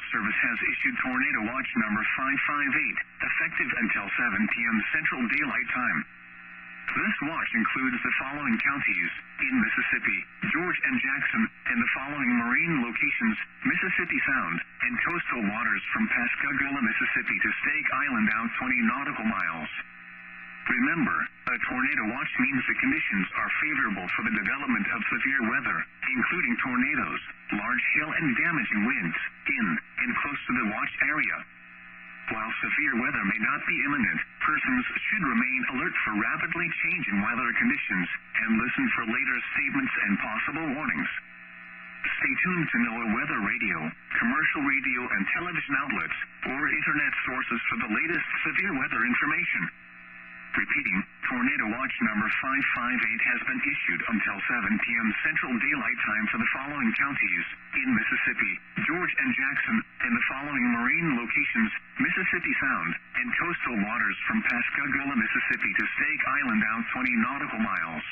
Service has issued Tornado Watch number 558, effective until 7 p.m. Central Daylight Time. This watch includes the following counties in Mississippi: George and Jackson, and the following marine locations: Mississippi Sound and coastal waters from Pascagoula, Mississippi to Stake Island out 20 nautical miles. Remember, a tornado watch means the conditions are favorable for the development of severe weather, including tornadoes, large hail and damaging winds, in and close to the watch area. While severe weather may not be imminent, persons should remain alert for rapidly changing weather conditions and listen for later statements and possible warnings. Stay tuned to NOAA weather radio, commercial radio and television outlets, or internet sources for the latest severe weather information. Repeating, Tornado Watch number 558 has been issued until 7 p.m. Central Daylight Time for the following counties in Mississippi: George and Jackson, and the following marine locations: Mississippi Sound and coastal waters from Pascagoula, Mississippi to Stake Island out 20 nautical miles.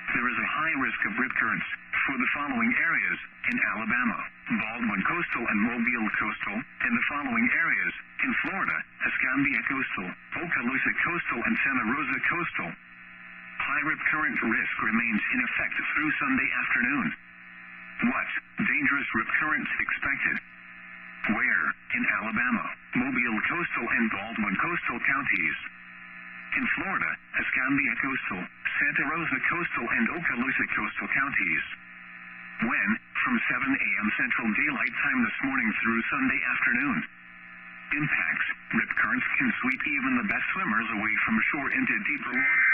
There is a high risk of rip currents for the following areas in Alabama: Baldwin Coastal and Mobile Coastal, and the following areas in Florida: Escambia Coastal, Okaloosa Coastal, and Santa Rosa Coastal. High rip current risk remains in effect through Sunday afternoon. What dangerous rip currents expected? Where? In Alabama, Mobile Coastal and Baldwin Coastal counties. In Florida, Escambia Coastal, Santa Rosa Coastal, and Okaloosa Coastal counties. When? From 7 a.m. Central Daylight Time this morning through Sunday afternoon. Impacts: rip currents can sweep even the best swimmers away from shore into deeper water.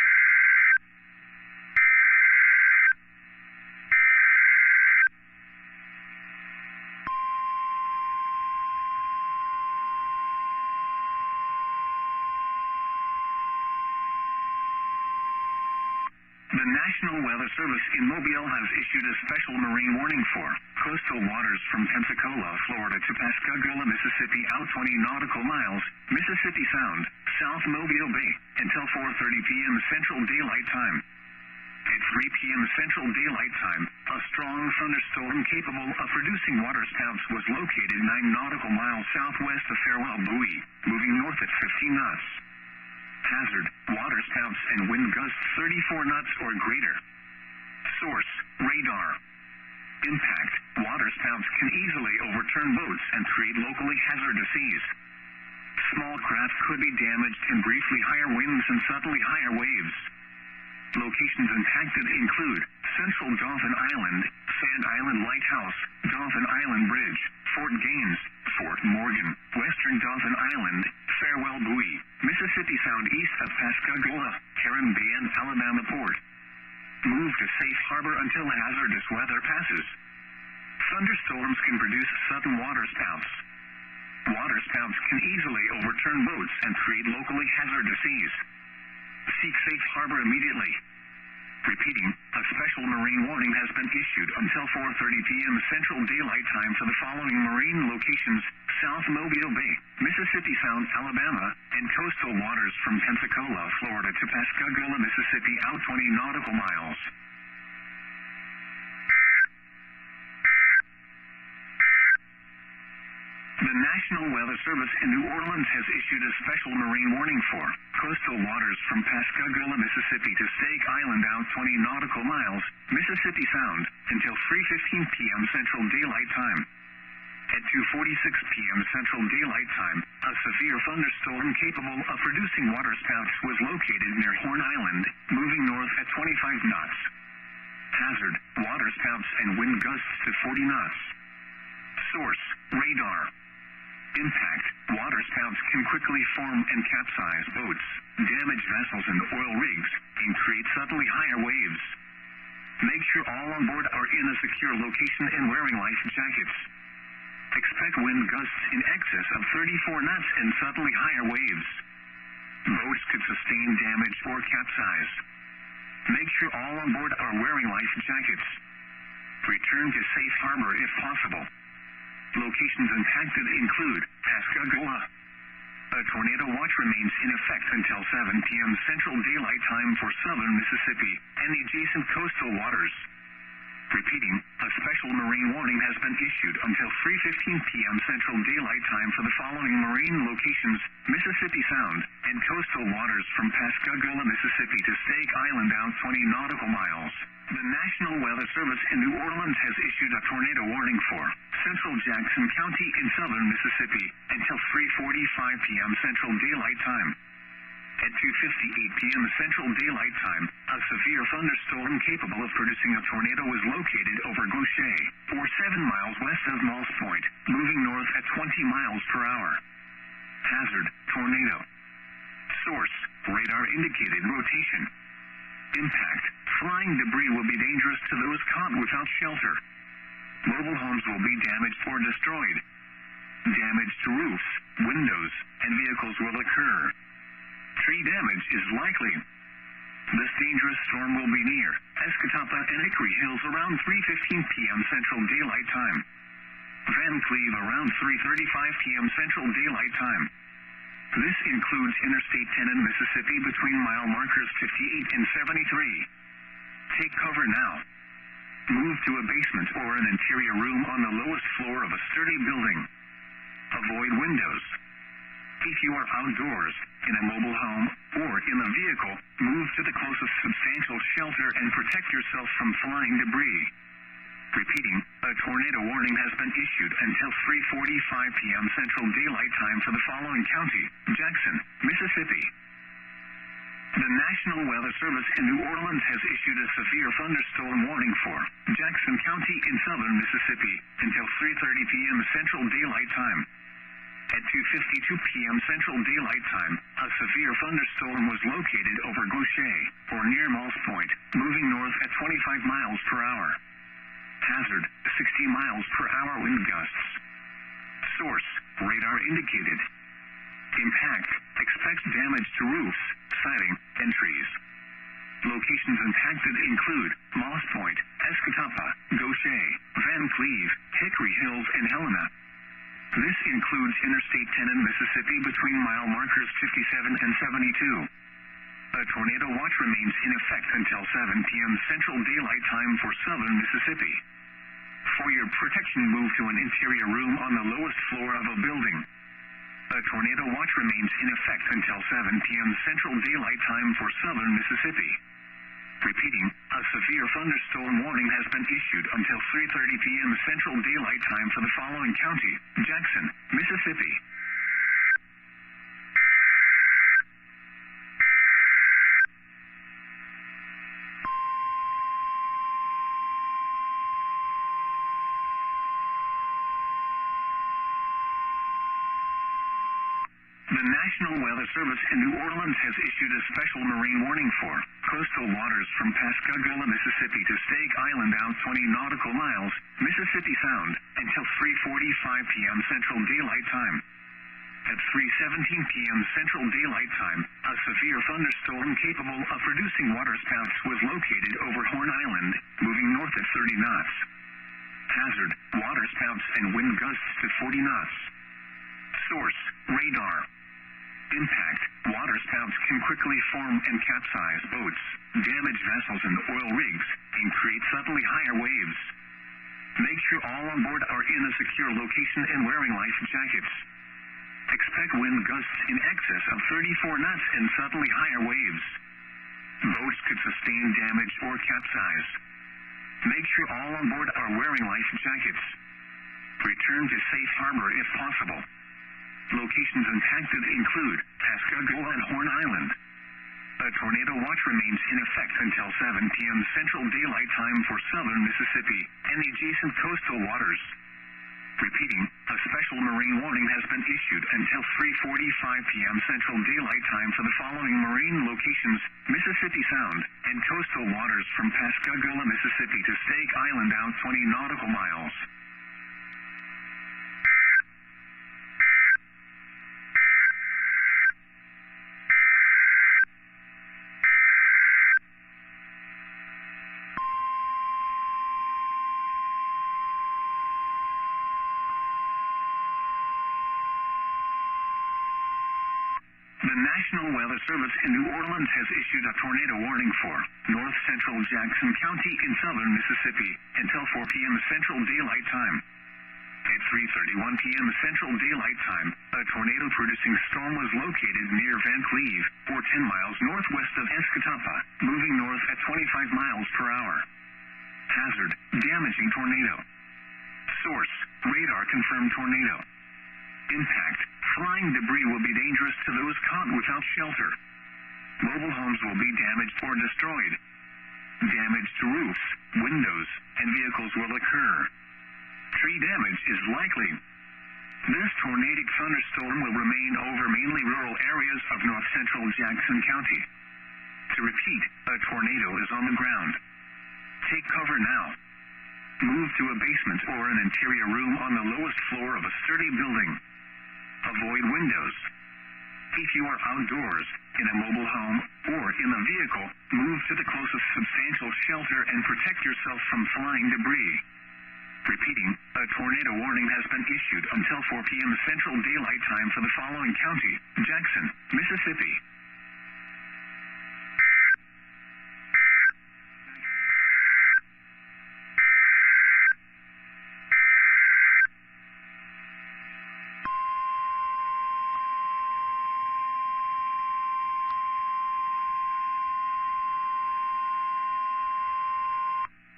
The National Weather Service in Mobile has issued a special marine warning for coastal waters from Pensacola, Florida to Pascagoula, Mississippi out 20 nautical miles, Mississippi Sound, South Mobile Bay, until 4:30 p.m. Central Daylight Time. At 3 p.m. Central Daylight Time, a strong thunderstorm capable of producing waterspouts was located 9 nautical miles southwest of Farewell Buoy, moving north at 15 knots. Hazard: waterspouts and wind gusts 34 knots or greater. Source: radar. Impact: waterspouts can easily overturn boats and create locally hazardous seas. Small craft could be damaged in briefly higher winds and suddenly higher waves. Locations impacted include Central Dauphin Island, Sand Island Lighthouse, Dauphin Island Bridge, Fort Gaines, Fort Morgan, Western Dauphin Island, Farewell Buoy, Mississippi Sound east of Pascagoula, Heron Bay, and Alabama Port. Move to safe harbor until hazardous weather passes. Thunderstorms can produce sudden waterspouts. Waterspouts can easily overturn boats and create locally hazardous seas. Seek safe harbor immediately. Repeating, a special marine warning has been issued until 4:30 p.m. Central Daylight Time for the following marine locations: South Mobile Bay, Mississippi Sound, Alabama, and coastal waters from Pensacola, Florida to Pascagoula, Mississippi out 20 nautical miles. The National Weather Service in New Orleans has issued a special marine warning for coastal waters from Pascagoula, Mississippi to Stake Island out 20 nautical miles, Mississippi Sound, until 3:15 p.m. Central Daylight Time. At 2:46 p.m. Central Daylight Time, a severe thunderstorm capable of producing waterspouts was located near Horn Island, moving north at 25 knots. Hazard: waterspouts and wind gusts to 40 knots. Source: radar. Impact: waterspouts can quickly form and capsize boats, damage vessels and oil rigs, and create suddenly higher waves. Make sure all on board are in a secure location and wearing life jackets. Expect wind gusts in excess of 34 knots and suddenly higher waves. Boats could sustain damage or capsize. Make sure all on board are wearing life jackets. Return to safe harbor if possible. Locations impacted include Pascagoula. A tornado watch remains in effect until 7 p.m. Central Daylight Time for southern Mississippi and adjacent coastal waters. Repeating, a special marine warning has has been issued until 3:15 p.m. Central Daylight Time for the following marine locations: Mississippi Sound and coastal waters from Pascagoula, Mississippi to Stake Island out 20 nautical miles. The National Weather Service in New Orleans has issued a tornado warning for central Jackson County in southern Mississippi until 3:45 p.m. Central Daylight Time. At 2:58 p.m. Central Daylight Time, a severe thunderstorm capable of producing a tornado was located over Gaucher, or 7 miles west of Moss Point, moving north at 20 miles per hour. Hazard: tornado. Source: radar indicated rotation. Impact: flying debris will be dangerous to those caught without shelter. Mobile homes will be damaged or destroyed. Damage to roofs, windows, and vehicles will occur. Tree damage is likely. This dangerous storm will be near Escatawpa and Hickory Hills around 3:15 p.m. Central Daylight Time. Van Cleve around 3:35 p.m. Central Daylight Time. This includes Interstate 10 in Mississippi between mile markers 58 and 73. Take cover now. Move to a basement or an interior room on the lowest floor of a sturdy building. Avoid windows. If you are outdoors, in a mobile home, or in a vehicle, move to the closest substantial shelter and protect yourself from flying debris. Repeating, a tornado warning has been issued until 3:45 p.m. Central Daylight Time for the following county: Jackson, Mississippi. The National Weather Service in New Orleans has issued a severe thunderstorm warning for Jackson County in southern Mississippi until 3:30 p.m. Central Daylight Time. At 2:52 p.m. Central Daylight Time, a severe thunderstorm was located over Gaucher, or near Moss Point, moving north at 25 miles per hour. Hazard: 60 miles per hour wind gusts. Source: radar indicated. Impact: expect damage to roofs, siding, and trees. Locations impacted include Moss Point, Escatawpa, Gaucher, Van Cleve, Hickory Hills, and Helena. This includes Interstate 10 in Mississippi between mile markers 57 and 72. A tornado watch remains in effect until 7 p.m. Central Daylight Time for southern Mississippi. For your protection, move to an interior room on the lowest floor of a building. A tornado watch remains in effect until 7 p.m. Central Daylight Time for southern Mississippi. Repeating, a severe thunderstorm warning has been issued until 3:30 p.m. Central Daylight Time for the following county: Jackson, Mississippi. The National Weather Service in New Orleans has issued a special marine warning for coastal waters from Pascagoula, Mississippi to Stake Island out 20 nautical miles, Mississippi Sound, until 3:45 p.m. Central Daylight Time. At 3:17 p.m. Central Daylight Time, a severe thunderstorm capable of producing waterspouts was located over Horn Island, moving north at 30 knots. Hazard: waterspouts and wind gusts to 40 knots. Source: radar. Impact: waterspouts can quickly form and capsize boats, damage vessels and oil rigs, and create suddenly higher waves. Make sure all on board are in a secure location and wearing life jackets. Expect wind gusts in excess of 34 knots and suddenly higher waves. Boats could sustain damage or capsize. Make sure all on board are wearing life jackets. Return to safe harbor if possible. Locations impacted include Pascagoula and Horn Island. A tornado watch remains in effect until 7 p.m. Central Daylight Time for southern Mississippi and the adjacent coastal waters. Repeating, a special marine warning has been issued until 3:45 p.m. Central Daylight Time for the following marine locations: Mississippi Sound and coastal waters from Pascagoula, Mississippi to Stake Island out 20 nautical miles. The National Weather Service in New Orleans has issued a tornado warning for north central Jackson County in southern Mississippi until 4 p.m. Central Daylight Time. At 3:31 p.m. Central Daylight Time, a tornado-producing storm was located near Van Cleve, or 10 miles northwest of Escatawpa, moving north at 25 miles per hour. Hazard: damaging tornado. Source: radar-confirmed tornado. Impact: flying debris will be dangerous to those caught without shelter. Mobile homes will be damaged or destroyed. Damage to roofs, windows, and vehicles will occur. Tree damage is likely. This tornadic thunderstorm will remain over mainly rural areas of north central Jackson County. To repeat, a tornado is on the ground. Take cover now. Move to a basement or an interior room on the lowest floor of a sturdy building. Avoid windows. If you are outdoors, in a mobile home, or in a vehicle, move to the closest substantial shelter and protect yourself from flying debris. Repeating, a tornado warning has been issued until 4 p.m. Central Daylight Time for the following county: Jackson, Mississippi.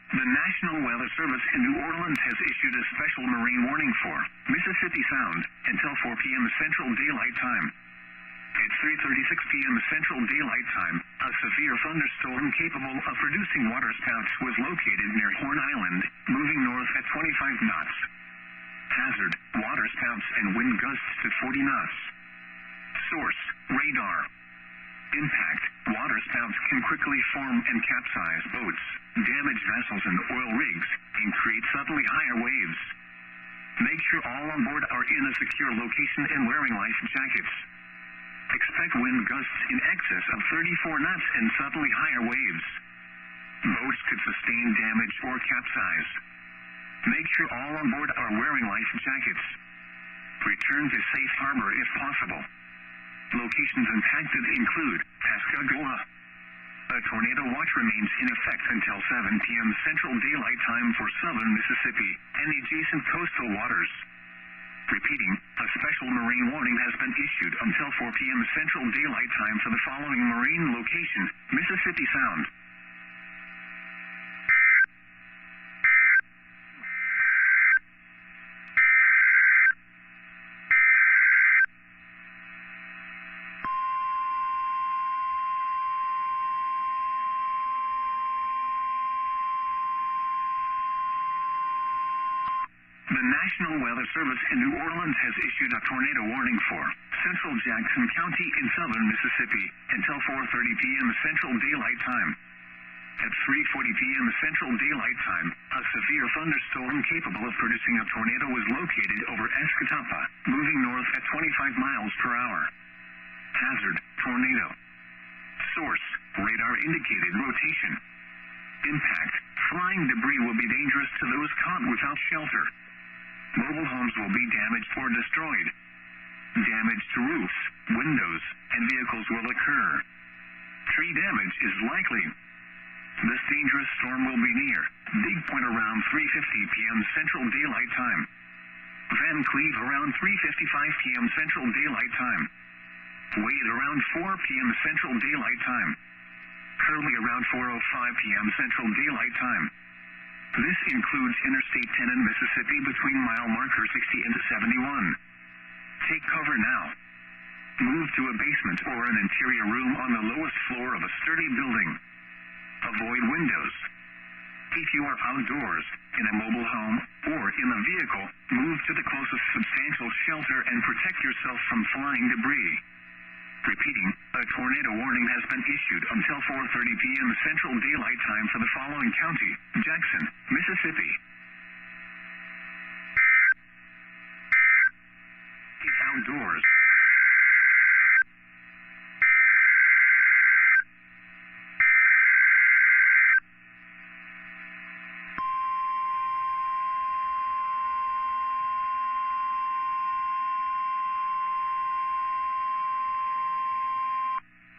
The National Weather Service in New Orleans has issued a special marine warning for Mississippi Sound until 4 p.m. Central Daylight Time. At 3:36 p.m. Central Daylight Time, a severe thunderstorm capable of producing waterspouts was located near Horn Island, moving north at 25 knots. Hazard: waterspouts and wind gusts to 40 knots. Source: radar. Impact: waterspouts can quickly form and capsize boats, damage vessels and oil rigs, and create suddenly higher waves. Make sure all on board are in a secure location and wearing life jackets. Expect wind gusts in excess of 34 knots and suddenly higher waves. Boats could sustain damage or capsize. Make sure all on board are wearing life jackets. Return to safe harbor if possible. Locations impacted include Pascagoula. A tornado watch remains in effect until 7 p.m. Central Daylight Time for southern Mississippi and adjacent coastal waters. Repeating, a special marine warning has been issued until 4 p.m. Central Daylight Time for the following marine location: Mississippi Sound. The National Weather Service in New Orleans has issued a tornado warning for central Jackson County in southern Mississippi until 4:30 p.m. Central Daylight Time. At 3:40 p.m. Central Daylight Time, a severe thunderstorm capable of producing a tornado was located over Escatawpa, moving north at 25 miles per hour. Hazard: tornado. Source: radar indicated rotation. Impact: flying debris will be dangerous to those caught without shelter. Mobile homes will be damaged or destroyed. Damage to roofs, windows, and vehicles will occur. Tree damage is likely. This dangerous storm will be near Big Point around 3:50 p.m. Central Daylight Time. Van Cleve around 3:55 p.m. Central Daylight Time. Wade around 4 p.m. Central Daylight Time. Curly around 4:05 p.m. Central Daylight Time. This includes Interstate 10 in Mississippi between mile marker 60 and 71. Take cover now. Move to a basement or an interior room on the lowest floor of a sturdy building. Avoid windows. If you are outdoors, in a mobile home, or in a vehicle, move to the closest substantial shelter and protect yourself from flying debris. Repeating, a tornado warning has been issued until 4:30 p.m. Central Daylight Time for the following county: Jackson, Mississippi. It's outdoors.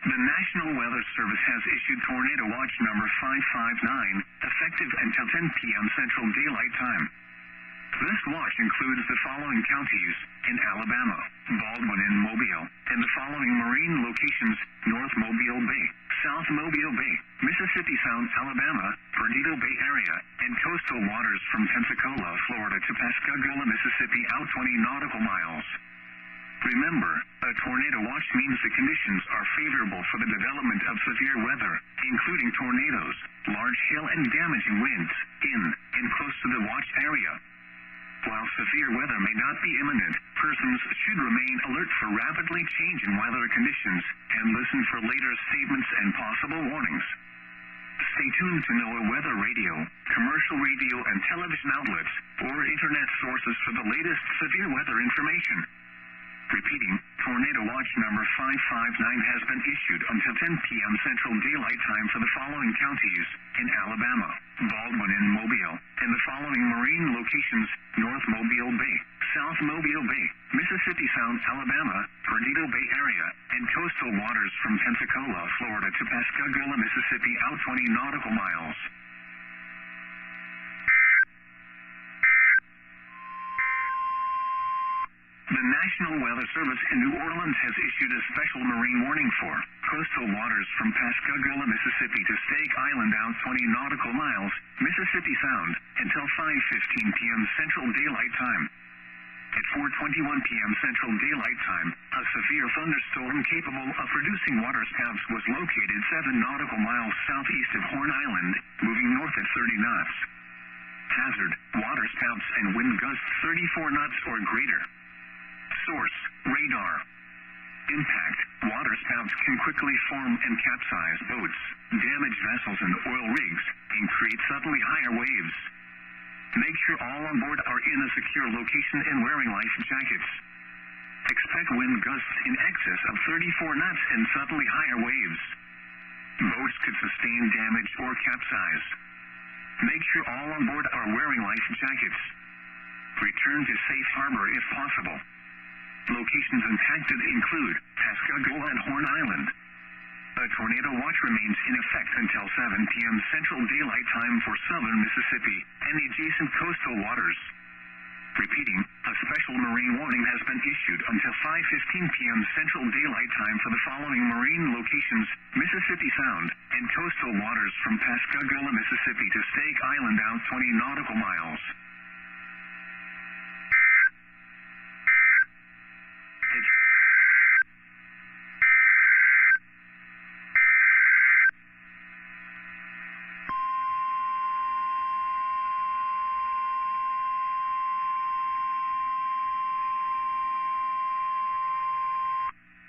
The National Weather Service has issued Tornado Watch number 559, effective until 10 p.m. Central Daylight Time. This watch includes the following counties in Alabama: Baldwin and Mobile, and the following marine locations: North Mobile Bay, South Mobile Bay, Mississippi Sound, Alabama, Perdido Bay Area, and coastal waters from Pensacola, Florida to Pascagoula, Mississippi, out 20 nautical miles. Remember, a tornado watch means the conditions are favorable for the development of severe weather, including tornadoes, large hail, and damaging winds in and close to the watch area. While severe weather may not be imminent, persons should remain alert for rapidly changing weather conditions and listen for later statements and possible warnings. Stay tuned to NOAA weather radio, commercial radio and television outlets, or internet sources for the latest severe weather information. Repeating, Tornado Watch number 559 has been issued until 10 p.m. Central Daylight Time for the following counties in Alabama: Baldwin and Mobile, and the following marine locations: North Mobile Bay, South Mobile Bay, Mississippi Sound, Alabama, Perdido Bay Area, and coastal waters from Pensacola, Florida to Pascagoula, Mississippi, out 20 nautical miles. The National Weather Service in New Orleans has issued a special marine warning for coastal waters from Pascagoula, Mississippi to Stake Island, out 20 nautical miles, Mississippi Sound, until 5:15 p.m. Central Daylight Time. At 4:21 p.m. Central Daylight Time, a severe thunderstorm capable of producing waterspouts was located 7 nautical miles southeast of Horn Island, moving north at 30 knots. Hazard: waterspouts and wind gusts 34 knots or greater. Source: radar. Impact: waterspouts can quickly form and capsize boats, damage vessels and oil rigs, and create suddenly higher waves. Make sure all on board are in a secure location and wearing life jackets. Expect wind gusts in excess of 34 knots and suddenly higher waves. Boats could sustain damage or capsize. Make sure all on board are wearing life jackets. Return to safe harbor if possible. Locations impacted include Pascagoula and Horn Island. A tornado watch remains in effect until 7 p.m. Central Daylight Time for southern Mississippi and adjacent coastal waters. Repeating, a special marine warning has been issued until 5:15 p.m. Central Daylight Time for the following marine locations: Mississippi Sound, and coastal waters from Pascagoula, Mississippi to Stake Island, out 20 nautical miles.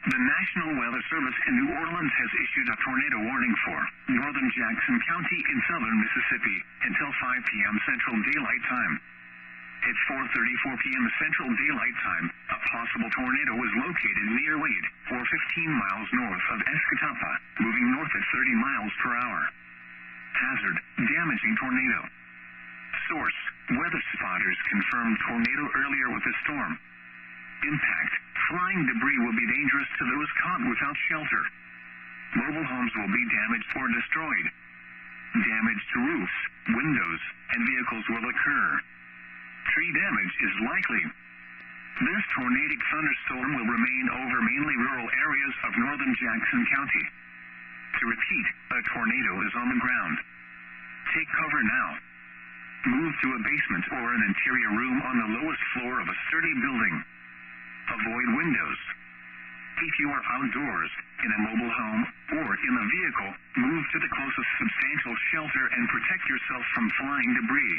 The National Weather Service in New Orleans has issued a tornado warning for northern Jackson County in southern Mississippi until 5 p.m. Central Daylight Time. At 4:34 p.m. Central Daylight Time, a possible tornado was located near Wade, or 15 miles north of Escatawpa, moving north at 30 miles per hour. Hazard: damaging tornado. Source: weather spotters confirmed tornado earlier with the storm. Impact: flying debris will be dangerous to those caught without shelter. Mobile homes will be damaged or destroyed. Damage to roofs, windows, and vehicles will occur. Tree damage is likely. This tornadic thunderstorm will remain over mainly rural areas of northern Jackson County. To repeat, a tornado is on the ground. Take cover now. Move to a basement or an interior room on the lowest floor of a sturdy building. Avoid windows. If you are outdoors, in a mobile home, or in a vehicle, move to the closest substantial shelter and protect yourself from flying debris.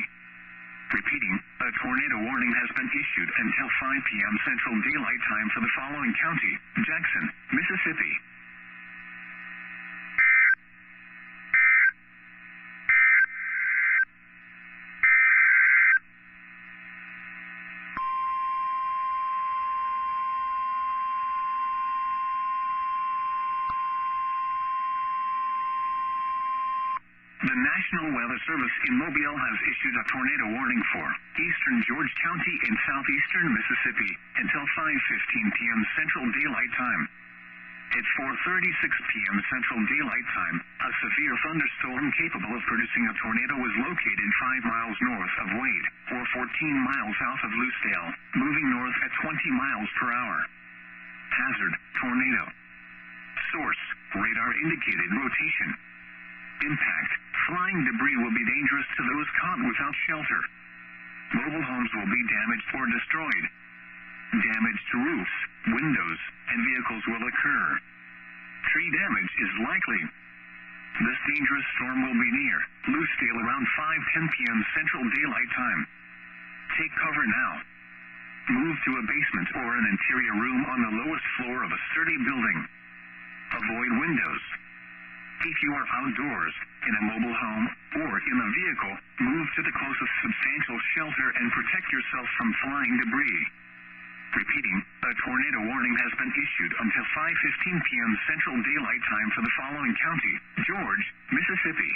Repeating, a tornado warning has been issued until 5 p.m. Central Daylight Time for the following county: Jackson, Mississippi. The National Weather Service in Mobile has issued a tornado warning for eastern George County in southeastern Mississippi until 5:15 p.m. Central Daylight Time. At 4:36 p.m. Central Daylight Time, a severe thunderstorm capable of producing a tornado was located 5 miles north of Wade, or 14 miles south of Lucedale, moving north at 20 miles per hour. Hazard, tornado. Source, radar indicated rotation. Impact, flying debris will be dangerous to those caught without shelter. Mobile homes will be damaged or destroyed. Damage to roofs, windows, and vehicles will occur. Tree damage is likely. This dangerous storm will be near Lucedale around 5:10 p.m. Central Daylight Time. Take cover now. Move to a basement or an interior room on the lowest floor of a sturdy building. Avoid windows. If you are outdoors, in a mobile home, or in a vehicle, move to the closest substantial shelter and protect yourself from flying debris. Repeating, a tornado warning has been issued until 5:15 p.m. Central Daylight Time for the following county: George, Mississippi.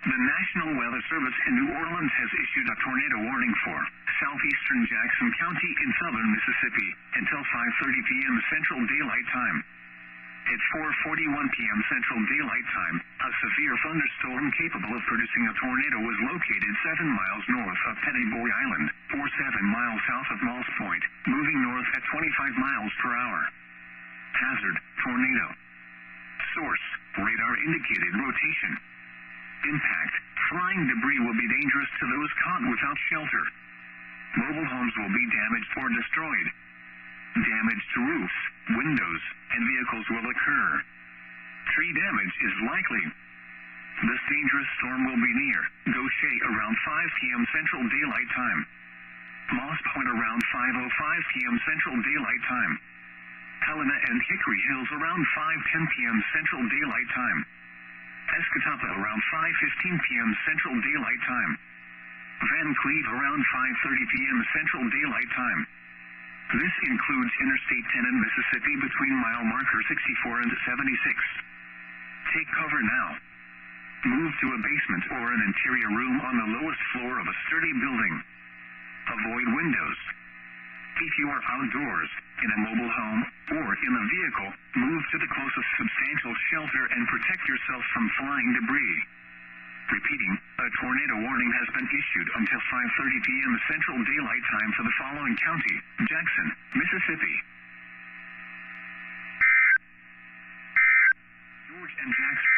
The National Weather Service in New Orleans has issued a tornado warning for southeastern Jackson County in southern Mississippi until 5:30 p.m. Central Daylight Time. At 4:41 p.m. Central Daylight Time, a severe thunderstorm capable of producing a tornado was located 7 miles north of Petty Boy Island, or 7 miles south of Moss Point, moving north at 25 miles per hour. Hazard, tornado. Source, radar indicated rotation. Impact, flying debris will be dangerous to those caught without shelter. Mobile homes will be damaged or destroyed. Damage to roofs, windows, and vehicles will occur. Tree damage is likely. This dangerous storm will be near Gaucher around 5 p.m. Central Daylight Time. Moss Point around 5:05 p.m. Central Daylight Time. Helena and Hickory Hills around 5:10 p.m. Central Daylight Time. Escatawpa around 5:15 p.m. Central Daylight Time. Van Cleve around 5:30 p.m. Central Daylight Time. This includes Interstate 10 in Mississippi between mile marker 64 and 76. Take cover now. Move to a basement or an interior room on the lowest floor of a sturdy building. Avoid windows. If you are outdoors, in a mobile home, or in a vehicle, move to the closest substantial shelter and protect yourself from flying debris. Repeating, a tornado warning has been issued until 5:30 p.m. Central Daylight Time for the following county: Jackson, Mississippi. George and Jackson.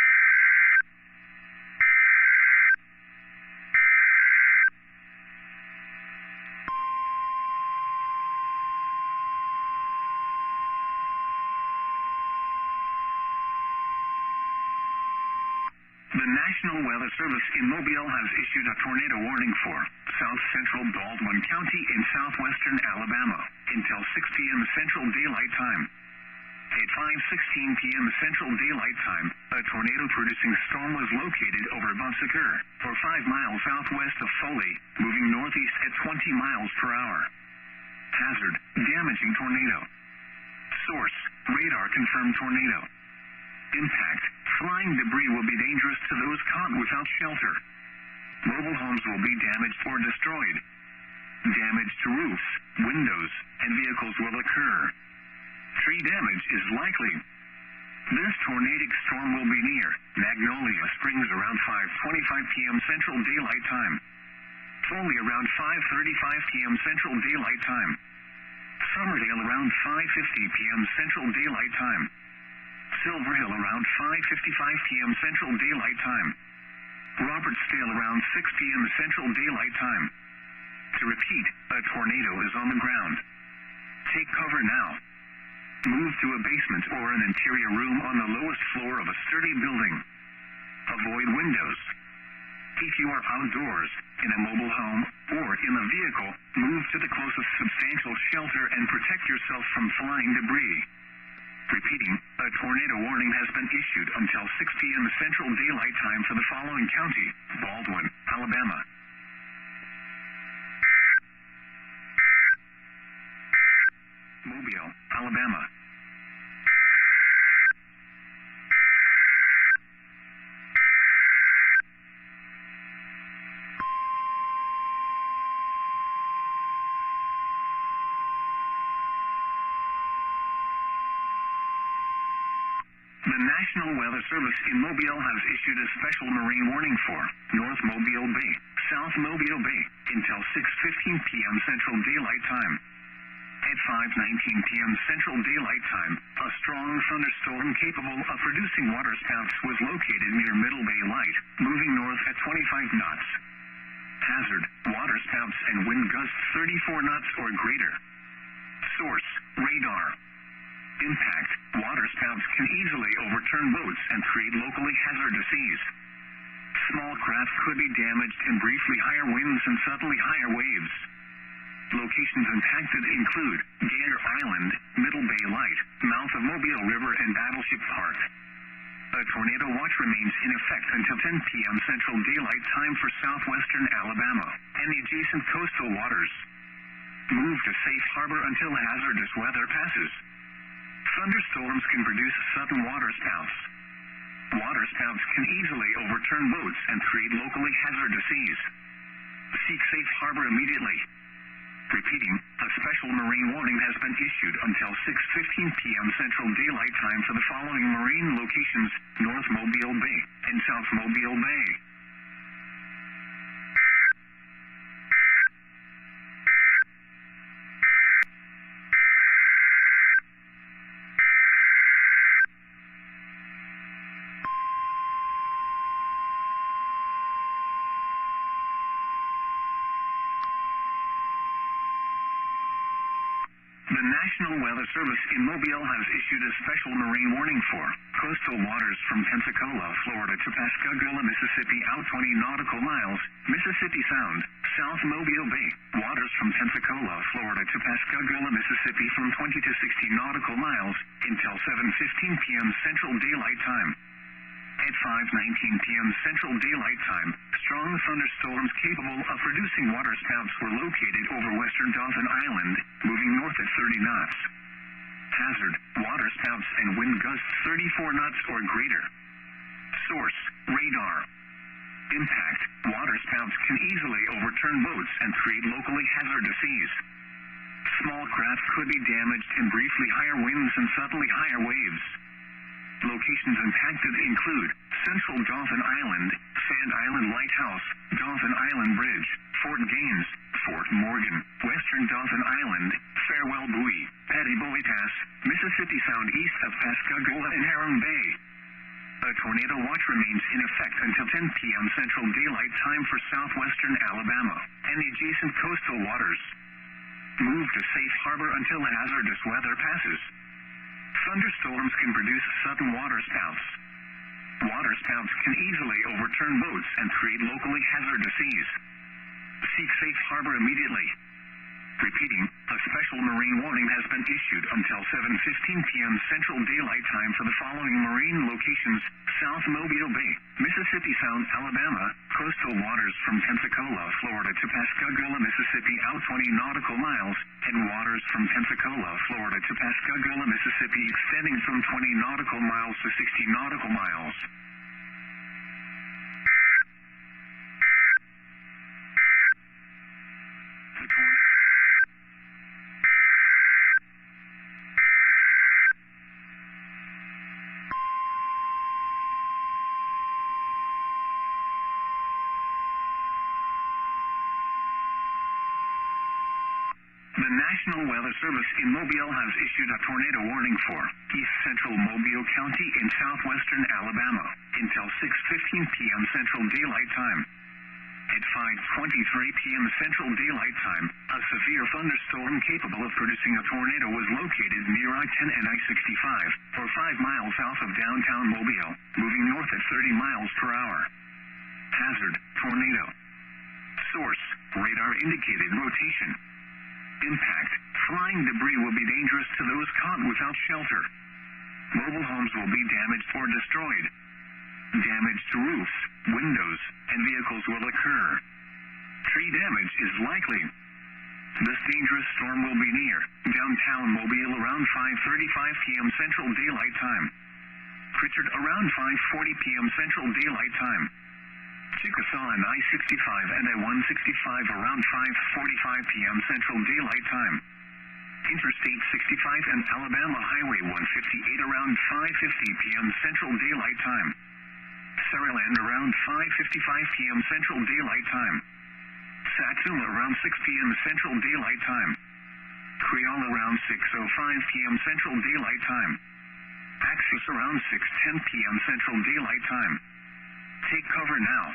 The National Weather Service in Mobile has issued a tornado warning for South Central Baldwin County in southwestern Alabama until 6 p.m. Central Daylight Time. At 5:16 p.m. Central Daylight Time, a tornado-producing storm was located over Bunsaker, or 5 miles southwest of Foley, moving northeast at 20 miles per hour. Hazard, damaging tornado. Source, radar confirmed tornado. Impact, flying debris will be dangerous to those caught without shelter. Mobile homes will be damaged or destroyed. Damage to roofs, windows, and vehicles will occur. Tree damage is likely. This tornadic storm will be near Magnolia Springs around 5:25 p.m. Central Daylight Time. Foley around 5:35 p.m. Central Daylight Time. Somerdale around 5:50 p.m. Central Daylight Time. Silver Hill around 5:55 p.m. Central Daylight Time. Robertsdale around 6 p.m. Central Daylight Time. To repeat, a tornado is on the ground. Take cover now. Move to a basement or an interior room on the lowest floor of a sturdy building. Avoid windows. If you are outdoors, in a mobile home, or in a vehicle, move to the closest substantial shelter and protect yourself from flying debris. Repeating, a tornado warning has been issued until 6 p.m. Central Daylight Time for the following county: Baldwin, Alabama. The National Weather Service in Mobile has issued a special marine warning for North Mobile Bay, South Mobile Bay, until 6:15 p.m. Central Daylight Time. At 5:19 p.m. Central Daylight Time, a strong thunderstorm capable of producing waterspouts was located near Middle Bay Light, moving north at 25 knots. Hazard, waterspouts and wind gusts 34 knots or greater. Source, radar. Impact, waterspouts can easily overturn boats and create locally hazardous seas. Small craft could be damaged and briefly higher winds and suddenly higher waves. Locations impacted include Gator Island, Middle Bay Light, mouth of Mobile River and Battleship Park. A tornado watch remains in effect until 10 p.m. Central Daylight Time for southwestern Alabama and the adjacent coastal waters. Move to safe harbor until hazardous weather passes. Thunderstorms can produce sudden waterspouts. Waterspouts can easily overturn boats and create locally hazardous seas. Seek safe harbor immediately. Repeating, a special marine warning has been issued until 6:15 p.m. Central Daylight Time for the following marine locations: North Mobile Bay and South Mobile Bay. The National Weather Service in Mobile has issued a special marine warning for coastal waters from Pensacola, Florida to Pascagoula, Mississippi out 20 nautical miles, Mississippi Sound, South Mobile Bay, waters from Pensacola, Florida to Pascagoula, Mississippi from 20 to 60 nautical miles until 7:15 p.m. Central Daylight Time. At 5:19 p.m. Central Daylight Time, strong thunderstorms capable of producing waterspouts were located over western Dauphin Island, moving north at 30 knots. Hazard, waterspouts and wind gusts 34 knots or greater. Source, radar. Impact, waterspouts can easily overturn boats and create locally hazardous seas. Small craft could be damaged and briefly higher winds and suddenly higher waves. Locations impacted include Central Dauphin Island, Sand Island Lighthouse, Dauphin Island Bridge, Fort Gaines, Fort Morgan, Western Dauphin Island, Farewell Buoy, Petty Buoy Pass, Mississippi Sound east of Pascagoula and Harem Bay. A tornado watch remains in effect until 10 p.m. Central Daylight Time for southwestern Alabama and the adjacent coastal waters. Move to safe harbor until hazardous weather passes. Thunderstorms can produce sudden waterspouts. Waterspouts can easily overturn boats and create locally hazardous seas. Seek safe harbor immediately. Repeating, a special marine warning has been issued until 7:15 p.m. Central Daylight Time for the following marine locations: South Mobile Bay, Mississippi Sound, Alabama, coastal waters from Pensacola, Florida to Pascagoula, Mississippi out 20 nautical miles, and waters from Pensacola, Florida to Pascagoula, Mississippi extending from 20 nautical miles to 60 nautical miles. The National Weather Service in Mobile has issued a tornado warning for East Central Mobile County in southwestern Alabama until 6:15 p.m. Central Daylight Time. At 5:23 p.m. Central Daylight Time, a severe thunderstorm capable of producing a tornado was located near I-10 and I-65, or 5 miles south of downtown Mobile, moving north at 30 miles per hour. Hazard, tornado. Source, radar indicated rotation. Impact, flying debris will be dangerous to those caught without shelter. Mobile homes will be damaged or destroyed. Damage to roofs, windows, and vehicles will occur. Tree damage is likely. This dangerous storm will be near downtown Mobile around 5:35 p.m. Central Daylight Time. Pritchard around 5:40 p.m. Central Daylight Time. Chickasaw and I-65 and I-165 around 5:45 p.m. Central Daylight Time. Interstate 65 and Alabama Highway 158 around 5:50 p.m. Central Daylight Time. Cerri around 5:55 p.m. Central Daylight Time. Satsuma around 6 p.m. Central Daylight Time. Creole around 6:05 p.m. Central Daylight Time. Axis around 6:10 p.m. Central Daylight Time. Take cover now.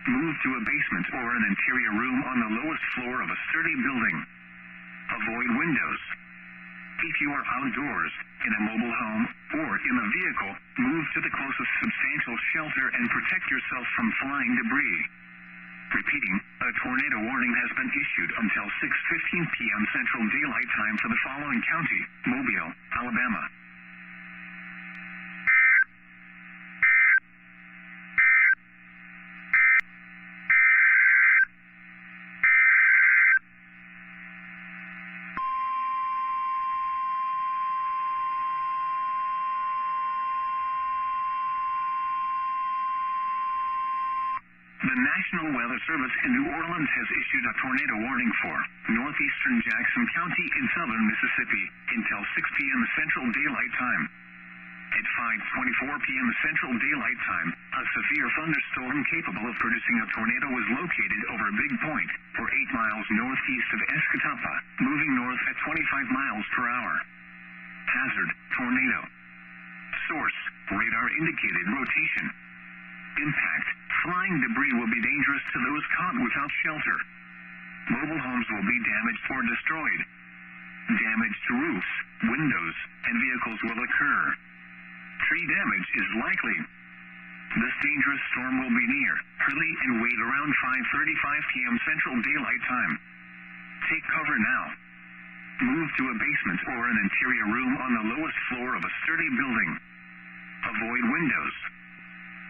Move to a basement or an interior room on the lowest floor of a sturdy building. Avoid windows. If you are outdoors, in a mobile home, or in a vehicle, move to the closest substantial shelter and protect yourself from flying debris. Repeating, a tornado warning has been issued until 6:15 p.m. Central Daylight Time for the following county: Mobile, Alabama. The National Weather Service in New Orleans has issued a tornado warning for northeastern Jackson County in southern Mississippi until 6 p.m. Central Daylight Time. At 5:24 p.m. Central Daylight Time, a severe thunderstorm capable of producing a tornado was located over Big Point, 8 miles northeast of Escatawpa, moving north at 25 miles per hour. Hazard: tornado. Source: radar indicated rotation. Impact: flying debris will be dangerous to those caught without shelter. Mobile homes will be damaged or destroyed. Damage to roofs, windows, and vehicles will occur. Tree damage is likely. This dangerous storm will be near, early and wait around 5:35 p.m. Central Daylight Time. Take cover now. Move to a basement or an interior room on the lowest floor of a sturdy building. Avoid windows.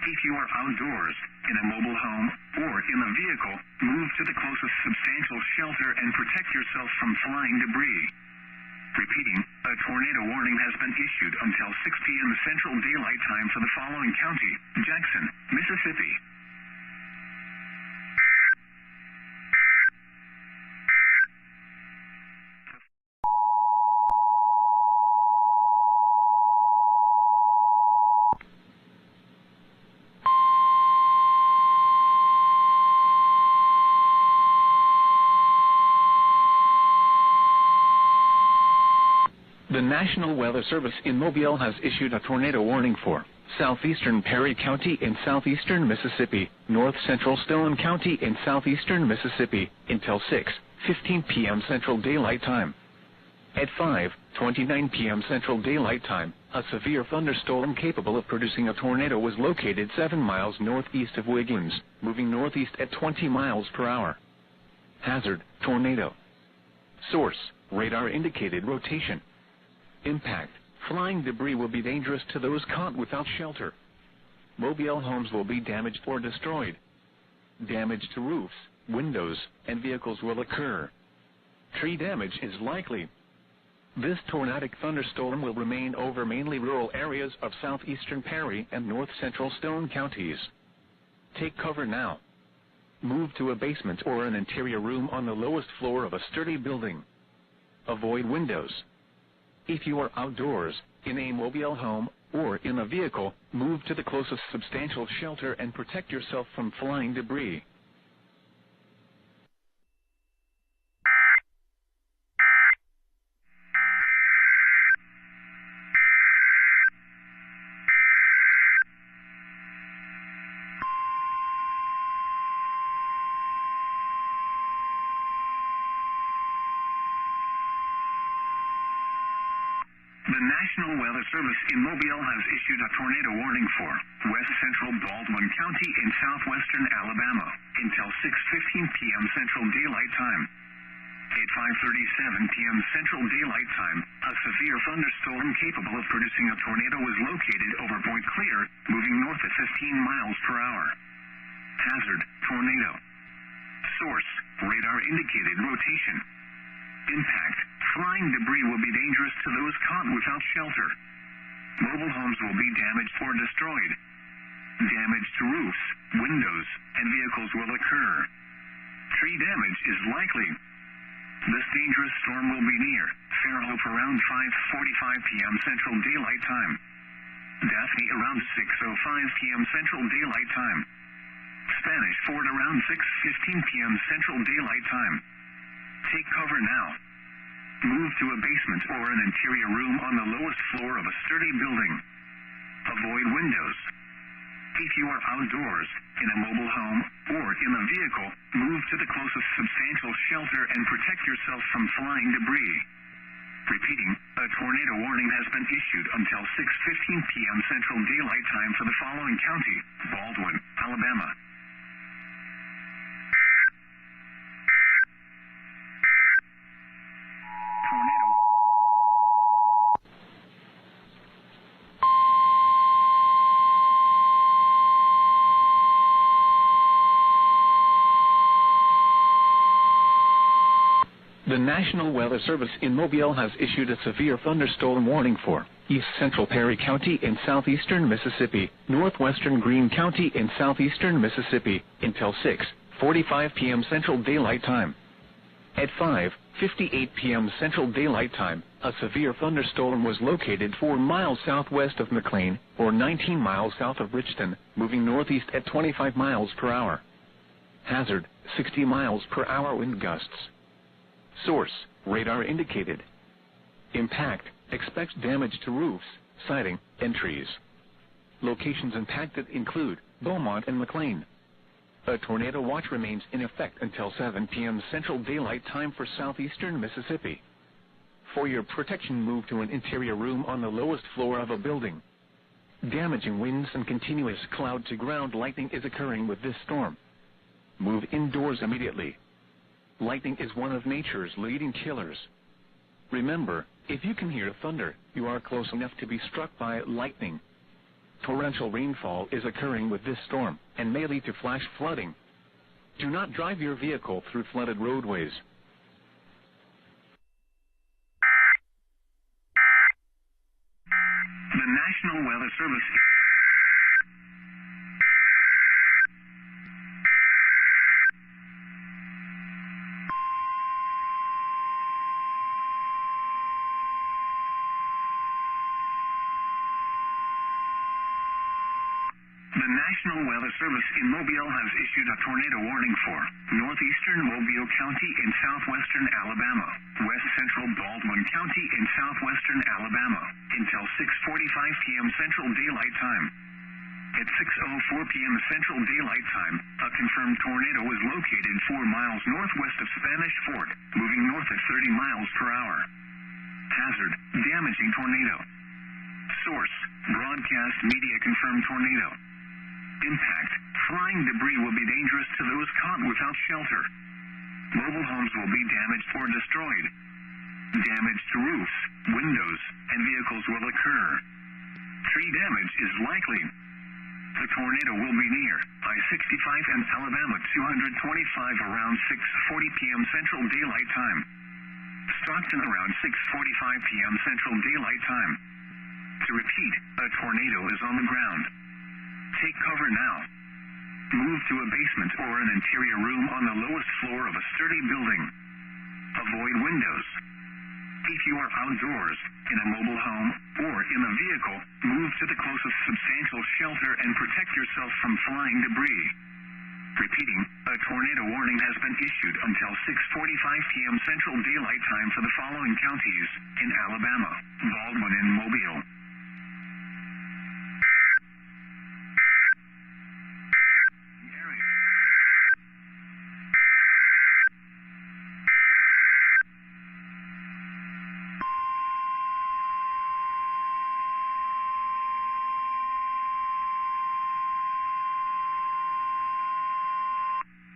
If you are outdoors, in a mobile home, or in a vehicle, move to the closest substantial shelter and protect yourself from flying debris. Repeating, a tornado warning has been issued until 6 p.m. Central Daylight Time for the following county: Jackson, Mississippi. The National Weather Service in Mobile has issued a tornado warning for southeastern Perry County in southeastern Mississippi, north central Stone County in southeastern Mississippi, until 6:15 p.m. Central Daylight Time. At 5:29 p.m. Central Daylight Time, a severe thunderstorm capable of producing a tornado was located 7 miles northeast of Wiggins, moving northeast at 20 miles per hour. Hazard: tornado. Source: radar indicated rotation. Impact: flying debris will be dangerous to those caught without shelter. Mobile homes will be damaged or destroyed. Damage to roofs, windows, and vehicles will occur. Tree damage is likely. This tornadic thunderstorm will remain over mainly rural areas of southeastern Perry and north central Stone counties. Take cover now. Move to a basement or an interior room on the lowest floor of a sturdy building. Avoid windows. If you are outdoors, in a mobile home, or in a vehicle, move to the closest substantial shelter and protect yourself from flying debris. The National Weather Service in Mobile has issued a tornado warning for west central Baldwin County in southwestern Alabama until 6:15 p.m. Central Daylight Time. At 5:37 p.m. Central Daylight Time, a severe thunderstorm capable of producing a tornado was located over Point Clear, moving north at 15 miles per hour. Hazard: tornado. Source: radar indicated rotation. Impact: flying debris will be dangerous to those caught without shelter. Mobile homes will be damaged or destroyed. Damage to roofs, windows, and vehicles will occur. Tree damage is likely. This dangerous storm will be near Fairhope around 5:45 p.m. Central Daylight Time. Daphne around 6:05 p.m. Central Daylight Time. Spanish Fort around 6:15 p.m. Central Daylight Time. Take cover now. Move to a basement or an interior room on the lowest floor of a sturdy building. Avoid windows. If you are outdoors, in a mobile home, or in a vehicle, move to the closest substantial shelter and protect yourself from flying debris. Repeating, a tornado warning has been issued until 6:15 p.m. Central Daylight Time for the following county: Baldwin, Alabama. Tornado. The National Weather Service in Mobile has issued a severe thunderstorm warning for East Central Perry County in southeastern Mississippi, northwestern Greene County in southeastern Mississippi, until 6:45 p.m. Central Daylight Time. At 5:58 p.m. Central Daylight Time, a severe thunderstorm was located 4 miles southwest of McLean, or 19 miles south of Richton, moving northeast at 25 miles per hour. Hazard, 60 miles per hour wind gusts. Source, radar indicated. Impact, expects damage to roofs, siding, and trees. Locations impacted include Beaumont and McLean. A tornado watch remains in effect until 7 p.m. Central Daylight Time for southeastern Mississippi. For your protection, move to an interior room on the lowest floor of a building. Damaging winds and continuous cloud-to-ground lightning is occurring with this storm. Move indoors immediately. Lightning is one of nature's leading killers. Remember, if you can hear thunder, you are close enough to be struck by lightning. Torrential rainfall is occurring with this storm and may lead to flash flooding. Do not drive your vehicle through flooded roadways. The National Weather Service. The National Weather Service in Mobile has issued a tornado warning for northeastern Mobile County in southwestern Alabama, west central Baldwin County in southwestern Alabama, until 6:45 p.m. Central Daylight Time. At 6:04 p.m. Central Daylight Time, a confirmed tornado was located 4 miles northwest of Spanish Fort, moving north at 30 miles per hour. Hazard, damaging tornado. Source, broadcast media confirmed tornado. Impact, flying debris will be dangerous to those caught without shelter. Mobile homes will be damaged or destroyed. Damage to roofs, windows, and vehicles will occur. Tree damage is likely. The tornado will be near I-65 and Alabama 225 around 6:40 p.m. Central Daylight Time. Stockton around 6:45 p.m. Central Daylight Time. To repeat, a tornado is on the ground. Take cover now. Move to a basement or an interior room on the lowest floor of a sturdy building. Avoid windows. If you are outdoors, in a mobile home, or in a vehicle, move to the closest substantial shelter and protect yourself from flying debris. Repeating, a tornado warning has been issued until 6:45 p.m. Central Daylight Time for the following counties in Alabama: Baldwin and Mobile.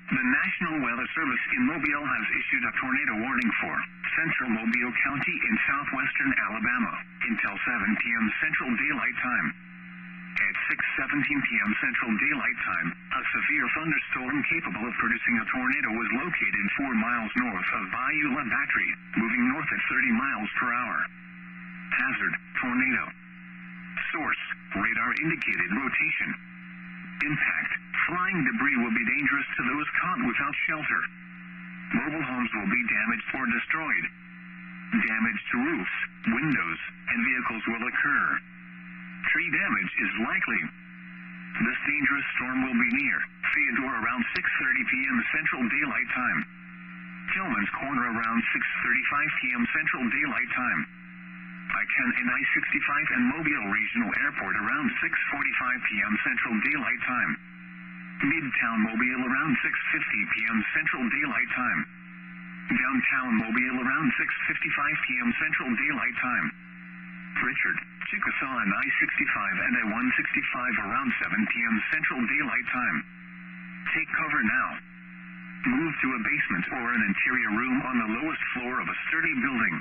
The National Weather Service in Mobile has issued a tornado warning for central Mobile County in southwestern Alabama until 7 p.m. Central Daylight Time. At 6:17 p.m. Central Daylight Time, a severe thunderstorm capable of producing a tornado was located 4 miles north of Bayou La Battery, moving north at 30 miles per hour. Hazard, tornado. Source, radar indicated rotation. Impact, flying debris will be dangerous to those caught without shelter. Mobile homes will be damaged or destroyed. Damage to roofs, windows, and vehicles will occur. Tree damage is likely. This dangerous storm will be near Theodore around 6:30 p.m. Central Daylight Time. Tillman's Corner around 6:35 p.m. Central Daylight Time. I-10 and I-65 and Mobile Regional Airport around 6:45 p.m. Central Daylight Time. Midtown Mobile around 6:50 p.m. Central Daylight Time. Downtown Mobile around 6:55 p.m. Central Daylight Time. Richard, Chickasaw and I-65 and I-165 around 7 p.m. Central Daylight Time. Take cover now. Move to a basement or an interior room on the lowest floor of a sturdy building.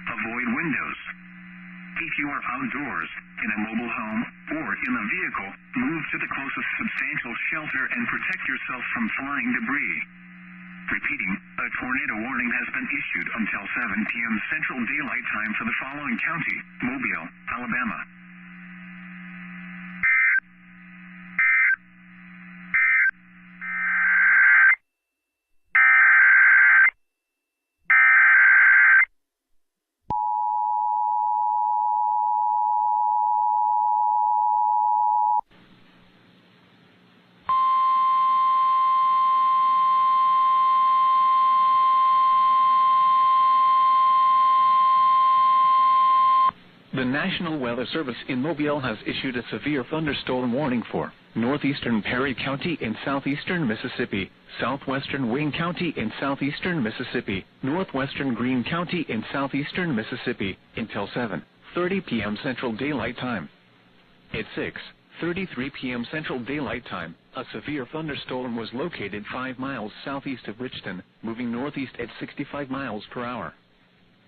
Avoid windows. If you are outdoors, in a mobile home, or in a vehicle, move to the closest substantial shelter and protect yourself from flying debris. Repeating, a tornado warning has been issued until 7 p.m. Central Daylight Time for the following county: Mobile, Alabama. The National Weather Service in Mobile has issued a severe thunderstorm warning for northeastern Perry County in southeastern Mississippi, southwestern Wayne County in southeastern Mississippi, northwestern Greene County in southeastern Mississippi until 7:30 p.m. Central Daylight Time. At 6:33 p.m. Central Daylight Time, a severe thunderstorm was located 5 miles southeast of Richton, moving northeast at 65 miles per hour.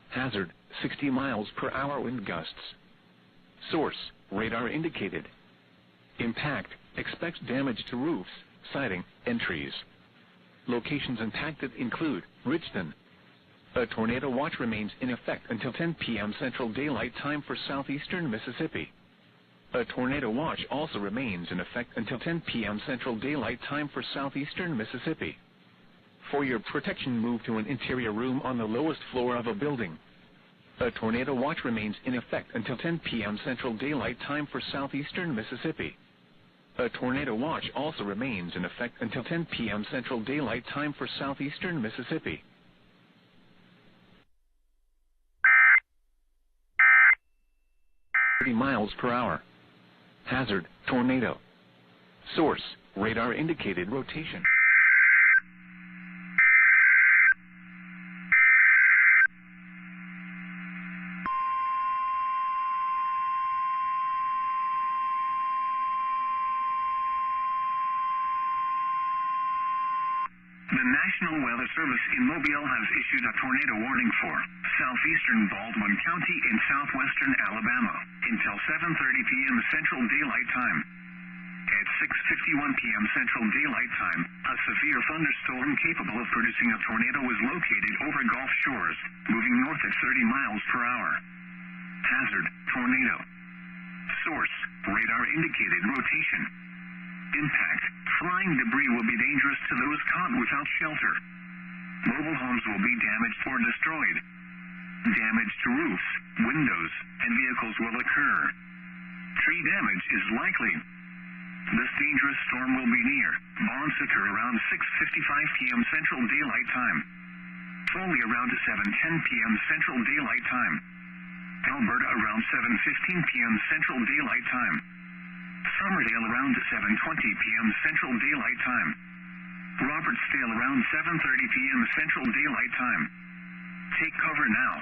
Hazard, 60 miles per hour wind gusts. Source, radar indicated. Impact, expects damage to roofs, siding, and trees. Locations impacted include Richton. A tornado watch remains in effect until 10 p.m. Central Daylight Time for southeastern Mississippi. A tornado watch also remains in effect until 10 p.m. Central Daylight Time for southeastern Mississippi. For your protection, move to an interior room on the lowest floor of a building. A tornado watch remains in effect until 10 p.m. Central Daylight Time for southeastern Mississippi. A tornado watch also remains in effect until 10 p.m. Central Daylight Time for southeastern Mississippi. 30 miles per hour. Hazard, tornado. Source, radar indicated rotation. The National Weather Service in Mobile has issued a tornado warning for southeastern Baldwin County in southwestern Alabama until 7:30 p.m. Central Daylight Time. At 6:51 p.m. Central Daylight Time, a severe thunderstorm capable of producing a tornado was located over Gulf Shores, moving north at 30 miles per hour. Hazard, tornado. Source, radar indicated rotation. Impact, flying debris will be dangerous to those caught without shelter. Mobile homes will be damaged or destroyed. Damage to roofs, windows, and vehicles will occur. Tree damage is likely. This dangerous storm will be near Bonsecker around 6:55 p.m. Central Daylight Time. Foley around 7:10 p.m. Central Daylight Time. Alberta around 7:15 p.m. Central Daylight Time. Somerdale around 7:20 p.m. Central Daylight Time. Robertsdale around 7:30 p.m. Central Daylight Time. Take cover now.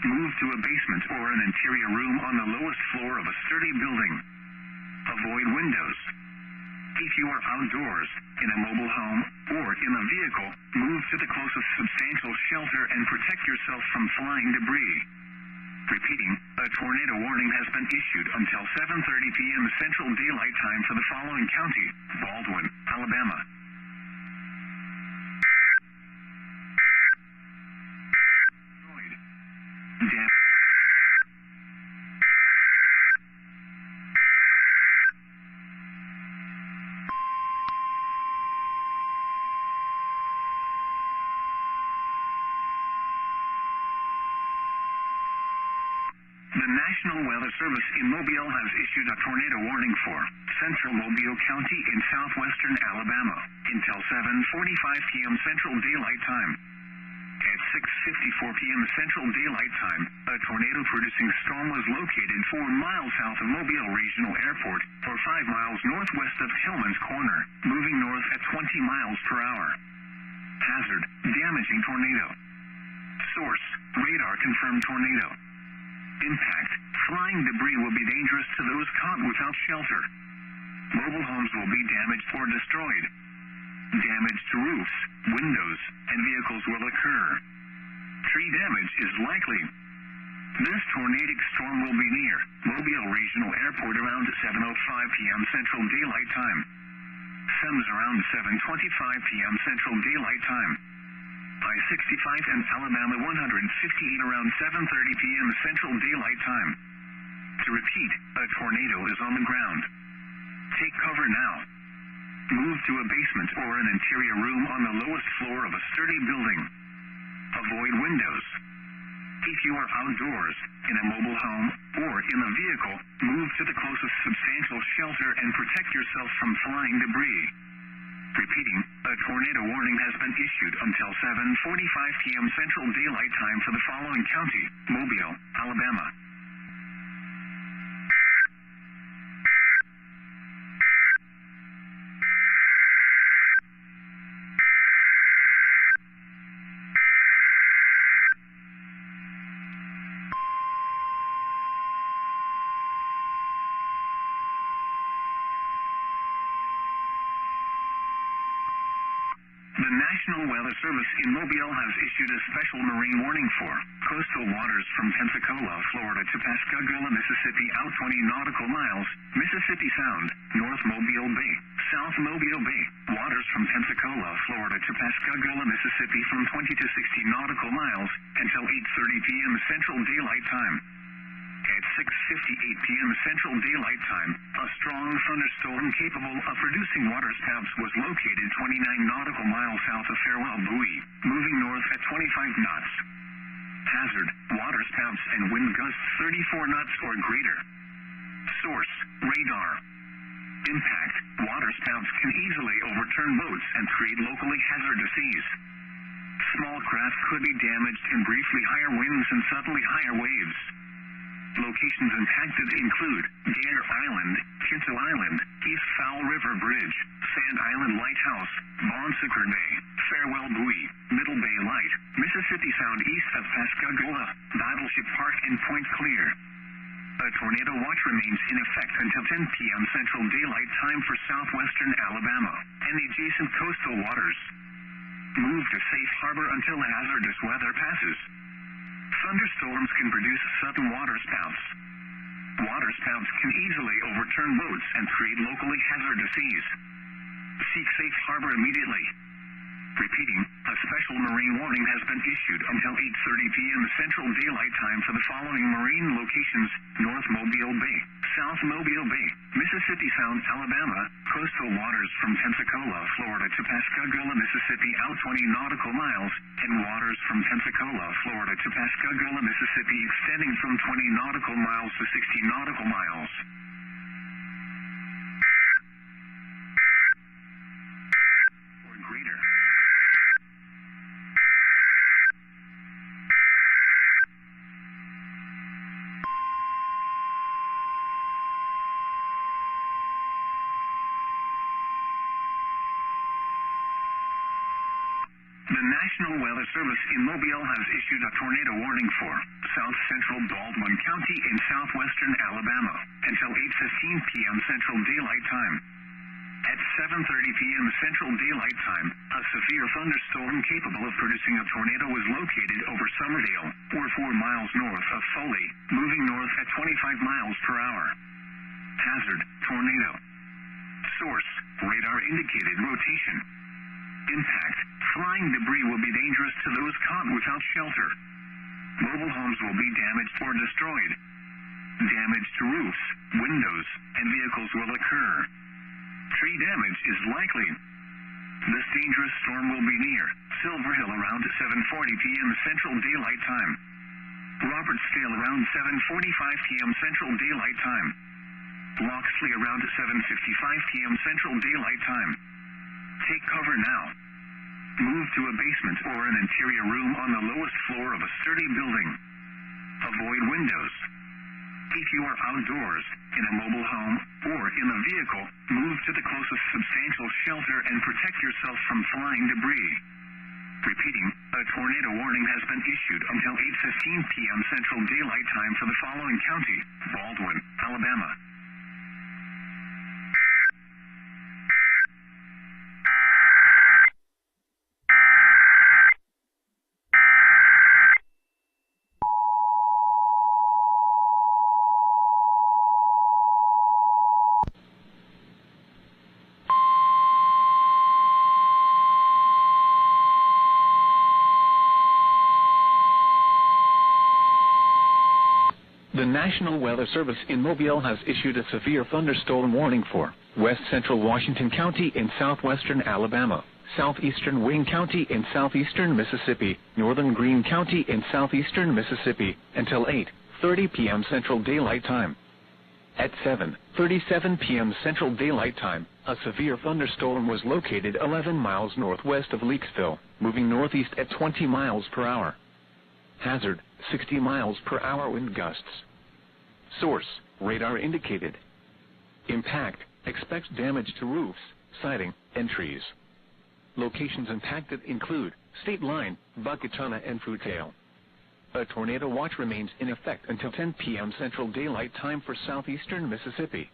Move to a basement or an interior room on the lowest floor of a sturdy building. Avoid windows. If you are outdoors, in a mobile home, or in a vehicle, move to the closest substantial shelter and protect yourself from flying debris. Repeating, a tornado warning has been issued until 7:30 p.m. Central Daylight Time for the following county: Baldwin, Alabama. The National Weather Service in Mobile has issued a tornado warning for central Mobile County in southwestern Alabama until 7:45 p.m. Central Daylight Time. At 6:54 p.m. Central Daylight Time, a tornado-producing storm was located 4 miles south of Mobile Regional Airport or 5 miles northwest of Tillman's Corner, moving north at 20 miles per hour. Hazard: damaging tornado. Source: radar confirmed tornado. Impact: flying debris will be dangerous to those caught without shelter. Mobile homes will be damaged or destroyed. Damage to roofs, windows, and vehicles will occur. Tree damage is likely. This tornadic storm will be near Mobile Regional Airport around 7:05 p.m. Central Daylight Time. SEMS around 7:25 p.m. Central Daylight Time. I-65 and Alabama 158 around 7:30 p.m. Central Daylight Time. To repeat, a tornado is on the ground. Take cover now. Move to a basement or an interior room on the lowest floor of a sturdy building. Avoid windows. If you are outdoors, in a mobile home, or in a vehicle, move to the closest substantial shelter and protect yourself from flying debris. Repeating, a tornado warning has been issued until 7:45 p.m. Central Daylight Time for the following county: Mobile, Alabama. The National Weather Service in Mobile has issued a special marine warning for coastal waters from Pensacola, Florida to Pascagoula, Mississippi out 20 nautical miles, Mississippi Sound, North Mobile Bay, South Mobile Bay, waters from Pensacola, Florida to Pascagoula, Mississippi from 20 to 60 nautical miles until 8:30 p.m. Central Daylight Time. At 6:58 p.m. Central Daylight Time, a strong thunderstorm capable of producing waterspouts was located 29 nautical miles south of Farewell Buoy, moving north at 25 knots. Hazard: waterspouts and wind gusts 34 knots or greater. Source: radar. Impact: waterspouts can easily overturn boats and create locally hazardous seas. Small craft could be damaged in briefly higher winds and suddenly higher waves. Locations impacted include Gare Island, Pinto Island, East Fowl River Bridge, Sand Island Lighthouse, Bon Sucre Bay, Farewell Buoy, Middle Bay Light, Mississippi Sound east of Pascagoula, Battleship Park, and Point Clear. A tornado watch remains in effect until 10 p.m. Central Daylight Time for southwestern Alabama and adjacent coastal waters. Move to safe harbor until hazardous weather passes. Thunderstorms can produce sudden waterspouts. Waterspouts can easily overturn boats and create locally hazardous seas. Seek safe harbor immediately. Repeating, a special marine warning has been issued until 8:30 p.m. Central Daylight Time for the following marine locations: North Mobile Bay, South Mobile Bay, Mississippi Sound, Alabama, coastal waters from Pensacola, Florida to Pascagoula, Mississippi out 20 nautical miles, and waters from Pensacola, Florida to Pascagoula, Mississippi extending from 20 nautical miles to 60 nautical miles. Or greater. The National Weather Service in Mobile has issued a tornado warning for south central Baldwin County in southwestern Alabama until 8:15 p.m. Central Daylight Time. At 7:30 p.m. Central Daylight Time, a severe thunderstorm capable of producing a tornado was located over Summerdale, or 4 miles north of Foley, moving north at 25 miles per hour. Hazard: tornado. Source: radar indicated rotation. Impact: flying debris will be dangerous to those caught without shelter. Mobile homes will be damaged or destroyed. Damage to roofs, windows, and vehicles will occur. Tree damage is likely. This dangerous storm will be near Silver Hill around 7:40 p.m. Central Daylight Time. Robertsdale around 7:45 p.m. Central Daylight Time. Loxley around 7:55 p.m. Central Daylight Time. Take cover now. Move to a basement or an interior room on the lowest floor of a sturdy building. Avoid windows. If you are outdoors, in a mobile home, or in a vehicle, move to the closest substantial shelter and protect yourself from flying debris. Repeating, a tornado warning has been issued until 8:15 p.m. Central Daylight Time for the following county: Baldwin, Alabama. The National Weather Service in Mobile has issued a severe thunderstorm warning for West Central Washington County in southwestern Alabama, southeastern Wayne County in southeastern Mississippi, northern Greene County in southeastern Mississippi, until 8:30 p.m. Central Daylight Time. At 7:37 p.m. Central Daylight Time, a severe thunderstorm was located 11 miles northwest of Leakesville, moving northeast at 20 miles per hour. Hazard, 60 miles per hour wind gusts. Source, radar indicated. Impact, expects damage to roofs, siding, and trees. Locations impacted include State Line, Buckatona, and Fruitail. A tornado watch remains in effect until 10 p.m. Central Daylight Time for southeastern Mississippi.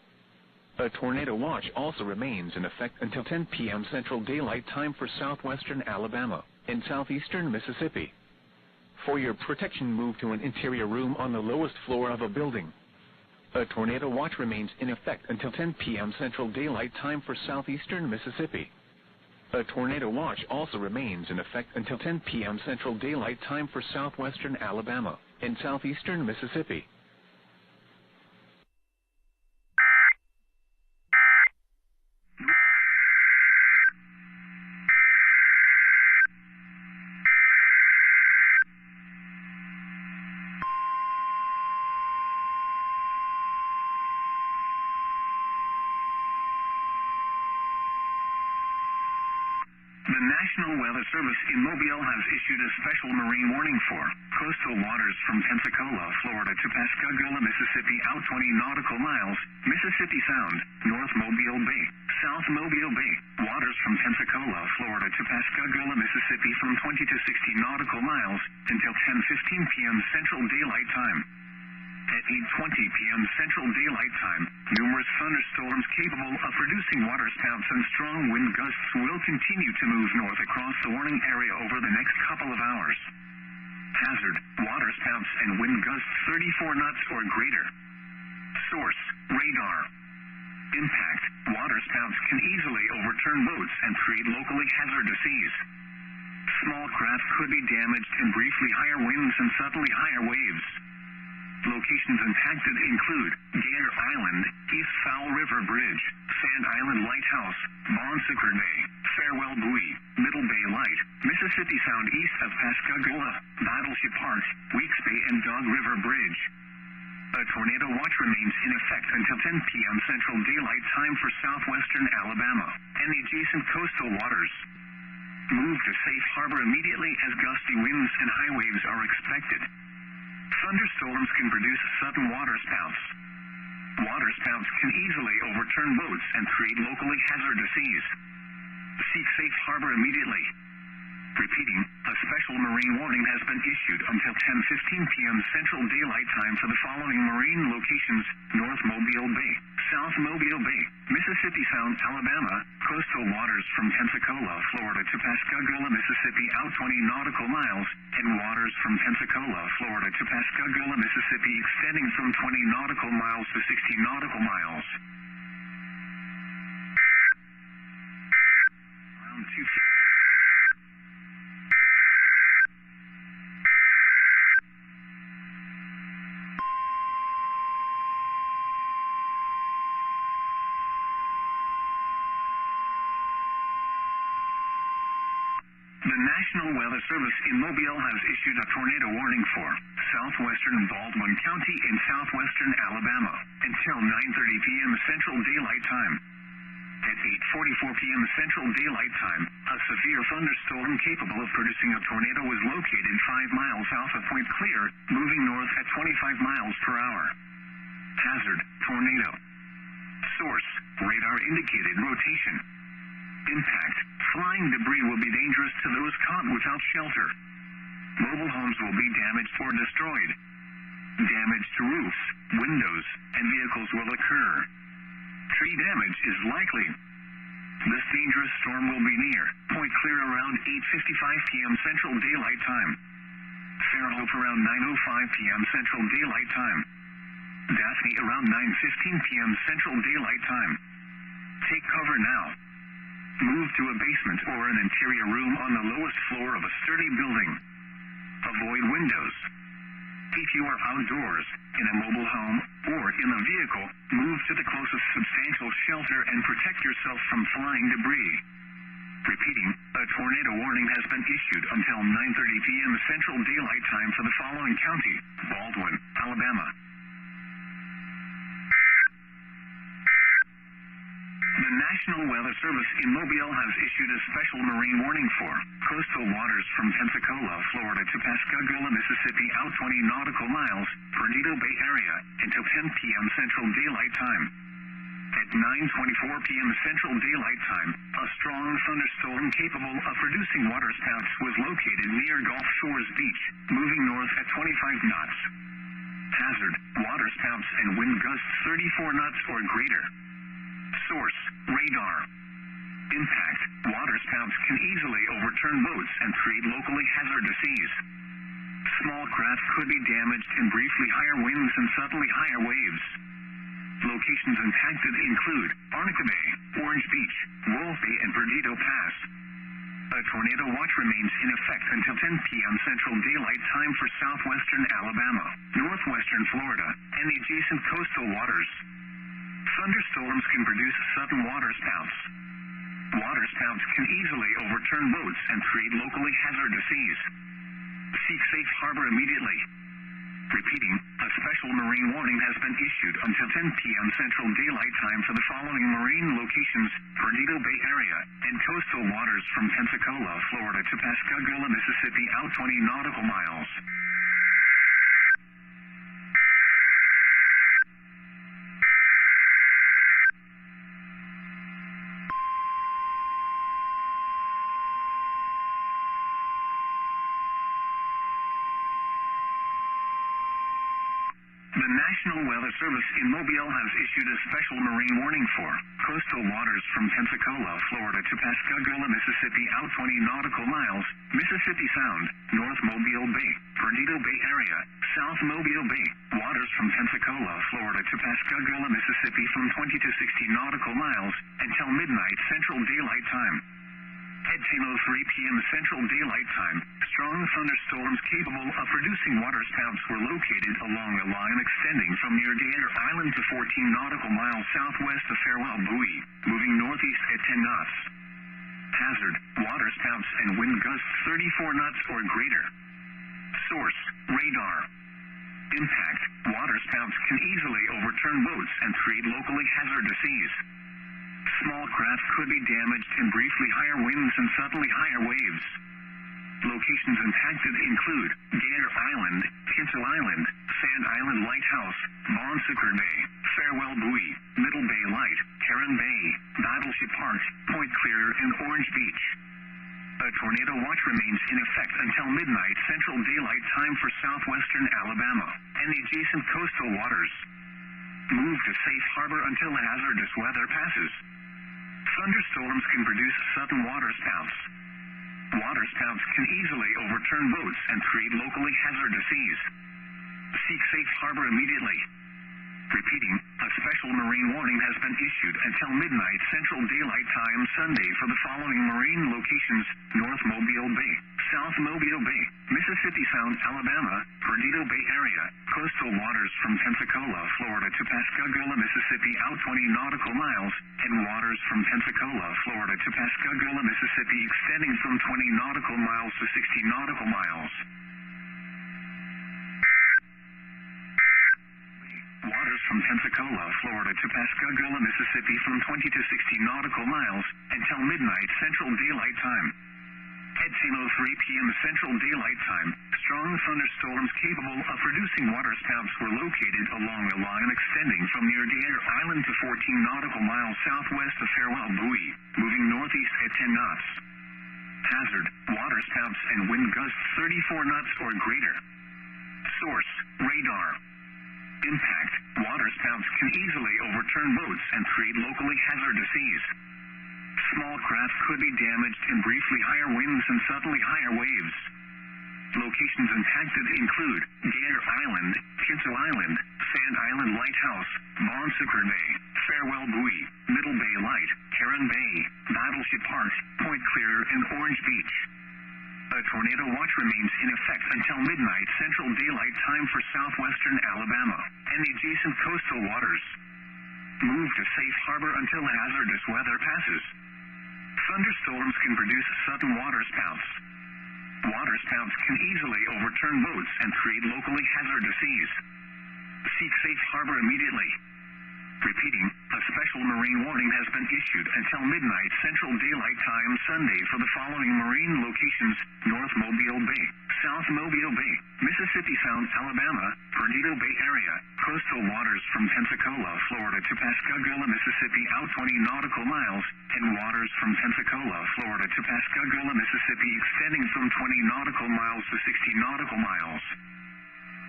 A tornado watch also remains in effect until 10 p.m. Central Daylight Time for southwestern Alabama and southeastern Mississippi. For your protection, move to an interior room on the lowest floor of a building. A tornado watch remains in effect until 10 p.m. Central Daylight Time for southeastern Mississippi. A tornado watch also remains in effect until 10 p.m. Central Daylight Time for southwestern Alabama and southeastern Mississippi. The National Weather Service in Mobile has issued a special marine warning for coastal waters from Pensacola, Florida to Pascagoula, Mississippi, out 20 nautical miles, Mississippi Sound, North Mobile Bay, South Mobile Bay, waters from Pensacola, Florida to Pascagoula, Mississippi from 20 to 60 nautical miles until 10:15 p.m. Central Daylight Time. At 8:20 p.m. Central Daylight Time, numerous thunderstorms capable of producing waterspouts and strong wind gusts will continue to move north across the warning area over the next couple of hours. Hazard, waterspouts and wind gusts 34 knots or greater. Source, radar. Impact, waterspouts can easily overturn boats and create locally hazardous seas. Small craft could be damaged in briefly higher winds and suddenly higher waves. Locations impacted include Gator Island, East Fowl River Bridge, Sand Island Lighthouse, Bon Sucre Bay, Farewell Buoy, Middle Bay Light, Mississippi Sound east of Pascagoula, Battleship Park, Weeks Bay, and Dog River Bridge. A tornado watch remains in effect until 10 p.m. Central Daylight Time for southwestern Alabama and the adjacent coastal waters. Move to safe harbor immediately as gusty winds and high waves are expected. Thunderstorms can produce sudden waterspouts. Waterspouts can easily overturn boats and create locally hazardous seas. Seek safe harbor immediately. Repeating, a special marine warning has been issued until 10:15 p.m. Central Daylight Time for the following marine locations: North Mobile Bay, South Mobile Bay, Mississippi Sound, Alabama, coastal waters from Pensacola, Florida to Pascagoula, Mississippi, out 20 nautical miles, and waters from Pensacola, Florida to Pascagoula, Mississippi, extending from 20 nautical miles to 60 nautical miles. Around 2 feet. The National Weather Service in Mobile has issued a tornado warning for southwestern Baldwin County in southwestern Alabama until 9:30 p.m. Central Daylight Time. At 8:44 p.m. Central Daylight Time, a severe thunderstorm capable of producing a tornado was located 5 miles south of Point Clear, moving north at 25 miles per hour. Hazard: tornado. Source: radar indicated rotation. Impact: flying debris will be dangerous to those caught without shelter. Mobile homes will be damaged or destroyed. Damage to roofs, windows, and vehicles will occur. Tree damage is likely. This dangerous storm will be near Point Clear around 8:55 p.m. Central Daylight Time. Fairhope around 9:05 p.m. Central Daylight Time. Daphne around 9:15 p.m. Central Daylight Time. Take cover now. Move to a basement or an interior room on the lowest floor of a sturdy building. Avoid windows. If you are outdoors, in a mobile home, or in a vehicle, move to the closest substantial shelter and protect yourself from flying debris. Repeating, a tornado warning has been issued until 9:30 p.m. Central Daylight Time for the following county: Baldwin, Alabama. The National Weather Service in Mobile has issued a special marine warning for coastal waters from Pensacola, Florida to Pascagoula, Mississippi, out 20 nautical miles, Perdido Bay area, until 10 p.m. Central Daylight Time. At 9:24 p.m. Central Daylight Time, a strong thunderstorm capable of producing waterspouts was located near Gulf Shores Beach, moving north at 25 knots. Hazard: waterspouts and wind gusts 34 knots or greater. Source: radar. Impact: waterspouts can easily overturn boats and create locally hazardous seas. Small craft could be damaged in briefly higher winds and suddenly higher waves. Locations impacted include Arnica Bay, Orange Beach, Wolf Bay, and Perdido Pass. A tornado watch remains in effect until 10 p.m. Central Daylight Time for southwestern Alabama, northwestern Florida, and the adjacent coastal waters. Thunderstorms can produce sudden waterspouts. Waterspouts can easily overturn boats and create locally hazardous seas. Seek safe harbor immediately. Repeating, a special marine warning has been issued until 10 p.m. Central Daylight Time for the following marine locations: Perdido Bay area and coastal waters from Pensacola, Florida to Pascagoula, Mississippi, out 20 nautical miles. The National Weather Service in Mobile has issued a special marine warning for coastal waters from Pensacola, Florida to Pascagoula, Mississippi, out 20 nautical miles, Mississippi Sound, North Mobile Bay, Perdido Bay area, South Mobile Bay, waters from Pensacola, Florida to Pascagoula, Mississippi from 20 to 60 nautical miles until midnight Central Daylight Time. At 10:03 p.m. Central Daylight Time, strong thunderstorms capable of producing waterspouts were located along a line extending from near Gator Island to 14 nautical miles southwest of Farewell Buoy, moving northeast at 10 knots. Hazard: waterspouts and wind gusts 34 knots or greater. Source: radar. Impact: waterspouts can easily overturn boats and create locally hazardous seas. Small craft could be damaged in briefly higher winds and suddenly higher waves. Locations impacted include Gator Island, Tinsel Island, Sand Island Lighthouse, Bon Sucre Bay, Farewell Buoy, Middle Bay Light, Heron Bay, Battleship Park, Point Clear, and Orange Beach. A tornado watch remains in effect until midnight Central Daylight Time for southwestern Alabama and the adjacent coastal waters. Move to safe harbor until the hazardous weather passes. Thunderstorms can produce sudden waterspouts. Waterspouts can easily overturn boats and create locally hazardous seas. Seek safe harbor immediately. Repeating, a special marine warning has been issued until midnight Central Daylight Time Sunday for the following marine locations: North Mobile Bay, South Mobile Bay, Mississippi Mississippi Sound, Alabama, Perdido Bay Area, coastal waters from Pensacola, Florida to Pascagoula, Mississippi out 20 nautical miles, and waters from Pensacola, Florida to Pascagoula, Mississippi extending from 20 nautical miles to 60 nautical miles. Waters from Pensacola, Florida to Pascagoula, Mississippi from 20 to 60 nautical miles until midnight Central Daylight Time. At 10:03 p.m. Central Daylight Time, strong thunderstorms capable of producing waterspouts were located along a line extending from near Deer Island to 14 nautical miles southwest of Farewell Buoy, moving northeast at 10 knots. Hazard, waterspouts and wind gusts 34 knots or greater. Source, radar. Impact, waterspouts can easily overturn boats and create locally hazardous seas. Small craft could be damaged in briefly higher winds and suddenly higher waves. Locations impacted include Deer Island, Kinzo Island, Sand Island Lighthouse, Bon Sucre Bay, Farewell Buoy, Middle Bay Light, Heron Bay, Battleship Park, Point Clear, and Orange Beach. A tornado watch remains in effect until midnight Central Daylight Time for southwestern Alabama and the adjacent coastal waters. Move to safe harbor until hazardous weather passes. Thunderstorms can produce sudden waterspouts. Waterspouts can easily overturn boats and create locally hazardous seas. Seek safe harbor immediately. Repeating, a special marine warning has been issued until midnight Central Daylight Time Sunday for the following marine locations: North Mobile Bay, South Mobile Bay, Mississippi Sound, Alabama, Perdido Bay Area, coastal waters from Pensacola, Florida to Pascagoula, Mississippi out 20 nautical miles, and waters from Pensacola, Florida to Pascagoula, Mississippi extending from 20 nautical miles to 60 nautical miles.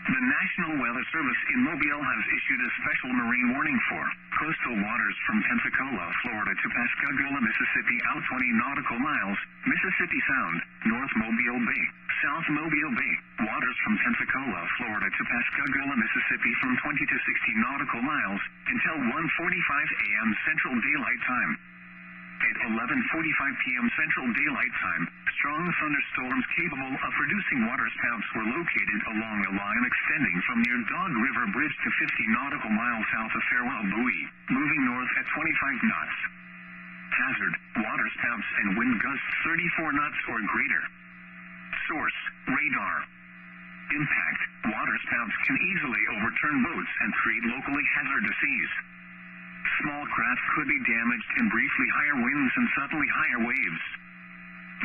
The National Weather Service in Mobile has issued a special marine warning for coastal waters from Pensacola, Florida to Pascagoula, Mississippi out 20 nautical miles, Mississippi Sound, North Mobile Bay, South Mobile Bay, waters from Pensacola, Florida to Pascagoula, Mississippi from 20 to 60 nautical miles until 1:45 a.m. Central Daylight Time. At 11:45 p.m. Central Daylight Time, strong thunderstorms capable of producing waterspouts were located along a line extending from near Dog River Bridge to 50 nautical miles south of Farewell Buoy, moving north at 25 knots. Hazard, waterspouts and wind gusts 34 knots or greater. Source, radar. Impact, waterspouts can easily overturn boats and create locally hazardous seas. Small craft could be damaged in briefly higher winds and suddenly higher waves.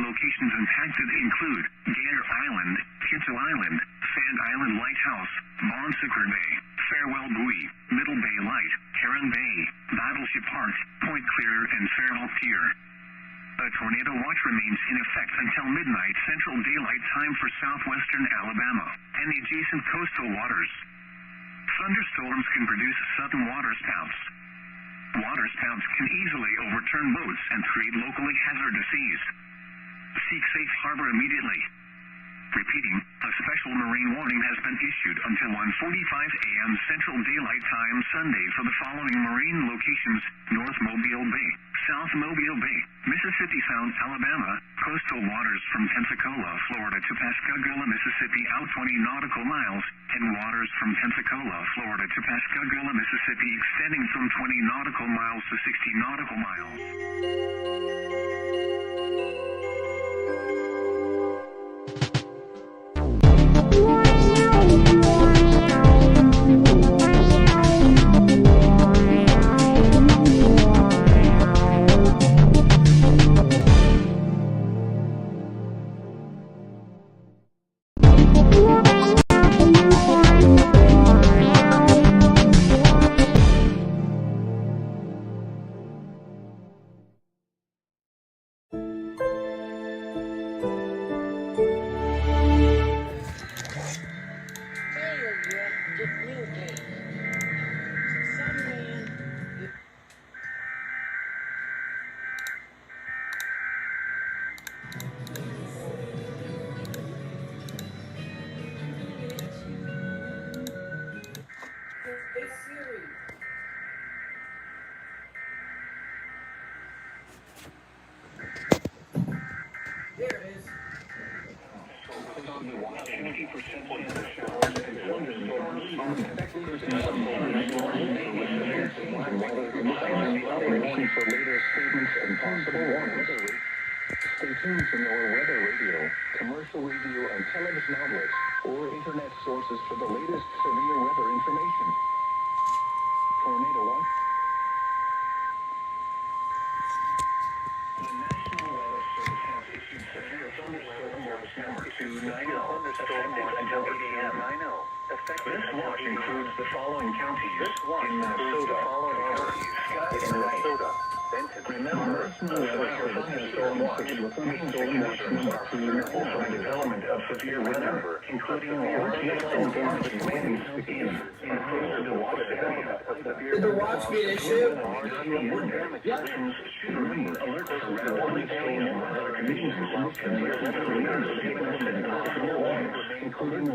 Locations impacted include Deer Island, Kinzo Island, Sand Island Lighthouse, Bon Sucre Bay, Farewell Buoy, Middle Bay Light, Heron Bay, Battleship Park, Point Clear, and Fairhope Pier. A tornado watch remains in effect until midnight Central Daylight Time for southwestern Alabama and the adjacent coastal waters. Thunderstorms can produce sudden waterspouts. Waterspouts can easily overturn boats and create locally hazardous seas. Seek safe harbor immediately. Repeating, a special marine warning has been issued until 1:45 a.m. Central Daylight Time Sunday for the following marine locations: North Mobile Bay, South Mobile Bay, Mississippi Sound, Alabama, coastal waters from Pensacola, Florida to Pascagoula, Mississippi out 20 nautical miles, and waters from Pensacola, Florida to Pascagoula, Mississippi extending from 20 nautical miles to 60 nautical miles. There it is. chance of showers and thunderstorms are expected this morning. Listen for latest statements and possible warnings. Stay tuned to our weather radio, commercial radio and television outlets, or internet sources for the latest severe weather information. Tornado watch. The National Weather Service has issued severe thunderstorm watch number 290 until 8 a.m. This watch includes the following counties in Minnesota, Minnesota. Remember, thunderstorm watch means the conditions are favorable for the development of severe weather, including large hail and damaging winds in and close to the watch area. Did the watch get issued? Persons should remember alert for rapidly changing weather conditions while severe weather leaders giving us and possible warnings, including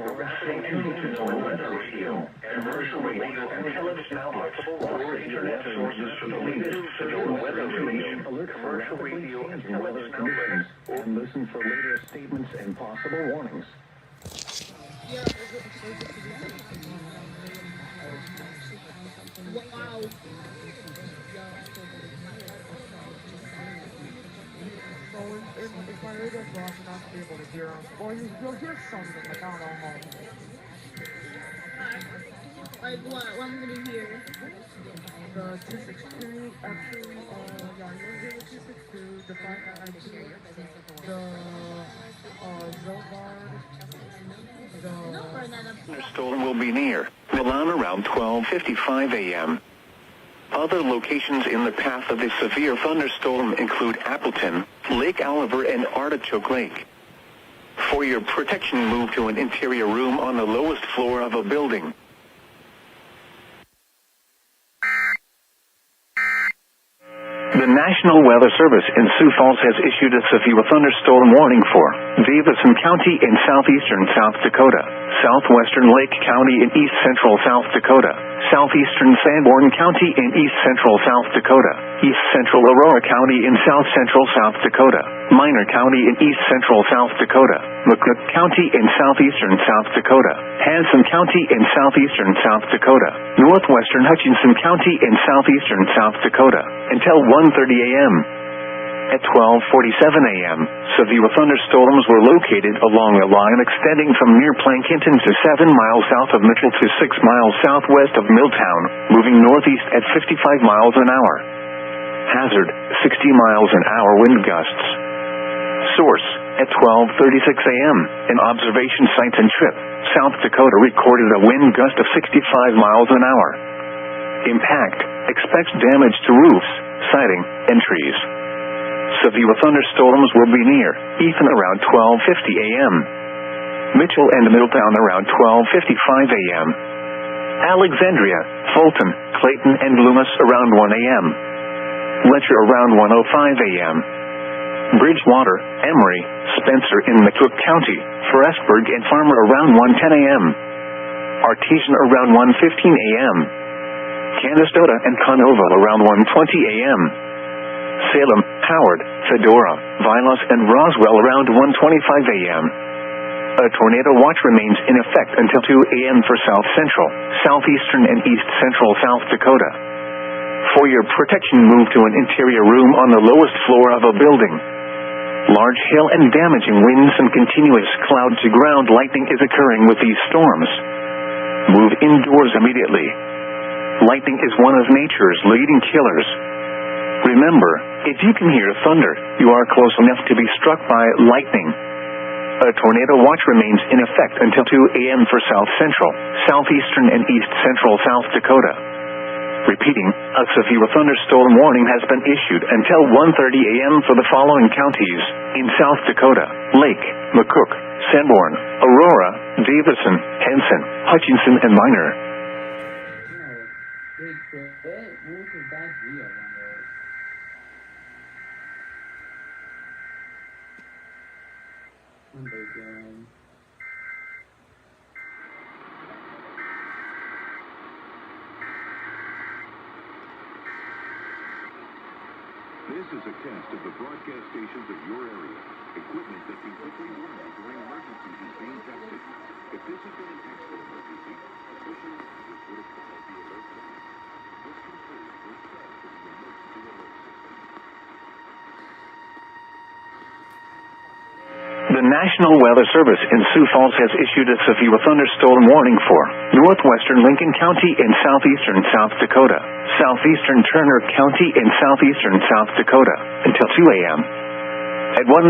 stay tuned to the weather radio, commercial radio and television outlets, or internet sources for the latest severe weather information. Alert for commercial radio and weather conditions, and listen for later statements and possible warnings. Wow. So if my radio's lost, you're not be able to hear them. Or you'll hear something, like I don't know how. Like what? What I'm gonna hear? The 262, actually, yeah, you'll hear the 262, the 592, the, Zogard, the... Thunderstorm will be near Milan around 12:55 a.m. Other locations in the path of the severe thunderstorm include Appleton, Lake Oliver, and Artichoke Lake. For your protection, move to an interior room on the lowest floor of a building. The National Weather Service in Sioux Falls has issued a severe thunderstorm warning for Davidson County in southeastern South Dakota, southwestern Lake County in east central South Dakota, southeastern Sanborn County in east central South Dakota, east central Aurora County in south central South Dakota, Minor County in east central South Dakota, McCook County in southeastern South Dakota, Hanson County in southeastern South Dakota, northwestern Hutchinson County in southeastern South Dakota, until 1:30 a.m. At 12:47 a.m., severe thunderstorms were located along a line extending from near Plankinton to 7 miles south of Mitchell to 6 miles southwest of Milltown, moving northeast at 55 miles an hour. Hazard, 60 miles an hour wind gusts. Source, at 12:36 a.m., an observation site in Tripp, South Dakota recorded a wind gust of 65 miles an hour. Impact, expects damage to roofs, siding, and trees. Severe thunderstorms will be near Ethan around 12:50 a.m. Mitchell and Middletown around 12:55 a.m. Alexandria, Fulton, Clayton, and Loomis around 1 a.m. Letcher around 1:05 a.m. Bridgewater, Emory, Spencer in McCook County, Frostburg and Farmer around 1:10 a.m. Artesian around 1:15 a.m. Canastota and Canova around 1:20 a.m. Salem, Howard, Fedora, Vilas, and Roswell around 1:25 a.m. A tornado watch remains in effect until 2 a.m. for South Central, Southeastern, and East Central South Dakota. For your protection, move to an interior room on the lowest floor of a building. Large hail and damaging winds and continuous cloud-to-ground lightning is occurring with these storms. Move indoors immediately. Lightning is one of nature's leading killers. Remember, if you can hear thunder, you are close enough to be struck by lightning. A tornado watch remains in effect until 2 a.m. for South Central, Southeastern, and East Central South Dakota. Repeating, a severe thunderstorm warning has been issued until 1:30 a.m. for the following counties in South Dakota: Lake, McCook, Sanborn, Aurora, Davidson, Henson, Hutchinson, and Minor. This is a test of the broadcast stations of your area. Equipment that can quickly warn you during emergencies is being tested. This has been an extra emergency. Officials just would have called the alert line. This concludes your start to the emergency alert system. The National Weather Service in Sioux Falls has issued a severe thunderstorm warning for northwestern Lincoln County and southeastern South Dakota, southeastern Turner County and southeastern South Dakota until 2 a.m. At 1:22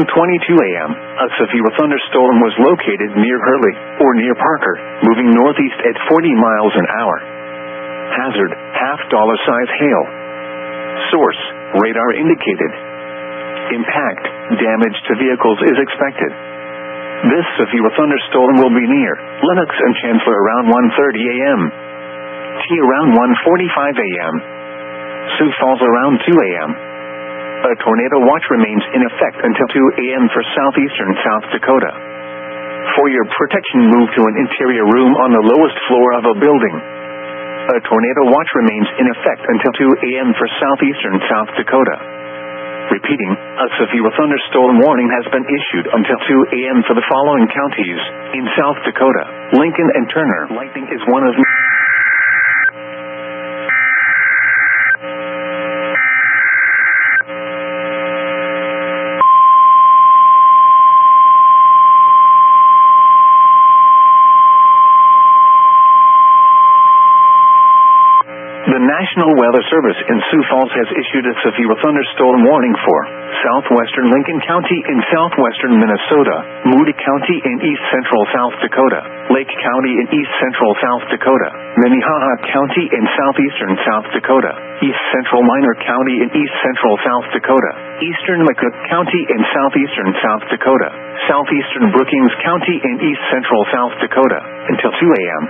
a.m., a severe thunderstorm was located near Hurley or near Parker, moving northeast at 40 miles an hour. Hazard, $half size hail. Source, radar indicated. Impact, damage to vehicles is expected. This severe thunderstorm will be near Lenox and Chancellor around 1:30 a.m. T around 1:45 a.m. Sioux Falls around 2 a.m. A tornado watch remains in effect until 2 a.m. for southeastern South Dakota. For your protection, move to an interior room on the lowest floor of a building. A tornado watch remains in effect until 2 a.m. for southeastern South Dakota. Repeating, a severe thunderstorm warning has been issued until 2 a.m. for the following counties in South Dakota: Lincoln and Turner. Lightning is one of The National Weather Service in Sioux Falls has issued a severe thunderstorm warning for southwestern Lincoln County in southwestern Minnesota, Moody County in east central South Dakota, Lake County in east central South Dakota, Minnehaha County in southeastern South Dakota, east central Minor County in east central South Dakota, eastern McCook County in southeastern South Dakota, southeastern Brookings County in east central South Dakota until 2 a.m.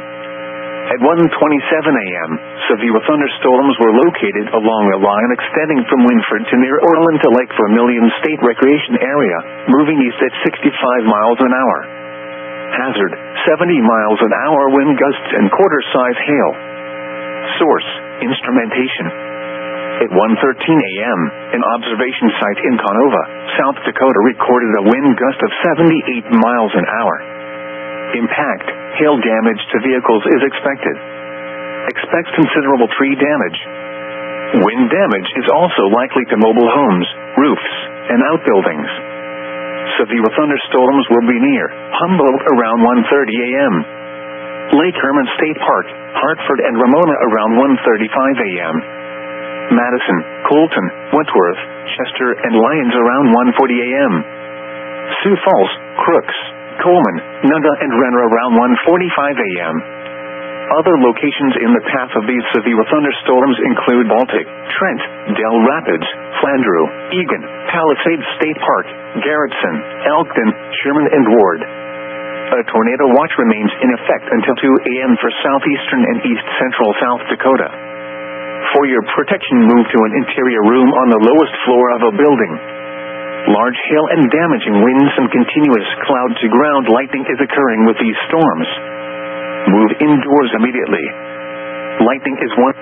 At 1:27 a.m., severe thunderstorms were located along a line extending from Winford to near Orland to Lake Vermilion State Recreation Area, moving east at 65 miles an hour. Hazard, 70 miles an hour wind gusts and quarter-size hail. Source, instrumentation. At 1:13 a.m., an observation site in Canova, South Dakota recorded a wind gust of 78 miles an hour. Impact, hail damage to vehicles is expected. Expect considerable tree damage. Wind damage is also likely to mobile homes, roofs, and outbuildings. Severe thunderstorms will be near Humboldt around 1:30 a.m. Lake Herman State Park, Hartford and Ramona around 1:35 a.m. Madison, Colton, Wentworth, Chester, and Lyons around 1:40 a.m. Sioux Falls, Crooks, Coleman, Nunda, and Renner around 1:45 a.m. Other locations in the path of these severe thunderstorms include Baltic, Trent, Del Rapids, Flandreau, Eagan, Palisades State Park, Garrettson, Elkton, Sherman, and Ward. A tornado watch remains in effect until 2 a.m. for southeastern and east central South Dakota. For your protection, move to an interior room on the lowest floor of a building. Large hail and damaging winds and continuous cloud-to-ground lightning is occurring with these storms. Move indoors immediately. Lightning is one.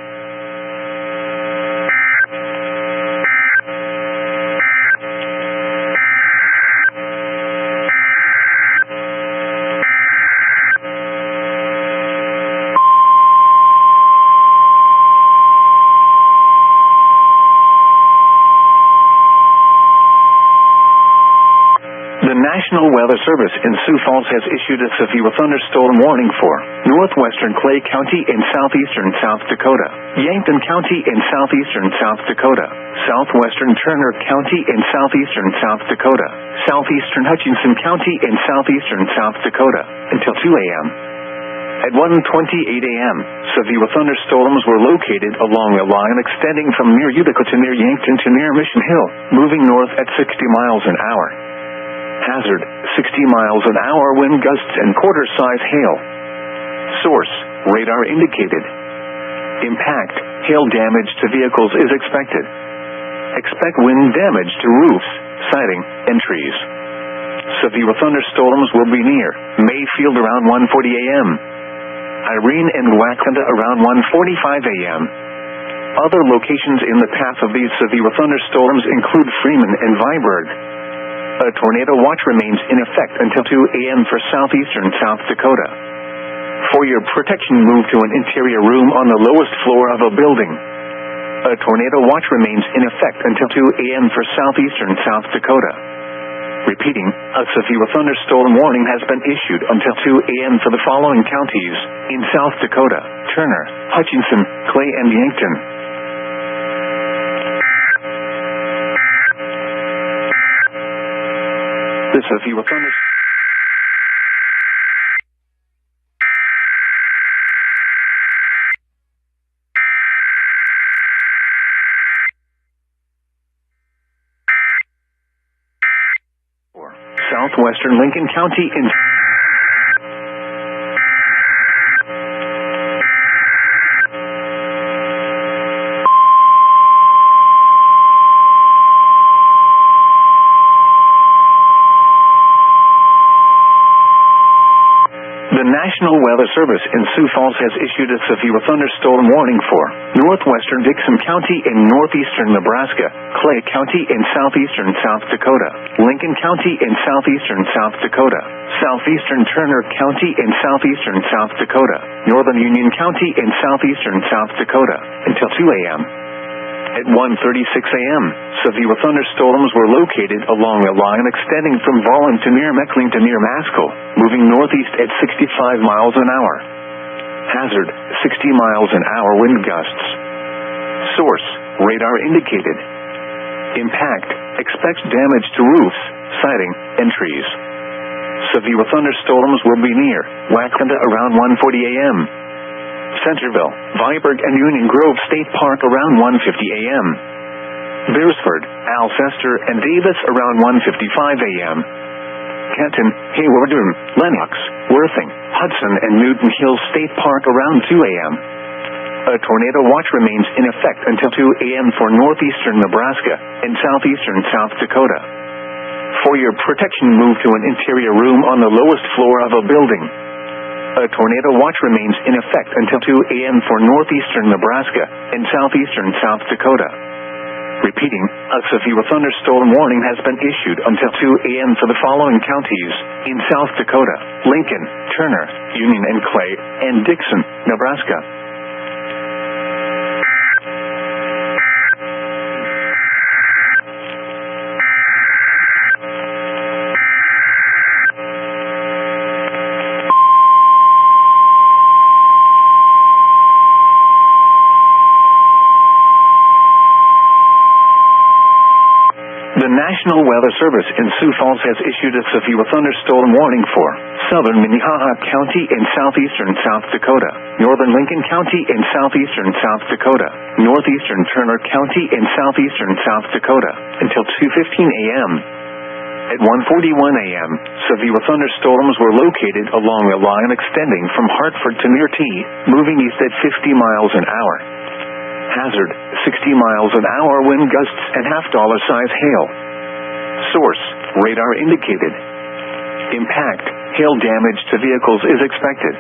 The National Weather Service in Sioux Falls has issued a severe thunderstorm warning for northwestern Clay County in southeastern South Dakota, Yankton County in southeastern South Dakota, southwestern Turner County in southeastern South Dakota, southeastern Hutchinson County in southeastern South Dakota until 2 a.m. At 1:28 a.m., severe thunderstorms were located along a line extending from near Utica to near Yankton to near Mission Hill, moving north at 60 miles an hour. Hazard, 60 miles an hour wind gusts and quarter-size hail. Source, radar indicated. Impact, hail damage to vehicles is expected. Expect wind damage to roofs, siding, and trees. Severe thunderstorms will be near Mayfield around 1:40 a.m. Irene and Wakanda around 1:45 a.m. Other locations in the path of these severe thunderstorms include Freeman and Viborg. A tornado watch remains in effect until 2 a.m. for southeastern South Dakota. For your protection, move to an interior room on the lowest floor of a building. A tornado watch remains in effect until 2 a.m. for southeastern South Dakota. Repeating, a severe thunderstorm warning has been issued until 2 a.m. for the following counties in South Dakota: Turner, Hutchinson, Clay, and Yankton. The severe thunderstorm. Southwestern Lincoln County in The National Weather Service in Sioux Falls has issued a severe thunderstorm warning for northwestern Dixon County in northeastern Nebraska, Clay County in southeastern South Dakota, Lincoln County in southeastern South Dakota, southeastern Turner County in southeastern South Dakota, northern Union County in southeastern South Dakota, until 2 a.m. At 1:36 a.m., severe thunderstorms were located along a line extending from Volin to near Meckling to near Maskell, moving northeast at 65 miles an hour. Hazard, 60 miles an hour wind gusts. Source, radar indicated. Impact, expect damage to roofs, siding, and trees. Severe thunderstorms will be near Wakonda around 1:40 a.m. Centerville, Viborg, and Union Grove State Park around 1:50 a.m. Beresford, Alcester, and Davis around 1:55 a.m. Canton, Hayward, Lenox, Worthing, Hudson, and Newton Hills State Park around 2 a.m. A tornado watch remains in effect until 2 a.m. for northeastern Nebraska and southeastern South Dakota. For your protection, move to an interior room on the lowest floor of a building. A tornado watch remains in effect until 2 a.m. for northeastern Nebraska and southeastern South Dakota. Repeating, a severe thunderstorm warning has been issued until 2 a.m. for the following counties in South Dakota: Lincoln, Turner, Union and Clay, and Dixon, Nebraska. The National Weather Service in Sioux Falls has issued a severe thunderstorm warning for southern Minnehaha County in southeastern South Dakota, northern Lincoln County in southeastern South Dakota, northeastern Turner County in southeastern South Dakota, until 2:15 a.m. At 1:41 a.m., severe thunderstorms were located along a line extending from Hartford to near T, moving east at 50 miles an hour. Hazard, 60 miles an hour wind gusts and $half size hail. Source, radar indicated. Impact, hail damage to vehicles is expected.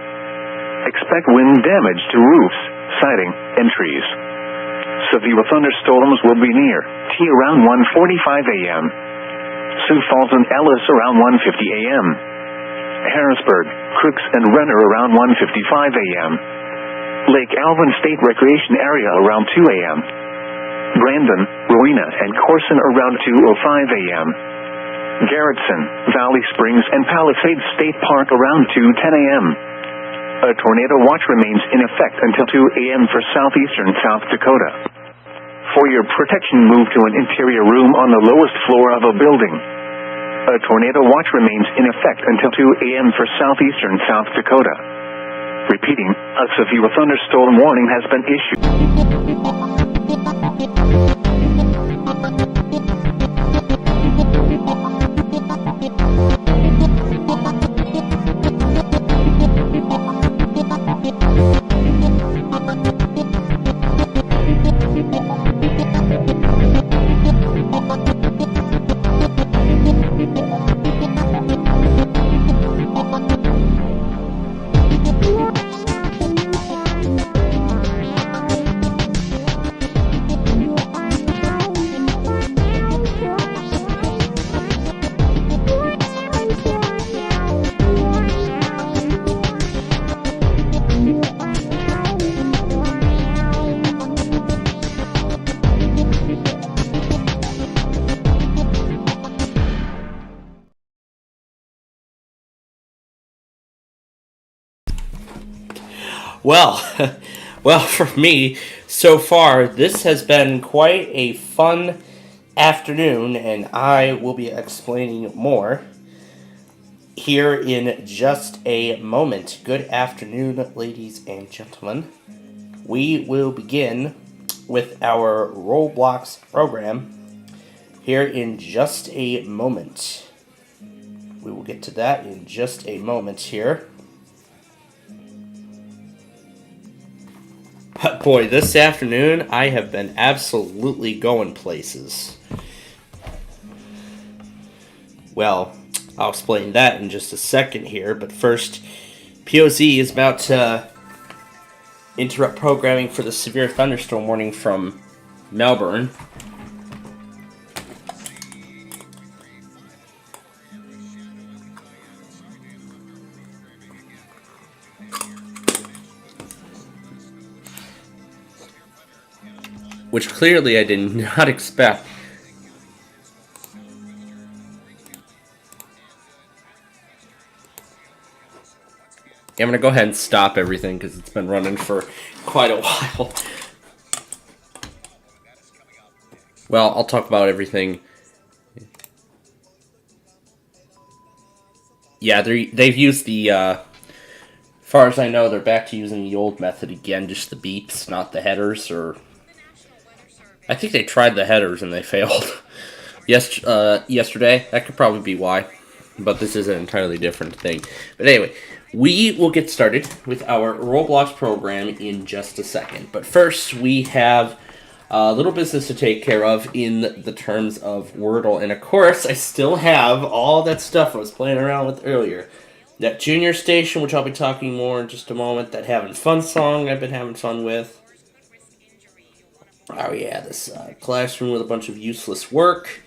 Expect wind damage to roofs, siding, and trees. Severe thunderstorms will be near T around 1:45 a.m. Sioux Falls and Ellis around 1:50 a.m. Harrisburg, Crooks, and Renner around 1:55 a.m. Lake Alvin State Recreation Area around 2 a.m. Brandon, Rowena, and Corson around 2:05 a.m. Garrettson, Valley Springs, and Palisades State Park around 2:10 a.m. A tornado watch remains in effect until 2 a.m. for southeastern South Dakota. For your protection, move to an interior room on the lowest floor of a building. A tornado watch remains in effect until 2 a.m. for southeastern South Dakota. Repeating, a severe thunderstorm warning has been issued. Well, well, for me, so far, this has been quite a fun afternoon, and I will be explaining more here in just a moment. Good afternoon, ladies and gentlemen. We will begin with our Roblox program here in just a moment. We will get to that in just a moment here. But boy, this afternoon I have been absolutely going places. Well, I'll explain that in just a second here, but first, POZ is about to interrupt programming for the severe thunderstorm warning from Melbourne. Which clearly I did not expect. I'm going to go ahead and stop everything because it's been running for quite a while. Well, I'll talk about everything. Yeah, they've used the, as far as I know, they're back to using the old method again, just the beeps, not the headers, or... I think they tried the headers and they failed. Yesterday, that could probably be why. But this is an entirely different thing. But anyway, we will get started with our Roblox program in just a second. But first, we have a little business to take care of in the terms of Wordle. And of course, I still have all that stuff I was playing around with earlier. That Junior Station, which I'll be talking more in just a moment. That Having Fun song I've been having fun with. Oh yeah, this classroom with a bunch of useless work.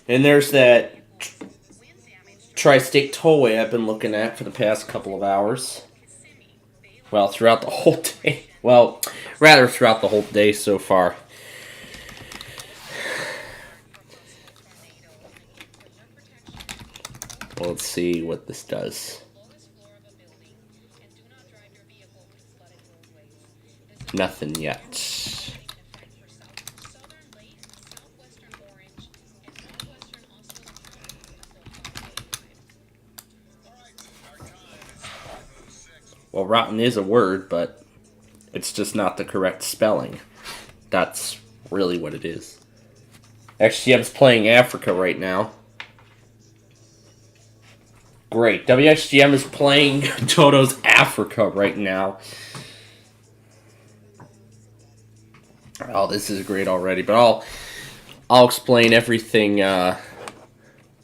And there's that Tri-State Tollway I've been looking at for the past couple of hours. Well, throughout the whole day. Well, rather throughout the whole day so far. Well, let's see what this does. Nothing yet. Well, rotten is a word, but it's just not the correct spelling. That's really what it is. XGM's playing Africa right now. Great. WXGM is playing Toto's Africa right now. Oh, this is great already, but I'll explain everything. But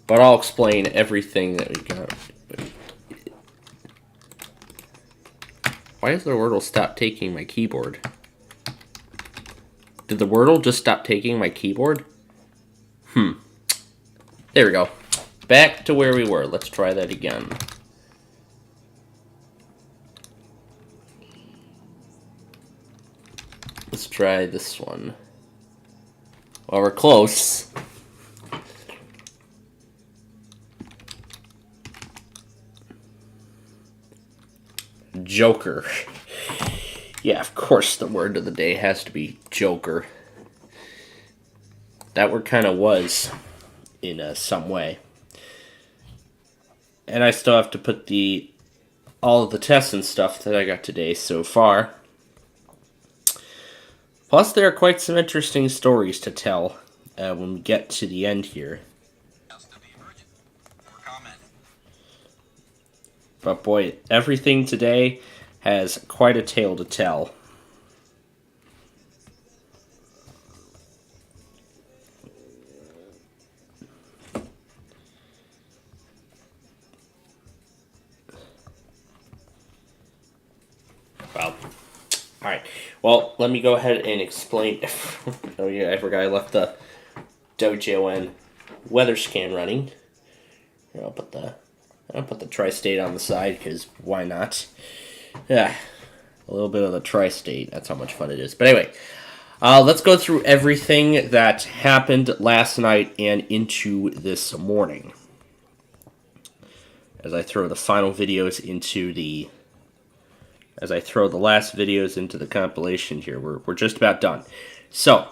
I'll explain everything that we got. Why does the Wordle stop taking my keyboard? Did the Wordle just stop taking my keyboard? There we go. Back to where we were. Let's try that again. Let's try this one. Well, we're close. Joker. Yeah, of course the word of the day has to be Joker. That word kind of was in some way. And I still have to put all of the tests and stuff that I got today so far. Plus, there are quite some interesting stories to tell when we get to the end here. But boy, everything today has quite a tale to tell. Well, alright. Well, let me go ahead and explain. Oh yeah, I forgot I left the WJON weather scan running. Here, I'll put the Tri-State on the side, because why not? Yeah, a little bit of the Tri-State. That's how much fun it is. But anyway, let's go through everything that happened last night and into this morning. As I throw the final videos into the as I throw the last videos into the compilation here. We're just about done. So,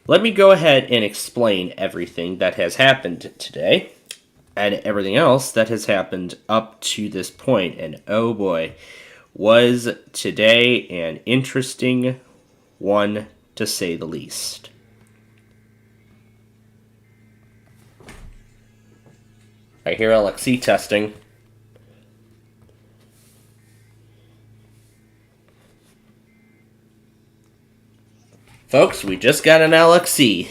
let me go ahead and explain everything that has happened today and everything else that has happened up to this point. And oh boy, was today an interesting one to say the least. I hear LXC testing. Folks, we just got an LXC.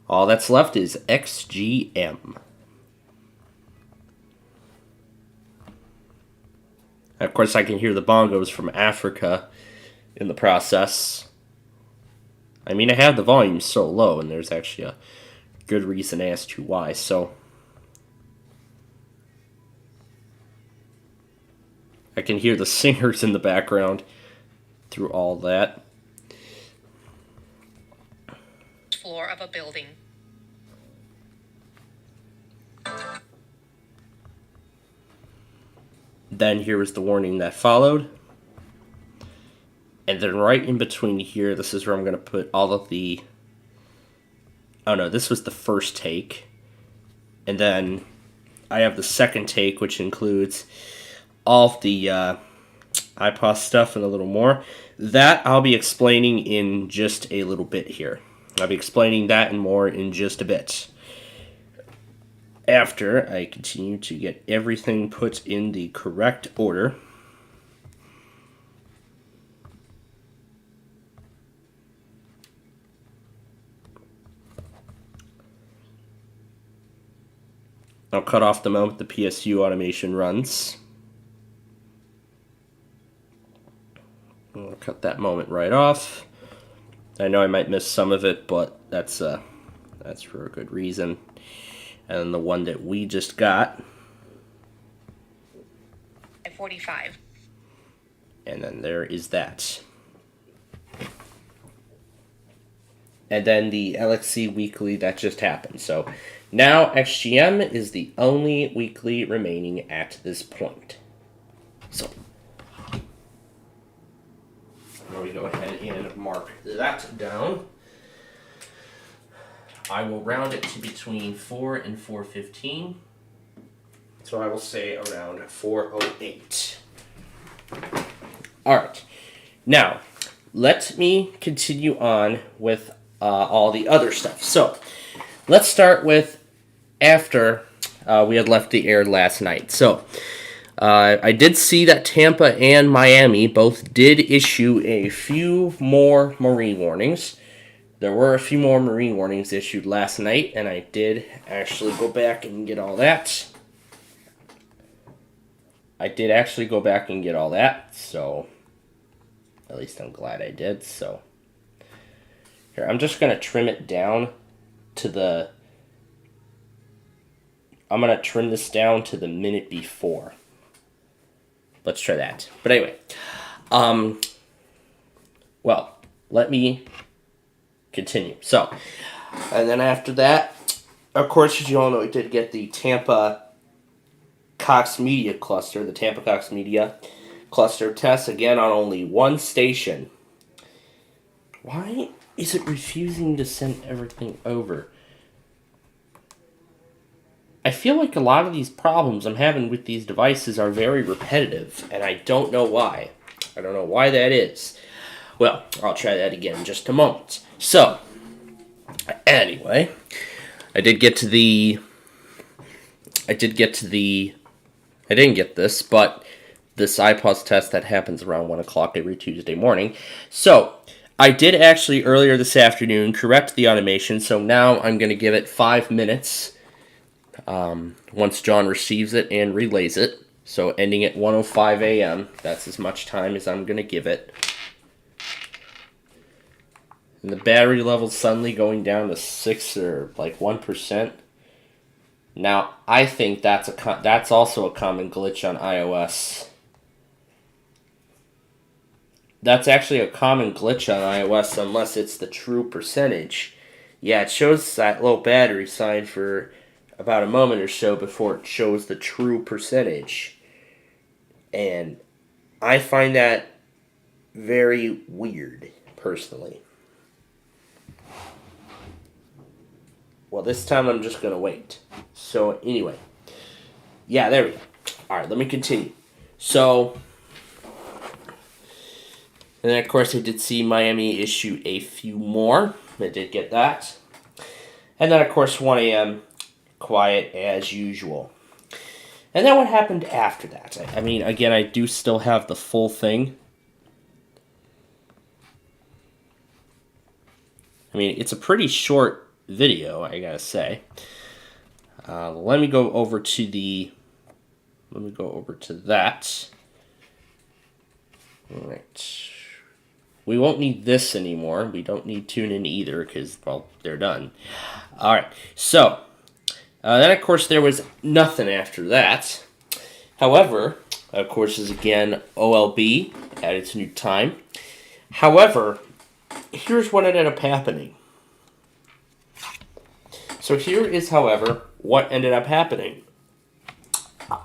All that's left is XGM. Of course, I can hear the bongos from Africa in the process. I mean, I have the volume so low, and there's actually a good reason as to why. So, I can hear the singers in the background through all that. Floor of a building. Then here was the warning that followed. And then right in between here, this is where I'm going to put all of the... Oh no, this was the first take. And then I have the second take, which includes all of the iPod stuff and a little more. That I'll be explaining in just a little bit here. I'll be explaining that and more in just a bit. After I continue to get everything put in the correct order. I'll cut off the moment the PSU automation runs. I'll cut that moment right off. I know I might miss some of it, but that's for a good reason. And the one that we just got. 45. And then there is that. And then the LXC weekly that just happened. So now XGM is the only weekly remaining at this point. So let me go ahead and mark that down. I will round it to between 4 and 4:15. So I will say around 4:08. Alright. Now, let me continue on with all the other stuff. So, let's start with after we had left the air last night. So, I did see that Tampa and Miami both did issue a few more marine warnings. There were a few more marine warnings issued last night, and I did actually go back and get all that. So at least I'm glad I did. So here, I'm just going to trim it down to the... I'm going to trim this down to the minute before. Let's try that. But anyway, well, let me continue. So, and then after that, of course, as you all know, we did get the Tampa Cox Media cluster, the Tampa Cox Media cluster test, again on only one station. Why is it refusing to send everything over? I feel like a lot of these problems I'm having with these devices are very repetitive, and I don't know why. I don't know why that is. Well, I'll try that again in just a moment. So, anyway, I didn't get this, but this iPod test that happens around 1 o'clock every Tuesday morning. So, I did actually earlier this afternoon correct the automation, so now I'm going to give it 5 minutes once John receives it and relays it. So, ending at 1:05 a.m., that's as much time as I'm going to give it. And the battery level suddenly going down to 6 or like 1%. Now, I think that's also a common glitch on iOS. That's actually a common glitch on iOS unless it's the true percentage. Yeah, it shows that low battery sign for about a moment or so before it shows the true percentage. And I find that very weird, personally. Well, this time I'm just going to wait. So, anyway. Yeah, there we go. Alright, let me continue. So, and then of course I did see Miami issue a few more. I did get that. And then of course 1 a.m. quiet as usual. And then what happened after that? I mean, again, I do still have the full thing. I mean, it's a pretty short video, I gotta say. Let me go over to that. Alright. We won't need this anymore. We don't need TuneIn either, because, well, they're done. Alright, so, then of course there was nothing after that. However, of course, is again OLB, added to new time. However, here's what ended up happening. So here is, however, what ended up happening.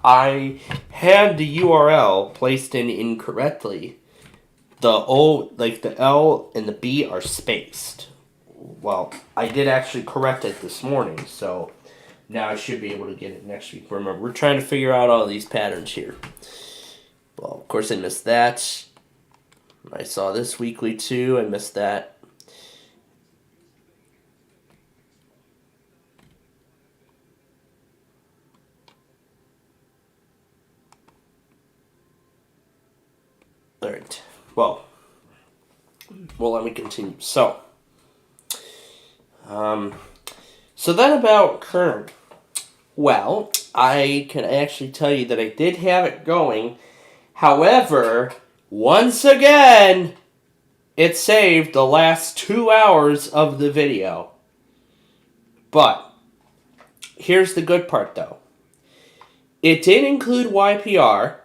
I had the URL placed in incorrectly. The O, like the L and the B are spaced. Well, I did actually correct it this morning, so now I should be able to get it next week. Remember, we're trying to figure out all these patterns here. Well, of course I missed that. I saw this weekly too. I missed that. Alright, well, let me continue. So then about current. Well, I can actually tell you that I did have it going. However, once again, it saved the last 2 hours of the video. But here's the good part, though. It did include YPR.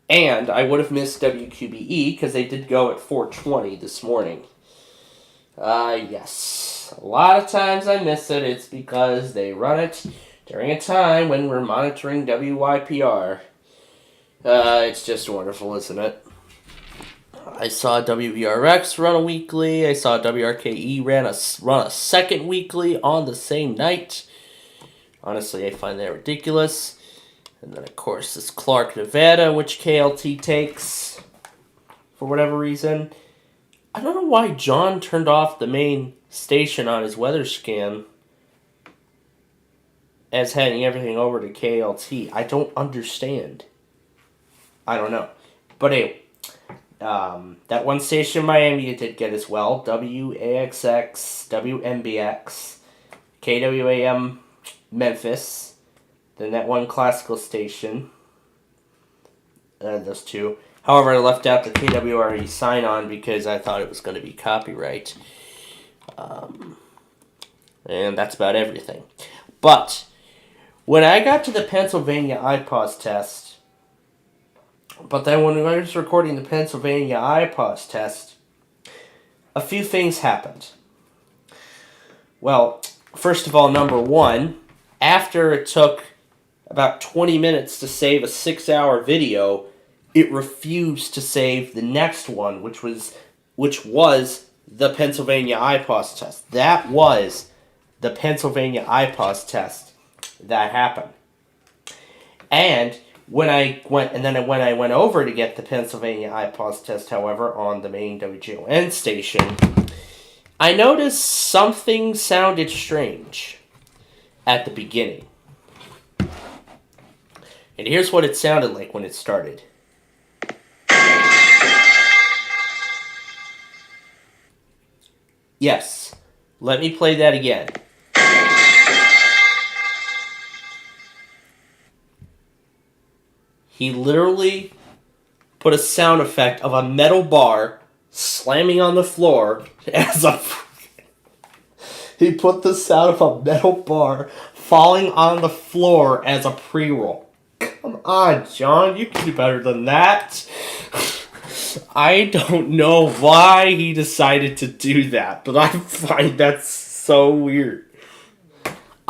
And I would have missed WQBE because they did go at 4:20 this morning. Yes. A lot of times I miss it. It's because they run it during a time when we're monitoring WYPR. It's just wonderful, isn't it? I saw WVRX run a weekly. I saw WRKE run a second weekly on the same night. Honestly, I find that ridiculous. And then, of course, this Clark, Nevada, which KLT takes for whatever reason. I don't know why John turned off the main station on his weather scan as handing everything over to KLT. I don't understand. I don't know. But anyway, that one station in Miami you did get as well. WAXX, WMBX, KWAM Memphis. Then that one classical station. Those two. However, I left out the KWRE sign-on because I thought it was going to be copyright. And that's about everything. But when I got to the Pennsylvania IPAWS test, but then when I was recording the Pennsylvania IPAWS test, a few things happened. Well, first of all, number one, after it took about 20 minutes to save a 6-hour video, it refused to save the next one, which was the Pennsylvania IPAWS test. That was the Pennsylvania IPAWS test that happened. And when I went over to get the Pennsylvania IPAWS test, however, on the main WJON station, I noticed something sounded strange at the beginning. And here's what it sounded like when it started. Yes, let me play that again. He literally put a sound effect of a metal bar slamming on the floor as a... He put the sound of a metal bar falling on the floor as a pre-roll. Come on, John, you can do better than that. I don't know why he decided to do that, but I find that so weird.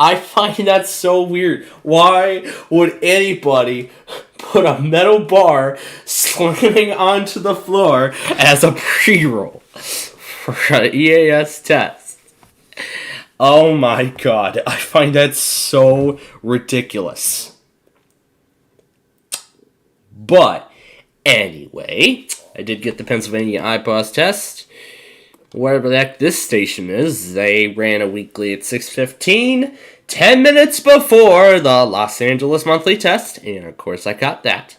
I find that so weird. Why would anybody put a metal bar slamming onto the floor as a pre-roll for an EAS test? Oh my god, I find that so ridiculous. But, anyway, I did get the Pennsylvania IPAWS test. Wherever the heck this station is, they ran a weekly at 6:15, 10 minutes before the Los Angeles monthly test, and of course I got that.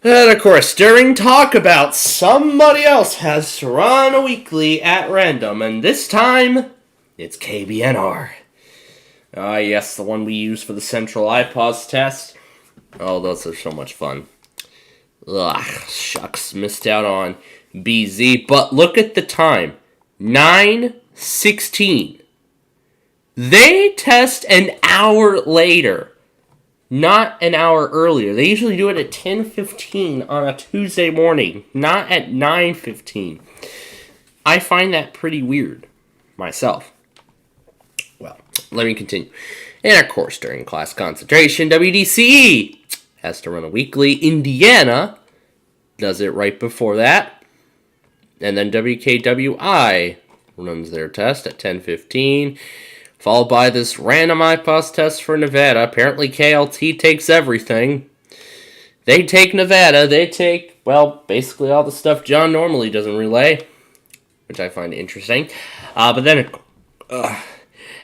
And of course, during talk about somebody else has run a weekly at random, and this time, it's KBNR. Ah, yes, the one we use for the Central IPAWS test. Oh, those are so much fun. Ugh, shucks, missed out on BZ, but look at the time. 9:16. They test an hour later, not an hour earlier. They usually do it at 10:15 on a Tuesday morning, not at 9:15. I find that pretty weird myself. Well, let me continue. And of course, during class concentration, WDCE has to run a weekly. Indiana does it right before that. And then WKWI runs their test at 10:15, followed by this random IPAWS test for Nevada. Apparently KLT takes everything. They take Nevada. They take, well, basically all the stuff John normally doesn't relay, which I find interesting. And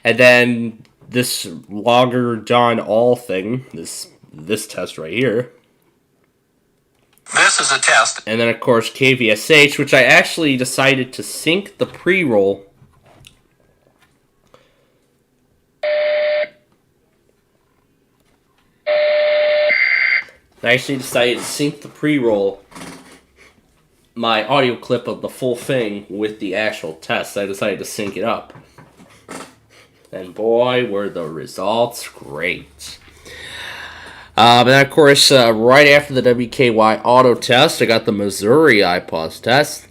then this logger John all thing, this test right here. This is a test. And then, of course, KVSH, which I actually decided to sync the pre-roll. I actually decided to sync the pre-roll, my audio clip of the full thing, with the actual test. I decided to sync it up. And boy, were the results great. But then, of course, right after the WKY auto test, I got the Missouri IPAWS test.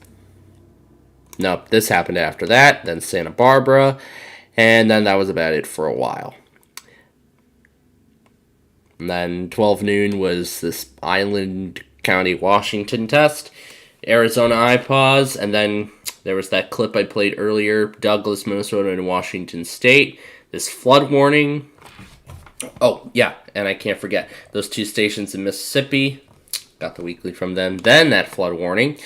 Nope, this happened after that. Then Santa Barbara. And then that was about it for a while. And then 12 noon was this Island County, Washington test. Arizona IPAWS. And then there was that clip I played earlier. Douglas, Minnesota, and Washington State. This flood warning. Oh, yeah, and I can't forget those two stations in Mississippi. Got the weekly from them. Then that flood warning.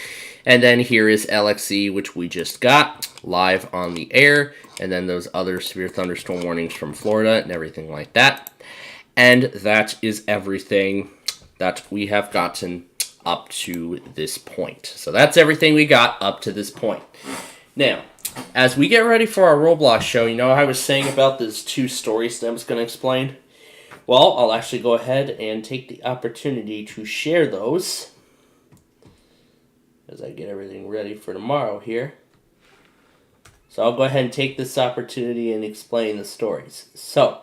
And then here is LXE, which we just got live on the air. And then those other severe thunderstorm warnings from Florida and everything like that. And that is everything that we have gotten up to this point. So that's everything we got up to this point. Now, as we get ready for our Roblox show, you know I was saying about those two stories that I was going to explain? Well, I'll actually go ahead and take the opportunity to share those as I get everything ready for tomorrow here. So I'll go ahead and take this opportunity and explain the stories. So,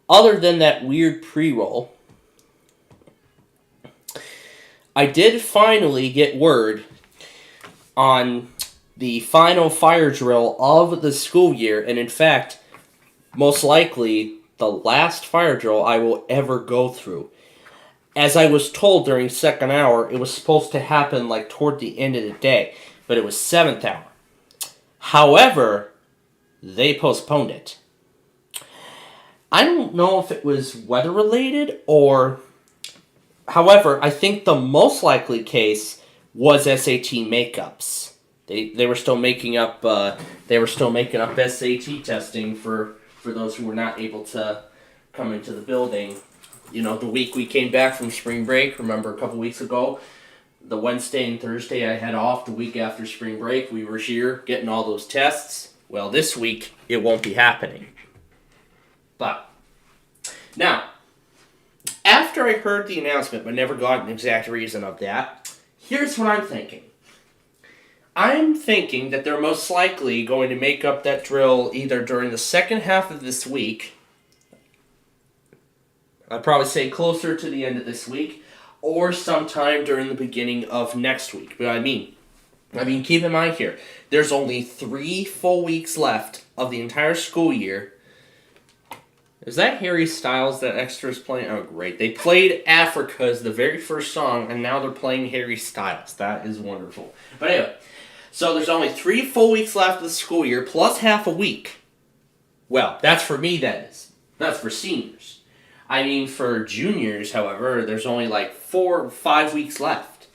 other than that weird pre-roll, I did finally get word on the final fire drill of the school year, and in fact, most likely the last fire drill I will ever go through. As I was told during second hour, it was supposed to happen like toward the end of the day, but it was 7th hour. However, they postponed it. I don't know if it was weather related or... However, I think the most likely case was SAT makeups. They were still making up SAT testing for those who were not able to come into the building. You know, the week we came back from spring break, remember a couple weeks ago, the Wednesday and Thursday I had off the week after spring break, we were here getting all those tests. Well, this week it won't be happening. But now, after I heard the announcement, but never got an exact reason of that, here's what I'm thinking. I'm thinking that they're most likely going to make up that drill either during the second half of this week, I'd probably say closer to the end of this week, or sometime during the beginning of next week. But I mean, keep in mind here, there's only 3 full weeks left of the entire school year, Is that Harry Styles that Extra's playing? Oh, great. They played Africa as the very first song, and now they're playing Harry Styles. That is wonderful. But anyway, so there's only 3 full weeks left of the school year, plus half a week. Well, that's for me, that is. That's for seniors. I mean, for juniors, however, there's only like 4 or 5 weeks left.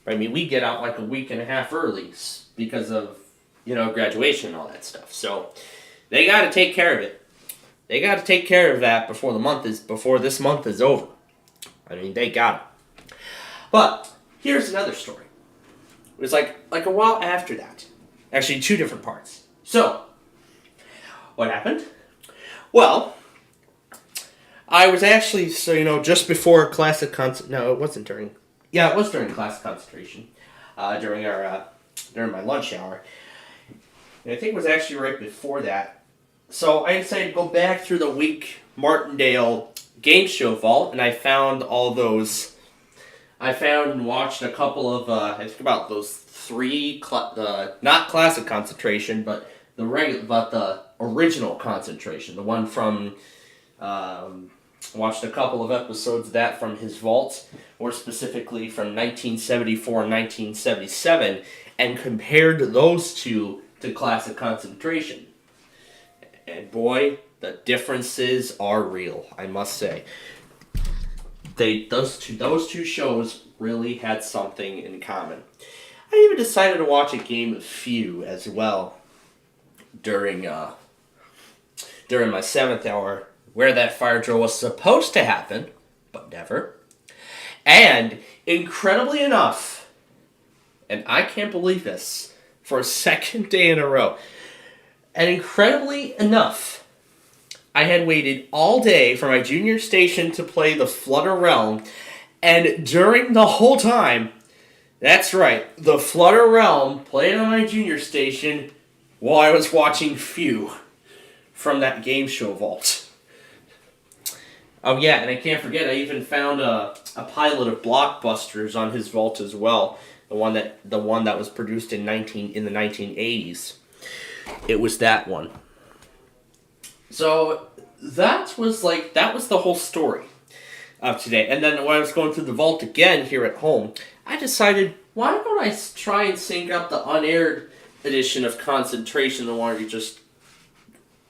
I mean, we get out like a week and a half early because of, graduation and all that stuff. So they got to take care of it. They got to take care of that before this month is over. I mean, they got it. But here's another story. It was like a while after that. Actually, 2 different parts. So, what happened? Well, I was actually, just before classic no, it wasn't during. Yeah, it was during class concentration. During my lunch hour. And I think it was actually right before that. So I decided to go back through the week Martindale game show vault, and I found all those. I found and watched a couple of, I think about those 3, not classic concentration, but the original concentration, the one from, watched a couple of episodes of that from his vault, or specifically from 1974 and 1977, and compared those 2 to classic concentration. And boy, the differences are real, I must say. Those two shows really had something in common. I even decided to watch a game of Few as well during my 7th hour, where that fire drill was supposed to happen, but never. And incredibly enough, and I can't believe this, for a second day in a row, and incredibly enough, I had waited all day for my junior station to play the Flutter Realm, and during the whole time, that's right, the Flutter Realm played on my junior station while I was watching Few from that game show vault. Oh yeah, and I can't forget, I even found a pilot of Blockbusters on his vault as well, the one that was produced in the 1980s. It was that one. So that was the whole story of today. And then when I was going through the vault again here at home, I decided, why don't I try and sync up the unaired edition of Concentration, the one you're just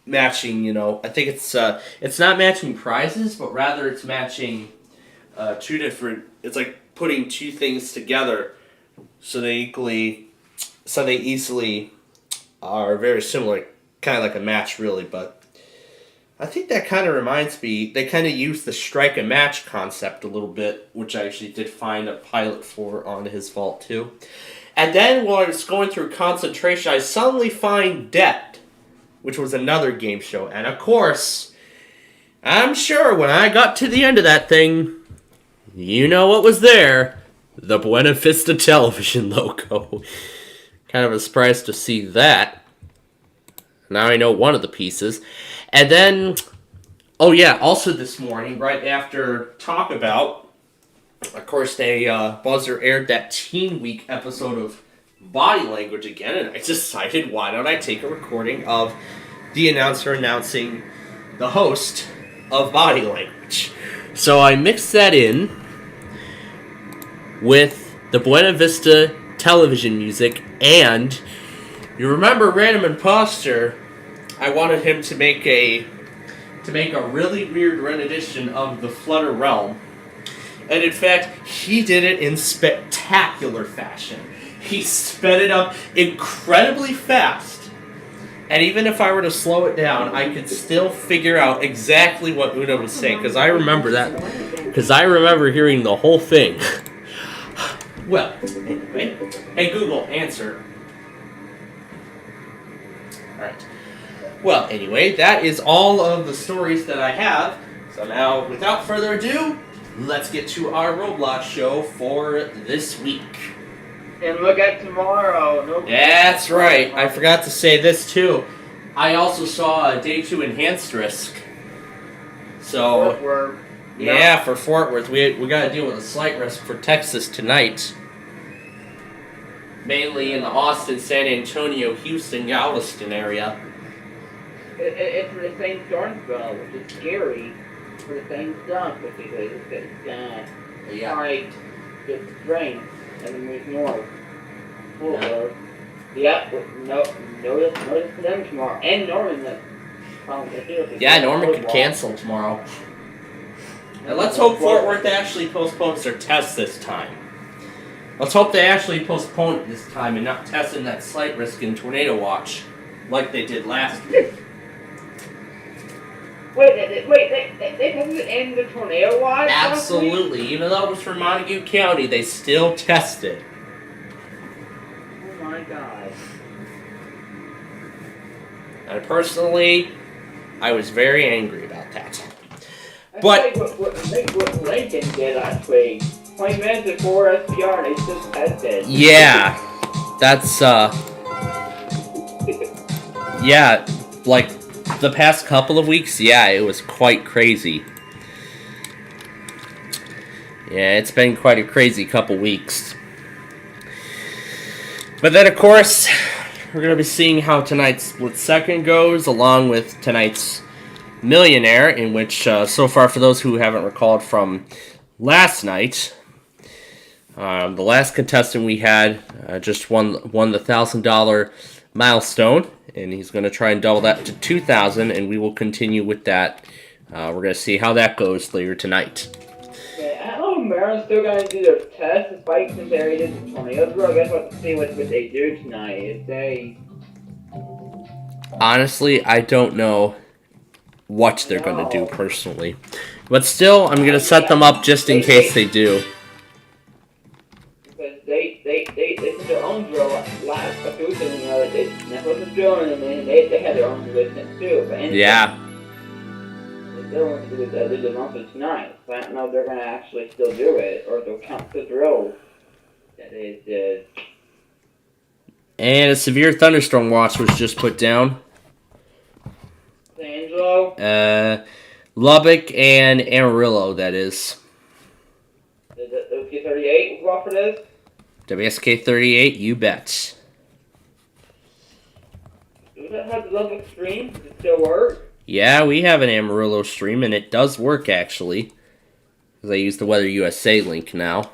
matching, I think it's not matching prizes, but rather it's matching 2 different, it's like putting 2 things together so they easily are very similar, kind of like a match really, but I think that kind of reminds me, they kind of use the strike a match concept a little bit, which I actually did find a pilot for on his vault too. And then while I was going through Concentration, I suddenly find Debt, which was another game show, and of course, I'm sure when I got to the end of that thing, you know what was there? The Buena Vista Television logo. Kind of a surprise to see that. Now I know one of the pieces. And then, oh yeah, also this morning, right after Talk About, of course, they buzzer aired that Teen Week episode of Body Language again, and I decided, why don't I take a recording of the announcer announcing the host of Body Language. So I mixed that in with the Buena Vista television music, and you remember Random Imposter, I wanted him to make a really weird rendition of the Flutter Realm. And in fact, he did it in spectacular fashion. He sped it up incredibly fast. And even if I were to slow it down, I could still figure out exactly what Una was saying, because I remember that. Because I remember hearing the whole thing. Well, anyway. Hey Google, answer. Alright. Well, anyway, that is all of the stories that I have. So now, without further ado, let's get to our Roblox show for this week. And look at tomorrow. No. That's right. I forgot to say this too. I also saw Day 2 Enhanced Risk. So, Fort Worth. Yeah, for Fort Worth. We got to deal with a slight risk for Texas tonight. Mainly in the Austin, San Antonio, Houston, Galveston area. It's for the same storm spell, which is scary. For the same stuff, because it's like the strength and then moves north. Forward. Yep. Notice for them tomorrow. And Norman. Yeah, Norman could cancel tomorrow. And let's hope Fort Worth actually postpones their test this time. Let's hope they actually postpone it this time and not test in that slight risk in tornado watch like they did last week. Wait, they tested in the tornado watch? Absolutely. Even though it was from Montague County, they still tested. Oh my god. And personally, I was very angry about that. But what Lincoln did last week. 20 minutes before SPR, they still tested. yeah, that's yeah, like the past couple of weeks, yeah, it was quite crazy. Yeah, it's been quite a crazy couple weeks. But then, of course, we're going to be seeing how tonight's Split Second goes, along with tonight's Millionaire, in which, so far, for those who haven't recalled from last night, the last contestant we had just won the $1,000 milestone, and he's going to try and double that to $2,000, and we will continue with that. We're going to see how that goes later tonight. Yeah, I don't know if Maryland's still going to do their test, despite since they already did the tornado drill. I guess we'll have to see what they do tonight. If they... Honestly, I don't know what they're going to do personally. But still, I'm going to set them up just in case they do. Because they did their own drill last couple weeks, and they never was drilling, and then they had their own resistance too. But anyway, Yeah. they still want to do the monthly tonight. So I don't know if they're going to actually still do it, or if they'll count the drill that they did. And a severe thunderstorm watch was just put down. Angelo? Lubbock and Amarillo, that is. The WSK-38 will offer this? WSK-38, you bet. Does that have the Lubbock stream? Does it still work? Yeah, we have an Amarillo stream, and it does work, actually. Because I use the Weather USA link now.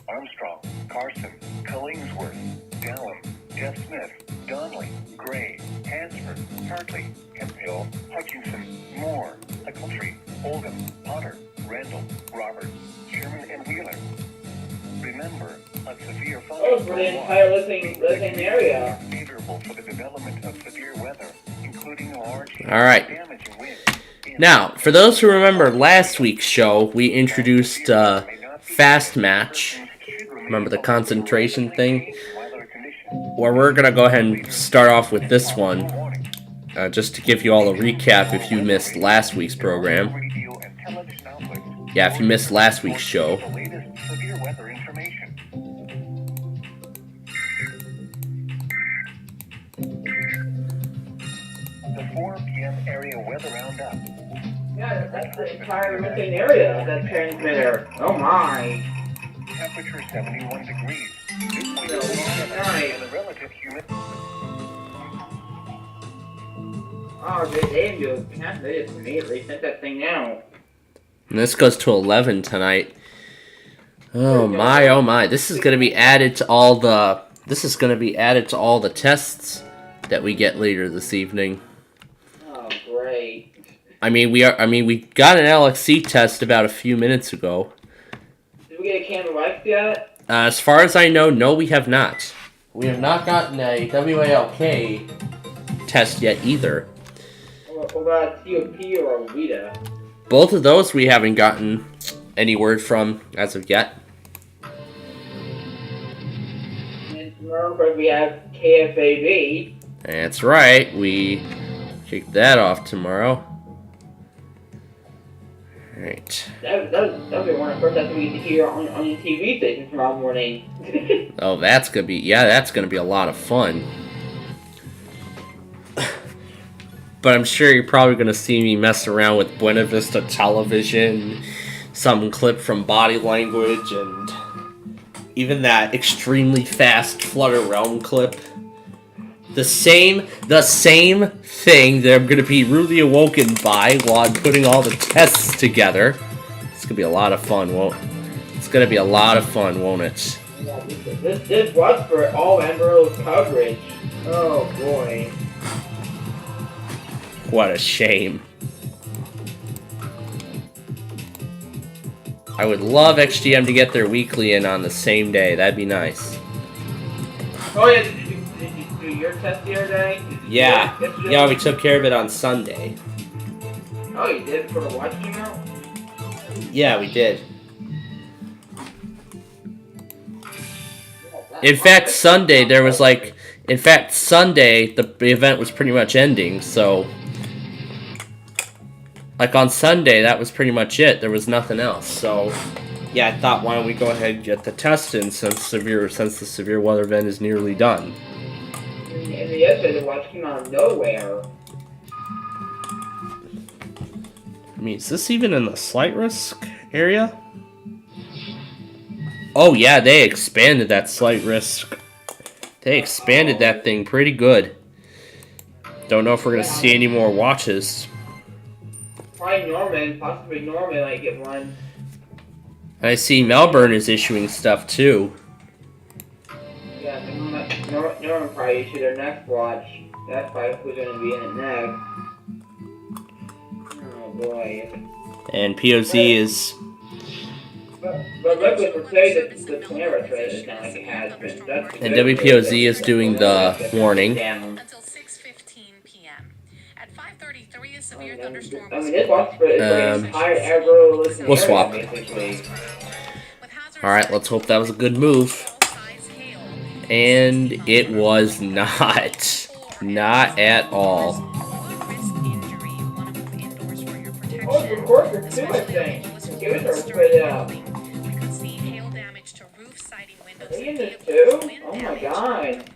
Armstrong, Carson, Killingsworth, Dallin, Jeff Smith, Donnelly, Gray, Hansford, Hartley, Hemphill, Hutchinson, Moore, Eckeltree, Oldham, Potter, Randall, Roberts, Sherman, and Wheeler. Remember, a severe Oh, for the entire listening area. favorable for the development of severe weather, including large Alright. damage and wind. Now, for those who remember last week's show, we introduced Fast Match. Remember the concentration thing? Well, we're going to go ahead and start off with this one. Just to give you all a recap if you missed last week's program. Yeah, if you missed last week's show. The 4 p.m. area weather roundup. Yeah, that's the entire listening area of that transmitter. Oh my. Temperature 71 degrees. And the relative humidity. Oh, they didn't do it. They just immediately sent that thing out. And this goes to 11 tonight. Oh my, oh my. This is going to be added to all the... This is going to be added to all the tests that we get later this evening. Oh, great. I mean, we got an LXC test about a few minutes ago. Did we get a Canada Life yet? As far as I know, no, we have not. We have not gotten a WALK test yet either. What about TOP or WIDA? Both of those we haven't gotten any word from as of yet. And tomorrow, of course, we have KFAB. That's right, we kick that off tomorrow. Alright. That'll be one of the first things we get to hear on your TV station tomorrow morning. Oh, that's gonna be, yeah, that's gonna be a lot of fun. But I'm sure you're probably gonna see me mess around with Buena Vista Television, some clip from Body Language, and even that extremely fast Flutter Realm clip The same thing that I'm going to be rudely awoken by while I'm putting all the tests together. It's going to be a lot of fun, won't it? It's going to be a lot of fun, won't it? Yeah, this was for all Emerald coverage. Oh boy. What a shame. I would love XGM to get their weekly in on the same day. That'd be nice. Oh yeah, did you do your test the other day? Yeah. Yeah, we took care of it on Sunday. Oh, you did for the watch email? Yeah, we did. In fact, Sunday, there was like... In fact, Sunday, the event was pretty much ending, so... Like, on Sunday, that was pretty much it. There was nothing else, so... Yeah, I thought, why don't we go ahead and get the test in since the severe weather event is nearly done. And yesterday, the watch came out of nowhere. I mean, is this even in the slight risk area? Oh yeah, they expanded that slight risk. They expanded that thing pretty good. Don't know if we're gonna see any more watches. Probably Norman, possibly Norman might get one. And I see Melbourne is issuing stuff too. Yeah, Norman probably issued their next watch. That's probably who's gonna be in it next. Oh boy. And POZ is... But luckily for today, the camera thread is not like it has been. And WPOZ is doing the warning. Until 6:15 p.m. At 5:33, a severe thunderstorm I was mean, this watch is the entire Agro listening We'll swap. basically. Alright, let's hope that was a good move. And it was not. Not at all. Oh, of course, there's too much thing. Give it or spread it out. Are they in this too? Oh my god.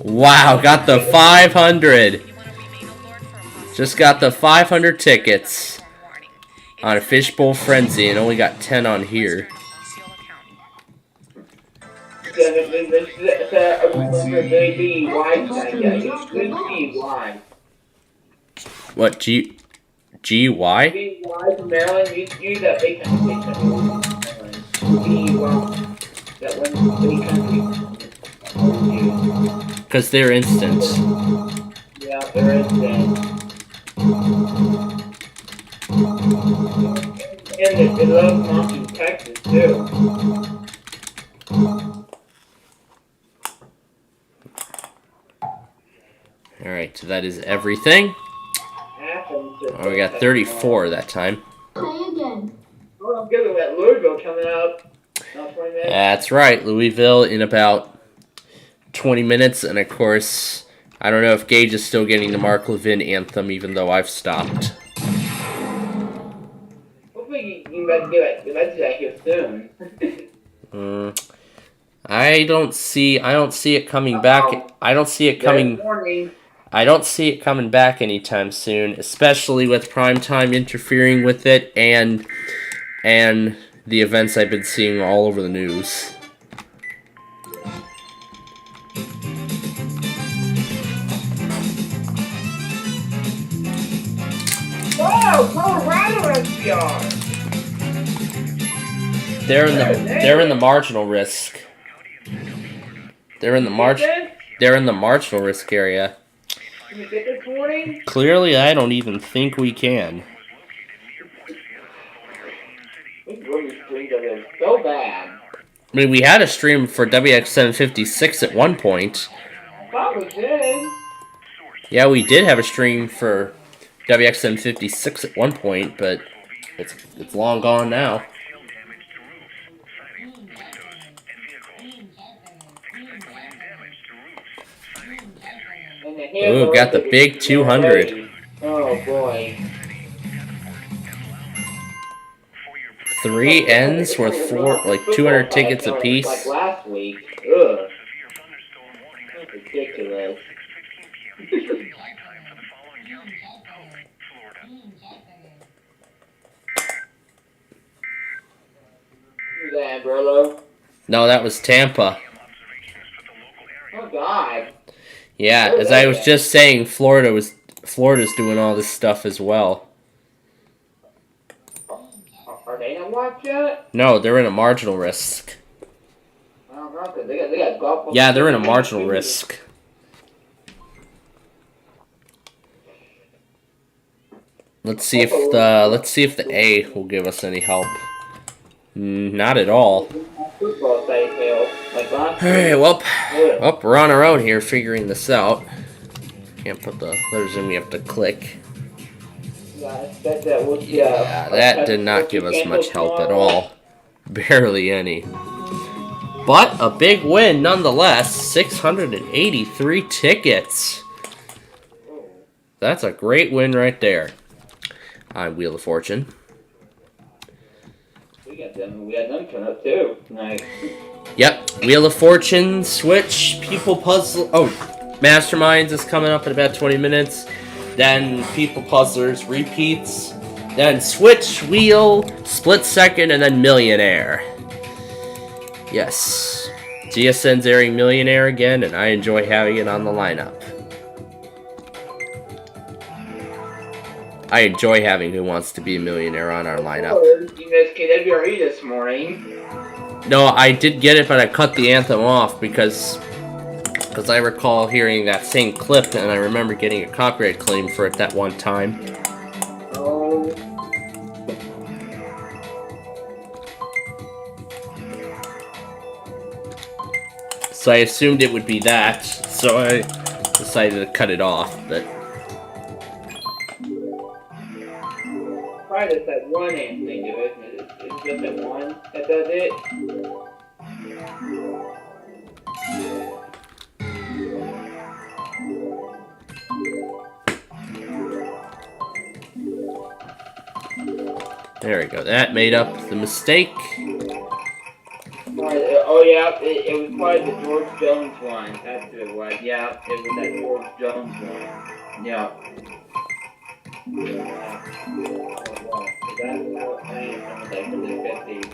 Wow, got the 500. Just got the 500 tickets on a Fishbowl Frenzy and only got 10 on here. What, G-Y? B-Y from Maryland, use that big country. B-Y. That one big country. Because they're instant. Yeah, they're instant. And they love Mountain, Texas, too. Alright, so that is everything. Oh, we got 34 that time. Play again. Oh, I'm good with that Louisville coming up. That's right, Louisville in about 20 minutes. And of course, I don't know if Gage is still getting the Mark Levin anthem, even though I've stopped. Hopefully you might get that here soon. I don't see it coming back. I don't see it coming. I don't see it coming back anytime soon, especially with primetime interfering with it and the events I've been seeing all over the news. Whoa, Colorado SPR! They're in the marginal risk. They're in the marginal risk area. Can you get this morning? Clearly, I don't even think we can. So bad. I mean, we had a stream for WX756 at one point. I thought we did. Yeah, we did have a stream for WX756 at one point, but it's long gone now. Ooh, got the big 200. Oh boy. 3 ends worth 200 tickets apiece. Like last week. Ugh. That's ridiculous. Amarillo? No, that was Tampa. Oh God. Yeah, as I was just saying, Florida's doing all this stuff as well. Are they not watch yet? No, they're in a marginal risk. I don't know, 'cause they got golf. Yeah, they're in a marginal risk. Let's see if the A will give us any help. Not at all. Football side fail. Like last Alright, year. well, Yeah. we're on our own here figuring this out. Can't put the letters in, we have to click. Yeah, that did not give us much help at all. Barely any. But a big win nonetheless. 683 tickets. That's a great win right there. On Wheel of Fortune. We had them turn up too. Nice. Yep, Wheel of Fortune, Switch, People Puzzle. Oh, Masterminds is coming up in about 20 minutes. Then People Puzzlers repeats. Then Switch, Wheel, Split Second, and then Millionaire. Yes. GSN's airing Millionaire again, and I enjoy having it on the lineup. I enjoy having Who Wants to Be a Millionaire on our lineup. You missed KWRE this morning. No, I did get it, but I cut the anthem off because I recall hearing that same clip, and I remember getting a copyright claim for it that one time. Oh. So I assumed it would be that, so I decided to cut it off, but... Probably just that one amp thing to it, isn't it? It's just that one that does it. There we go, that made up the mistake. Oh yeah, it was probably the George Jones one. That's who it was. Yeah, it was that George Jones one. Yeah. That's what I am like the 50s.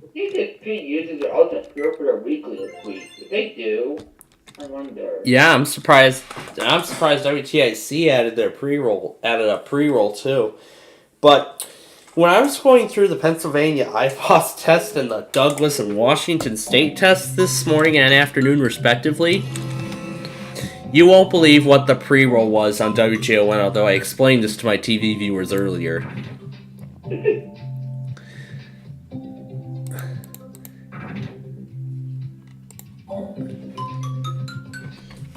I think that Pete uses their alternate pure for their weekly this week. If they do, I wonder. Yeah, I'm surprised WTIC added a pre-roll too. But when I was going through the Pennsylvania IFOS test and the Douglas and Washington State test this morning and afternoon respectively, you won't believe what the pre-roll was on WJON, although I explained this to my TV viewers earlier.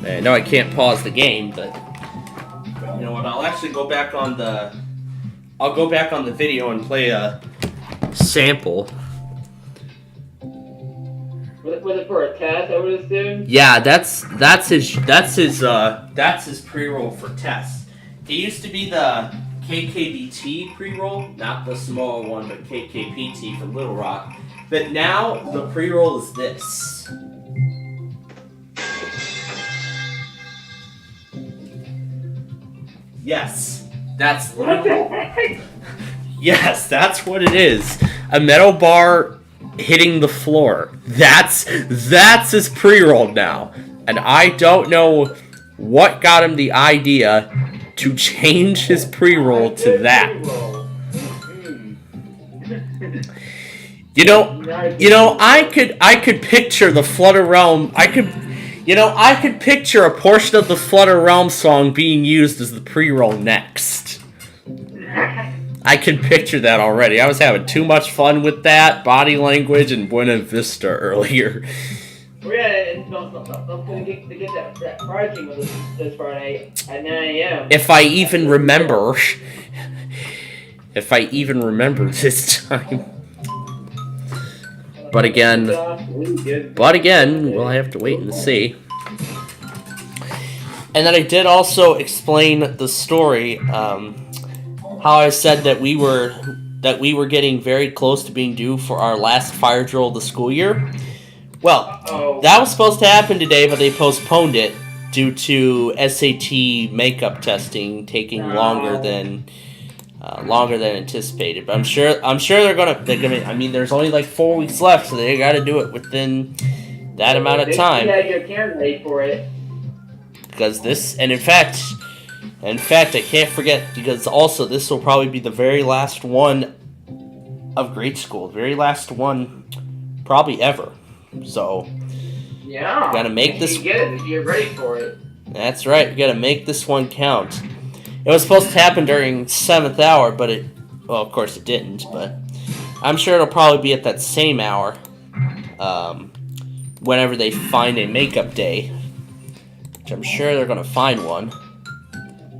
I know I can't pause the game, but you know what? I'll actually go back on the video and play a sample. Was it for a test, I would assume? Yeah, that's his pre-roll for tests. It used to be the KKBT pre-roll, not the small one, but KKPT from Little Rock. But now the pre-roll is this. Yes, that's literally. Yes, that's what it is. A metal bar hitting the floor. That's his pre-roll now, and I don't know what got him the idea to change his pre-roll to that. You know, I could picture the Flutter Realm. I could picture a portion of the Flutter Realm song being used as the pre-roll next. I can picture that already. I was having too much fun with that, Body Language, and Buena Vista earlier. Oh yeah, and don't forget to get that pricing with us this Friday at 9 a.m. If I even remember this time. But again, we'll have to wait and see. And then I did also explain the story, how I said that we were getting very close to being due for our last fire drill of the school year. Well, that was supposed to happen today, but they postponed it due to SAT makeup testing taking longer than anticipated. But I'm sure they're gonna. I mean, there's only like 4 weeks left, so they got to do it within that amount of time. Yeah, you're candidate for it. Because this, and in fact, I can't forget, because also this will probably be the very last one of grade school, very last one probably ever. So yeah, gotta make this. Get it if you're ready for it. That's right. We gotta make this one count. It was supposed to happen during 7th hour, but well, of course it didn't. But I'm sure it'll probably be at that same hour, whenever they find a makeup day. Which I'm sure they're gonna find one. I'm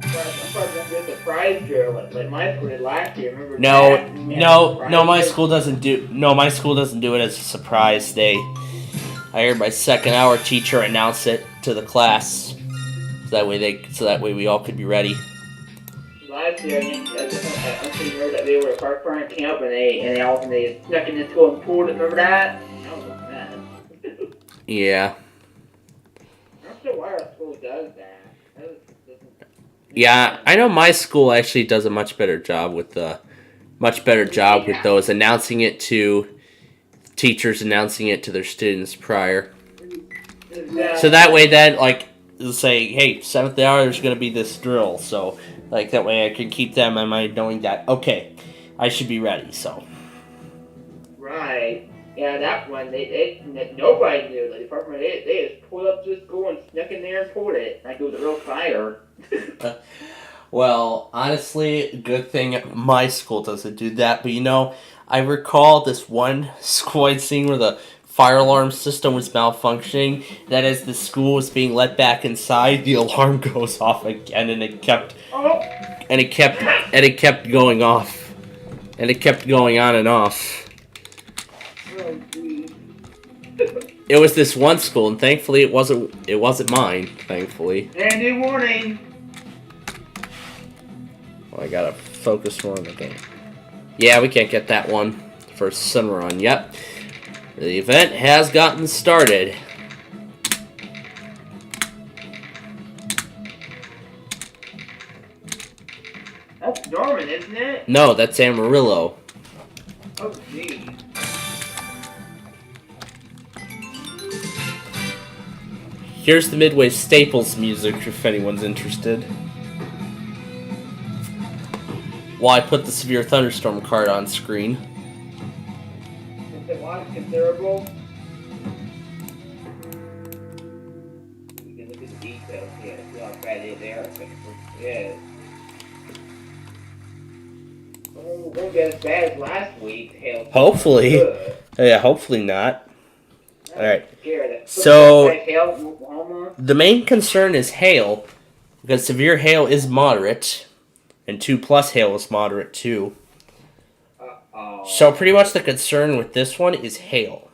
probably gonna get the prize drill like my school did last year. Remember? No, my school doesn't do. No, my school doesn't do it as a surprise. I heard my 2nd hour teacher announce it to the class, so that way we all could be ready. Last year, I heard that they were at Park Front Camp and they snuck in the school and pulled it. Remember that? That was a mess. Yeah. I'm not sure why our school does that. Yeah, I know my school actually does a much better job with those, announcing it to teachers, announcing it to their students prior. So that way then, like, they'll say, hey, 7th hour, there's going to be this drill. So, like, that way I can keep them in mind knowing that, okay, I should be ready, so. Right. Yeah, that one, nobody knew. The department, they just pulled up to the school and snuck in there and pulled it. Like it was a real fire. Well, honestly, good thing my school doesn't do that. But, I recall this one school I'd seen where the fire alarm system was malfunctioning. That as the school was being let back inside, the alarm goes off again, and it kept going off, and it kept going on and off. It was this one school, and thankfully it wasn't mine. Thankfully. And new warning. Well, I gotta focus more on the game. Yeah, we can't get that one for Sunrun. Yep, the event has gotten started. That's Norman, isn't it? No, that's Amarillo. Oh, geez. Here's the Midway Staples music, if anyone's interested. While I put the severe thunderstorm card on screen. Is the watch considerable? You can look at the details here. See how bad it is there. Yeah. Oh, won't get as bad as last week. Hail. Hopefully. Good. Yeah, hopefully not. I'm Alright. scared. So, Hail, Oklahoma. the main concern is hail, because severe hail is moderate, and 2+ hail is moderate too. Uh-oh. So pretty much the concern with this one is hail.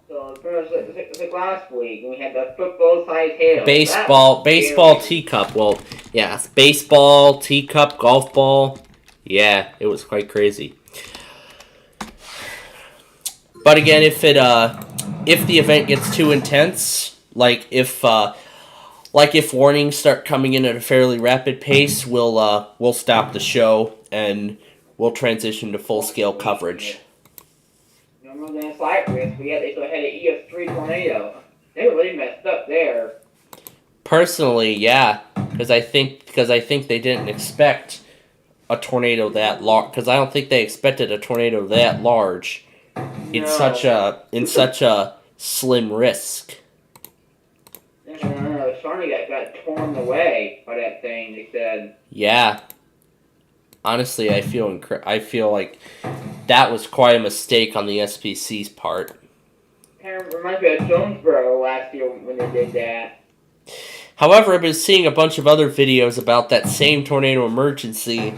So it's like last week, when we had the football-sized hail. Baseball teacup. Well, yeah, baseball, teacup, golf ball. Yeah, it was quite crazy. But again, if the event gets too intense, like if warnings start coming in at a fairly rapid pace, we'll stop the show and we'll transition to full-scale coverage. No more than Cypress, but yet they still had an ES3 tornado. They were really messed up there. Personally, yeah, because I think they didn't expect a tornado that large. Because I don't think they expected a tornado that large in such a slim risk. No, Cerri got torn away by that thing. They said. Yeah. Honestly, I feel like that was quite a mistake on the SPC's part. Kind of reminds me of Jonesboro last year when they did that. However, I've been seeing a bunch of other videos about that same tornado emergency,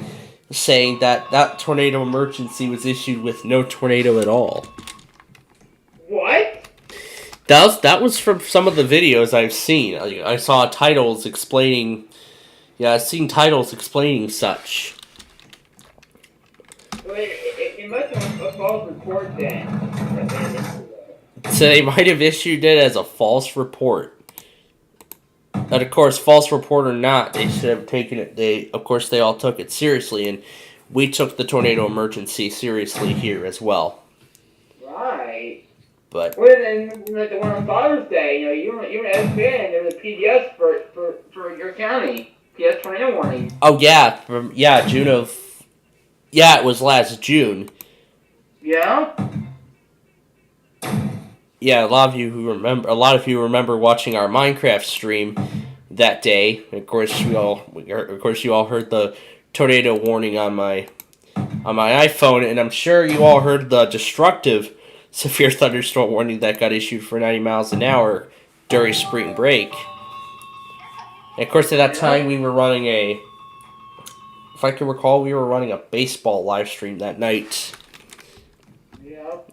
saying that tornado emergency was issued with no tornado at all. What? That was from some of the videos I've seen. I saw titles explaining. Yeah, I've seen titles explaining such. Well, it must have been a false report then. So they might have issued it as a false report. But of course, false report or not, they should have taken it. They all took it seriously, and we took the tornado emergency seriously here as well. Right. But well, then like the one on Father's Day, you were SPN, and there was a PDS for your county, PDS tornado warning. Oh yeah, June of. Yeah, it was last June. Yeah. Yeah, a lot of you remember watching our Minecraft stream that day. Of course, you all heard the tornado warning on my iPhone, and I'm sure you all heard the destructive severe thunderstorm warning that got issued for 90 miles an hour during spring break. And of course, at that time, we were running if I can recall, we were running a baseball live stream that night.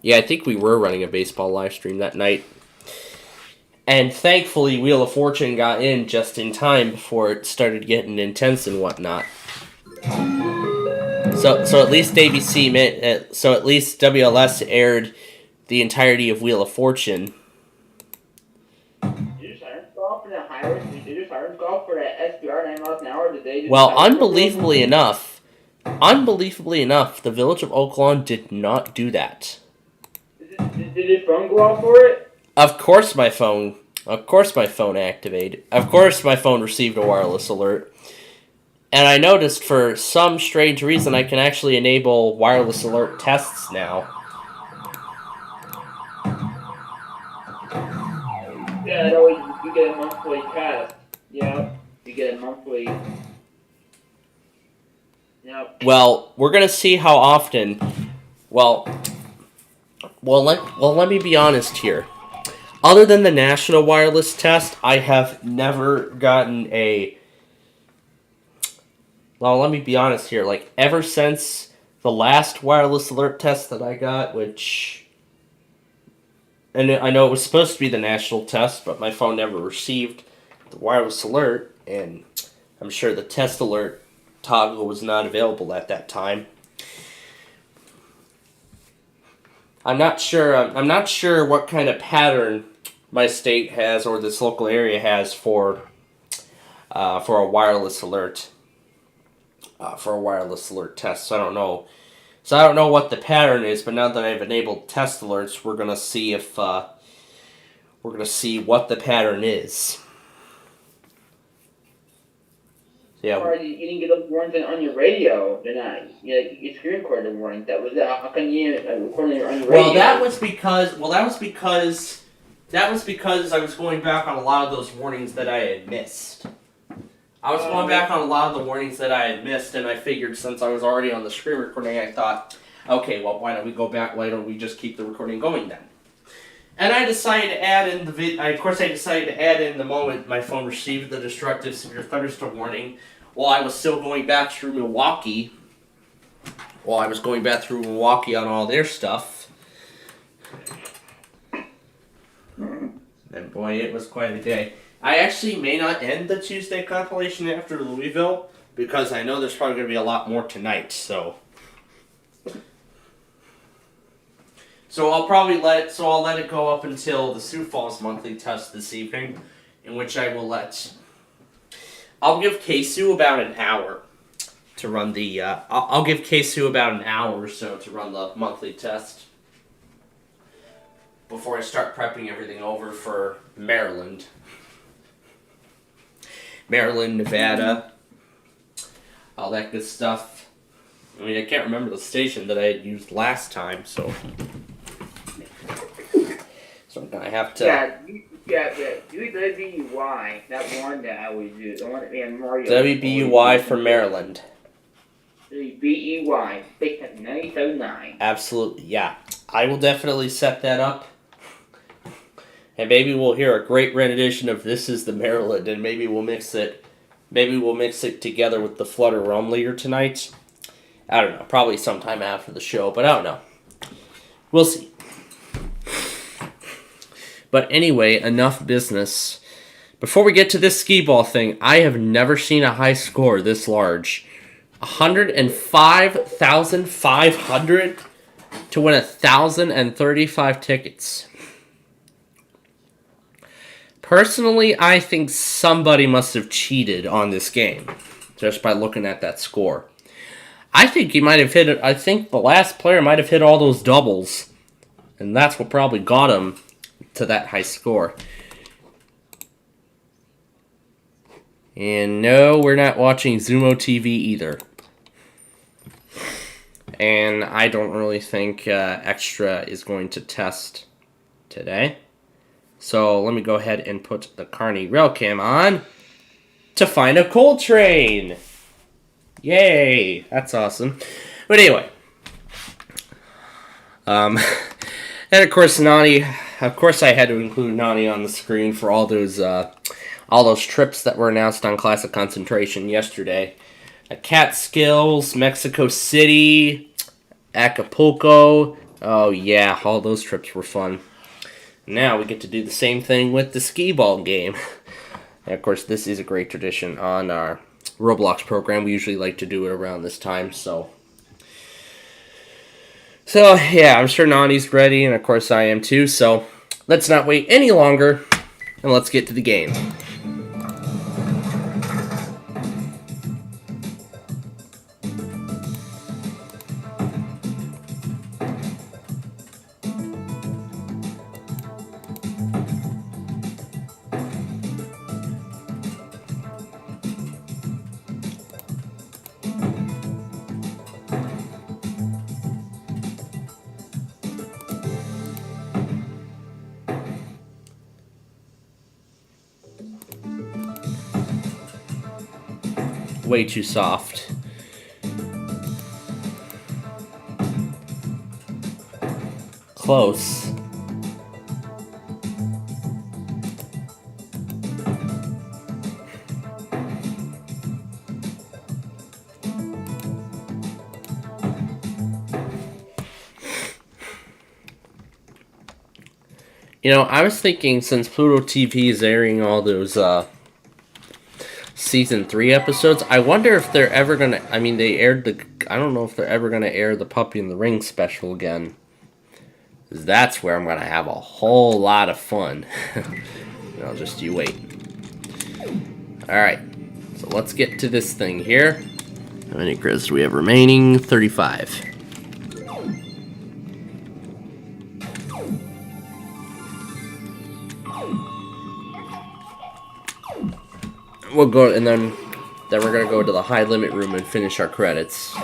Yeah, I think we were running a baseball live stream that night. And thankfully, Wheel of Fortune got in just in time before it started getting intense and whatnot. So at least WLS aired the entirety of Wheel of Fortune. Did your sirens go off for the higher? Did your sirens go off for the SPR 9 miles an hour? Did they? Well, unbelievably enough, the Village of Oaklawn did not do that. Did your phone go off for it? Of course my phone activated. Of course my phone received a wireless alert. And I noticed for some strange reason I can actually enable wireless alert tests now. Yeah, that way you get a monthly test. Yeah, you get a monthly. Yep. Well, we're gonna see how often. Let me be honest here. Other than the national wireless test, I have never gotten a... Well, let me be honest here. Like, ever since the last wireless alert test that I got, which... And I know it was supposed to be the national test, but my phone never received the wireless alert, and I'm sure the test alert toggle was not available at that time. I'm not sure what kind of pattern my state has or this local area has for a wireless alert test. So I don't know. So I don't know what the pattern is. But now that I've enabled test alerts, we're gonna see what the pattern is. Yeah. Or you didn't get those warnings on your radio. They're not. You screen recorded the warnings. That was how come you recording it on your radio? Well, that was because I was going back on a lot of those warnings that I had missed. I was going back on a lot of the warnings that I had missed, and I figured since I was already on the screen recording, I thought, okay, well, why don't we go back? Why don't we just keep the recording going then? And I decided to add in the moment my phone received the destructive severe thunderstorm warning while I was still going back through Milwaukee. While I was going back through Milwaukee on all their stuff. And boy, it was quite a day. I actually may not end the Tuesday compilation after Louisville, because I know there's probably going to be a lot more tonight, so... I'll let it go up until the Sioux Falls monthly test this evening, in which I'll give KSU about an hour to run the, I'll give KSU about an hour or so to run the monthly test before I start prepping everything over for Maryland, Nevada, all that good stuff. I mean, I can't remember the station that I had used last time, so I'm gonna have to. Yeah, WBUY, that one that I always use. The one that me and Mario. WBUY for Maryland. WBUY, 97.9. Absolutely, yeah. I will definitely set that up. And maybe we'll hear a great rendition of This Is the Maryland, and maybe we'll mix it together with the Flutter Realm later tonight. I don't know, probably sometime after the show, but I don't know. We'll see. But anyway, enough business. Before we get to this skee ball thing, I have never seen a high score this large. 105,500 to win 1,035 tickets. Personally, I think somebody must have cheated on this game just by looking at that score. I think he might have hit it. I think the last player might have hit all those doubles, and that's what probably got him to that high score. And no, we're not watching Zumo TV either. And I don't really think Extra is going to test today. So let me go ahead and put the Carney rail cam on to find a coal train. Yay, that's awesome. But anyway, and of course Nani. Of course, I had to include Nani on the screen for all those trips that were announced on Classic Concentration yesterday. Catskills, Mexico City, Acapulco. Oh yeah, all those trips were fun. Now we get to do the same thing with the skee ball game. And of course, this is a great tradition on our Roblox program. We usually like to do it around this time, so yeah, I'm sure Nani's ready, and of course I am too, so let's not wait any longer, and let's get to the game. Way too soft. Close. You know, I was thinking, since Pluto TV is airing all those Season 3 episodes, I wonder if they're ever gonna, I mean, they aired the, I don't know if they're ever gonna air the Puppy in the Ring special again. 'Cause that's where I'm gonna have a whole lot of fun. I'll just, you wait. Alright, so let's get to this thing here. How many credits do we have remaining? 35. We'll go, and then we're gonna go to the high limit room and finish our credits.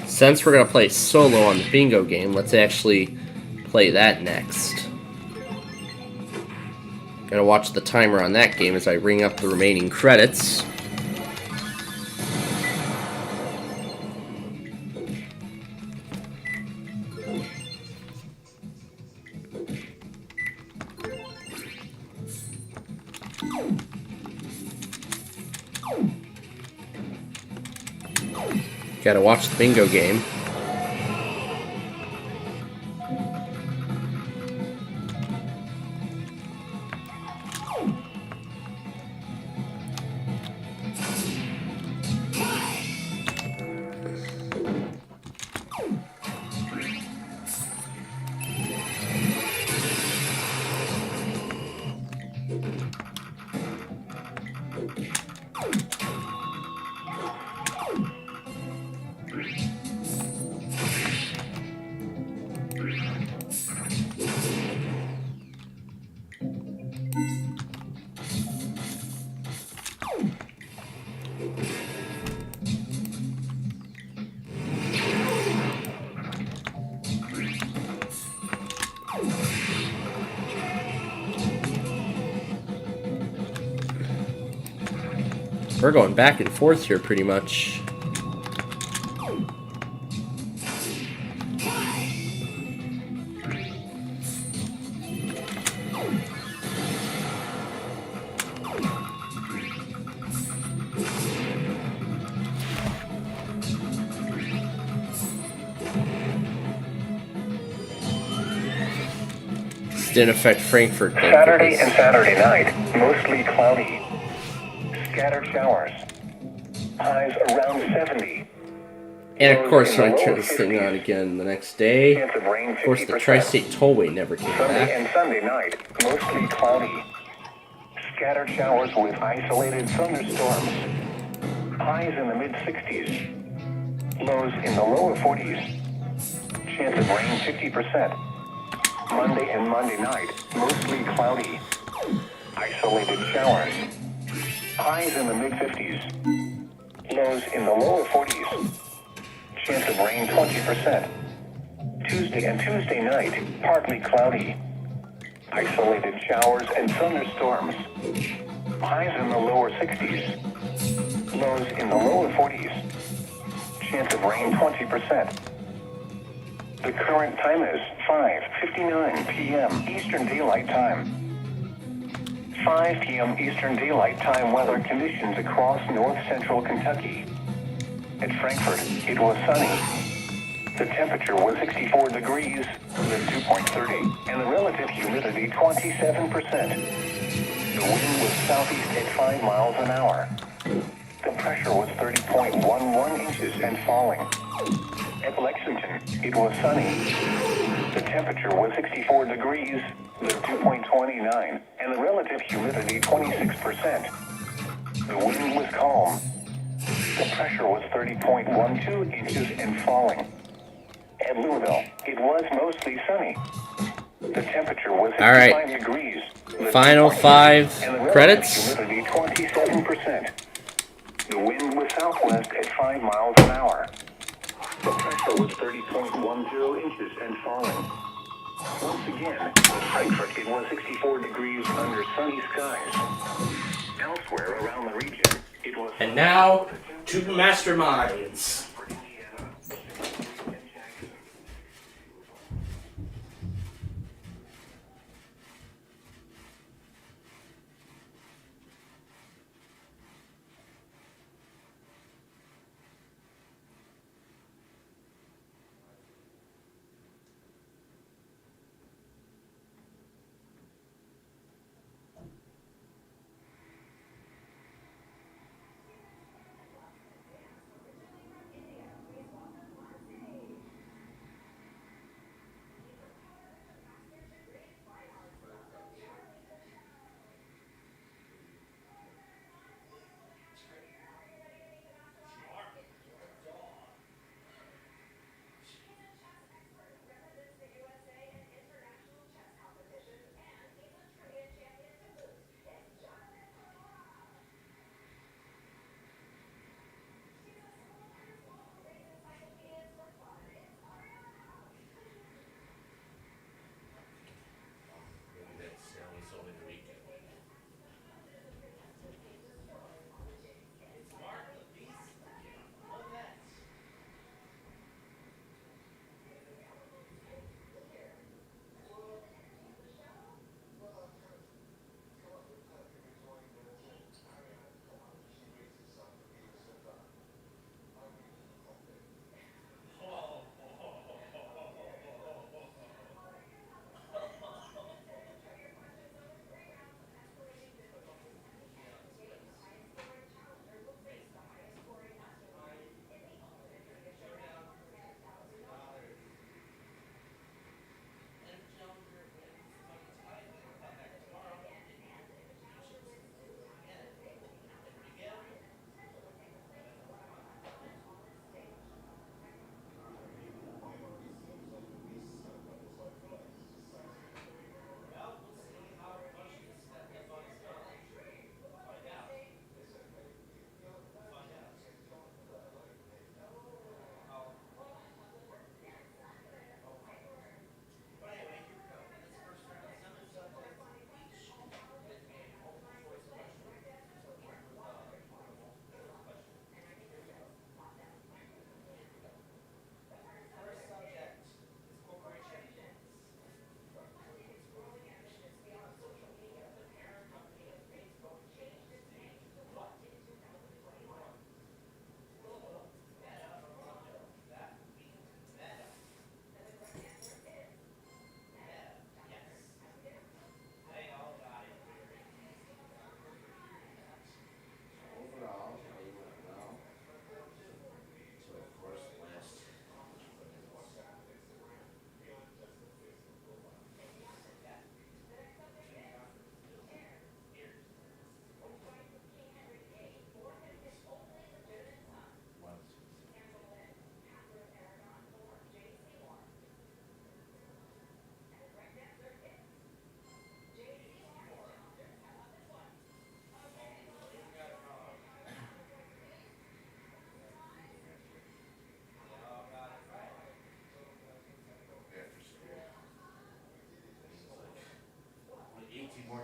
Since we're gonna play solo on the bingo game, let's actually play that next. Gonna watch the timer on that game as I ring up the remaining credits. Gotta watch the bingo game. We're going back and forth here pretty much. didn't affect Frankfurt. Then, Saturday and Saturday night, mostly cloudy. Scattered showers. Highs around 70. And of course, I turned this thing on again the next day. Chance of rain 50%. Of course, the Tri-State Tollway never came Sunday back. and Sunday night, mostly cloudy. Scattered showers with isolated thunderstorms. Highs in the mid-60s. Lows in the lower 40s. Chance of rain 50%. Monday and Monday night, mostly cloudy. Isolated showers. Highs in the mid-50s. Lows in the lower 40s. Chance of rain 20%. Tuesday and Tuesday night, partly cloudy. Isolated showers and thunderstorms. Highs in the lower 60s. Lows in the lower 40s. Chance of rain 20%. The current time is 5:59 p.m. Eastern Daylight Time. 5 p.m. Eastern Daylight Time weather conditions across north central Kentucky. At Frankfurt, it was sunny. The temperature was 64 degrees, the dew point 30, and the relative humidity 27%. The wind was southeast at 5 miles an hour. The pressure was 30.11 inches and falling. At Lexington, it was sunny. The temperature was 64 degrees, the dew point 29, and the relative humidity 26%. The wind was calm. The pressure was 30.12 inches and falling. At Louisville, it was mostly sunny. The temperature was 65 degrees. Final 5 credits. Humidity 27%. The wind was southwest at 5 miles an hour. The pressure was 30.10 inches and falling. Once again, at Frankfurt, it was 64 degrees under sunny skies. Elsewhere around the region, it was... And now, to Masterminds.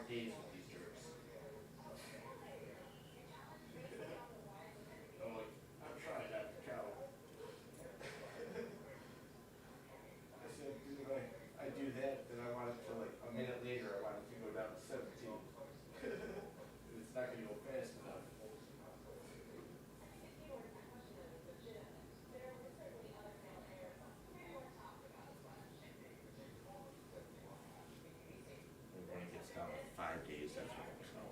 days with these jerks. I'm trying not to count. I said, dude, I do that, then I want it to, like, a minute later, I want it to go down to 17. It's not going to go fast enough. When it gets down to 5 days, that's when it will.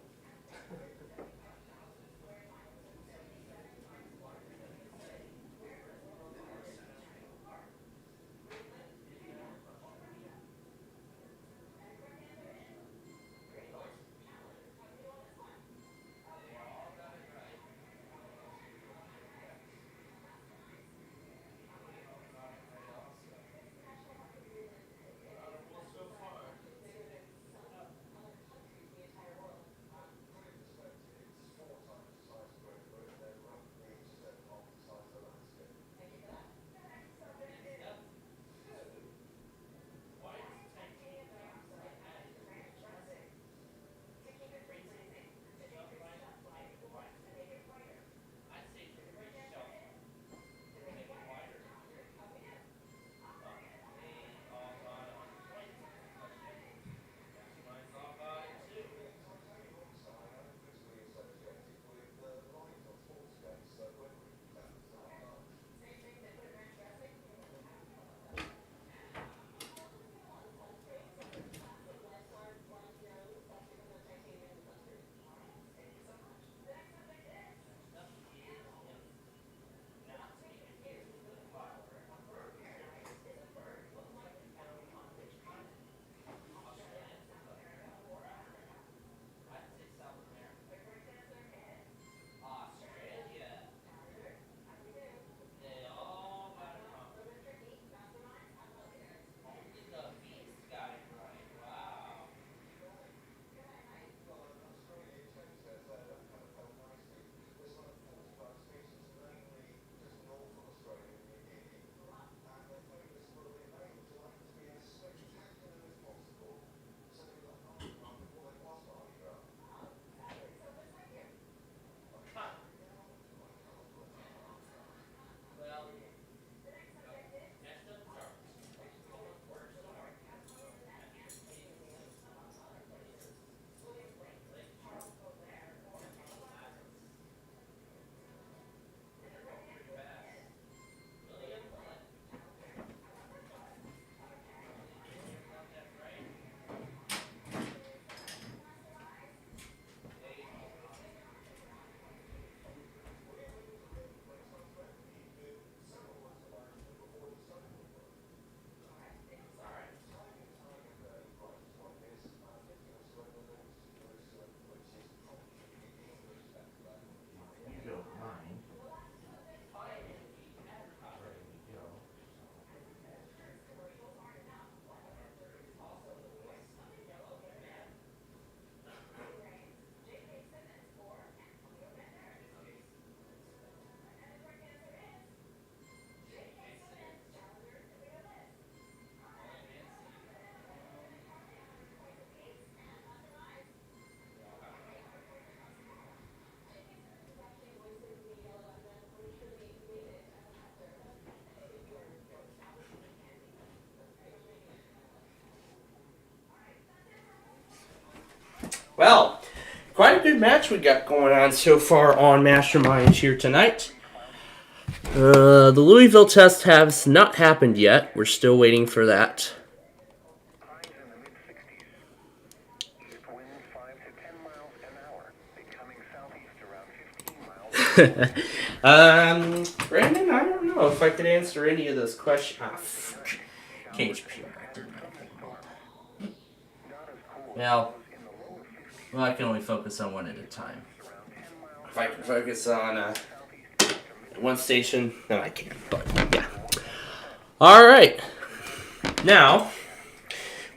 Well, quite a good match we got going on so far on Masterminds here tonight. The Louisville test has not happened yet. We're still waiting for that. Highs in the mid-60s. East winds 5 to 10 miles an hour. Becoming southeast around 15 miles. Brandon, I don't know if I could answer any of those questions. Cage Well, I can only focus on one at a time. If I can focus on one station, then I can. But yeah. All right. Now,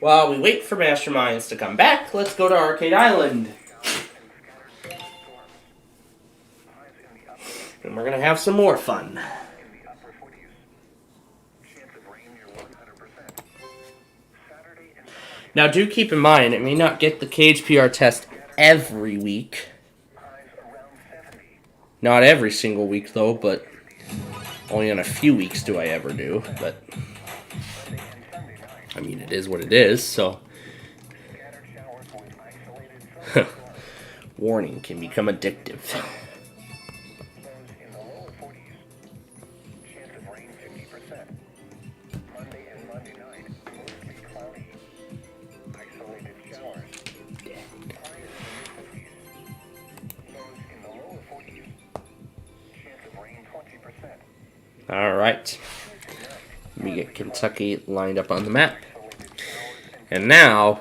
while we wait for Masterminds to come back, let's go to Arcade Island. And we're going to have some more fun. Now, do keep in mind, I may not get the KHPR test every week. Not every single week, though, but only on a few weeks do I ever do. But, I mean, it is what it is, so. Warning can become addictive. Alright. We get Kentucky lined up on the map. And now,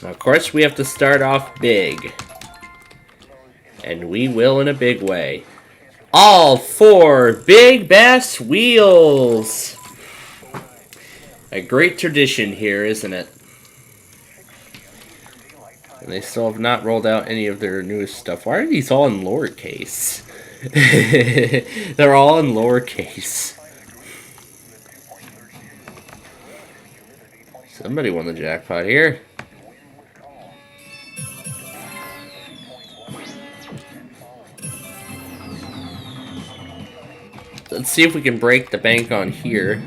of course, we have to start off big. And we will in a big way. All 4 Big Bass wheels! A great tradition here, isn't it? And they still have not rolled out any of their newest stuff. Why are these all in lowercase? They're all in lowercase. Somebody won the jackpot here. Let's see if we can break the bank on here.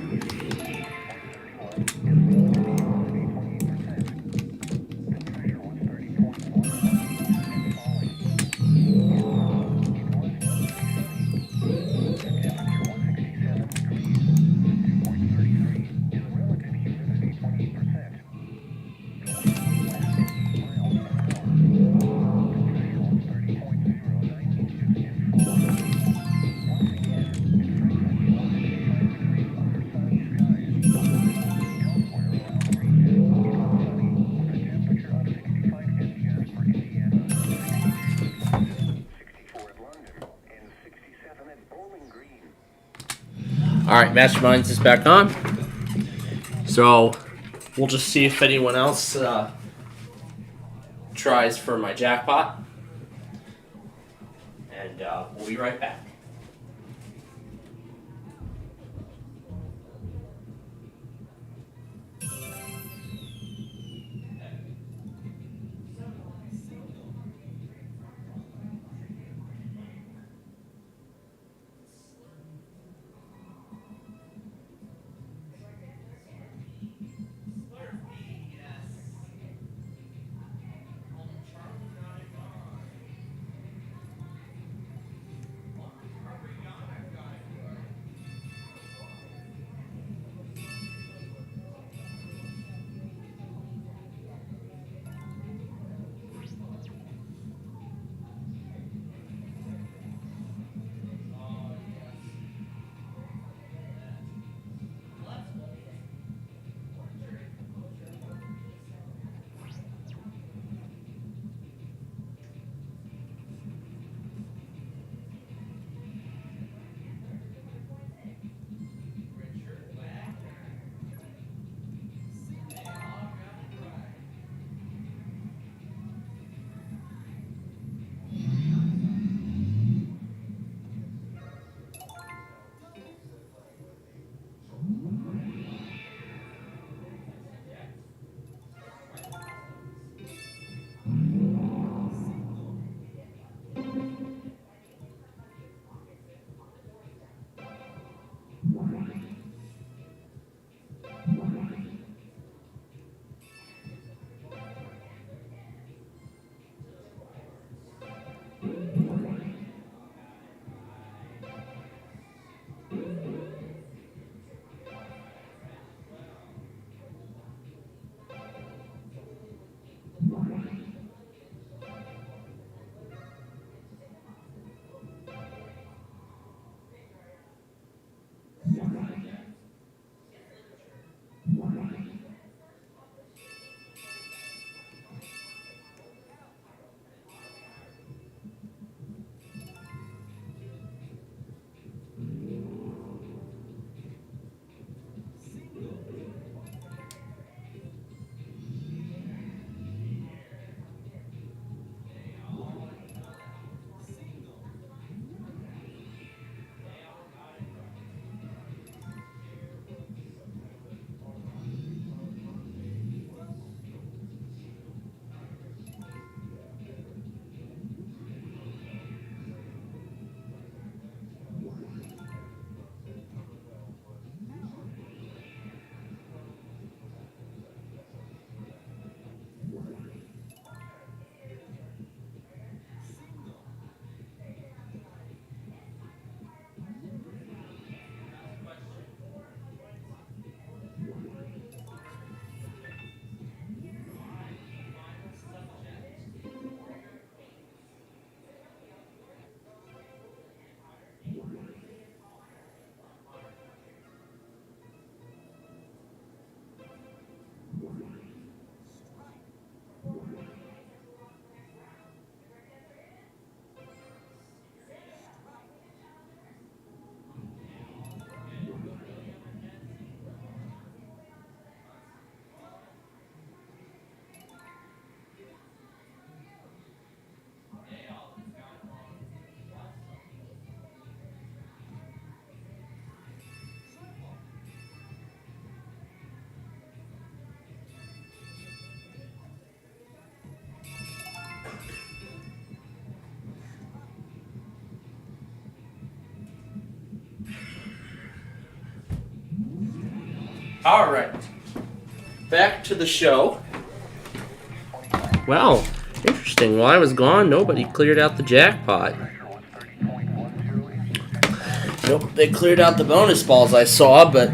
Alright, Masterminds is back on. So, we'll just see if anyone else tries for my jackpot. And we'll be right back. All right. Back to the show. Wow, interesting. While I was gone, nobody cleared out the jackpot. Nope, they cleared out the bonus balls I saw, but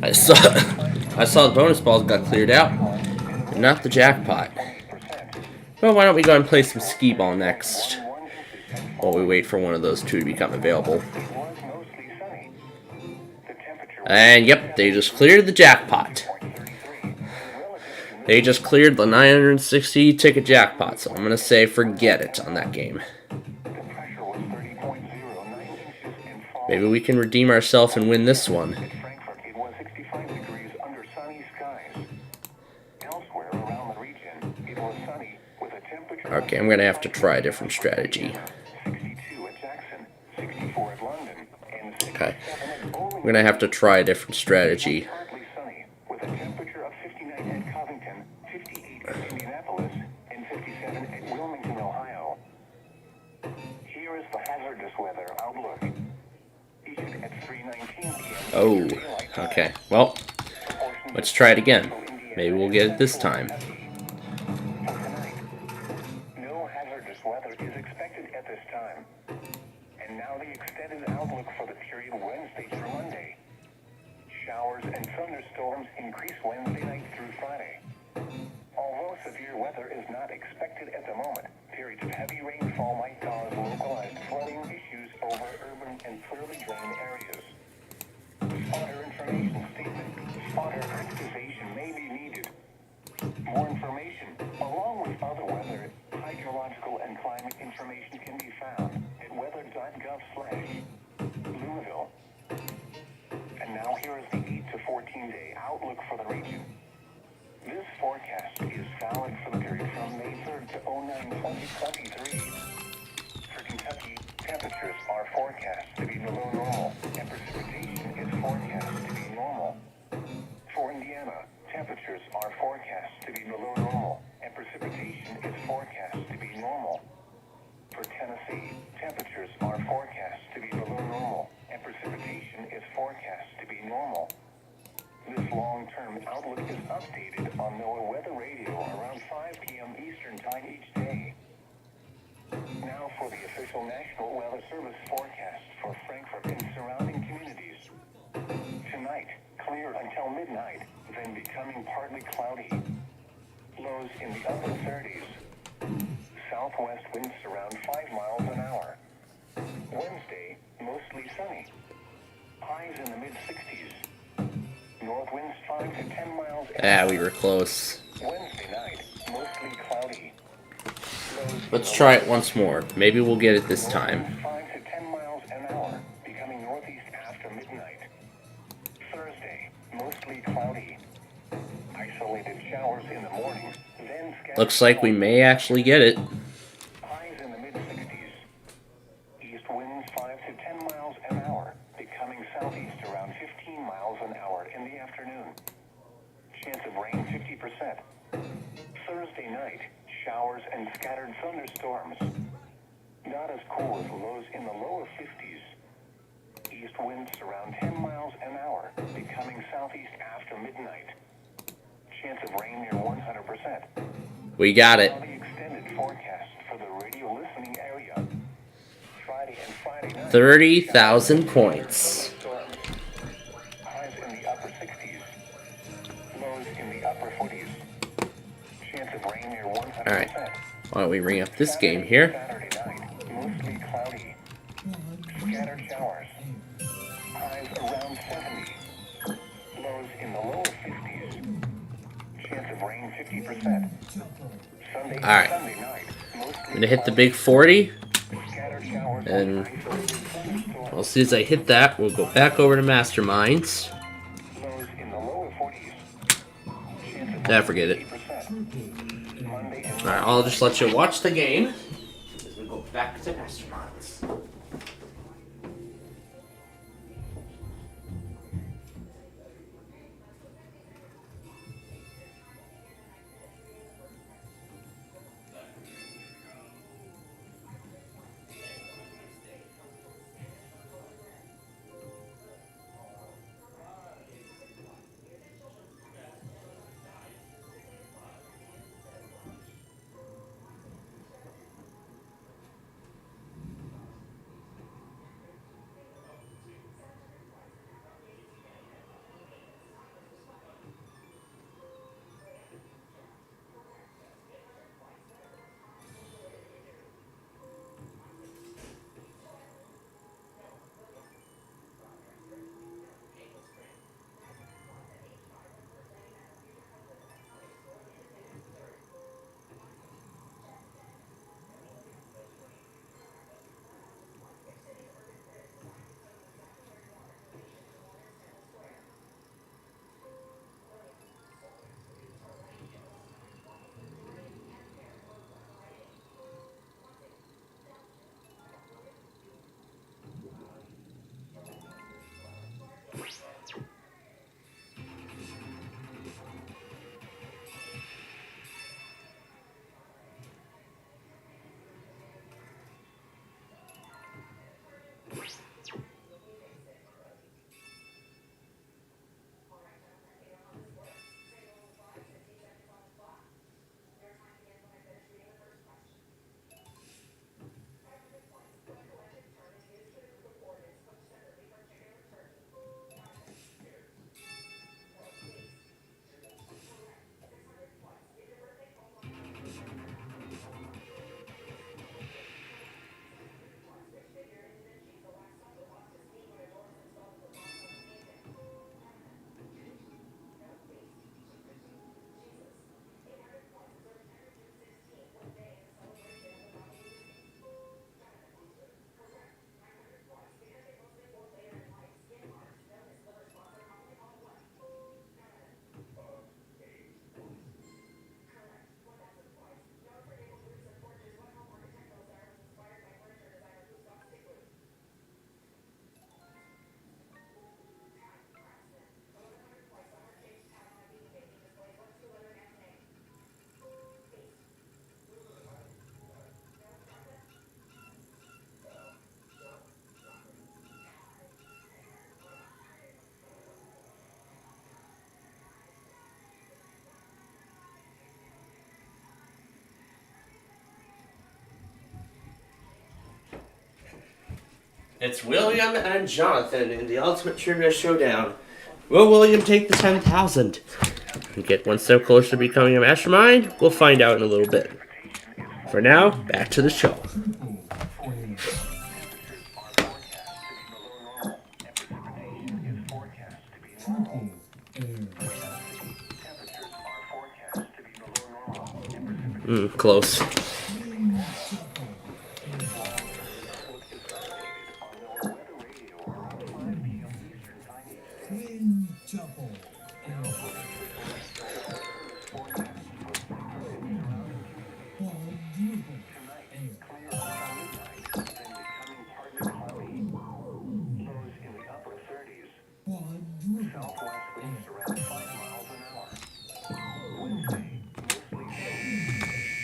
I saw the bonus balls got cleared out, but not the jackpot. Well, why don't we go and play some skee ball next, while we wait for one of those two to become available. And yep, they just cleared the jackpot. They just cleared the 960 ticket jackpot, so I'm going to say forget it on that game. Maybe we can redeem ourselves and win this one. Okay, I'm going to have to try a different strategy. Okay, I'm going to have to try a different strategy. Oh, okay. Well, let's try it again. Maybe we'll get it this time. No hazardous weather is expected at this time. And now the extended outlook for the period Wednesday through Monday. Showers and thunderstorms increase Wednesday night through Friday. Although severe weather is not expected at the moment, periods of heavy rainfall might cause localized flooding issues over urban and thoroughly drained areas. Spotter information statement. Spotter activation may be needed. More information, along with other weather, hydrological, and climate information can be found at weather.gov/Louisville. And now here is the 8 to 14-day outlook for the region. This forecast is valid for the period from May 3rd to 09/2023. For Kentucky, temperatures are forecast to be below normal, and precipitation is forecast to be normal. For Indiana, temperatures are forecast to be below normal, and precipitation is forecast to be normal. For Tennessee, temperatures are forecast to be below normal, and precipitation is forecast to be normal. This long-term outlook is updated on NOAA Weather Radio around 5 p.m. Eastern Time each day. Now for the official National Weather Service forecast for Frankfort and surrounding communities. Tonight, clear until midnight, then becoming partly cloudy. Lows in the upper 30s. Southwest winds around 5 miles an hour. Wednesday, mostly sunny. Highs in the mid-60s. North winds 5 to 10 miles an hour. We were close. Wednesday night, mostly cloudy. Let's try it once more. Maybe we'll get it this time. 5 to 10 miles an hour, becoming northeast after midnight. Thursday, mostly cloudy. Isolated showers in the morning, then scattered. Looks like we may actually get it. Highs in the mid-60s. East winds 5 to 10 miles an hour, becoming southeast around 15 miles an hour in the afternoon. Chance of rain 50%. Thursday night, showers and scattered thunderstorms. Not as cool as lows in the lower 50s. East winds around 10 miles an hour, becoming southeast after midnight. Chance of rain near 100%. We got it. Now the extended forecast for the radio listening area. Friday and Friday night. 30,000 points. Highs in the upper 60s. Lows in the upper 40s. Chance of rain near 100%. Alright. Why don't we ring up this game here? Saturday night, mostly cloudy. Scattered showers. Highs around 70. Lows in the lower 50s. Chance of rain 50%. Sunday, Alright. Sunday night, mostly I'm gonna hit the big 40, scattered showers and isolated thunderstorms. as soon as I hit that, we'll go back over to Masterminds. Lows in the lower 40s. Chance of Nah, forget it. 50%. Monday and Alright, I'll just let you watch the game as we go back to Masterminds. It's William and Jonathan in the Ultimate Trivia Showdown. Will William take the 10,000 and get one step closer to becoming a mastermind? We'll find out in a little bit. For now, back to the show. Close.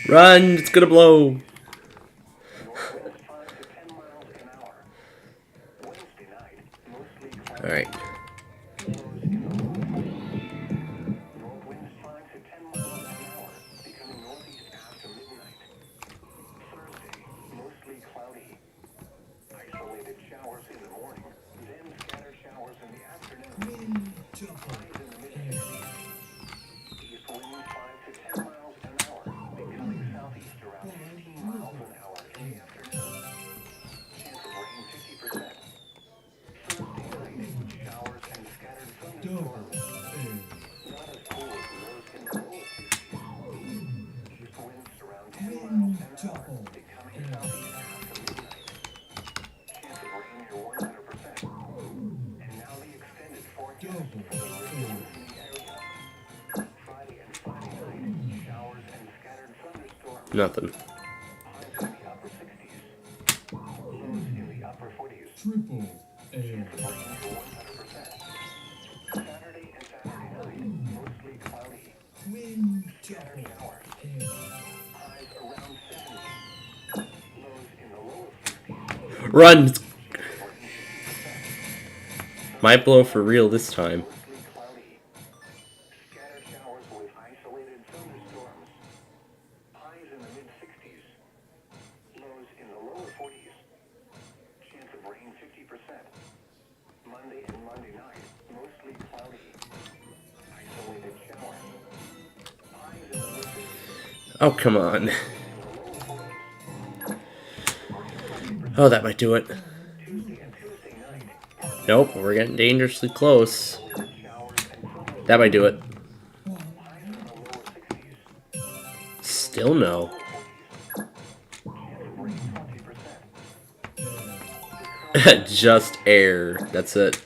Run, it's gonna blow. All right. Nothing. Run! Might blow for real this time. Oh, come on. Oh, that might do it. Nope, we're getting dangerously close. That might do it. Still no. Just air. That's it.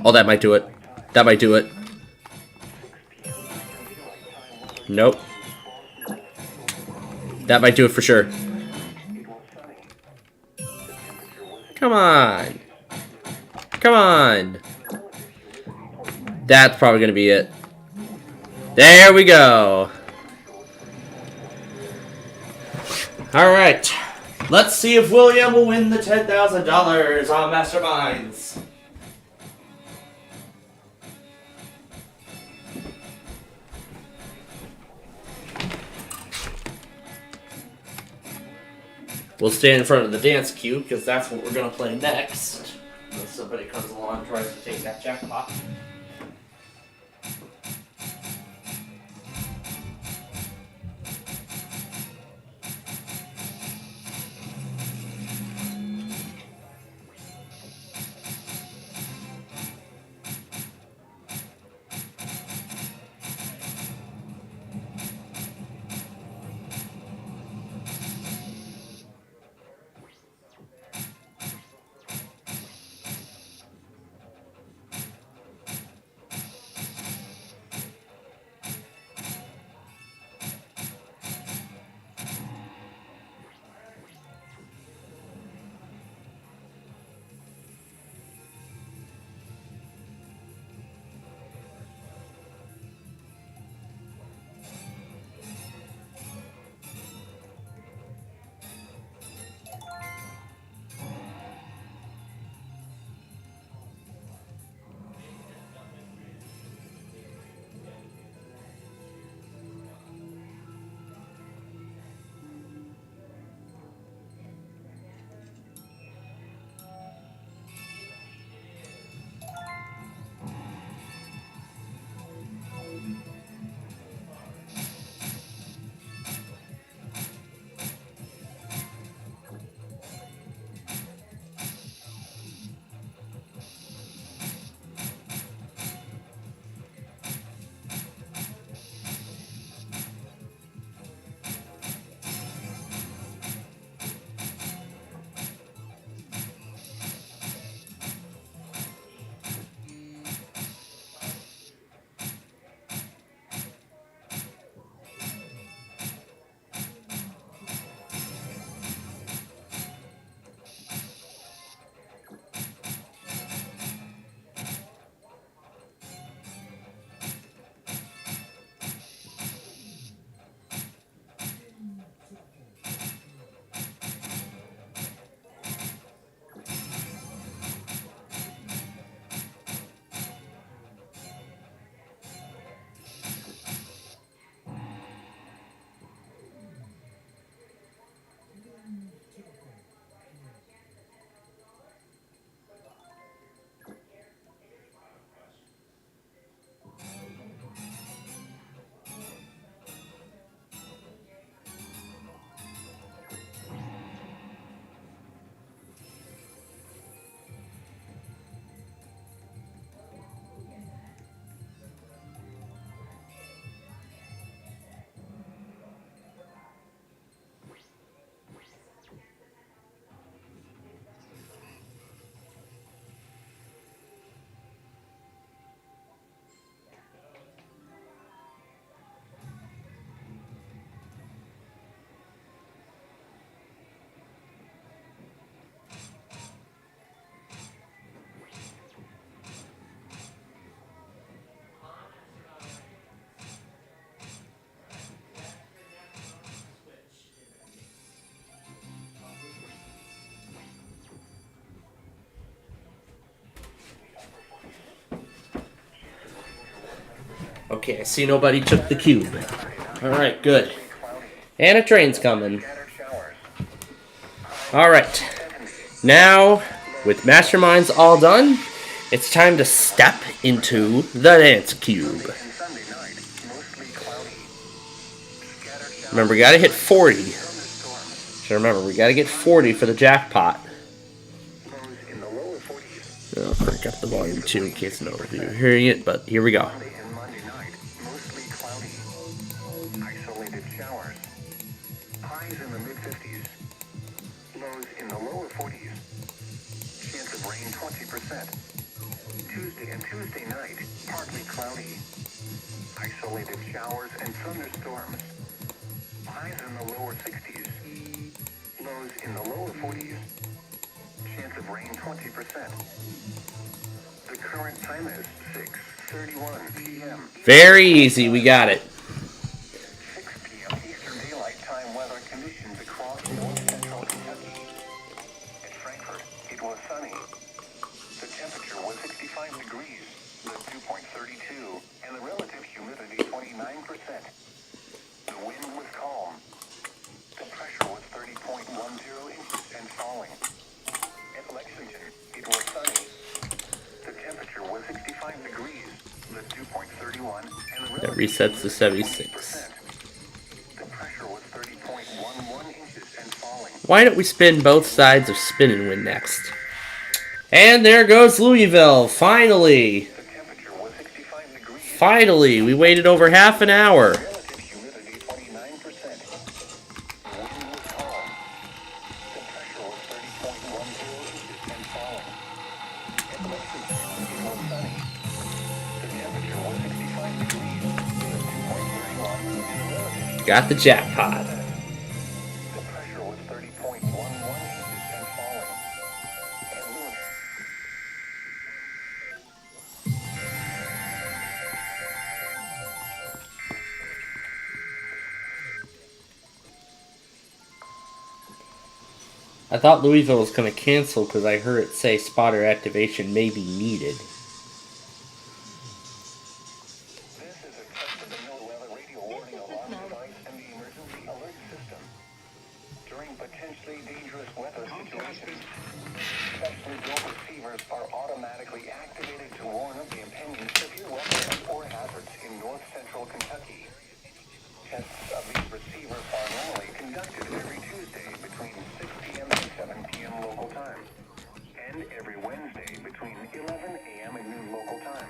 Oh, that might do it. That might do it. Nope. That might do it for sure. Come on. Come on. That's probably going to be it. There we go. Alright. Let's see if William will win the $10,000 on Masterminds. We'll stand in front of the dance cue because that's what we're going to play next. Unless somebody comes along and tries to take that jackpot. Okay, I see nobody took the cube. Alright, good. And a train's coming. Alright. Now, with masterminds all done, it's time to step into the dance cube. Remember, we gotta hit 40. So remember, we gotta get 40 for the jackpot. I'll crank up the volume too in case none of you are hearing it, but here we go. Isolated showers. Highs in the mid-50s. Lows in the lower 40s. Chance of rain 20%. Tuesday and Tuesday night, partly cloudy. Isolated showers and thunderstorms. Highs in the lower 60s. Lows in the lower 40s. Chance of rain 20%. The current time is 6:31 p.m. Very easy, we got it. 6 p.m. Eastern Daylight Time weather conditions across north central Kentucky. At Frankfort, it was sunny. The temperature was 65 degrees, the dew point 32, and the relative humidity 29%. The wind was calm. The pressure was 30.10 inches and falling. At Lexington, it was sunny. The temperature was 65 degrees, the dew point 31, and the That resets to 76. The pressure was 30.11 inches and falling. Why don't we spin both sides of spin and win next? And there goes Louisville, finally! The temperature was 65 degrees. Finally, we waited over half an hour. Relative humidity 29%. The wind was calm. The pressure was 30.10 inches and falling. At Lexington, it was sunny. The temperature was 65 degrees, the dew point 31, and the relative Got the jackpot. The pressure was 30.11 inches and falling. At Louisville. I thought Louisville was going to cancel because I heard it say spotter activation may be needed. This is a test of the NOAA radio warning alarm device and the emergency alert system. During potentially dangerous weather situations, specially built receivers are automatically activated to warn of the impending severe weather or hazards in north central Kentucky. Tests of these receivers are normally conducted every Tuesday between 6 p.m. and 7 p.m. local time, and every Wednesday between 11 a.m. and noon local time,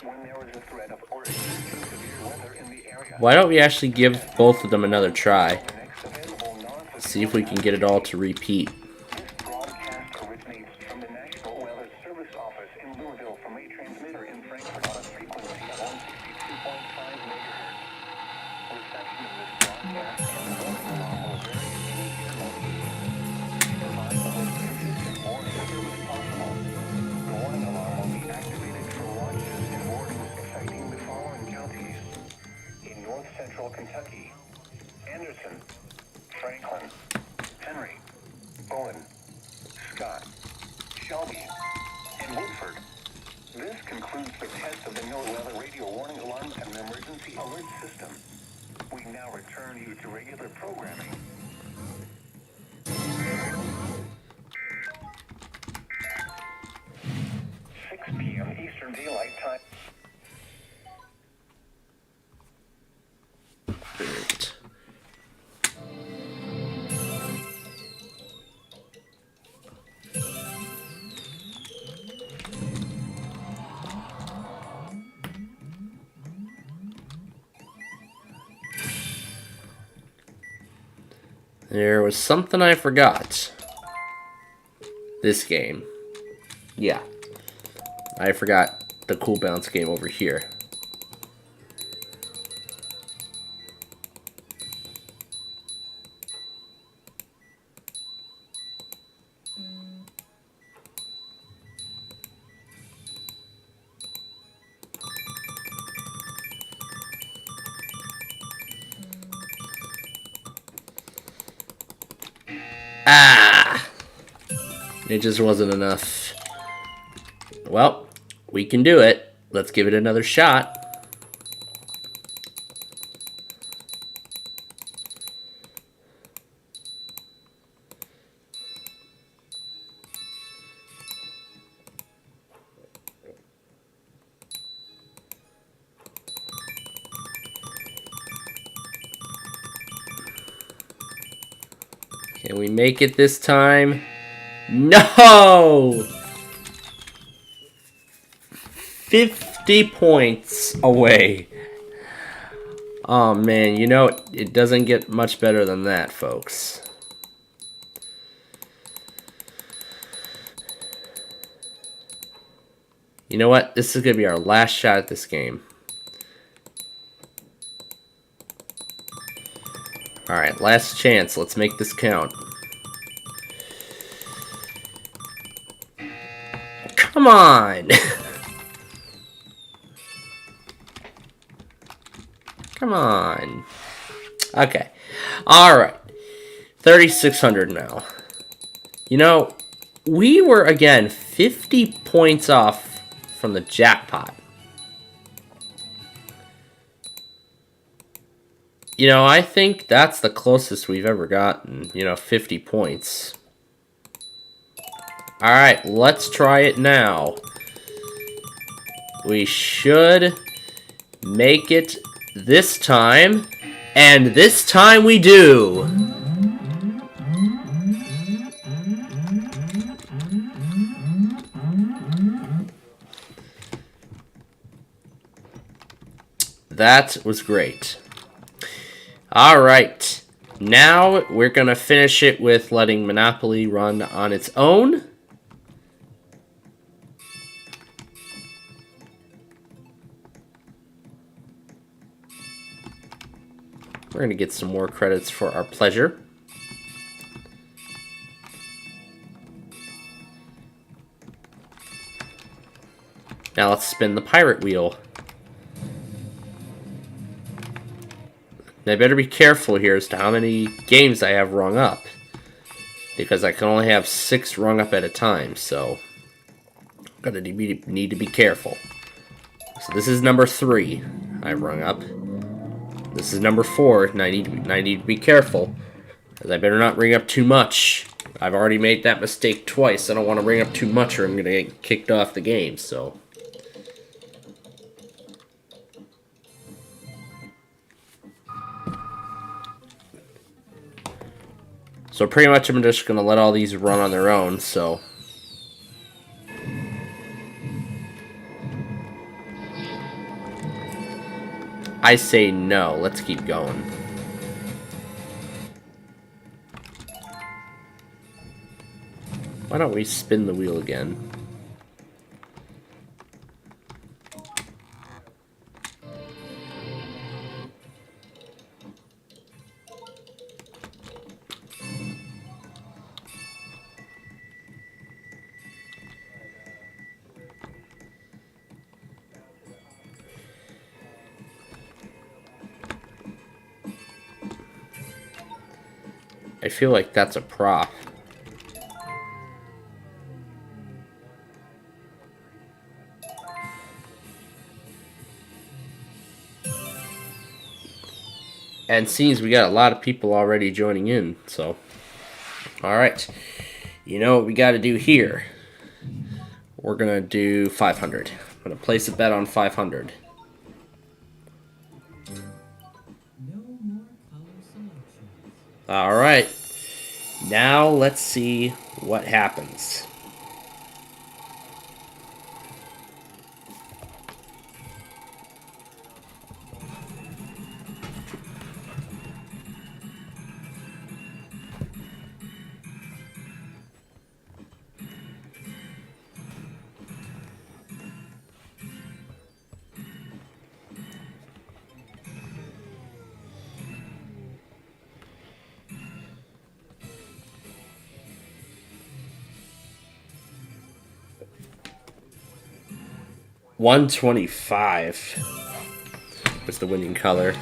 when there is a threat of or existing severe weather in the area. Why don't we actually give both of them another try? The next available non-facility. See if we can get it all to repeat. This broadcast originates from the National Weather Service Office in Louisville from a transmitter in Frankfort on a frequency of 162.5 megahertz. Reception of this broadcast and the warning alarm will vary in any ceremony. To provide the most consistent warning service possible, the warning alarm will be activated for watches and warnings affecting the following counties. In north central Kentucky, Anderson, Franklin, Henry, Owen, Scott, Shelby, and Woodford. This concludes the test of the NOAA radio warning alarm and emergency alert system. We now return you to regular programming. 6 p.m. Eastern Daylight Time. Right. There was something I forgot. This game. Yeah. I forgot the cool bounce game over here. Ah! It just wasn't enough. Well, we can do it. Let's give it another shot. Can we make it this time? No! 50 points away. Oh man, you know, it doesn't get much better than that, folks. You know what? This is going to be our last shot at this game. Alright, last chance. Let's make this count. Come on! Come on. Okay. Alright. 3,600 now. You know, we were, again, 50 points off from the jackpot. You know, I think that's the closest we've ever gotten. You know, 50 points. Alright, let's try it now. We should make it this time. And this time we do. That was great. Alright. Now we're going to finish it with letting Monopoly run on its own. We're going to get some more credits for our pleasure. Now let's spin the pirate wheel. Now I better be careful here as to how many games I have rung up, because I can only have 6 rung up at a time, so I'm going to need to be careful. So this is number 3 I rung up. This is number 4, and I need to be careful, because I better not ring up too much. I've already made that mistake twice. I don't want to ring up too much or I'm going to get kicked off the game, so... So pretty much I'm just going to let all these run on their own, so... I say no. Let's keep going. Why don't we spin the wheel again? I feel like that's a prop. And seems we got a lot of people already joining in, so... Alright. You know what we gotta do here? We're gonna do 500. I'm gonna place a bet on 500. Alright, now let's see what happens. $125 was the winning color.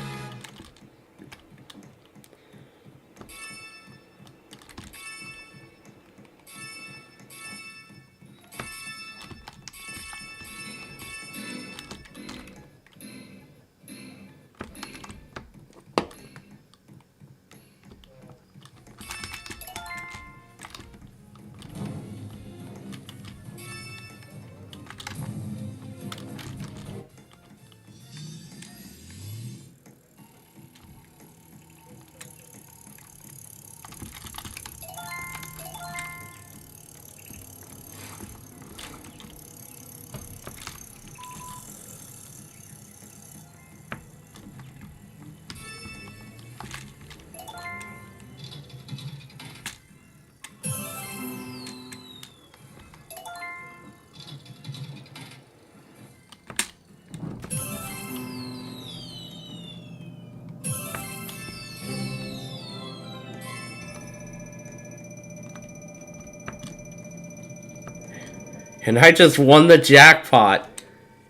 And I just won the jackpot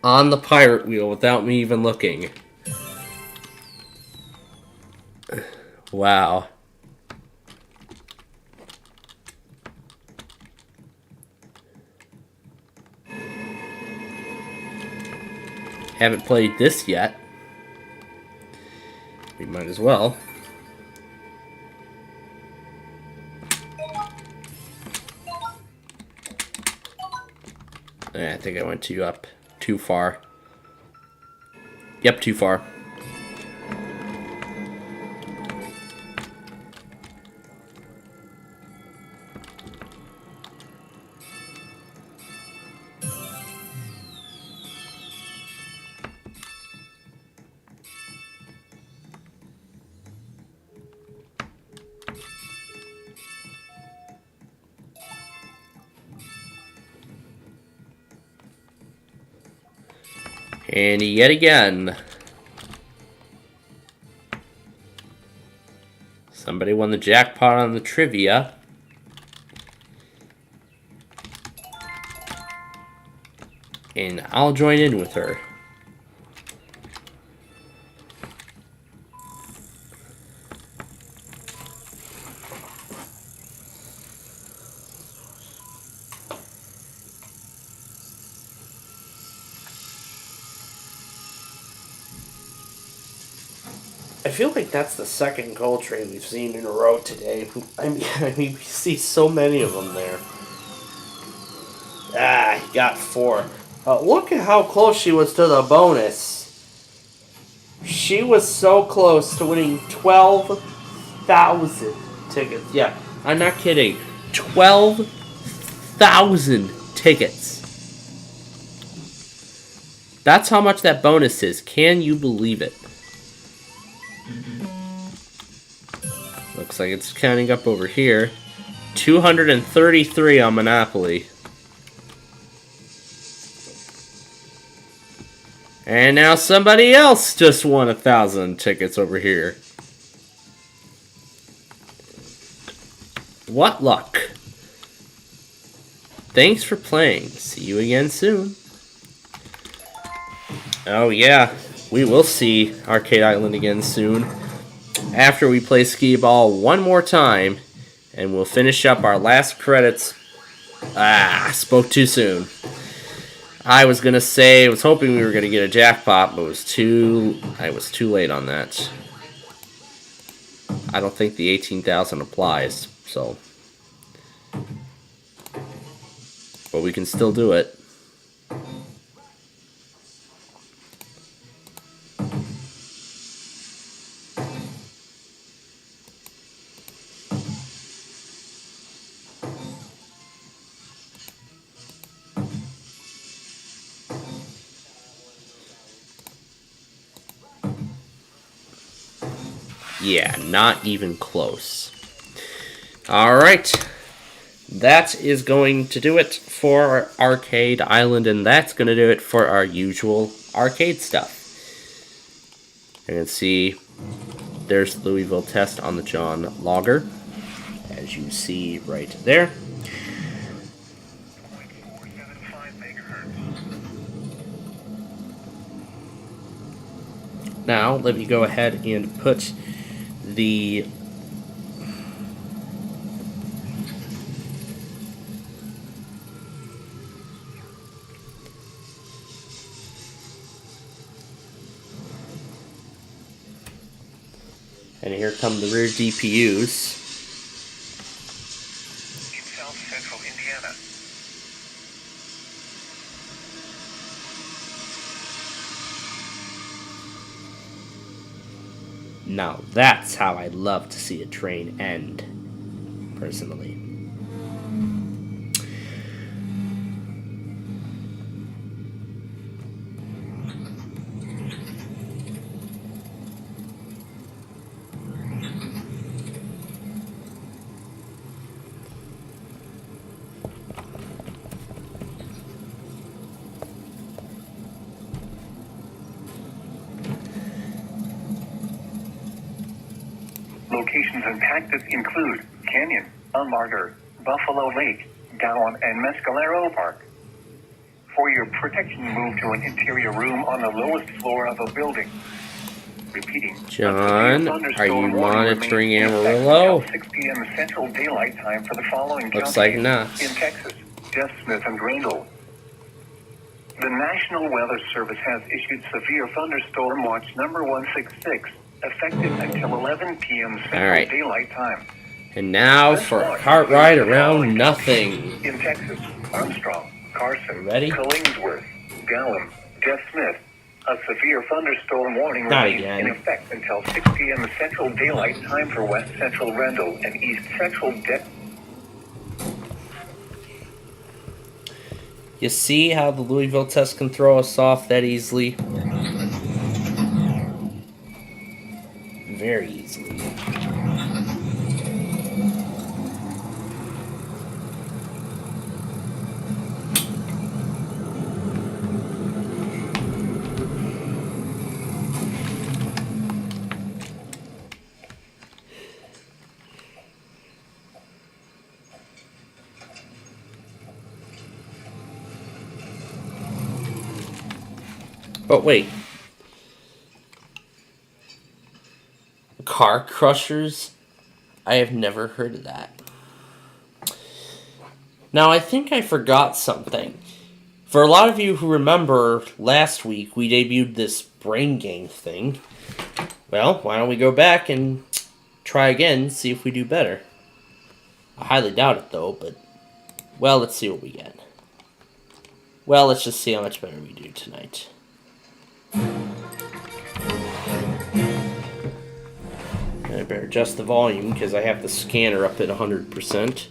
on the pirate wheel without me even looking. Wow. Haven't played this yet. We might as well. I think I went too far. Yep, too far. And yet again, somebody won the jackpot on the trivia. And I'll join in with her. I feel like that's the second gold train we've seen in a row today. I mean, we see so many of them there. Ah, he got 4. Look at how close she was to the bonus. She was so close to winning 12,000 tickets. Yeah, I'm not kidding. 12,000 tickets. That's how much that bonus is. Can you believe it? Looks like it's counting up over here. 233 on Monopoly. And now somebody else just won 1,000 tickets over here. What luck. Thanks for playing. See you again soon. Oh yeah, we will see Arcade Island again soon. After we play skee ball one more time, and we'll finish up our last credits. Ah, spoke too soon. I was gonna say, I was hoping we were gonna get a jackpot, but I was too late on that. I don't think the 18,000 applies, so. But we can still do it. Yeah, not even close. Alright. That is going to do it for Arcade Island, and that's going to do it for our usual arcade stuff. You can see there's the Louisville test on the John Logger, as you see right there. Now, let me go ahead and put the and here come the rear DPUs. In South Central Indiana. Now that's how I'd love to see a train end, personally. Locations impacted include Canyon, Unmarger, Buffalo Lake, Gowan, and Mescalero Park. For your protection, move to an interior room on the lowest floor of a building. Repeating. John, are you monitoring Amarillo? 6 p.m. Central Daylight Time for the following Looks like counties not. in Texas: Jeff Smith and Randall. The National Weather Service has issued severe thunderstorm watch number 166, effective until 11 p.m. Central Daylight Time. And now for a cart ride around nothing. In Texas: Armstrong, Carson, Ready? Killingsworth, Gallup, Jeff Smith. A severe thunderstorm warning remains in effect until 6 p.m. Central Daylight Time for West Central Rendell and East Central You see how the Louisville test can throw us off that easily? Very easily. But wait. Car crushers? I have never heard of that. Now, I think I forgot something. For a lot of you who remember, last week we debuted this brain gang thing. Well, why don't we go back and try again, see if we do better. I highly doubt it, though, but... well, let's see what we get. Well, let's just see how much better we do tonight. I better adjust the volume because I have the scanner up at 100%.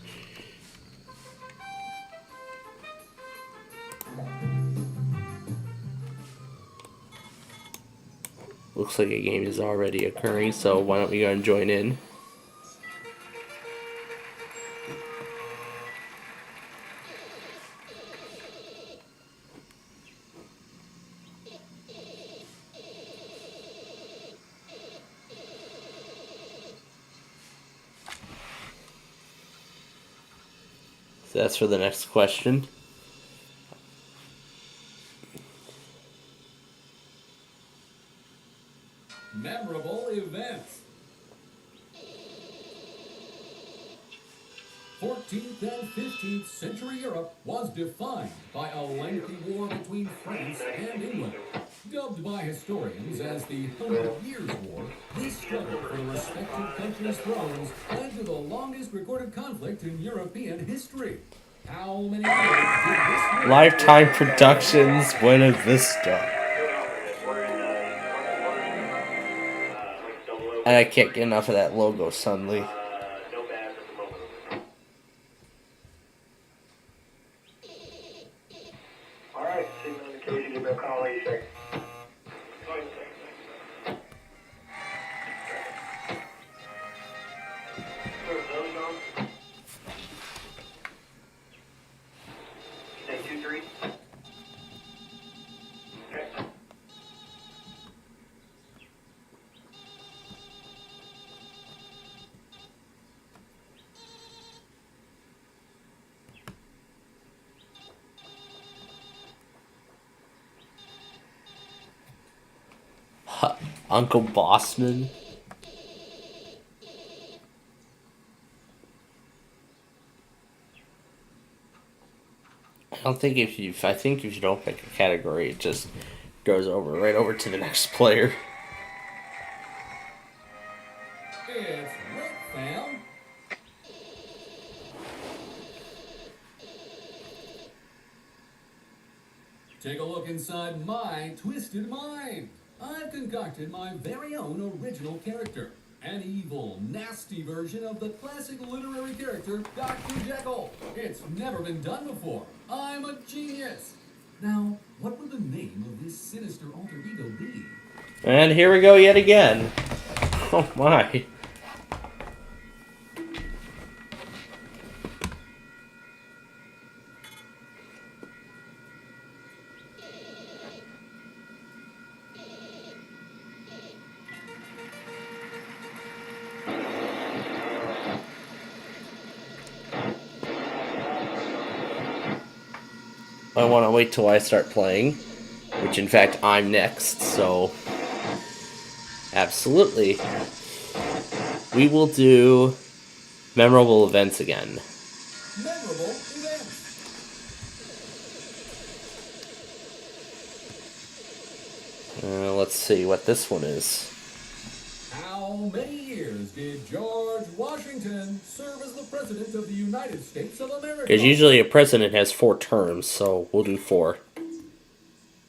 Looks like a game is already occurring, so why don't we go and join in? So that's for the next question. Memorable events. 14th and 15th century Europe was defined by a lengthy war between France and England. Dubbed by historians as the 100 Years' War, this struggle for the respective countries' thrones led to the longest recorded conflict in European history. How many years did this war Lifetime Productions, Buena Vista. And I can't get enough of that logo suddenly. Alright, signal indication, give me a call 8 seconds. Stay 2-3. Okay. Uncle Bossman. I think if you don't pick a category, it just goes right over to the next player. It's Rick, fam. Take a look inside my twisted mind. I've concocted my very own original character. An evil, nasty version of the classic literary character, Dr. Jekyll. It's never been done before. I'm a genius. Now, what would the name of this sinister alter ego be? And here we go yet again. Oh my. I want to wait till I start playing, which in fact I'm next, so absolutely. We will do memorable events again. Memorable events. Let's see what this one is. How many years did George Washington serve as the President of the United States of America? Because usually a president has 4 terms, so we'll do 4.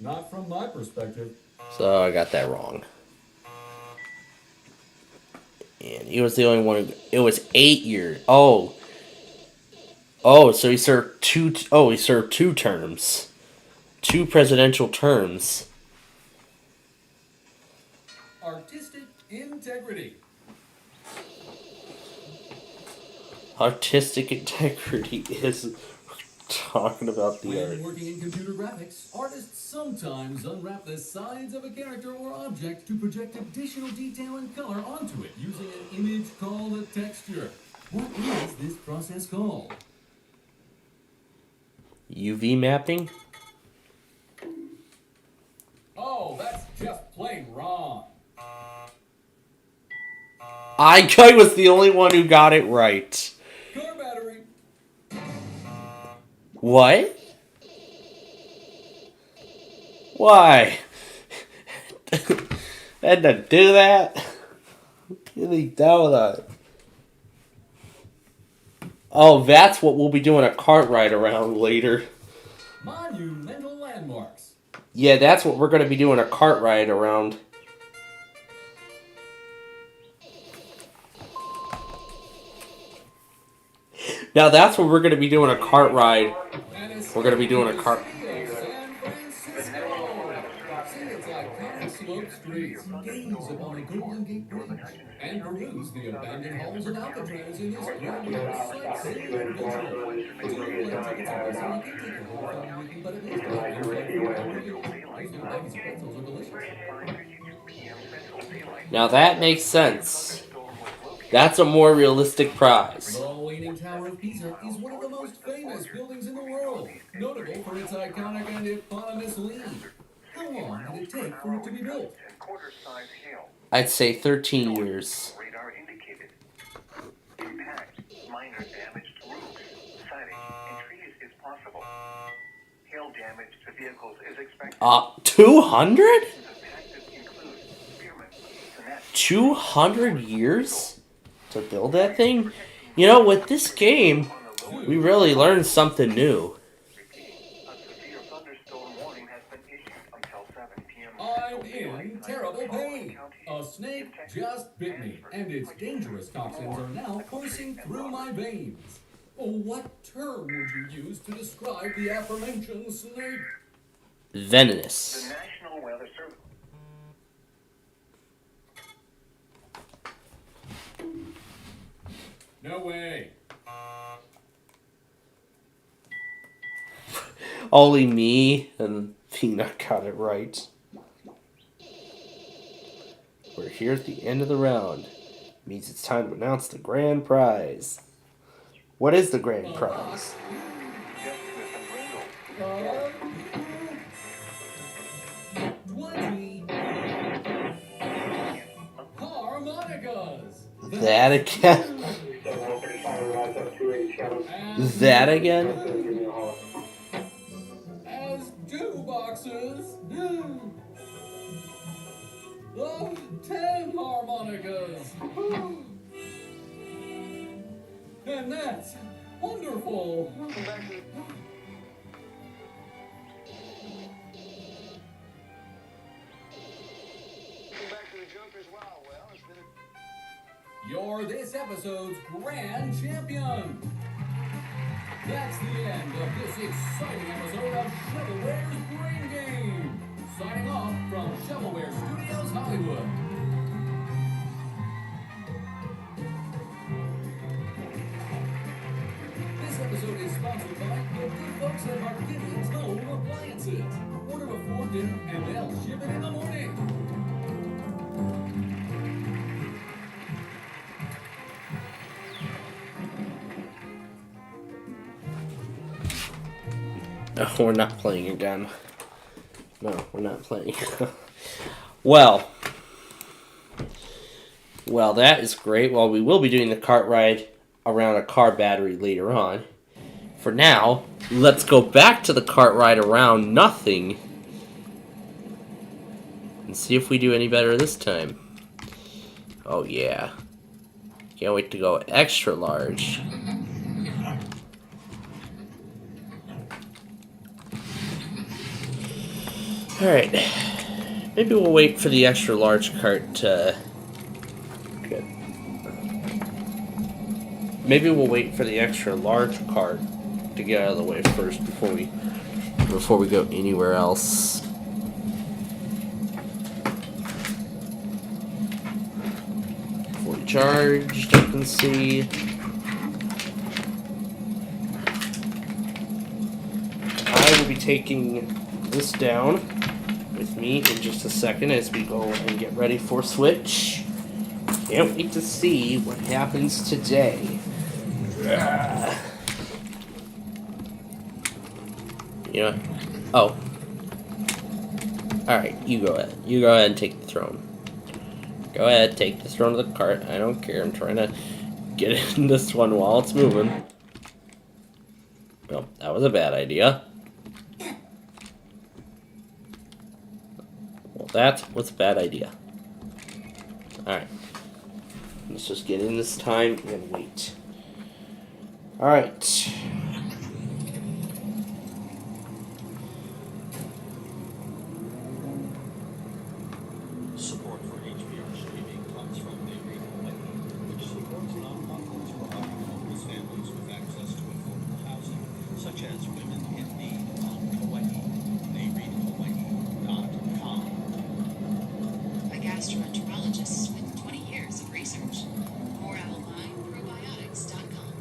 Not from my perspective. So I got that wrong. And he was the only one who... It was 8 years. Oh, so he served 2... Oh, he served 2 terms. 2 presidential terms. Artistic integrity. Artistic integrity is talking about the art. When working in computer graphics, artists sometimes unwrap the sides of a character or object to project additional detail and color onto it using an image called a texture. What is this process called? UV mapping? Oh, that's just plain wrong. I was the only one who got it right. Car battery. What? Why? Had to do that? Really down with that. Oh, that's what we'll be doing a cart ride around later. Monumental landmarks. Yeah, that's what we're going to be doing a cart ride around. Now that's what we're going to be doing a cart ride. We're going to be doing a cart... Streets, gaze upon a Golden Gate Bridge, and peruse the abandoned halls of Alcatraz in this grandiose sightseeing adventure. Do you like tickets and so you can take a whole family with you, but at least not those little baggies of pretzels are delicious. Now that makes sense. That's a more realistic prize. The Leaning Tower of Pisa is one of the most famous buildings in the world, notable for its iconic and eponymous lean. How long did it take for it to be built? I'd say 13 years. Radar indicated. Impact, minor damage to roofs, siding, and trees is possible. Hail damage to vehicles is expected. 200? 200 years to build that thing? You know, with this game, we really learned something new. I'm in terrible pain. A snake just bit me, and its dangerous toxins are now coursing through my veins. What term would you use to describe the aforementioned snake? Venomous. The National Weather Service. No way. Only me and Peanut got it right. We're here at the end of the round. It means it's time to announce the grand prize. What is the grand prize? Harmonicas. That again? That again? As do boxes. Of 10 harmonicas. And that's wonderful. You're this episode's grand champion. That's the end of this exciting episode of Shovelware's Brain Game. Signing off from Shovelware Studios, Hollywood. This episode is sponsored by the good folks at Arcadian's Home Appliances. Order before dinner and they'll ship it in the morning. Oh, we're not playing again. No, we're not playing. Well, that is great. Well, we will be doing the cart ride around a car battery later on. For now, let's go back to the cart ride around nothing and see if we do any better this time. Oh, yeah. Can't wait to go extra large. Alright. Maybe we'll wait for the extra large cart to... Good. Maybe we'll wait for the extra large cart to get out of the way first before we go anywhere else. Fully charged, I can see. I will be taking this down with me in just a second as we go and get ready for switch. Can't wait to see what happens today. You know, oh. Alright, you go ahead. You go ahead and take the throne. Go ahead, take the throne of the cart. I don't care. I'm trying to get in this one while it's moving. Well, that was a bad idea. Well, that was a bad idea. Alright. Let's just get in this time and wait. Alright. Support for HBR streaming comes from WeatherPro, which supports nonprofits providing homeless families with access to affordable housing, such as women in need on Hawaii. WeatherProEAS.com. By gastroenterologists with 20 years of research. More online, probiotics.com.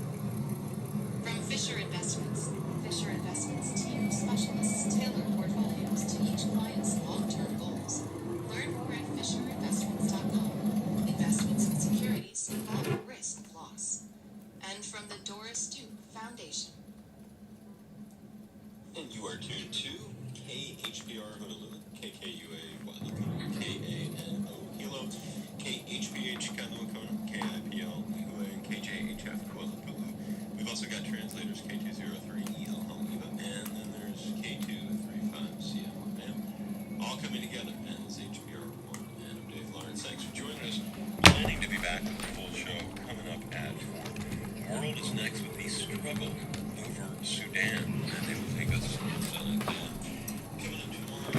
From Fisher Investments. Fisher Investments team of specialists tailor portfolios to each client's long-term goals. Learn more at FisherInvestments.com. Investments in securities involve risk of loss. And from the Doris Duke Foundation. And you are tuned to KHPR Honolulu, KKUA Guadalupe, KANO Hilo, KHPH Kanoa Kona, KIPL Niue, and KJHF Kuala Lumpur. We've also got translators K203EL Haleiwa, and then there's K235CM. All coming together as HPR Report. And I'm Dave Lawrence. Thanks for joining us. Planning to be back with the full show coming up at 4. The world is next with the struggle over Sudan, and they will take us inside that. Coming up tomorrow,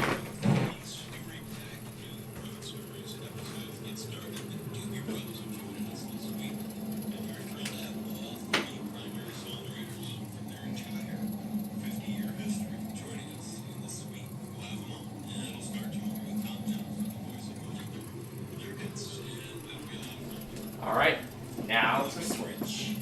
these new repack, new road stories episodes get started. The Doobie Brothers are joining us this week, and we're thrilled to have all 3 primary song writers from their entire 50-year history joining us in this week. We'll have them all, and it'll start tomorrow with Countdown from the voice of Mojo with their hits, and it'll be a lot of fun. Alright, now to switch.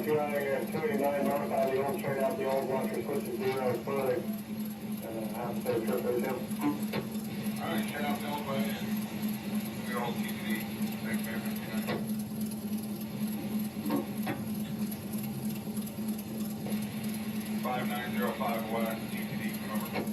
2 out here at 289 north side of the old straight out the old one for switching 0 foot. Half a trip with him. Alright, straight out the old way and we all TCD. Thanks, man. 5905 west, TCD, come over.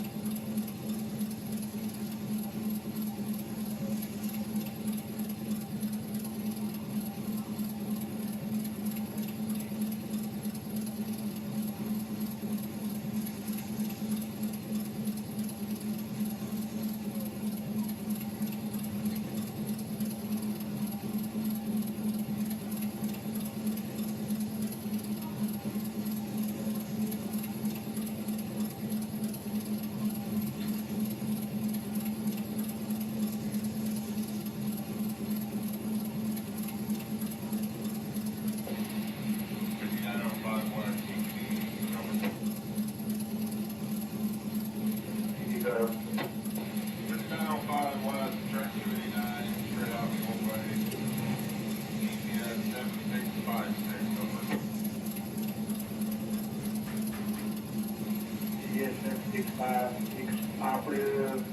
Operative,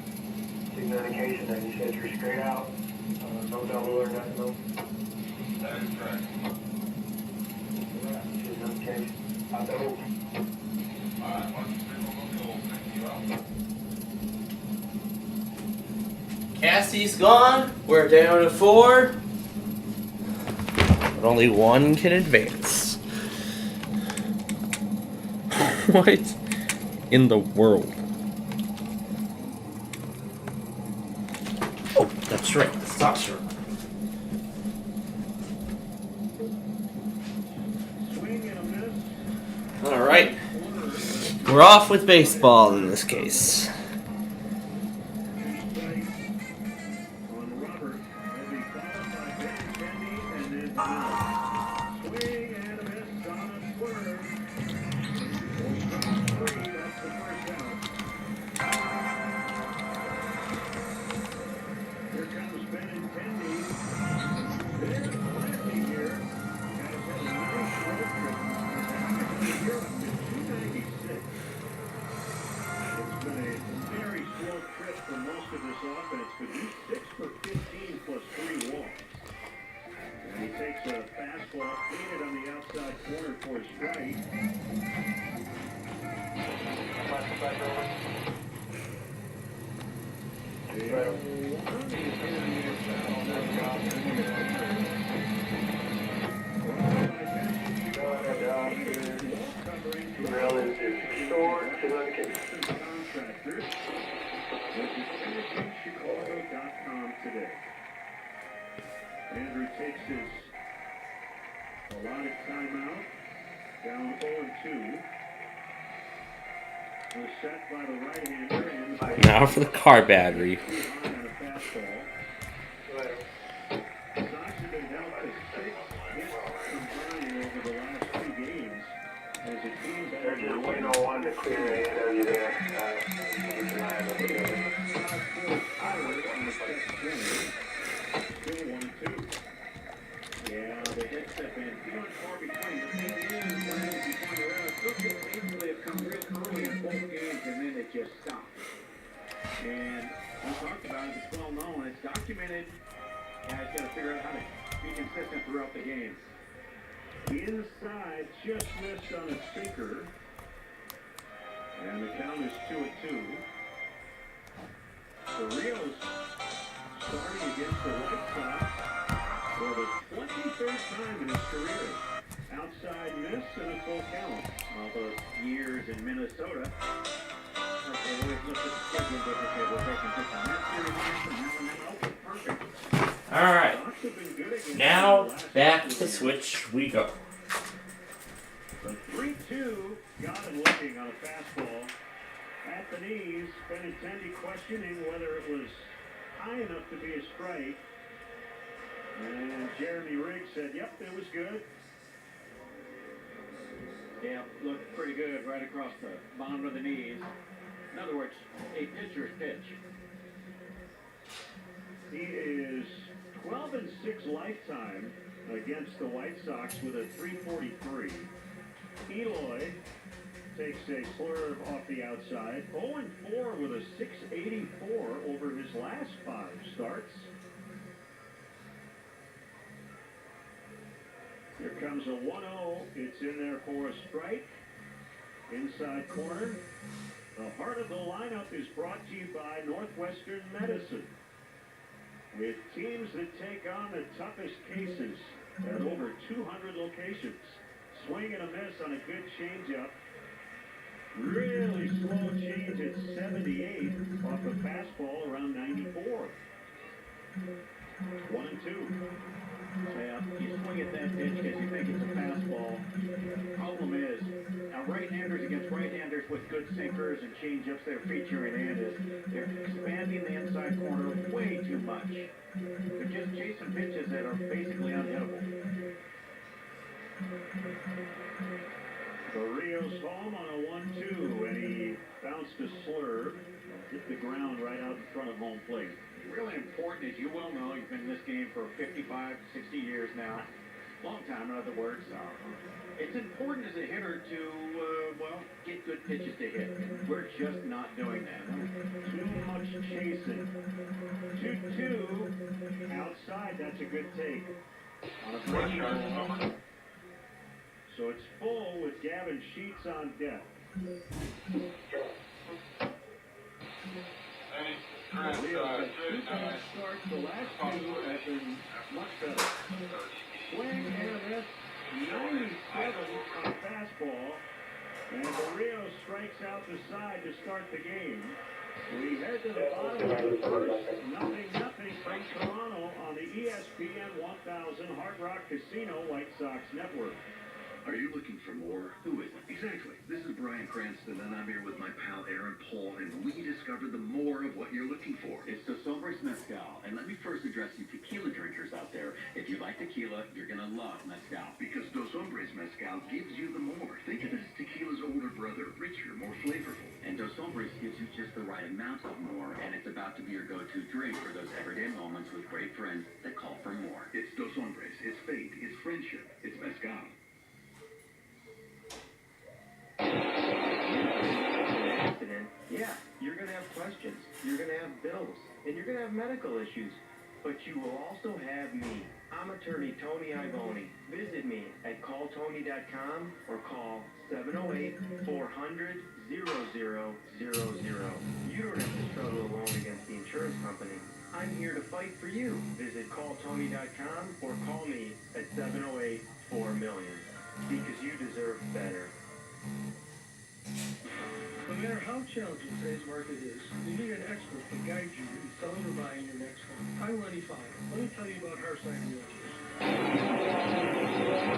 signal indication that you said you're straight out, no double or nothing, no? That is correct. Signal indication, out the hole. Alright, once the signal will thank you out. Cassie's gone. We're down to 4. But only one can advance. What in the world? Oh, that's right. The stock short. All right. We're off with baseball in this case. Andrew takes his allotted timeout, down 0-2. Was set by the right-hander and Now for the car battery. Sox have been held to 6 hits combined over the last 2 games. As a team, they're just waiting on one to clear the AW there. Still 1-2. Yeah, the hits have been few and far between. The thing is, when you pointed out, Brooklyn seemingly have come real early in both games and then it just stopped. And we talked about it, it's well known, it's documented. Guys got to figure out how to be consistent throughout the games. Inside, just missed on a sinker. And the count is 2-2. The Rios starting against the White Sox for the 23rd time in his career. Outside miss and a full count. All those years in Minnesota. Like they always look at the schedule, but they were taking just a net series and then open. Perfect. Alright. Now back to the switch we go. The 3-2 got him looking on a fastball at the knees. Benintendi questioning whether it was high enough to be a strike. And Jeremy Riggs said, yep, it was good. Yeah, looked pretty good right across the bottom of the knees. In other words, a pitcher's pitch. He is 12-6 206 lifetime against the White Sox with a 343. Eloy takes a slurve off the outside. 0-4 with a 684 over his last 5 starts. Here comes a 1-0. It's in there for a strike. Inside corner. The heart of the lineup is brought to you by Northwestern Medicine. With teams that take on the toughest cases at over 200 locations. Swing and a miss on a good changeup. Really slow change at 78 off a fastball around 94. 1-2. Yeah, you swing at that pitch because you think it's a fastball. Problem is, now right-handers against right-handers with good sinkers and changeups they're featuring in is they're expanding the inside corner way too much. They're just chasing pitches that are basically unhittable. Barrios home on a 1-2, and he bounced a slurve, hit the ground right out in front of home plate. Really important, as you well know, you've been in this game for 55, 60 years now. Long time, in other words. It's important as a hitter to, get good pitches to hit. We're just not doing that. Too much chasing. 2-2. Outside, that's a good take. On a breaking ball. So it's full with Gavin Sheets on deck. Leo's had 2 bad starts. The last 2 have been much better. Swing and a miss. 97 on a fastball. And Barrios strikes out the side to start the game. We head to the bottom of the first. 0-0 from Toronto on the ESPN 1000 Hard Rock Casino White Sox Network. Are you looking for more? Who isn't? Exactly. This is Brian Cranston, and I'm here with my pal Aaron Paul, and we discovered the more of what you're looking for. It's Dos Hombres Mezcal, and let me first address you tequila drinkers out there. If you like tequila, you're going to love Mezcal. Because Dos Hombres Mezcal gives you the more. Think of it as tequila's older brother, richer, more flavorful. And Dos Hombres gives you just the right amount of more, and it's about to be your go-to drink for those everyday moments with great friends that call for more. It's Dos Hombres. It's faith. It's friendship. It's Mezcal. Accident, yeah, you're going to have questions, you're going to have bills, and you're going to have medical issues, but you will also have me. I'm attorney Tony Ivoni. Visit me at calltony.com or call 708-400-0000. You don't have to struggle alone against the insurance company. I'm here to fight for you. Visit calltony.com or call me at 708-4-million, because you deserve better. No matter how challenging today's market is, you need an expert to guide you in selling or buying your next home. I'm Lenny Fine. Let me tell you about Hearthside Realtors.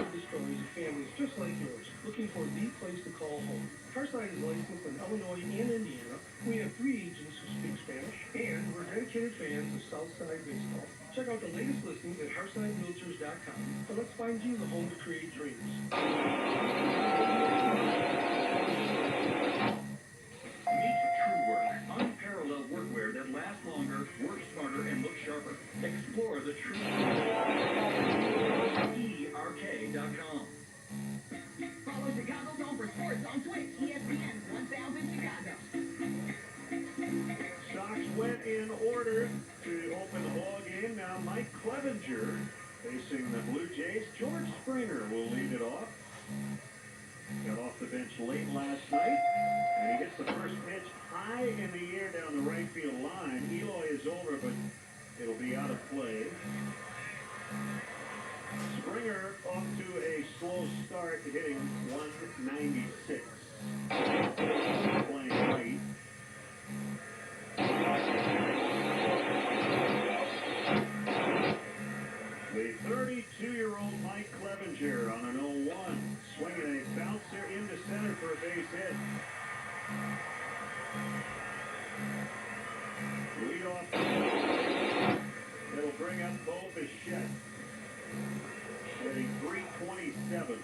The stories of families just like yours, looking for the place to call home. Hearthside is licensed in Illinois and Indiana. We have 3 agents who speak Spanish, and we're dedicated fans of Southside baseball. Check out the latest listings at HearthsideRealtors.com, and let's find you the home to create dreams. Meet True Work. Unparalleled workwear that lasts longer, works smarter, and looks sharper. Explore the True ERK.com. Follow Chicago's Home for Sports on Twitch, ESPN 1000 Chicago. Sox went in order to open the ball game. Now Mike Clevenger facing the Blue Jays. George Springer will lead it off. Got off the bench late last night, and he hits the first pitch high in the air down the right field line. Eloy is over, but it'll be out of play. Springer off to a slow start, hitting 196. Playing right. The 32-year-old Mike Clevenger on an 0-1, swinging a bouncer into center for a base hit. Lead off. It'll bring up Bo Bichette, hitting 327.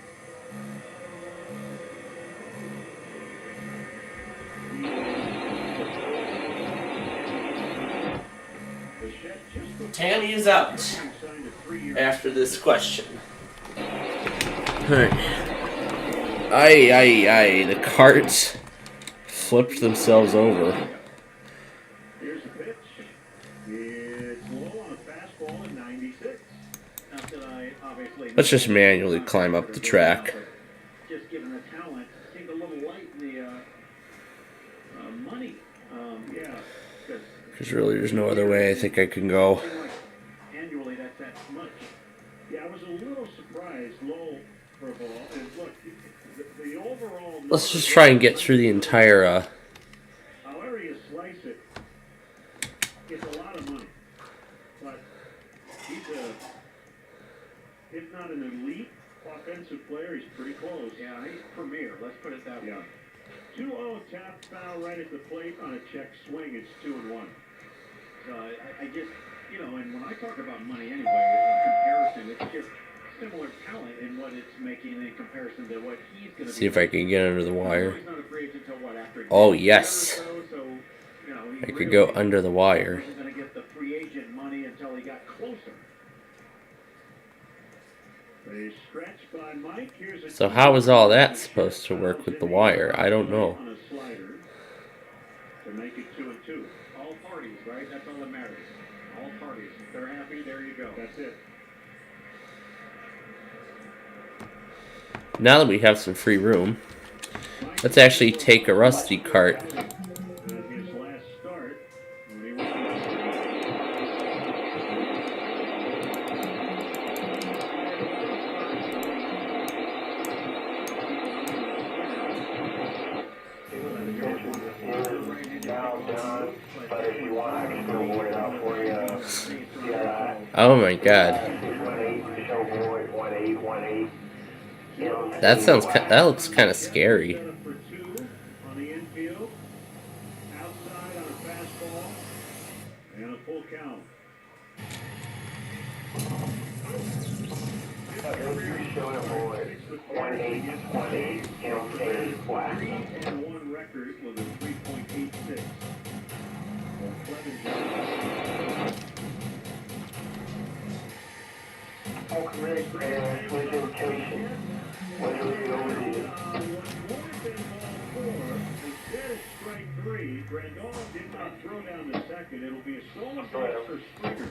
Bichette Tammy is out after this question. Alright. Aye. The carts flipped themselves over. Here's the pitch. It's low on a fastball at 96. Let's just manually climb up the track. Just given the talent, seemed a little light in the money. Yeah. Because really, there's no other way I think I can go. Annually, that's that much. Yeah, I was a little surprised, low for a ball. And look, the overall. Let's just try and get through the entire. However you slice it, it's a lot of money. But he's if not an elite offensive player, he's pretty close. Yeah, he's premier. Let's put it that way. 2-0 tap foul right at the plate on a check swing. It's 2-1. I just, and when I talk about money anyway, in comparison, it's just similar talent in what it's making in comparison to what he's going to See if I can get under the wire. He's not a free agent until what, after Oh, yes. so, I could go under the wire. He wasn't going to get the free agent money until he got closer. A stretch by Mike. Here's a So how is all that supposed to work with the wire? I don't know. on a slider to make it 2-2. All parties, right? That's all that matters. All parties. If they're happy, there you go. That's it. Now that we have some free room, let's actually take a rusty cart. His last start when he was Oh my god. That looks kind of scary. on the infield, outside on a fastball, and a full count. And one record with a 3.86. Instead of strike three, Grandal did not throw down the second. It'll be a stolen base for Springer.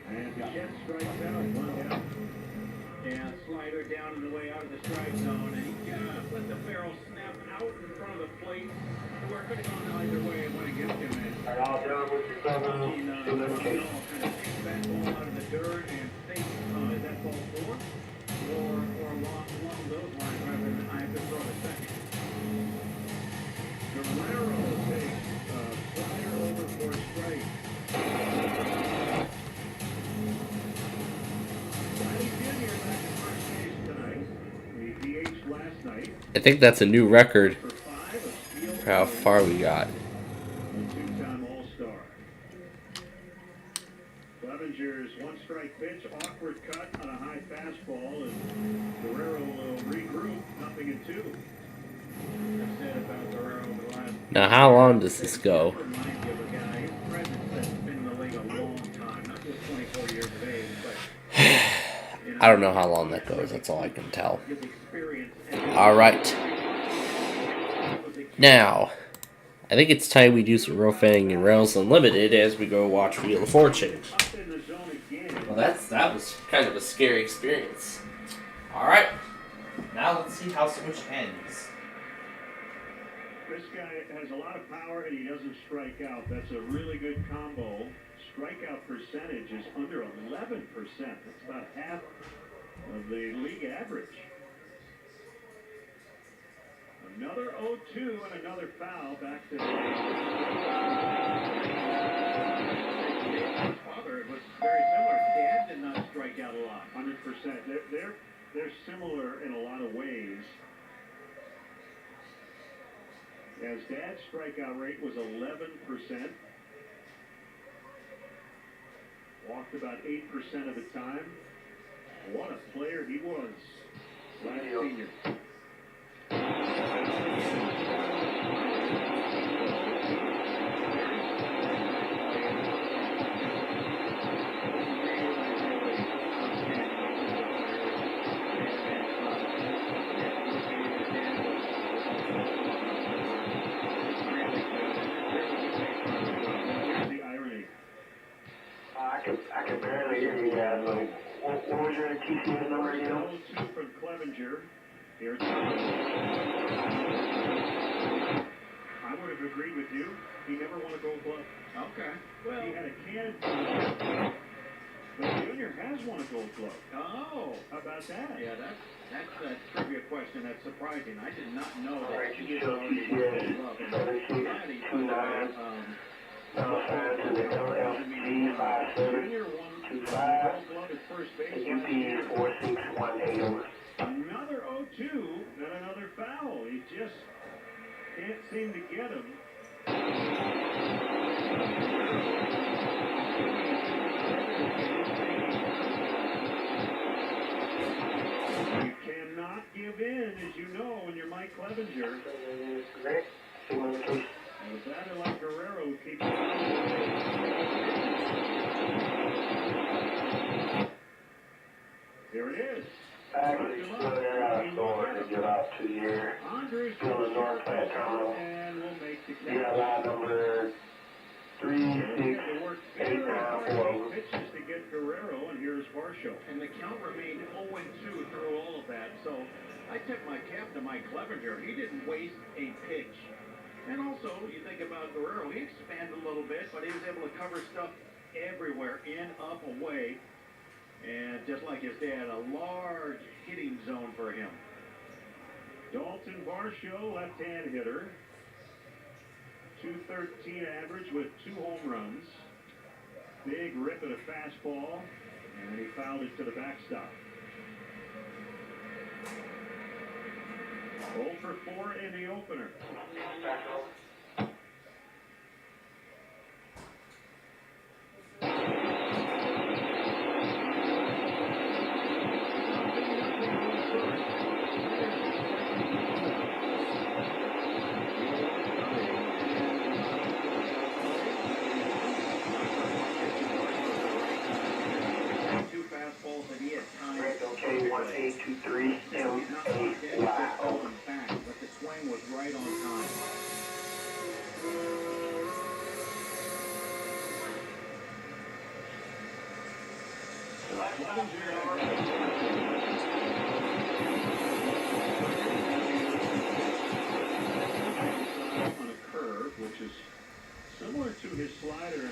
And Bichette strikes out, one down. Yeah, slider down on the way out of the strike zone, and he just let the barrel snap out in front of the plate. We're going to go either way when it gets him in. All done with the kind of take that ball out of the dirt and think, is that ball four? Or along those lines, rather than I have to throw the second. Guerrero takes flyer over for a strike. Last night. I think that's a new record for how far we got. Two-time All-Star. Clevenger's one-strike pitch, awkward cut on a high fastball, and Guerrero will regroup, 0-2. I've said about Guerrero over the last. Now, how long does this go? Reminds you of a guy, his presence that's been in the league a long time, not just 24 years of age, but. I don't know how long that goes. That's all I can tell. All right. Now, I think it's time we do some roofing and Rails Unlimited as we go watch Wheel of Fortune. Well, that was kind of a scary experience. All right. Now let's see how Switch ends. This guy has a lot of power and he doesn't strike out. That's a really good combo. Strikeout percentage is under 11%. That's about half of the league average. Another 0-2 and another foul back to his father. It was very similar. Dad did not strike out a lot. 100%. They're similar in a lot of ways. As Dad's strikeout rate was 11%. Walked about 8% of the time. What a player he was last senior. I can barely hear you guys. What was your TCS number again? 2 from Clevenger. Here's I would have agreed with you. He never won a Gold Glove. Okay. Well, he had a can. But Junior has won a Gold Glove. Oh, how about that? Yeah, that's a trivia question. That's surprising. I did not know All that right, he you had show already won a Gold Glove. 7629. Sign to the LFG 5725. UP 4618. Another 0-2 and another foul. He just can't seem to get him. You cannot give in, as you know, when you're Mike Clevenger. That like Guerrero keeps Here it is. Actually, still there out of store to give out to your still in North Plant Terminal. You got line number 368940. Pitches to get Guerrero, and here's Varsho. And the count remained 0-2 through all of that. So I tip my cap to Mike Clevenger. He didn't waste a pitch. And also, you think about Guerrero, he expanded a little bit, but he was able to cover stuff everywhere, in, up, away. And just like his dad, a large hitting zone for him. Dalton Varsho, left-hand hitter. 213 average with 2 home runs. Big rip at a fastball, and he fouled it to the backstop. 0 for 4 in the opener. Okay, 1823 M8Y. But the swing was right on time. On a curve, which is similar to his slider. In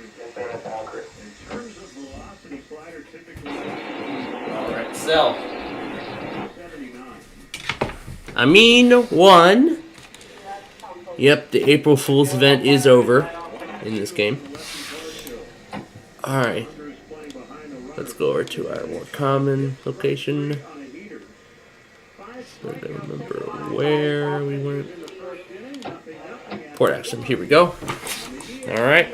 terms of velocity, slider typically. All right, so 79. I mean, one. Yep, the April Fool's event is over in this game. All right, let's go over to our more common location. I don't remember where we went. Port Action. Here we go. All right.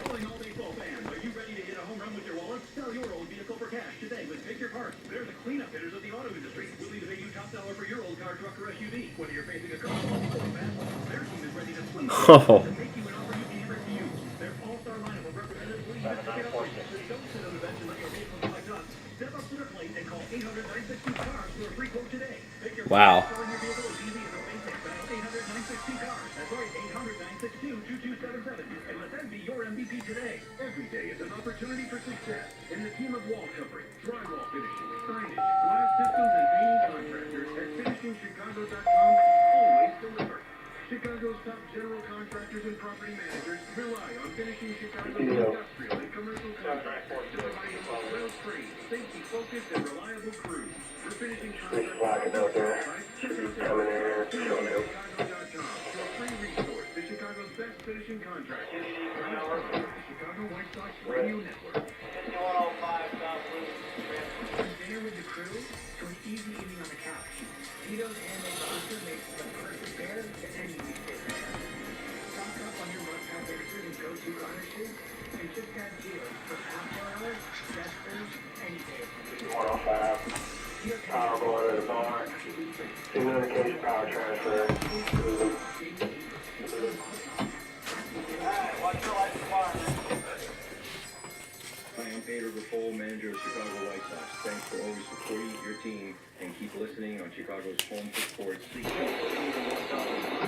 Calling all baseball fans. Are you ready to hit a home run with your wallet? Sell your old vehicle for cash today with Pick Your Parts. They're the cleanup hitters of the auto industry. Willing to pay you top dollar for your old car, truck, or SUV. Whether you're facing a curveball or a fastball, their team is ready to swing to make you an offer you can never refuse. Their all-star lineup of representatives will even pick it up for you. So don't sit on the bench and let your vehicle collect dust. Step up to the plate and call 800-962-CARS for a free quote today. Pick your Wow. Parts your vehicle as easy as a basic. Dial 800-962-CARS. That's right, 800-962-2277. And let them be your MVP today. Every day is an opportunity for success. In the team of wall covering, drywall finishing, signage, glass systems, and painting contractors at finishingchicago.com always deliver. Chicago's top general contractors and property managers rely on Finishing Chicago's industrial and commercial contractors to provide the most well-trained, safety-focused, and reliable crews. For finishing contractors, Chicago.com for a free resource to Chicago's best finishing contractors. The Chicago White Sox Radio Network. Dinner with the crew to an easy evening on the couch. Tito's handmade pasta makes the perfect pair to any weekday dinner. Stock up on your must-have mixers and go-to garnishes, and just add deals for after hours, festers, any day of the week. 105. Power boiler to barn. Signification power transfer. Hi, I'm Pedro Grifol, manager of Chicago White Sox. Thanks for always supporting your team and keep listening on Chicago's home for sports.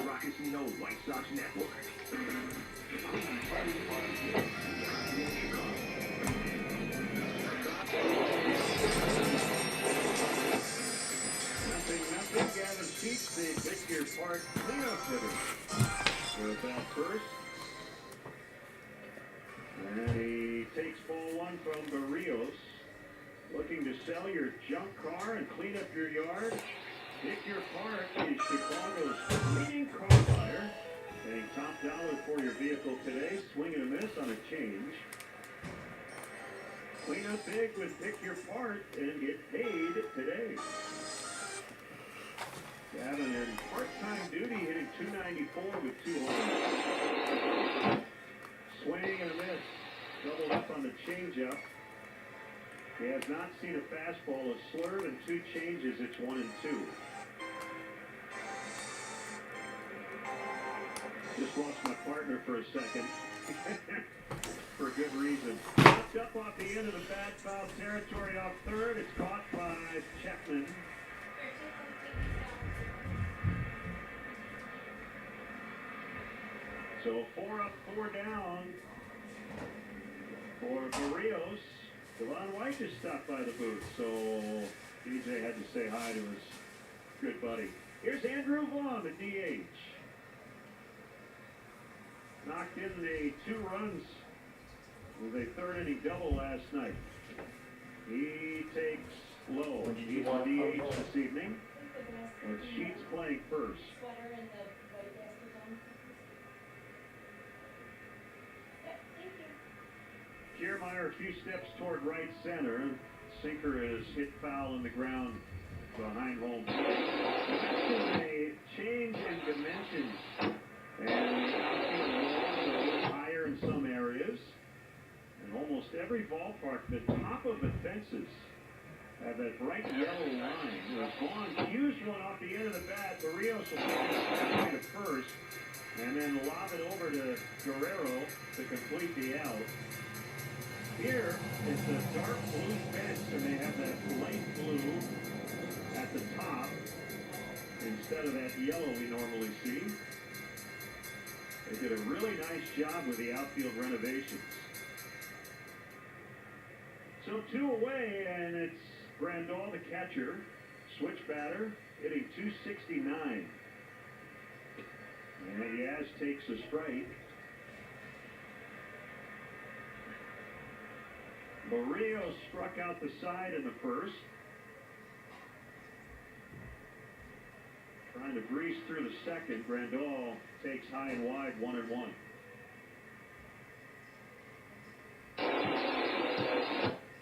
Rock Casino White Sox Network. Nothing. Gavin Sheets, the Pick Your Part cleanup hitter. With that first. And he takes ball one from Barrios. Looking to sell your junk car and clean up your yard? Pick Your Part is Chicago's leading car buyer. Paying top dollar for your vehicle today. Swing and a miss on a change. Clean up big with Pick Your Part and get paid today. Gavin in part-time duty hitting .294 with 2 homers. Swing and a miss. Doubled up on the changeup. He has not seen a fastball, a slurve, and 2 changes. It's 1 and 2. Just lost my partner for a second. For good reason. Knocked up off the end of the bat, foul territory off third. It's caught by Chapman. So 4 up, 4 down for Barrios. Devon White just stopped by the booth, so DJ had to say hi to his good buddy. Here's Andrew Vaughn, the DH. Knocked in the 2 runs with a third-inning double last night. He takes low. He's the DH this evening, with Sheets playing first. Kiermaier a few steps toward right center. Sinker is hit foul in the ground behind home. A change in dimensions. And the outfield walls are a little higher in some areas. And almost every ballpark, the top of the fences have that bright yellow line. Vaughn cues one off the end of the bat. Barrios will take it to first. And then lob it over to Guerrero to complete the out. Here, it's a dark blue fence, and they have that light blue at the top instead of that yellow we normally see. They did a really nice job with the outfield renovations. So 2 away, and it's Grandal, the catcher, switch batter, hitting .269. And EAS takes a strike. Barrios struck out the side in the first. Trying to breeze through the second. Grandal takes high and wide, 1-1.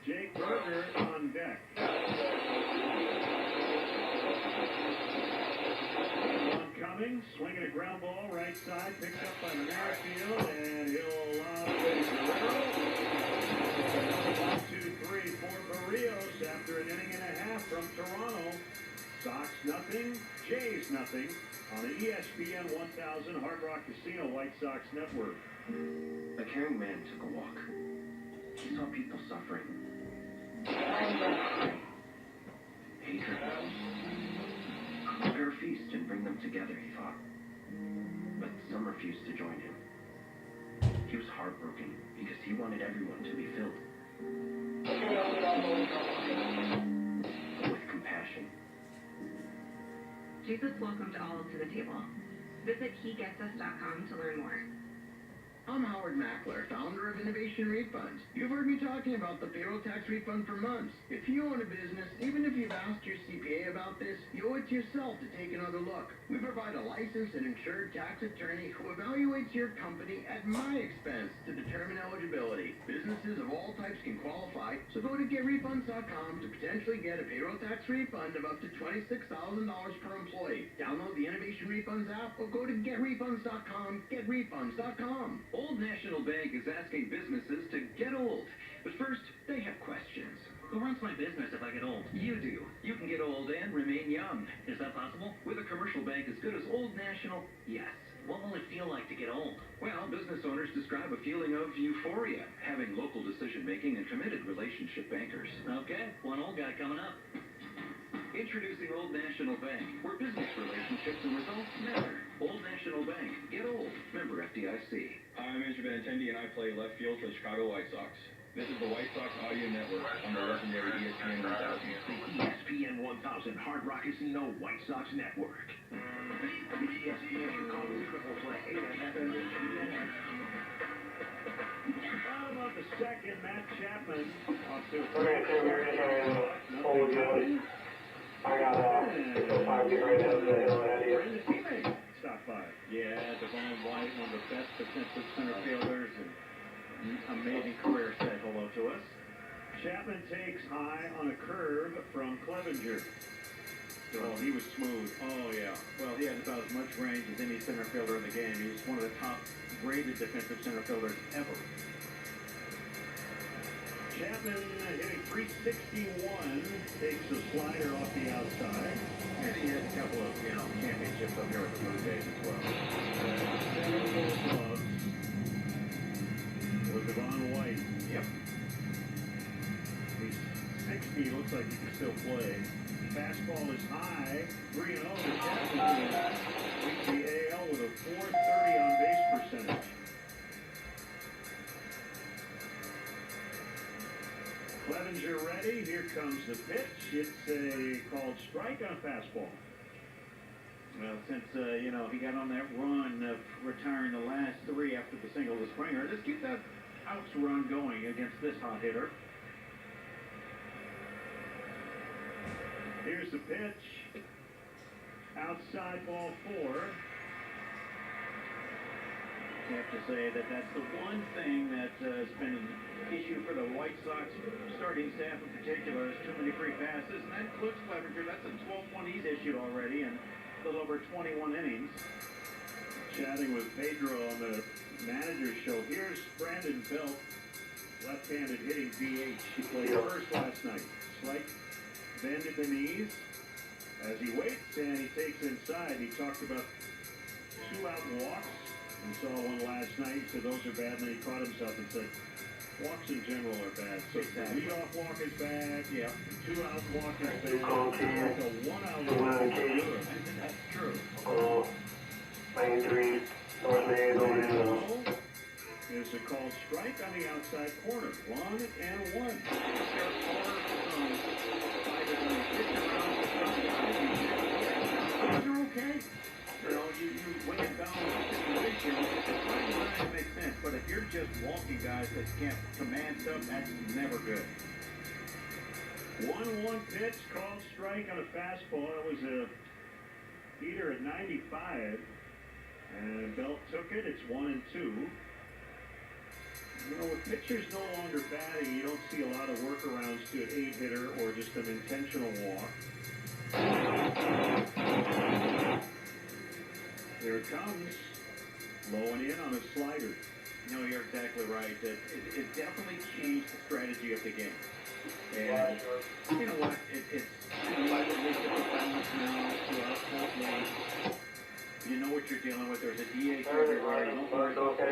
Jake Berger on deck. Coming, swinging a ground ball right side, picked up by Merrifield, and he'll allow Guerrero. 1, 2, 3 for Barrios after an inning and a half from Toronto. Sox nothing, Jays nothing on the ESPN 1000 Hard Rock Casino White Sox Network. A caring man took a walk. He saw people suffering. Hatred. Prepare a feast and bring them together, he thought. But some refused to join him. He was heartbroken because he wanted everyone to be filled with compassion. Jesus welcomed all to the table. Visit HeGetsUs.com to learn more. I'm Howard Mackler, founder of Innovation Refunds. You've heard me talking about the payroll tax refund for months. If you own a business, even if you've asked your CPA about this, you owe it to yourself to take another look. We provide a licensed and insured tax attorney who evaluates your company at my expense to determine eligibility. Businesses of all types can qualify, so go to GetRefunds.com to potentially get a payroll tax refund of up to $26,000 per employee. Download the Innovation Refunds app or go to GetRefunds.com, GetRefunds.com. Old National Bank is asking businesses to get old. But first, they have questions. Who runs my business if I get old? You do. You can get old and remain young. Is that possible? With a commercial bank as good as Old National, yes. What will it feel like to get old? Well, business owners describe a feeling of euphoria, having local decision-making and committed relationship bankers. Okay, one old guy coming up. Introducing Old National Bank, where business relationships and results matter. Old National Bank. Get old. Member FDIC. Hi, I'm Mr. Benintendi, and I play left field for the Chicago White Sox. This is the White Sox Audio Network on the legendary ESPN 1000. The ESPN 1000 Hard Rock Casino White Sox Network. The ESPN Chicago Triple Play and FM ESPN. How about the second, Matt Chapman off to Okay, so we're gonna hold going. I got 5 right now. Brandon teammate stop by. Yeah, Devon White, one of the best defensive center fielders, and amazing career, said hello to us. Chapman takes high on a curve from Clevenger. Oh, he was smooth. Oh, yeah. Well, he has about as much range as any center fielder in the game. He's one of the top-rated defensive center fielders ever. Chapman hitting 361, takes a slider off the outside. And he has a couple of, championships up here with the Blue Jays as well. Several gloves with Devon White. Yep. He's 60, looks like he can still play. Fastball is high, 3-0 to Chapman. Leads the AL with a .430 on base percentage. Clevenger ready. Here comes the pitch. It's a called strike on a fastball. Well, since, he got on that run of retiring the last 3 after the single to Springer, let's keep that outs run going against this hot hitter. Here's the pitch. Outside ball 4. I have to say that that's the one thing that has been an issue for the White Sox starting staff in particular is too many free passes, and that includes Clevenger. That's a 12-1 he's issued already in a little over 21 innings. Chatting with Pedro on the manager's show. Here's Brandon Belt, left-handed hitting DH. He played first last night. Slight bend at the knees. As he waits and he takes inside, he talked about 2 out walks. We saw one last night. He said those are bad, and then he caught himself and said walks in general are bad. So the leadoff walk is bad. Yeah. 2 out walk is bad. Like a 1 out walk is good. That's true. Lane 3, North Main, over to There's a called strike on the outside corner. 1-1. Those are okay. You win it down the situation, it makes sense. But if you're just walking guys that can't command stuff, that's never good. 1-1 pitch, called strike on a fastball. It was a heater at 95. And Belt took it. It's 1-2. With pitchers no longer batting, you don't see a lot of workarounds to an 8-hitter or just an intentional walk. Here it comes. Blowing in on a slider. No, you're exactly right. It definitely changed the strategy of the game. And you know what? It's slightly different balance now throughout both lanes. You know what you're dealing with. There's a DH everywhere. You don't worry about the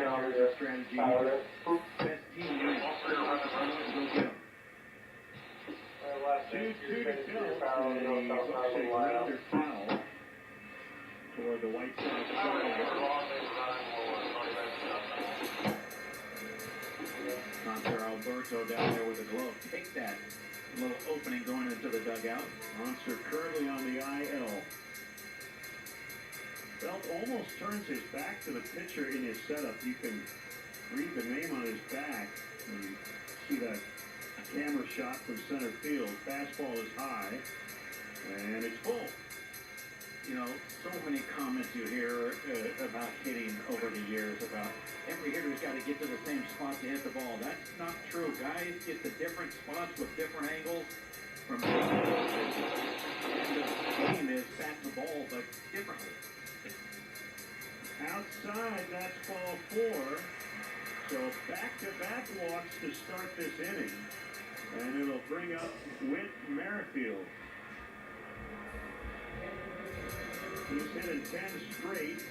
strategy. Best team wins. Go get them. 2-2 to Belt. And another foul for the White Sox. Contra Alberto down there with a glove. Take that little opening going into the dugout. Monster currently on the IL. Belt almost turns his back to the pitcher in his setup. You can read the name on his back and see that camera shot from center field. Fastball is high, and it's full. So many comments you hear about hitting over the years about every hitter's got to get to the same spot to hit the ball. That's not true. Guys get to different spots with different angles from and the game is bat the ball, but differently. Outside, that's ball 4. So back-to-back walks to start this inning. And it'll bring up Whit Merrifield. He's hitting 10 straight.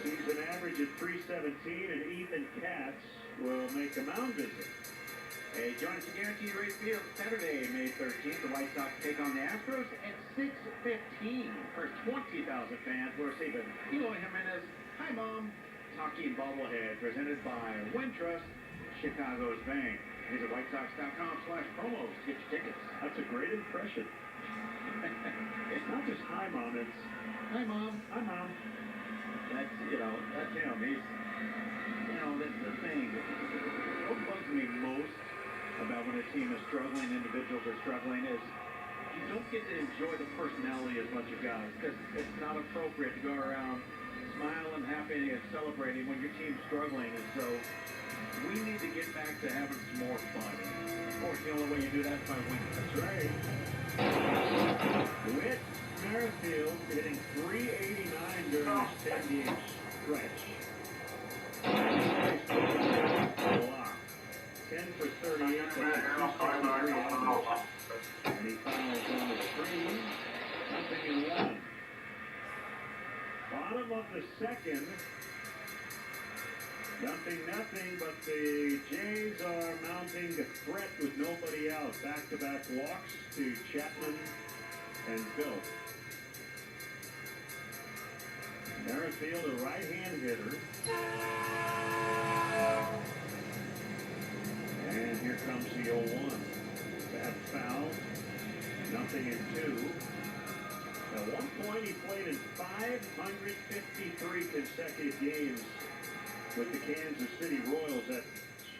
Season average at .317, and Ethan Katz will make a mound visit. A joint guaranteed rate field Saturday, May 13th. The White Sox take on the Astros at 6:15. First 20,000 fans will receive an Eloy Jimenez Hi Mom Talkie bobblehead presented by Wintrust, Chicago's Bank. Visit WhiteSox.com/promos to get your tickets. That's a great impression. It's not just hi, Mom. It's Hi Mom. hi, Mom. That's, that's him. He's, that's the thing. What bugs me most about when a team is struggling, individuals are struggling, is you don't get to enjoy the personality as much as guys, because it's not appropriate to go around smiling, happy, and celebrating when your team's struggling. And so we need to get back to having some more fun. And of course, the only way you do that is by winning. That's right. Gwinnett Merrifield hitting 389 during this 10-game stretch. Block. 10 for 38, that's a 263 average. And he fouls on the screen. Nothing in one. Bottom of the second. Nothing, but the Jays are mounting the threat with nobody out. Back-to-back walks to Chapman and Bill. Merrifield, a right-hand hitter. And here comes the 0-1. Bad foul. Nothing in two. At one point, he played in 553 consecutive games with the Kansas City Royals. That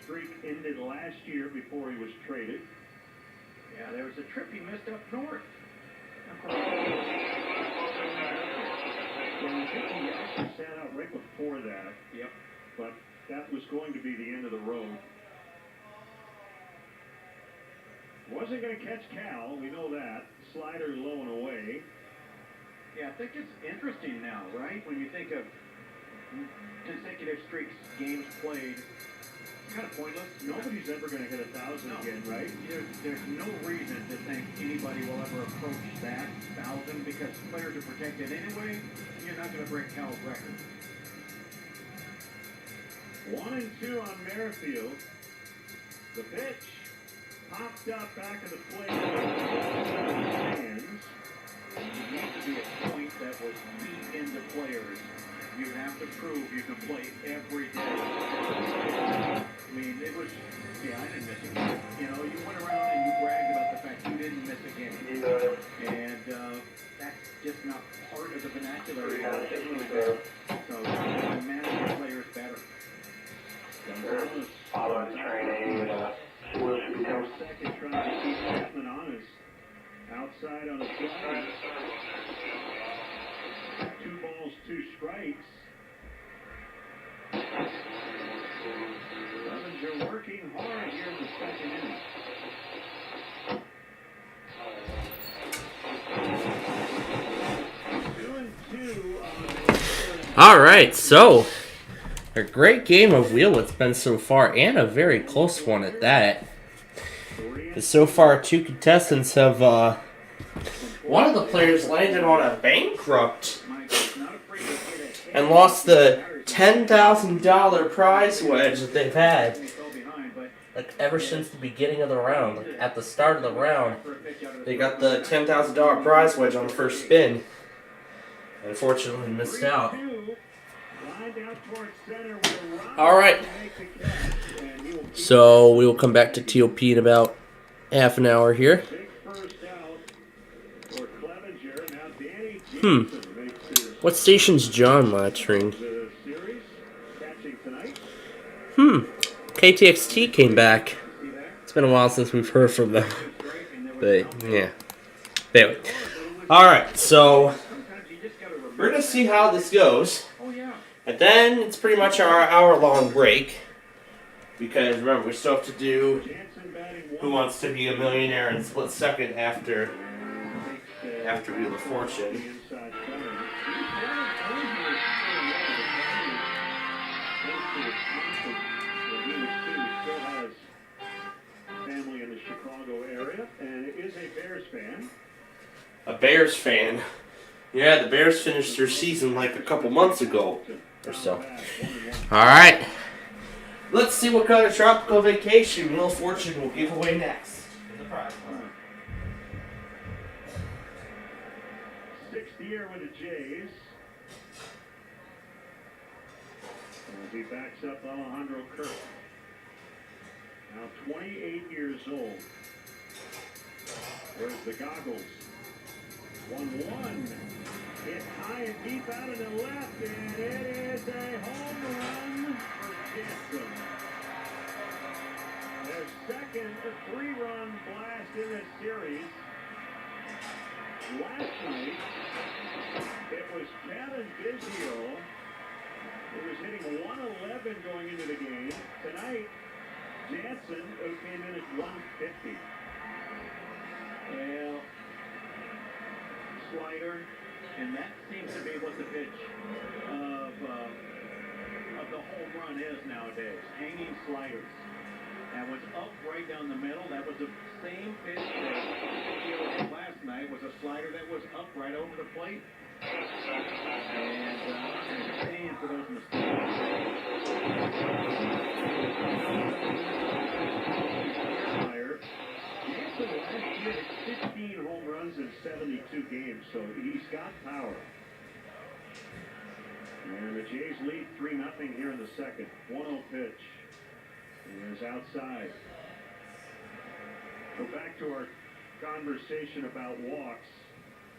streak ended last year before he was traded. Yeah, there was a trip he missed up north. Well, I think he actually sat out right before that. Yep. But that was going to be the end of the road. Wasn't going to catch Cal, we know that. Slider low and away. Yeah, I think it's interesting now, right? When you think of consecutive streaks, games played, it's kind of pointless. Nobody's ever going to hit 1,000 again, right? There's no reason to think anybody will ever approach that 1,000 because players are protected anyway. You're not going to break Cal's record. 1-2 on Merrifield. The pitch popped up back of the plate. Hands. It used to be a point that was beat into players. You have to prove you can play every day. I mean, it was, I didn't miss a game. You went around and you bragged about the fact you didn't miss a game. And that's just not part of the vernacular anymore. It really does. So you can manage your players better. Following training, second trying to keep Chapman honest. Outside on the fly. 2 balls, 2 strikes. Clevenger working hard here in the second inning. All right, so a great game of wheel it's been so far, and a very close one at that. So far, 2 contestants have, one of the players landed on a bankrupt and lost the $10,000 prize wedge that they've had, like, ever since the beginning of the round. Like, at the start of the round, they got the $10,000 prize wedge on the first spin. Unfortunately, missed out. Alright. So, we will come back to TOP in about half an hour here. What station's John monitoring? KTXT came back. It's been a while since we've heard from them. But, yeah. Anyway. Alright, so we're going to see how this goes. And then it's pretty much our hour-long break. Because, remember, we still have to do Who Wants to Be a Millionaire and Split Second after Wheel of Fortune. Family in the Chicago area, and is a Bears fan. A Bears fan? Yeah, the Bears finished their season like a couple months ago or so. Alright. Let's see what kind of tropical vacation Wheel of Fortune will give away next. In the prize. Sixth year with the Jays. As he backs up Alejandro Kirk. Now 28 years old. Where's the goggles? 1-1. Hit high and deep out of the left, and it is a home run for Jansen. Their second 3-run blast in this series. Last night, it was Kevin Vizio who was hitting 111 going into the game. Tonight, Jansen, who came in at 150. Well, slider, and that seems to be what the pitch of the home run is nowadays. Hanging sliders. That was up right down the middle. That was the same pitch that Vizio hit last night. Was a slider that was up right over the plate. And paying for those mistakes. Jansen last year hit 15 home runs in 72 games, so he's got power. And the Jays lead 3-0 here in the second. 1-0 pitch. He is outside. Go back to our conversation about walks.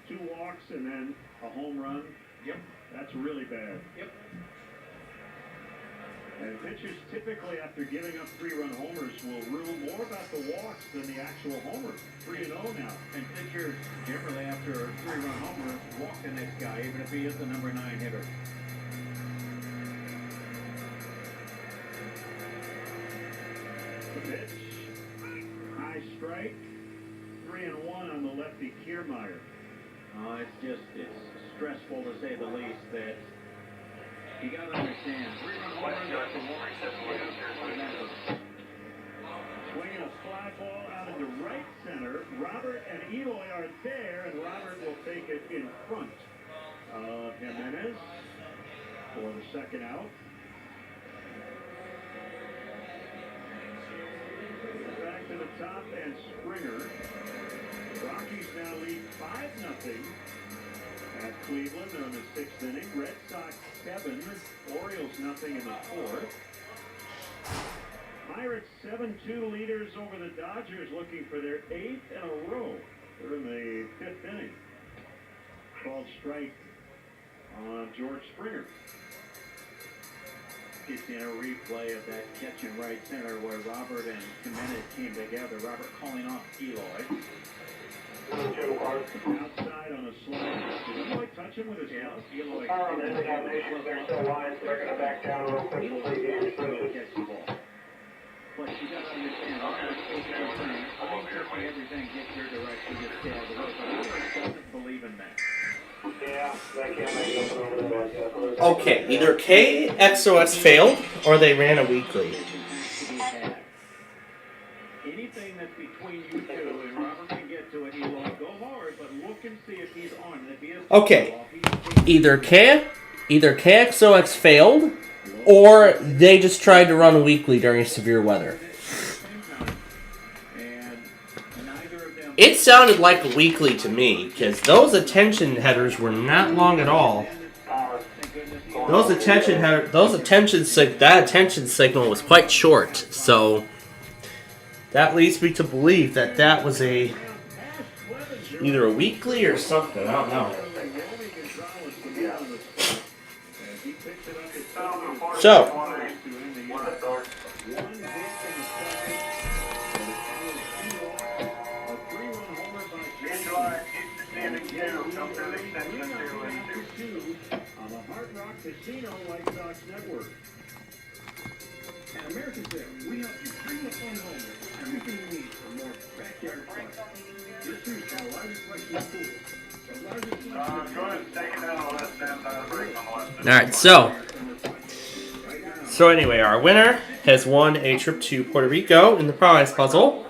2 walks and then a home run. Yep. That's really bad. Yep. And pitchers typically, after giving up 3-run homers, will rule more about the walks than the actual homers. 3-0 now. And pitchers generally, after a 3-run homer, walk the next guy, even if he is the number 9 hitter. The pitch. High strike. 3-1 on the lefty Kiermaier. It's stressful to say the least that you got to understand. 3-run home run for swinging a fly ball out into right center. Robert and Eloy are there, and Robert will take it in front of Jimenez for the second out. Back to the top, and Springer. Rockies now lead 5-0 at Cleveland. They're in the 6th inning. Red Sox 7, Orioles 0 in the 4th. Pirates 7-2 leaders over the Dodgers, looking for their 8th in a row. They're in the 5th inning. Called strike on George Springer. Gets in a replay of that catch in right center where Robert and Jimenez came together. Robert calling off Eloy. Outside on a slide. Did Eloy touch him with his glove? Eloy. They're so wide, they're going to back down real quick. Catch the ball. But you got to understand, everything gets your direction, gets stay out of the way. But Eloy doesn't believe in that. Yeah, they can't make nothing over the net. Okay, either KXOS failed or they ran a weekly. Anything that's between you two, and Robert can get to it, Eloy, go hard, but look and see if he's on. And if he is Okay, either KXOX failed or they just tried to run a weekly during severe weather. It sounded like a weekly to me, because those attention headers were not long at all. That attention signal was quite short, so that leads me to believe that that was either a weekly or something. I don't know. So. On the Hard Rock Casino White Sox Network. At American Sale, we help you bring the fun home with everything you need for more backyard fun. Just choose from the largest selection of pools, the largest selection go ahead and take it down on that stand side break on the left. Alright, so anyway, our winner has won a trip to Puerto Rico in the prize puzzle.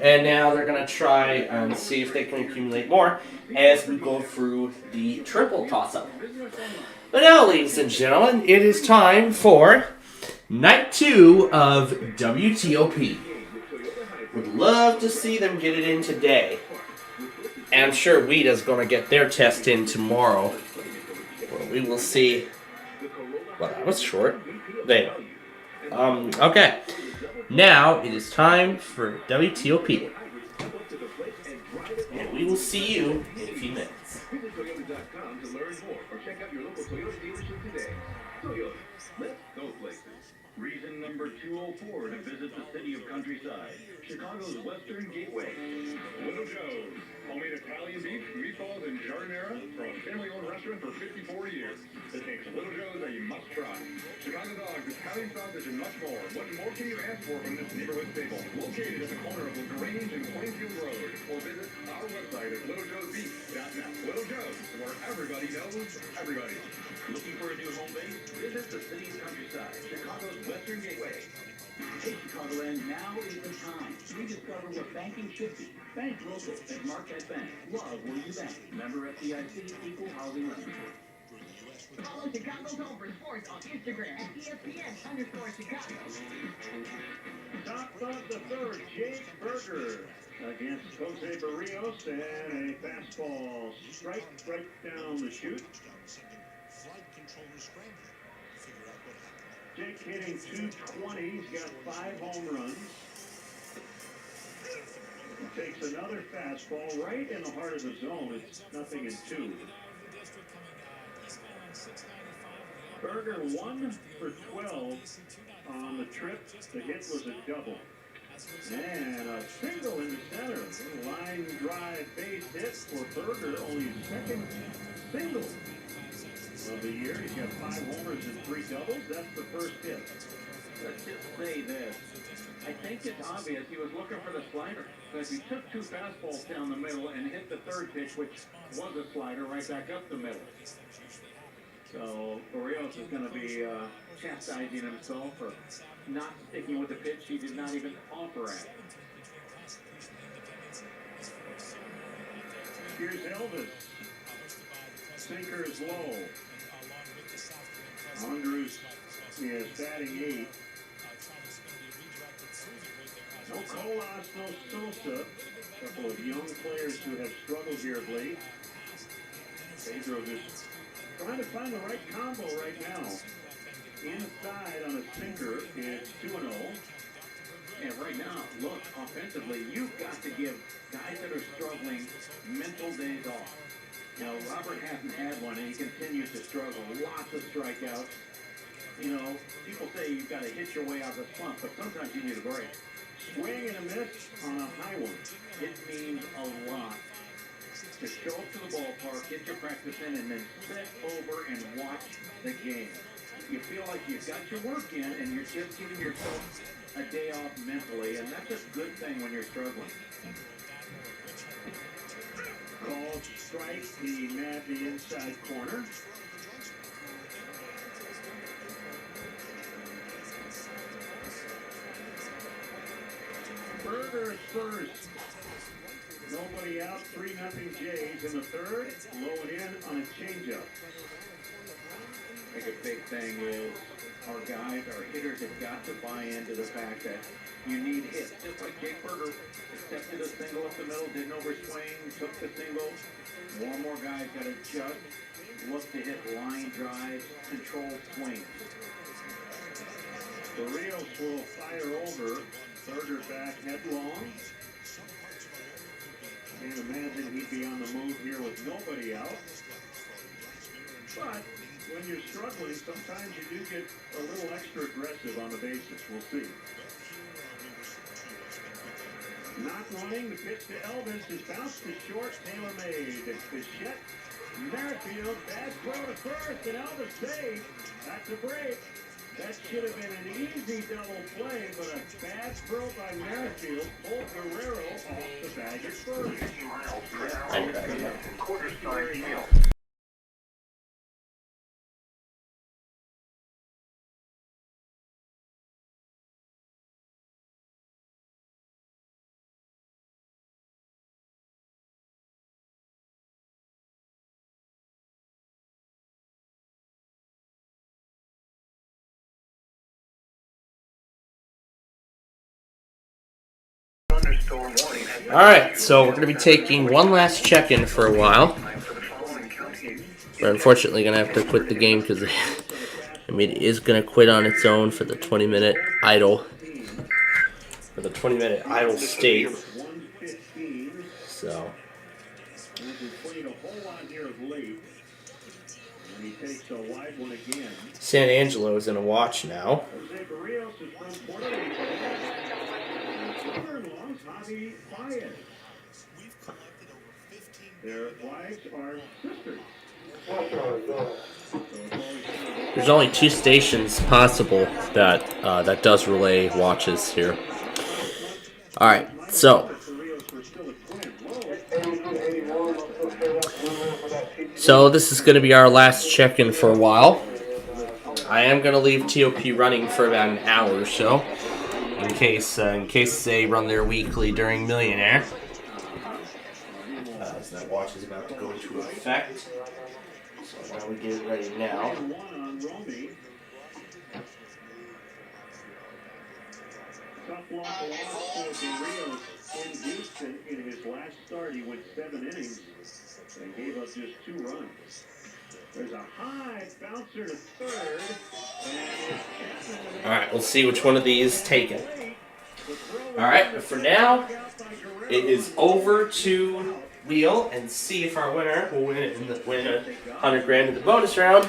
And now they're going to try and see if they can accumulate more as we go through the triple toss-up. But now, ladies and gentlemen, it is time for Night 2 of WTOP. Would love to see them get it in today. And I'm sure WEA's going to get their test in tomorrow. Well, we will see. Well, that was short. There. Okay. Now it is time for WTOP. And we will see you in a few minutes. Visit Toyota.com to learn more or check out your local Toyota dealership today. Toyota, let's go places. Reason number 204 to visit the city of Countryside, Chicago's Western Gateway. Little Joe's. Homemade Italian beef, meatballs, and giardiniera from a family-owned restaurant for 54 years. This makes Little Joe's a must-try. Chicago dogs, Italian sausage, and much more. What more can you ask for from this neighborhood staple? Located at the corner of LaGrange and Plainfield Road. Or visit our website at littlejoesbeef.net. Little Joe's, where everybody knows everybody. Looking for a new home base? Visit the city's Countryside, Chicago's Western Gateway. Hey, Chicagoland, now is the time. Rediscover what banking should be. Bank local at Marquette Bank. Love where you bank. Member FDIC, equal housing lender. Follow Chicago's Home for Sports on Instagram at ESPN_Chicago. Top of the third, Jake Berger against Jose Barrios, and a fastball strike right down the chute. Jake hitting 220. He's got 5 home runs. He takes another fastball right in the heart of the zone. It's 0-2. Berger 1 for 12 on the trip. The hit was a double. And a single in the center. Line drive base hit for Berger. Only his second single of the year. He's got 5 homers and 3 doubles. That's the first hit. Let's just say this. I think it's obvious he was looking for the slider. Because he took 2 fastballs down the middle and hit the third pitch, which was a slider, right back up the middle. So Barrios is going to be chastising himself for not sticking with the pitch he did not even offer at. Here's Elvis. Sinker is low. Andrews is batting 8. No Colas, no Sosa. A couple of young players who have struggled here of late. Pedro just trying to find the right combo right now. Inside on a sinker is 2-0. And right now, look, offensively, you've got to give guys that are struggling mental days off. Now, Robert hasn't had one, and he continues to struggle. Lots of strikeouts. You know, people say you've got to hit your way out of the slump, but sometimes you need a break. Swing and a miss on a high one. It means a lot to show up to the ballpark, get your practice in, and then sit over and watch the game. You feel like you've got your work in, and you're just giving yourself a day off mentally, and that's a good thing when you're struggling. Called strike, the madly inside corner. Berger is first. Nobody out, 3-0 Jays in the third. Low and in on a changeup. I think a big thing is our guys, our hitters have got to buy into the fact that you need hits. Just like Jake Berger accepted a single up the middle, didn't overswing, took the single. More and more guys got to just look to hit line drives, control swings. Barrios will fire over. Berger back headlong. Can't imagine he'd be on the move here with nobody out. But when you're struggling, sometimes you do get a little extra aggressive on the bases. We'll see. Not running, the pitch to Elvis is bounced to short, tailor-made. Bichette, Merrifield, bad throw to first, and Elvis saved. That's a break. That should have been an easy double play, but a bad throw by Merrifield pulled Guerrero off the bag at first. 50 miles per hour. Quarter-side field. thunderstorm warning. Alright, so we're going to be taking one last check-in for a while. We're unfortunately going to have to quit the game because I mean, it is going to quit on its own for the 20-minute idle. For the 20-minute idle state. So. San Angelo is in a watch now. Their flags are sisters. There's only 2 stations possible that that does relay watches here. All right, so this is going to be our last check-in for a while. I am going to leave TOP running for about an hour or so, in case they run their weekly during Millionaire. So that watch is about to go into effect. So why don't we get it ready now? Tough loss for Rios in Houston. In his last start, he went 7 innings and gave up just 2 runs. There's a high bouncer to third. All right, we'll see which one of these take it. All right, but for now, it is over to Wheel and see if our winner will win $100 grand in the bonus round.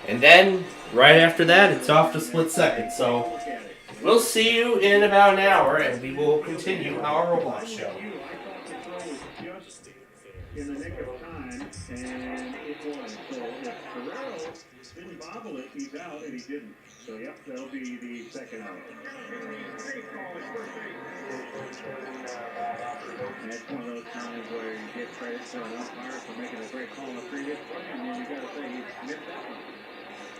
And then, right after that, it's off to split second. So, we'll see you in about an hour, and we will continue our robot show. In the nick of time, and it was. So if Guerrero didn't bobble it, he's out, and he didn't. So, yep, that'll be the second out. And it's one of those times where you get credit to an umpire for making a great call in the previous play, and then you got to say he missed that one.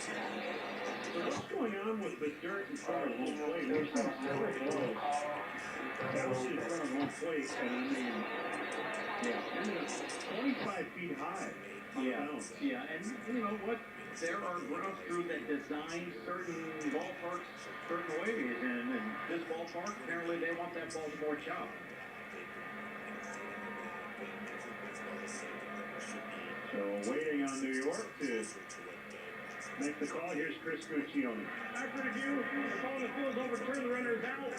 So what's going on with the dirt in front of home plate? There's some really close. That was in front of home plate, and I mean, yeah, ended up 25 feet high. Yeah, and you know what? There are ground crew that design certain ballparks certain ways, and this ballpark, apparently they want that ball more chop. So waiting on New York to make the call. Here's Chris Guccione. After the review, the call in the field is overturned. The runner is out.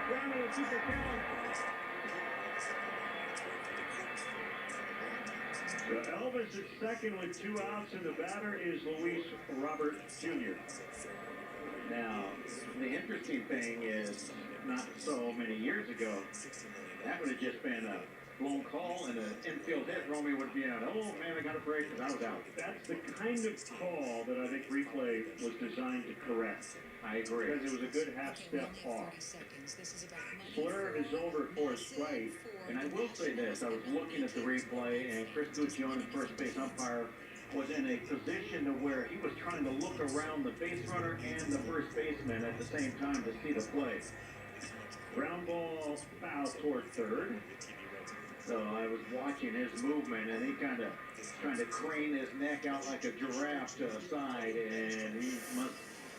Brown will keep the count. So Elvis is second with 2 outs, and the batter is Luis Robert Jr. Now, the interesting thing is, not so many years ago, that would have just been a blown call and an infield hit. Romy would be out. Oh, man, I got a break because I was out. That's the kind of call that I think replay was designed to correct. I agree. Because it was a good half step off. Fleur is over for a strike. And I will say this, I was looking at the replay, and Chris Guccione, first base umpire, was in a position to where he was trying to look around the base runner and the first baseman at the same time to see the play. Ground ball foul toward third. So I was watching his movement, and he kind of trying to crane his neck out like a giraffe to the side, and he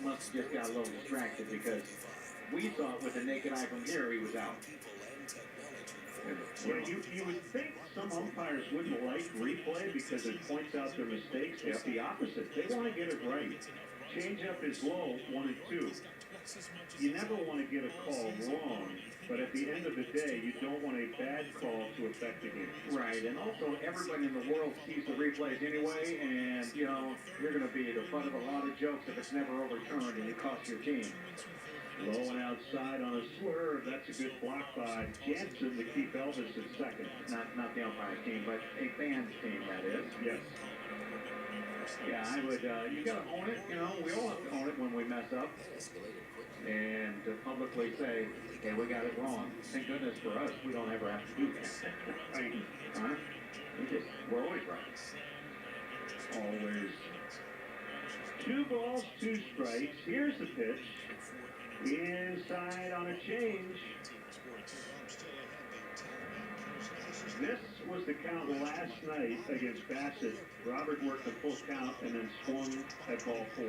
must just got a little distracted because we thought with the naked eye from here he was out. Yeah, you would think some umpires wouldn't like replay because it points out their mistakes. It's the opposite. They want to get it right. Change-up is low, 1 and 2. You never want to get a call wrong, but at the end of the day, you don't want a bad call to affect the game. Right, and also everybody in the world sees the replays anyway, and, you know, you're going to be the butt of a lot of jokes if it's never overturned and it costs your team. Low and outside on a swerve. That's a good block by Jansen to keep Elvis at second. Not the umpire's team, but a fan's team, that is. Yes. Yeah, I would, you got to own it. You know, we all have to own it when we mess up. And to publicly say, hey, we got it wrong. Thank goodness for us, we don't ever have to do that. Right. Huh? We're always right. Always. 2 balls, 2 strikes. Here's the pitch. Inside on a change. This was the count last night against Bassett. Robert worked the full count and then swung at ball 4.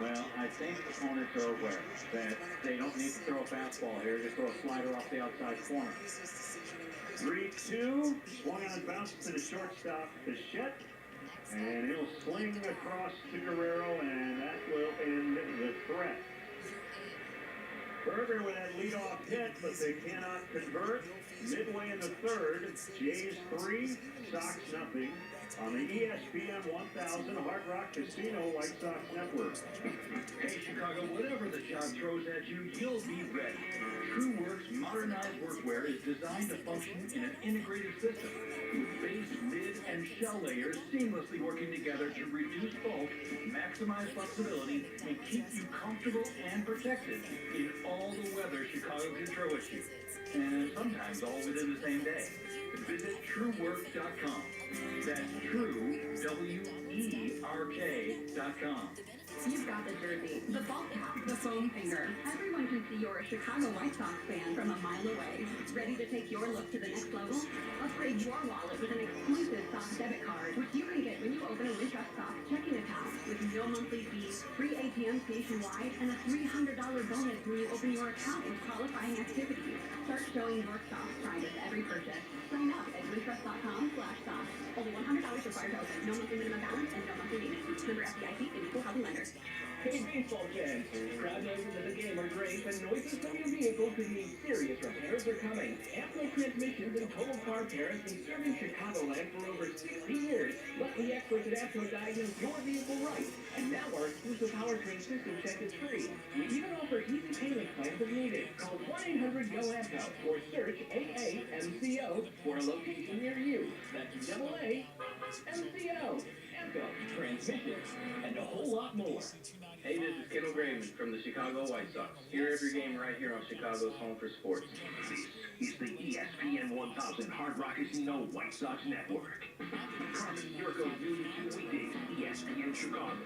Well, I think opponents are aware that they don't need to throw a fastball here. Just throw a slider off the outside corner. 3-2. Swung on, bounced to the shortstop, Bichette. And he'll sling across to Guerrero, and that will end the threat. Berger with that leadoff hit, but they cannot convert. Midway in the third, Jays 3, Sox nothing. On the ESPN 1000 Hard Rock Casino White Sox Network. Hey Chicago, whatever the shot throws at you, you'll be ready. TrueWorks modernized workwear is designed to function in an integrated system, with base, mid, and shell layers seamlessly working together to reduce bulk, maximize flexibility, and keep you comfortable and protected in all the weather Chicago can throw at you. And sometimes all within the same day. Visit TrueWork.com. That's True, WERK.com. You've got the jersey, the ball cap, the foam finger. Everyone can see you're a Chicago White Sox fan from a mile away. Ready to take your look to the next level? Upgrade your wallet with an exclusive Sox debit card, which you can get when you open a Wintrust Sox checking account with no monthly fees, free ATMs nationwide, and a $300 bonus when you open your account with qualifying activities. Start showing your Sox pride with every purchase. Sign up at Wintrust.com/Sox. Only $100 required to open. No monthly minimum balance and no monthly maintenance. Member FDIC and equal housing lender. Hey baseball fans, crowd noises of the game are great, but noises from your vehicle could mean serious repairs are coming. Apple Transmissions and Total Car Repair has been serving Chicagoland for over 60 years. Let the experts at Apple diagnose your vehicle right. And now our exclusive powertrain system check is free. We even offer easy payment plans if needed. Call 1-800-GO-AMCO or search AAMCO for a location near you. That's AAMCO. AMCO, transmissions, and a whole lot more. Hey, this is Kendall Graveman from the Chicago White Sox. Hear every game right here on Chicago's Home for Sports. This is the ESPN 1000 Hard Rock Casino White Sox Network. Carmen Yurko Beauty 2 weekdays, ESPN Chicago.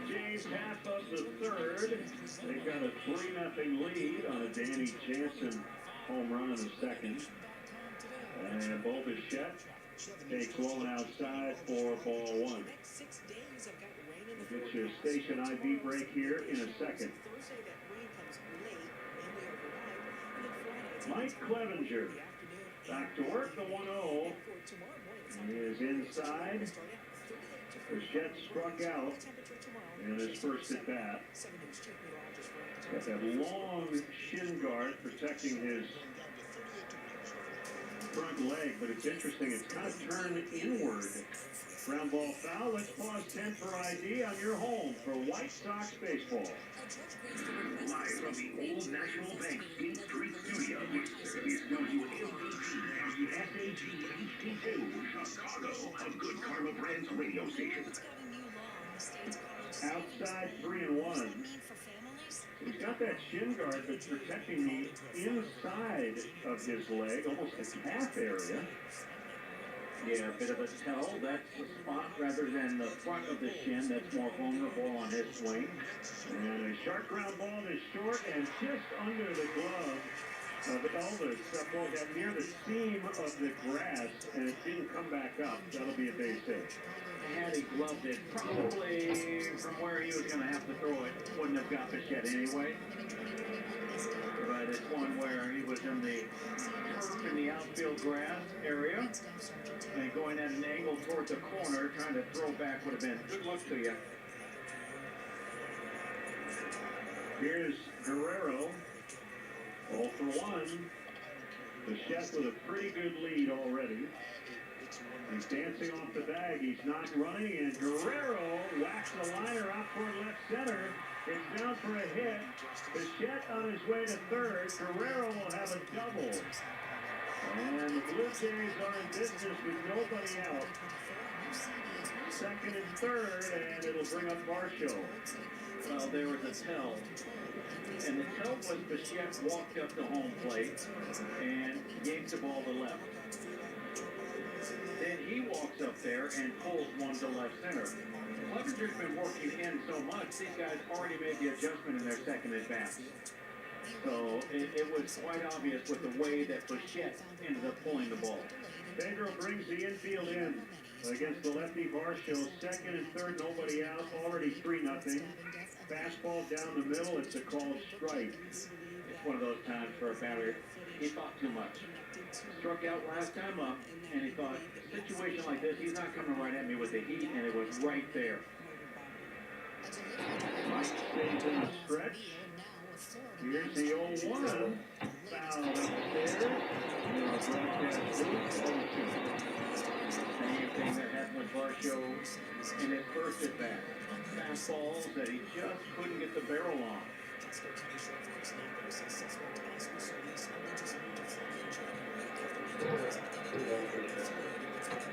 Jays half of the third. They've got a 3-0 lead on a Danny Jansen home run in the second. And Bo Bichette takes one outside for ball 1. We'll get you a station ID break here in a second. Mike Clevenger back to work. The 1-0 is inside. Bichette struck out in his first at bat. Got that long shin guard protecting his front leg, but it's interesting. It's kind of turned inward. Ground ball foul. Let's pause 10 for ID on your home for White Sox baseball. Live from the Old National Bank State Street Studio is WMVP SAG HD2, Chicago, a Good Karma Brands radio station. Outside 3-1. He's got that shin guard that's protecting the inside of his leg, almost his calf area. Yeah, a bit of a tell. That's the spot rather than the front of the shin that's more vulnerable on his swing. And a sharp ground ball is short and just under the glove of Elvis. That ball got near the seam of the grass and it didn't come back up. That'll be a base hit. Had he gloved it, probably from where he was going to have to throw it, wouldn't have got Bichette anyway. But it's one where he was in the turf in the outfield grass area and going at an angle toward the corner, trying to throw back would have been good luck to you. Here's Guerrero, 0 for 1. Bichette with a pretty good lead already. He's dancing off the bag. He's not running, and Guerrero whacks the liner out toward left center. It's down for a hit. Bichette on his way to third. Guerrero will have a double. And the Blue Jays are in business with nobody out. Second and third, and it'll bring up Marshall. Well, there was a tell. And the tell was Bichette walked up to home plate and gave the ball to left. Then he walks sticks up there and pulls one to left center. Clevenger's been working in so much, these guys already made the adjustment in their second advance. So it was quite obvious with the way that Bichette ended up pulling the ball. Pedro brings the infield in against the lefty Varsho. Second and third, nobody out. Already 3-0. Fastball down the middle. It's a called strike. It's one of those times for a batter. He thought too much. Struck out last time up, and he thought, situation like this, he's not coming right at me with the heat, and it was right there. Mike stays in the stretch. Here's the 0-1. Foul up there. Same thing that happened with Varsho in his first at bat. Fastballs that he just couldn't get the barrel on.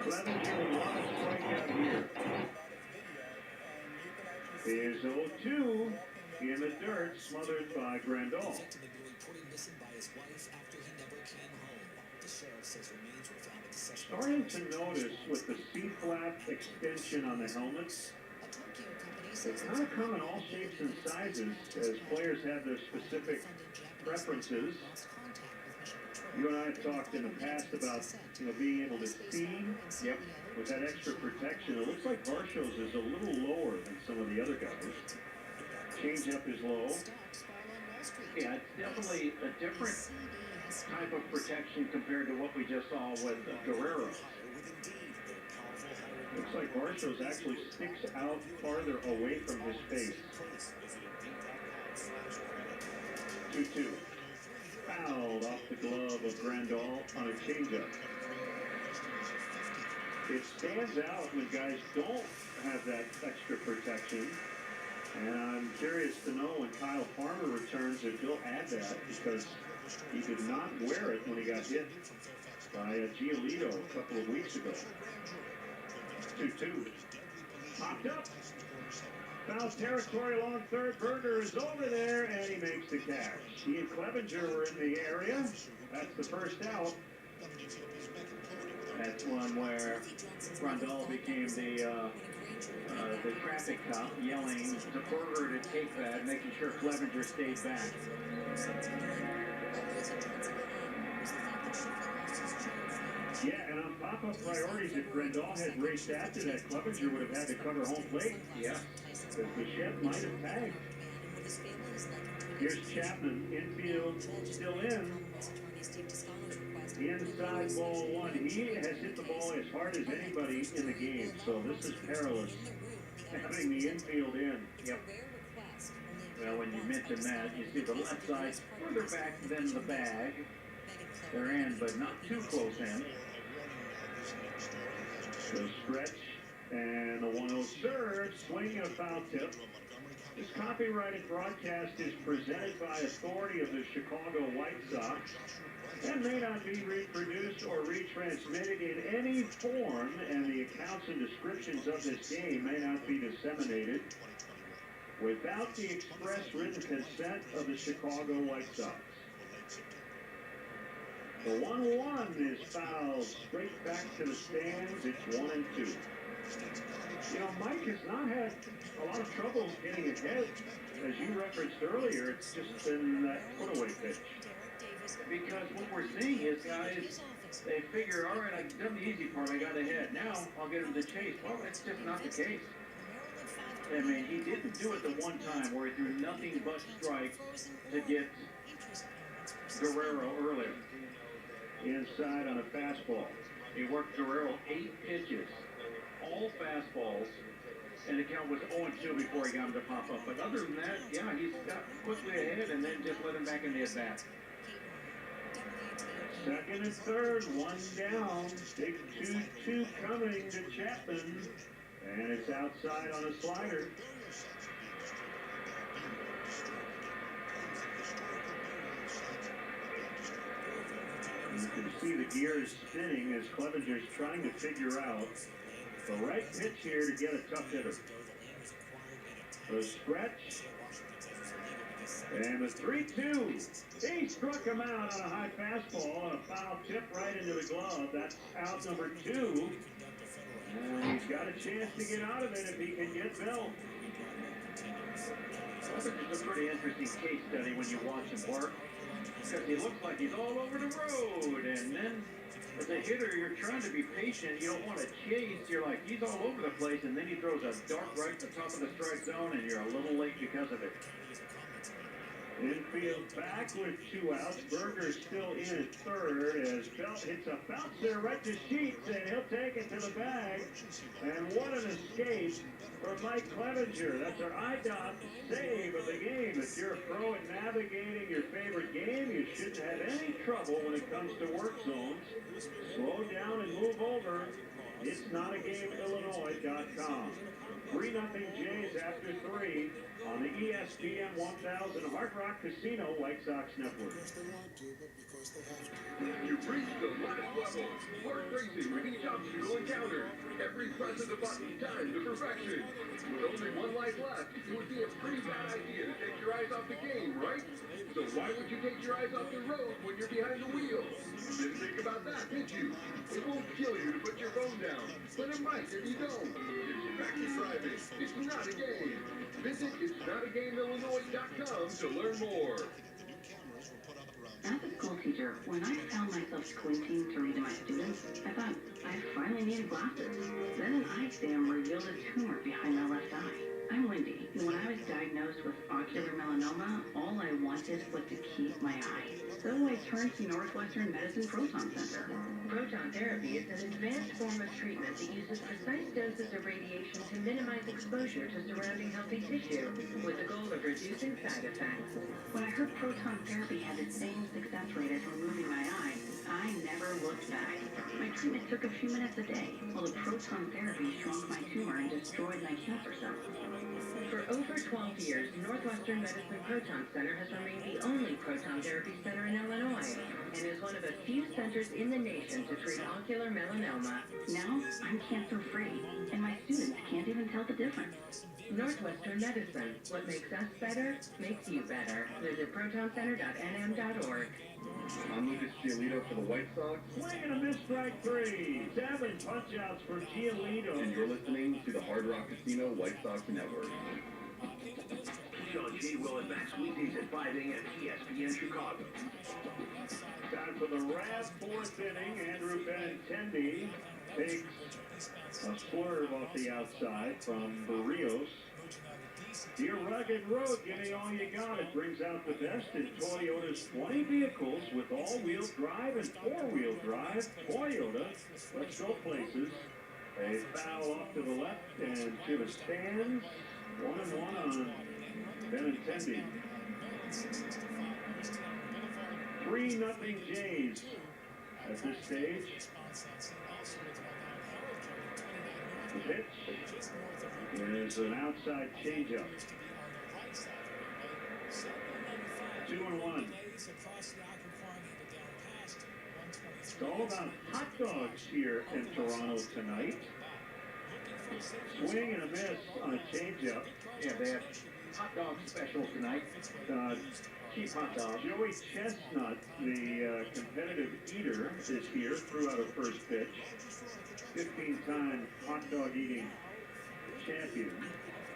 Clevenger with a lot of strikeout here. Here's 0-2 in the dirt, smothered by Grandal. Starting to notice with the C-flap extension on the helmets, they kind of come in all shapes and sizes as players have their specific preferences. You and I have talked in the past about being able to see with that extra protection. It looks like Varsho's is a little lower than some of the other guys. Changeup is low. Yeah, it's definitely a different type of protection compared to what we just saw with Guerrero. Looks like Varsho's actually sticks out farther away from his face. 2-2. Fouled off the glove of Grandal on a changeup. It stands out when guys don't have that extra protection. And I'm curious to know when Kyle Farmer returns if he'll add that, because he did not wear it when he got hit by Giolito a couple of weeks ago. 2-2. Popped up. Foul territory along third. Berger is over there, and he makes the catch. He and Clevenger were in the area. That's the first out. That's one where Grandal became the traffic cop, yelling to Berger to take that, making sure Clevenger stayed back. Yeah, and on pop-up priorities, if Grandal had raced after that, Clevenger would have had to cover home plate. Yeah. Because Bichette might have tagged. Here's Chapman, infield, still in. Inside ball one. He has hit the ball as hard as anybody in the game, so this is perilous. Having the infield in. Yep. Well, when you mention that, you see the left side further back than the bag. They're in, but not too close in. So stretch, and the 1-0 serve, swing and a foul tip. This copyrighted broadcast is presented by authority of the Chicago White Sox and may not be reproduced or retransmitted in any form, and the accounts and descriptions of this game may not be disseminated without the express written consent of the Chicago White Sox. The 1-1 is fouled straight back to the stands. It's 1-2. Mike has not had a lot of trouble getting ahead. As you referenced earlier, it's just been that put-away pitch. Because what we're seeing is guys, they figure, all right, I've done the easy part, I got ahead. Now I'll get him to chase. Well, that's just not the case. I mean, he didn't do it the one time where he threw nothing but strikes to get Guerrero earlier. Inside on a fastball. He worked Guerrero 8 pitches, all fastballs, and the count was 0-2 before he got him to pop up. But other than that, yeah, he's got quickly ahead and then just let him back in the at-bat. Second and third, one down. Big 2-2 coming to Chapman. And it's outside on a slider. You can see the gears spinning as Clevenger's trying to figure out the right pitch here to get a tough hitter. The stretch. And the 3-2. He struck him out on a high fastball and a foul tip right into the glove. That's out number 2. He's got a chance to get out of it if he can get Bill. This is a pretty interesting case study when you watch him work. Because he looks like he's all over the road. And then, as a hitter, you're trying to be patient. You don't want to chase. You're like, he's all over the place. And then he throws a dart right at the top of the strike zone, and you're a little late because of it. Infield back with 2 outs. Berger still in at third as Belt hits a bouncer right to Sheets, and he'll take it to the bag. And what an escape for Mike Clevenger. That's our IDOT save of the game. If you're a pro at navigating your favorite game, you shouldn't have any trouble when it comes to work zones. Slow down and move over. It's not a game, Illinois.com. 3-0 Jays after 3 on the ESPN 1000 Hard Rock Casino White Sox Network. You've reached the last level. Hard racing with each obstacle encountered. Every press of the button timed to perfection. With only one life left, it would be a pretty bad idea to take your eyes off the game, right? So why would you take your eyes off the road when you're behind the wheel? Didn't think about that, did you? It won't kill you to put your phone down, but it might if you don't. It's practice driving. It's not a game. Visit It'sNotAGameIllinois.com to learn more. As a school teacher, when I found myself squinting to read to my students, I thought I finally needed glasses. Then an eye exam revealed a tumor behind my left eye. I'm Wendy, and when I was diagnosed with ocular melanoma, all I wanted was to keep my eye. So I turned to Northwestern Medicine Proton Center. Proton therapy is an advanced form of treatment that uses precise doses of radiation to minimize exposure to surrounding healthy tissue, with the goal of reducing side effects. When I heard proton therapy had the same success rate as removing my eye, I never looked back. My treatment took a few minutes a day, while the proton therapy shrunk my tumor and destroyed my cancer cells. For over 12 years, Northwestern Medicine Proton Center has remained the only proton therapy center in Illinois, and is one of a few centers in the nation to treat ocular melanoma. Now, I'm cancer-free, and my students can't even tell the difference. Northwestern Medicine. What makes us better, makes you better. Visit protoncenter.nm.org. I'm Lucas Giolito for the White Sox. Swing and a miss, strike 3. 7 punch-outs for Giolito. And you're listening to the Hard Rock Casino White Sox Network. Sean G. will advance weekdays at 5 a.m. ESPN Chicago. Time for the Rab 4th inning. Andrew Benintendi takes a swerve off the outside from Barrios. Your rugged road, give me all you got. It brings out the best in Toyota's 20 vehicles with all-wheel drive and four-wheel drive. Toyota, let's go places. A foul off to the left and to the stands. 1-1 on Benintendi. 3-0 Jays at this stage. The pitch is an outside changeup. 2-1. It's all about hot dogs here in Toronto tonight. Swing and a miss on a changeup. Yeah, they have hot dog special tonight. Cheap hot dogs. Joey Chestnut, the competitive eater, is here, threw out a first pitch. 15-time hot dog eating champion.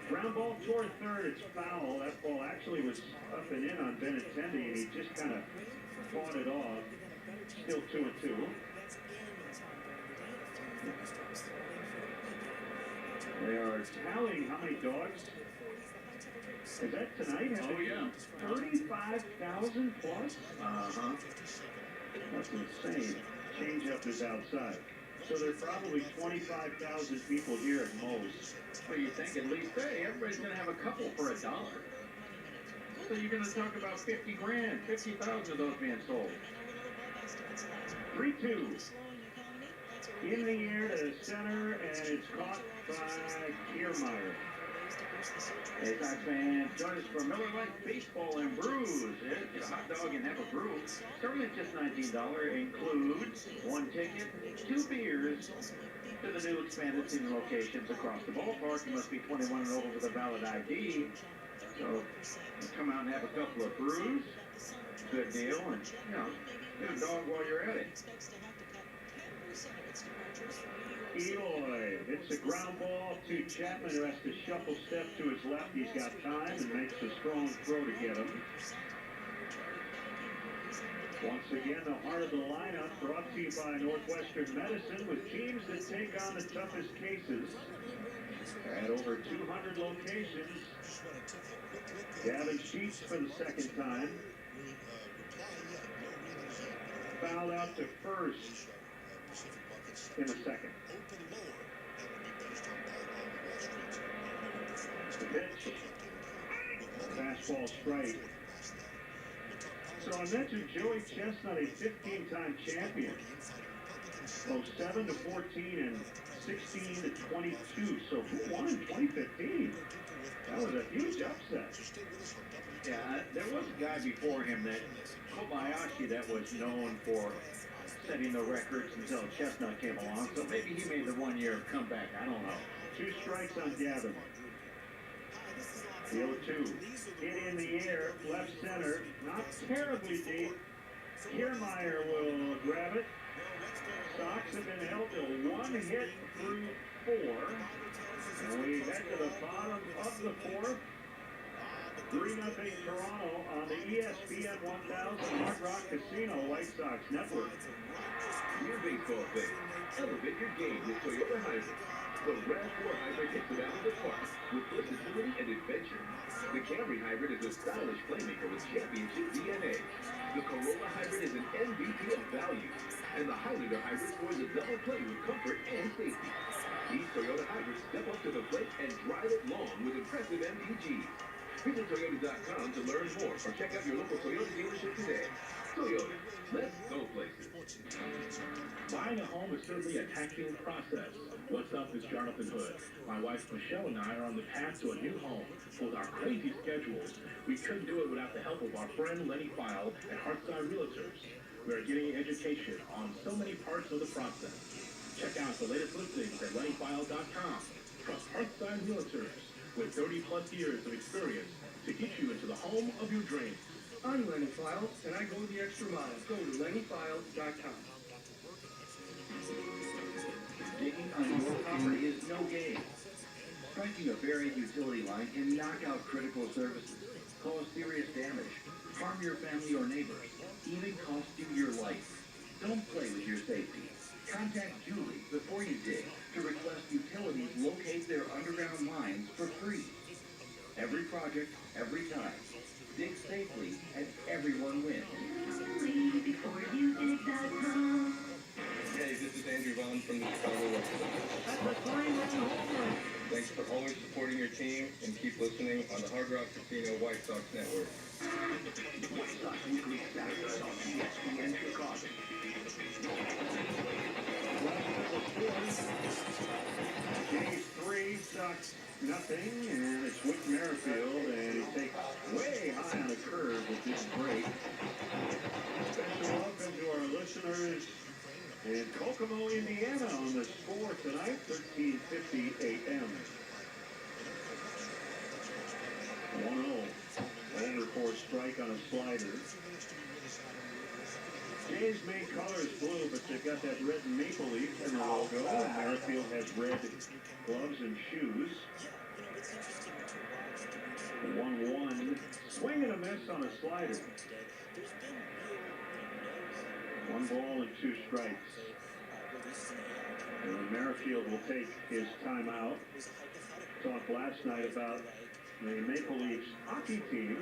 Ground ball toward third, it's foul. That ball actually was up and in on Benintendi, and he just kind of fought it off. Still 2-2. They are tallying how many dogs. Is that tonight? Oh, yeah. 35,000 plus? Uh-huh. That's insane. Changeup is outside. So there are probably 25,000 people here at most. Well, you think at least, hey, everybody's going to have a couple for $1. So you're going to talk about 50 grand, 50,000 of those being sold. 3-2. In the air to center, and it's caught by Kiermaier. Hey, Sox fans, join us for Miller Lite Baseball and Brews. Get a hot dog and have a brew. Starting at just $19, includes 1 ticket, 2 beers to the new expanded seating locations across the ballpark. You must be 21 and over with a valid ID. So come out and have a couple of brews. Good deal, and get a dog while you're at it. Eloy hits a ground ball to Chapman, who has to shuffle step to his left. He's got time and makes a strong throw to get him. Once again, the heart of the lineup brought to you by Northwestern Medicine, with teams that take on the toughest cases at over 200 locations. Gavin Sheets for the second time. Fouled out to first in the second. The pitch. Fastball strike. So I mentioned Joey Chestnut, a 15-time champion. 07 to 14 and 16 to 22. So who won in 2015? That was a huge upset. Yeah, there was a guy before him, that Kobayashi, that was known for setting the records until Chestnut came along. So maybe he made the one-year comeback. I don't know. 2 strikes on Gavin. The 0-2. Hit in the air, left center, not terribly deep. Kiermaier will grab it. Sox have been held to 1 hit through 4. And we head to the bottom of the 4th. 3-0 Toronto on the ESPN 1000 Hard Rock Casino White Sox Network. Your baseball fan, elevate your game with Toyota Hybrid. The RAV4 Hybrid hits it out of the park with versatility and adventure. The Camry Hybrid is a stylish playmaker with championship DNA. The Corolla Hybrid is an MVP of value. And the Highlander Hybrid scores a double play with comfort and safety. These Toyota Hybrids step up to the plate and drive it long with impressive MPGs. Visit Toyota.com to learn more or check out your local Toyota dealership today. Toyota, let's go places. Buying a home is certainly a taxing process. What's up? It's Jonathan Hood. My wife Michelle and I are on the path to a new home. With our crazy schedules, we couldn't do it without the help of our friend Lenny File at Hearthside Realtors. We are getting education on so many parts of the process. Check out the latest listings at LennyFile.com. Trust Hearthside Realtors with 30-plus years of experience to get you into the home of your dreams. I'm Lenny File, and I go the extra mile. Go to LennyFile.com. Digging on your property is no game. Striking a buried utility line can knock out critical services, cause serious damage, harm your family or neighbors, even cost you your life. Don't play with your safety. Contact Julie before you dig to request utilities locate their underground lines for free. Every project, every time. Dig safely and everyone wins. Hey, this is Andrew Vaughn from the Chicago White Sox. Thanks for always supporting your team and keep listening on the Hard Rock Casino White Sox Network. White Sox Weekly Saturday on ESPN Chicago. Game 3, Sox nothing, and it's Whit Merrifield, and he takes way high on a curve with this break. Special welcome to our listeners in Kokomo, Indiana, on the score tonight, 13:50 a.m. 1-0. Over for a strike on a slider. Jays' main color is blue, but they've got that red maple leaf in the logo. And Merrifield has red gloves and shoes. 1-1. Swing and a miss on a slider. 1 ball and 2 strikes. And Merrifield will take his timeout. Talked last night about the Maple Leafs hockey team.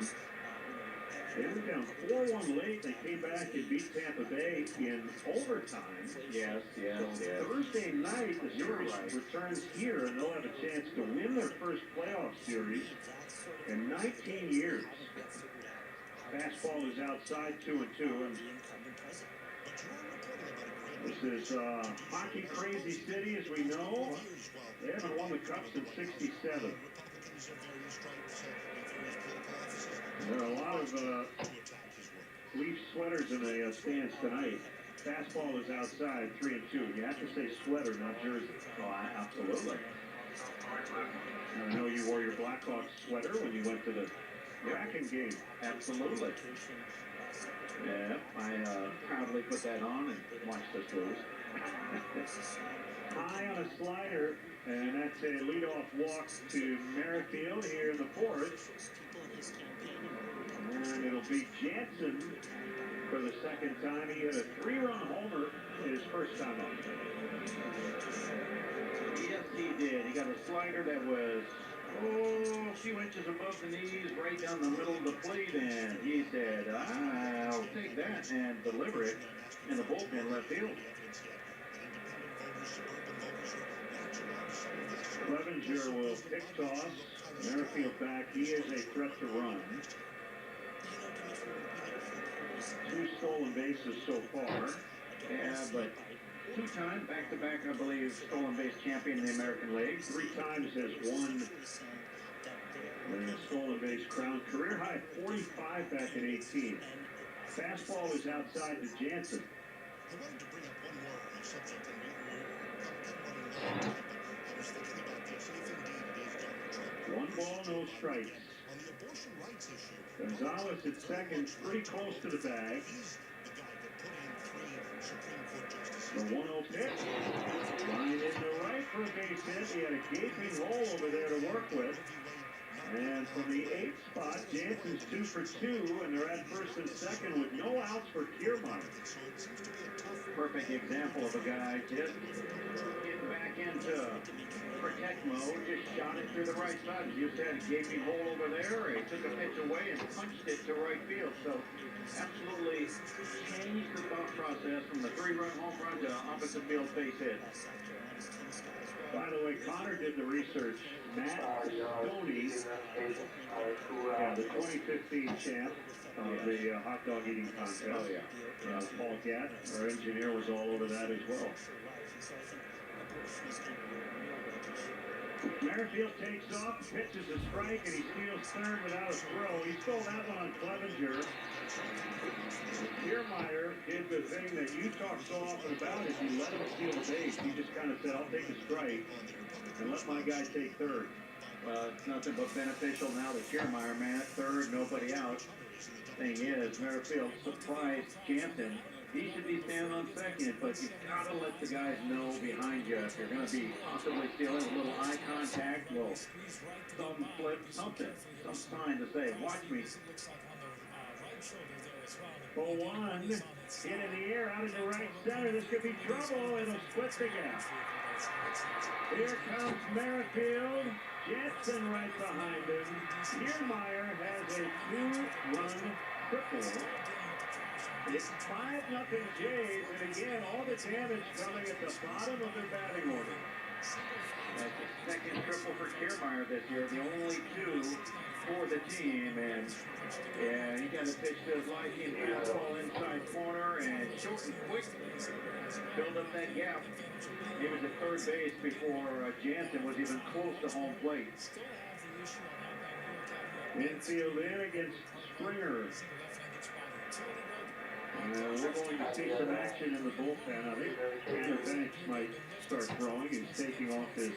They went down 4-1 late. They came back and beat Tampa Bay in overtime. Yes. So Thursday night, the series returns here, and they'll have a chance to win their first playoff series in 19 years. Fastball is outside, 2-2. And this is hockey crazy city, as we know. They haven't won the cup since '67. There are a lot of Leaf sweaters in the stands tonight. Fastball is outside, 3-2. You have to say sweater, not jersey. Oh, absolutely. I know you wore your Blackhawks sweater when you went to the Kraken game. Absolutely. Yeah, I proudly put that on and watched us lose. High on a slider, and that's a leadoff walk to Merrifield here in the fourth. And it'll be Jansen for the second time. He hit a 3-run homer his first time up. Yes, he did. He got a slider that was, a few inches above the knees, right down the middle of the plate, and he said, I'll take that and deliver it in the bullpen left field. Clevenger will pick toss. Merrifield back. He is a threat to run. 2 stolen bases so far. Yeah, but 2-time back-to-back, I believe, stolen base champion in the American League. 3 times has won the stolen base crown. Career high 45 back at 18. Fastball is outside to Jansen. One ball, no strikes. Gonzalez at second, pretty close to the bag. The 1-0 pitch. Line into right for a base hit. He had a gaping hole over there to work with. And from the 8th spot, Jansen's 2 for 2, and they're at first and second with no outs for Kiermaier. Perfect example of a guy just getting back into protect mode, just shot it through the right side. As you said, gaping hole over there. He took a pitch away and punched it to right field. So absolutely changed the thought process from the 3-run home run to opposite field base hit. By the way, Connor did the research. Matt Stoney, the 2015 champ of the hot dog eating contest. Oh, yeah. Paul Gatt, our engineer, was all over that as well. Merrifield takes off, pitches a strike, and he steals third without a throw. He stole that one on Clevenger. Kiermaier did the thing that you talk so often about, is you let him steal the base. He just kind of said, I'll take a strike and let my guy take third. Well, it's nothing but beneficial now that Kiermaier, man, at third, nobody out. Thing is, Merrifield surprised Jansen. He should be standing on second, but you've got to let the guys know behind you if you're going to be possibly stealing a little eye contact, little thumb flip, something, some sign to say, watch me. 0-1, hit in the air, out into right center. This could be trouble. It'll split the gap. Here comes Merrifield. Jansen right behind him. Kiermaier has a 2-run triple. It's 5-0 Jays, and again, all the damage coming at the bottom of their batting order. That's the second triple for Kiermaier this year, the only 2 for the team, and yeah, he got a pitch to his liking, fastball inside corner, and short and quick, build up that gap. He was at third base before Jansen was even close to home plate. Infield in against Springer. We're going to see some action in the bullpen. I think Tanner Banks might start throwing. He's taking off his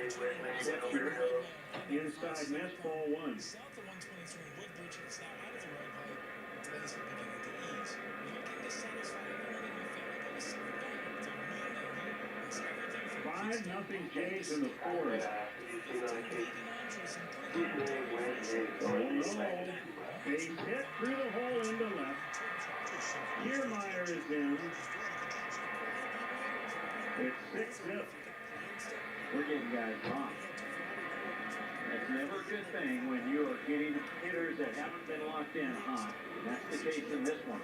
sweatshirt. Inside miss, ball 1. Nothing Jays in the fourth. Oh no. Base hit through the hole into left. Kiermaier is in. It's 6-0. We're getting guys hot. That's never a good thing when you are getting hitters that haven't been locked in hot. That's the case in this one.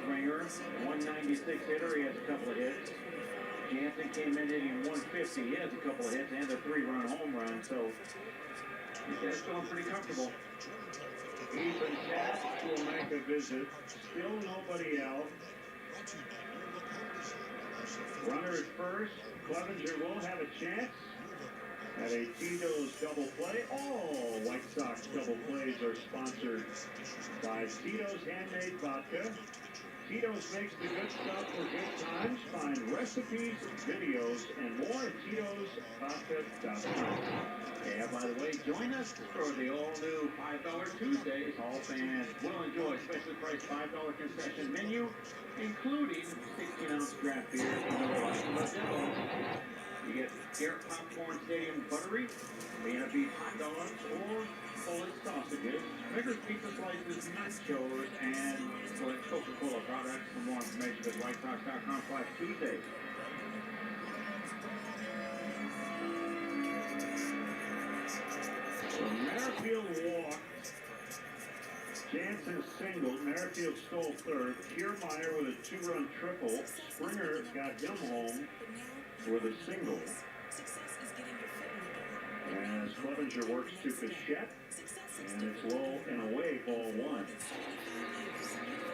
Springer, 196 hitter, he has a couple of hits. Jansen came in hitting 150. He has a couple of hits and a 3-run home run, so these guys feeling pretty comfortable. Ethan Katz will make a visit. Still nobody out. Runner at first. Clevenger will have a chance at a Tito's double play. All White Sox double plays are sponsored by Tito's Handmade Vodka. Tito's makes the good stuff for good times. Find recipes, videos, and more at Tito'sPodcast.com. Yeah, by the way, join us for the all-new $5 Tuesdays. All fans will enjoy specially priced $5 concession menu, including 16-ounce draft beer and no demo. You get Garrett Popcorn Stadium Buttery, Vienna Beef hot dogs, or Polish sausages, Vickers pizza slices, nachos, and select Coca-Cola products. For more information, visit WhiteSox.com/Tuesdays. So Merrifield walked. Jansen singled. Merrifield stole third. Kiermaier with a two-run triple. Springer got him home with a single. As Clevenger works to Bichette. And it's low and away, ball one.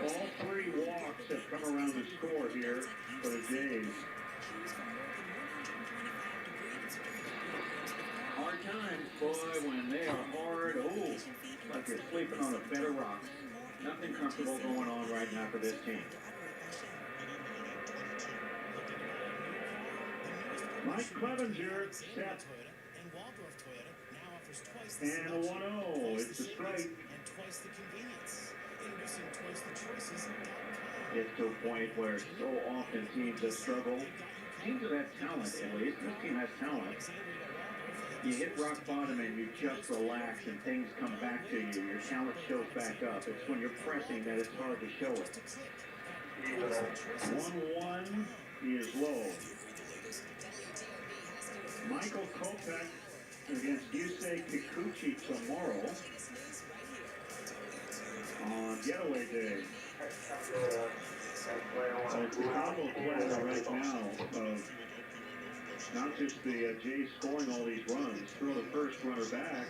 All three walks have come around the score here for the Jays. Hard times, boy, when they are hard. Oh, like you're sleeping on a bed of rocks. Nothing comfortable going on right now for this team. Mike Clevenger set. And a 1-0. It's a strike. It's to a point where so often teams that struggle, teams that have talent at least, this team has talent. You hit rock bottom and you just relax and things come back to you. Your talent shows back up. It's when you're pressing that it's hard to show it. 1-1 is low. Michael Kopech against Yusei Kikuchi tomorrow on getaway day. It's the combo plan right now of not just the Jays scoring all these runs, throw the first runner back.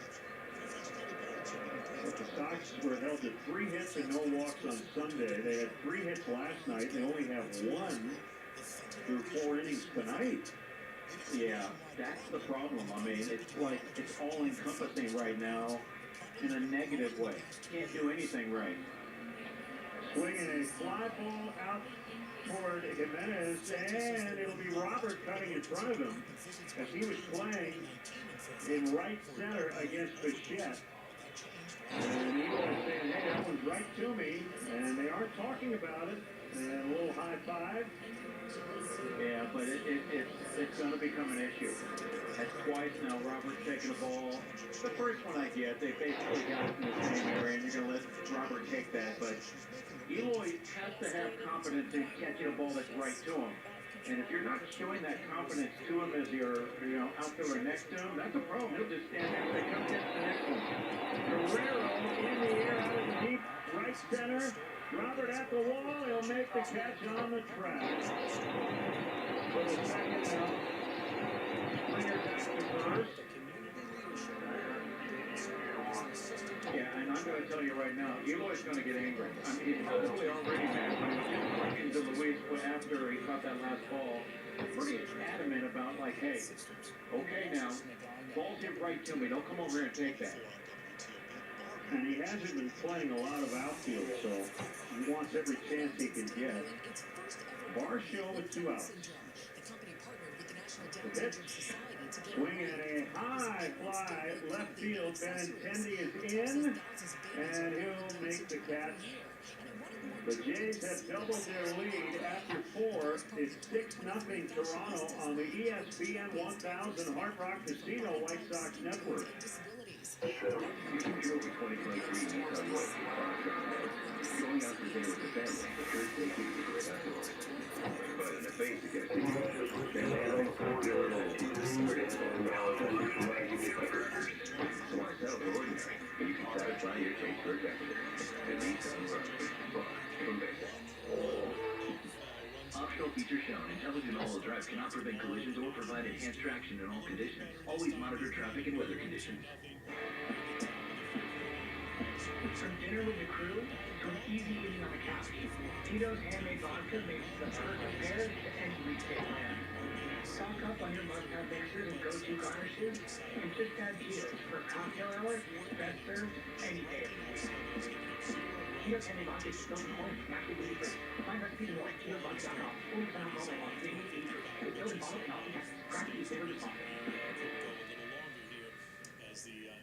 But the Sox were held to 3 hits and no walks on Sunday. They had 3 hits last night. They only have 1 through 4 innings tonight. Yeah, that's the problem. I mean, it's like it's all encompassing right now in a negative way. Can't do anything right. Swinging a fly ball out toward Jimenez, and it'll be Robert cutting in front of him as he was playing in right center against Bichette. And he was saying, hey, that one's right to me, and they aren't talking about it. And a little high five. Yeah, but it's going to become an issue. That's twice now Robert's taking the ball. The first one I get, they basically got it in the same area, and you're going to let Robert take that. But Eloy has to have confidence in catching a ball that's right to him. And if you're not showing that confidence to him as you're, outfielder next to him, that's a problem. He'll just stand there and say, come get the next one. Guerrero in the air out of the deep right center. Robert at the wall. He'll make the catch on the track. For the second out. Springer back to first. Yeah, and I'm going to tell you right now, Eloy's going to get angry. I mean, he's probably already mad. When he was just talking to Luis after he caught that last ball, pretty adamant about, like, hey, okay now, ball's hit right to me. Don't come over here and take that. And he hasn't been playing a lot of outfield, so he wants every chance he can get. Varsho with 2 outs. The pitch. Swinging a high fly left field. Benintendi is in, and he'll make the catch. The Jays have doubled their lead after 4. It's 6-0 Toronto on the ESPN 1000 Hard Rock Casino White Sox Network. You can drove a 2023 Nissan Rogue going out for dinner with the family. The first day keeps the great outdoors. But in the face, you get a ticket to the family home for dinner and cheese. So why settle for ordinary? You can satisfy your taste for adventure. The Nissan Rogue. From basic. Optional feature shown. Intelligent all-wheel drive cannot prevent collisions or provide enhanced traction in all conditions. Always monitor traffic and weather conditions. From dinner with the crew to an easy eating on the couch, Tito's handmade vodka makes the perfect pair to any weekday plan. Stock up on your must-have mixers and go-to garnishes, and just add Tito's for cocktail hour, best served any day of the week. Cheetos handmade vodka is built from home, naturally gluten-free. To find recipes and more, CheetosVodka.com. 40% alcohol by law. Legally age-free. It's built and bottled in Austin, Texas. Craft is favored responsible.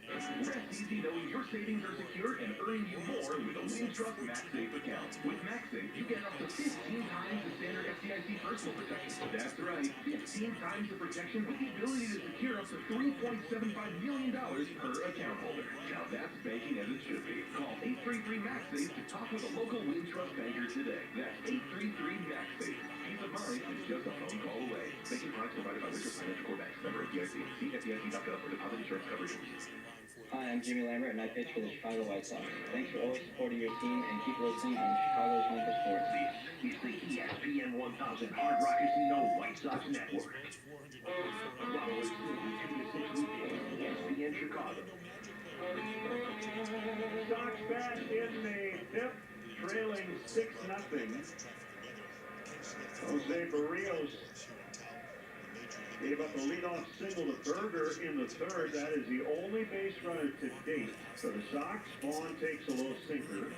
Rest easy knowing your savings are secure and earning you more with a Wintrust MaxSafe account. With MaxSafe, you get up to 15 times the standard FDIC personal protection. That's right, 15 times the protection with the ability to secure up to $3.75 million per account holder. Now that's banking as it should be. Call 833-MaxSafe to talk with a local Wintrust banker today. That's 833-MaxSafe. Peace of mind is just a phone call away. Banking products provided by Wintrust Financial Corp. Bank. Member FDIC. See FDIC.gov for deposit insurance coverage. Hi, I'm Jimmy Lambert, and I pitch for the Chicago White Sox. Thanks for always supporting your team, and keep listening on Chicago's Home for Sports. It's the ESPN 1000 Hard Rock Casino White Sox Network. Follow us 2 to 6 weekdays, ESPN Chicago. Sox back in the fifth, trailing 6-0. Jose Barrios gave up a leadoff single to Berger in the third. That is the only base runner to date for the Sox. Vaughn takes a low sinker.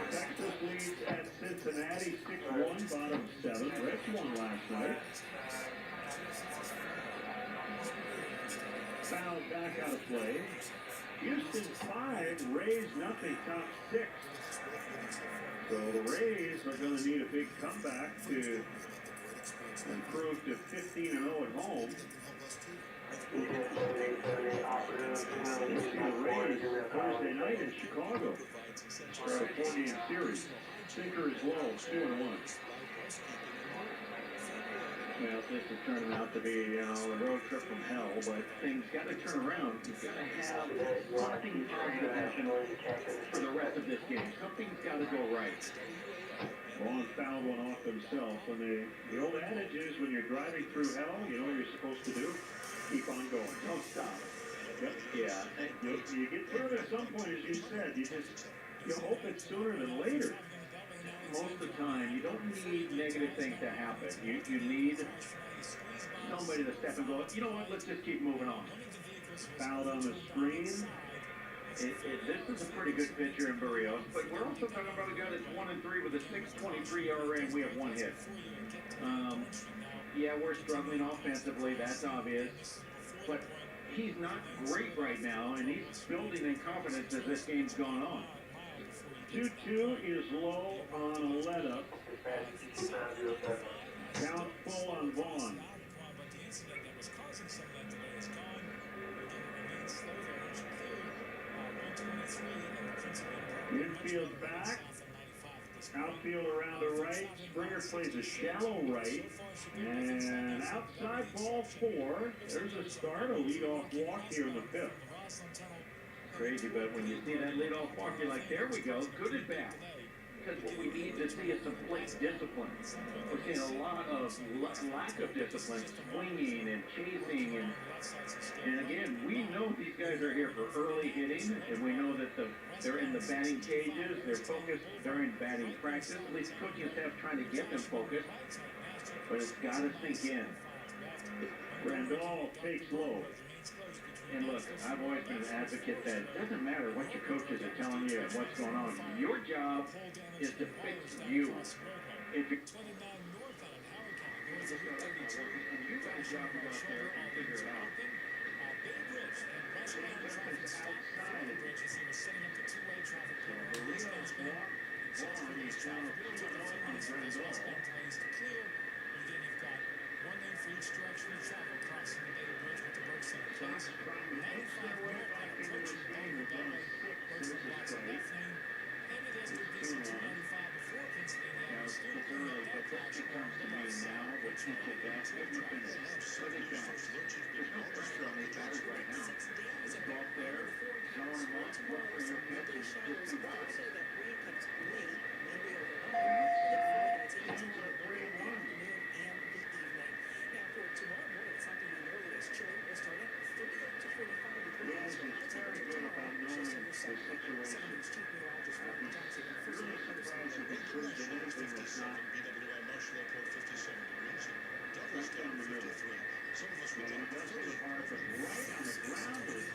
Texas leads at Cincinnati 6-1, bottom 7. Reds won last night. Foul back out of play. Houston 5, Rays nothing, top 6. So the Rays are going to need a big comeback to improve to 15-0 at home. We'll see the Rays Thursday night in Chicago for a 4-game series. Sinker is low, 2-1. Well, this is turning out to be, a road trip from hell, but things got to turn around. You've got to have something positive happen for the rest of this game. Something's got to go right. Vaughn fouled one off himself. And the old adage is when you're driving through hell, you know what you're supposed to do? Keep on going. Don't stop. Yep. Yeah. You get through it at some point, as you said. You hope it's sooner than later. Most of the time, you don't need negative things to happen. You need somebody to step and go, you know what, let's just keep moving on. Fouled on the screen. This is a pretty good pitcher in Barrios, but we're also talking about a guy that's 1-3 with a 6.23 ERA, and we have 1 hit. Yeah, we're struggling offensively, that's obvious, but he's not great right now, and he's building in confidence as this game's gone on. 2-2 is low on a let-up. Count full on Vaughn. Infield back. Outfield around the right. Springer plays a shallow right. And outside ball 4. There's a start, a leadoff walk here in the 5th. Crazy, but when you see that leadoff walk, you're like, there we go, good and bad. Because what we need to see is some plate discipline. We're seeing a lot of lack of discipline, swinging and chasing, and again, we know these guys are here for early hitting, and we know that they're in the batting cages, they're focused during batting practice. At least coaching staff trying to get them focused, but it's got to sink in. Randall takes low. And look, I've always been an advocate that it doesn't matter what your coaches are telling you and what's going on. Your job is to fix you. If you and you guys' job to go out there and figure it out. Some of us would take the hard, but right on the ground is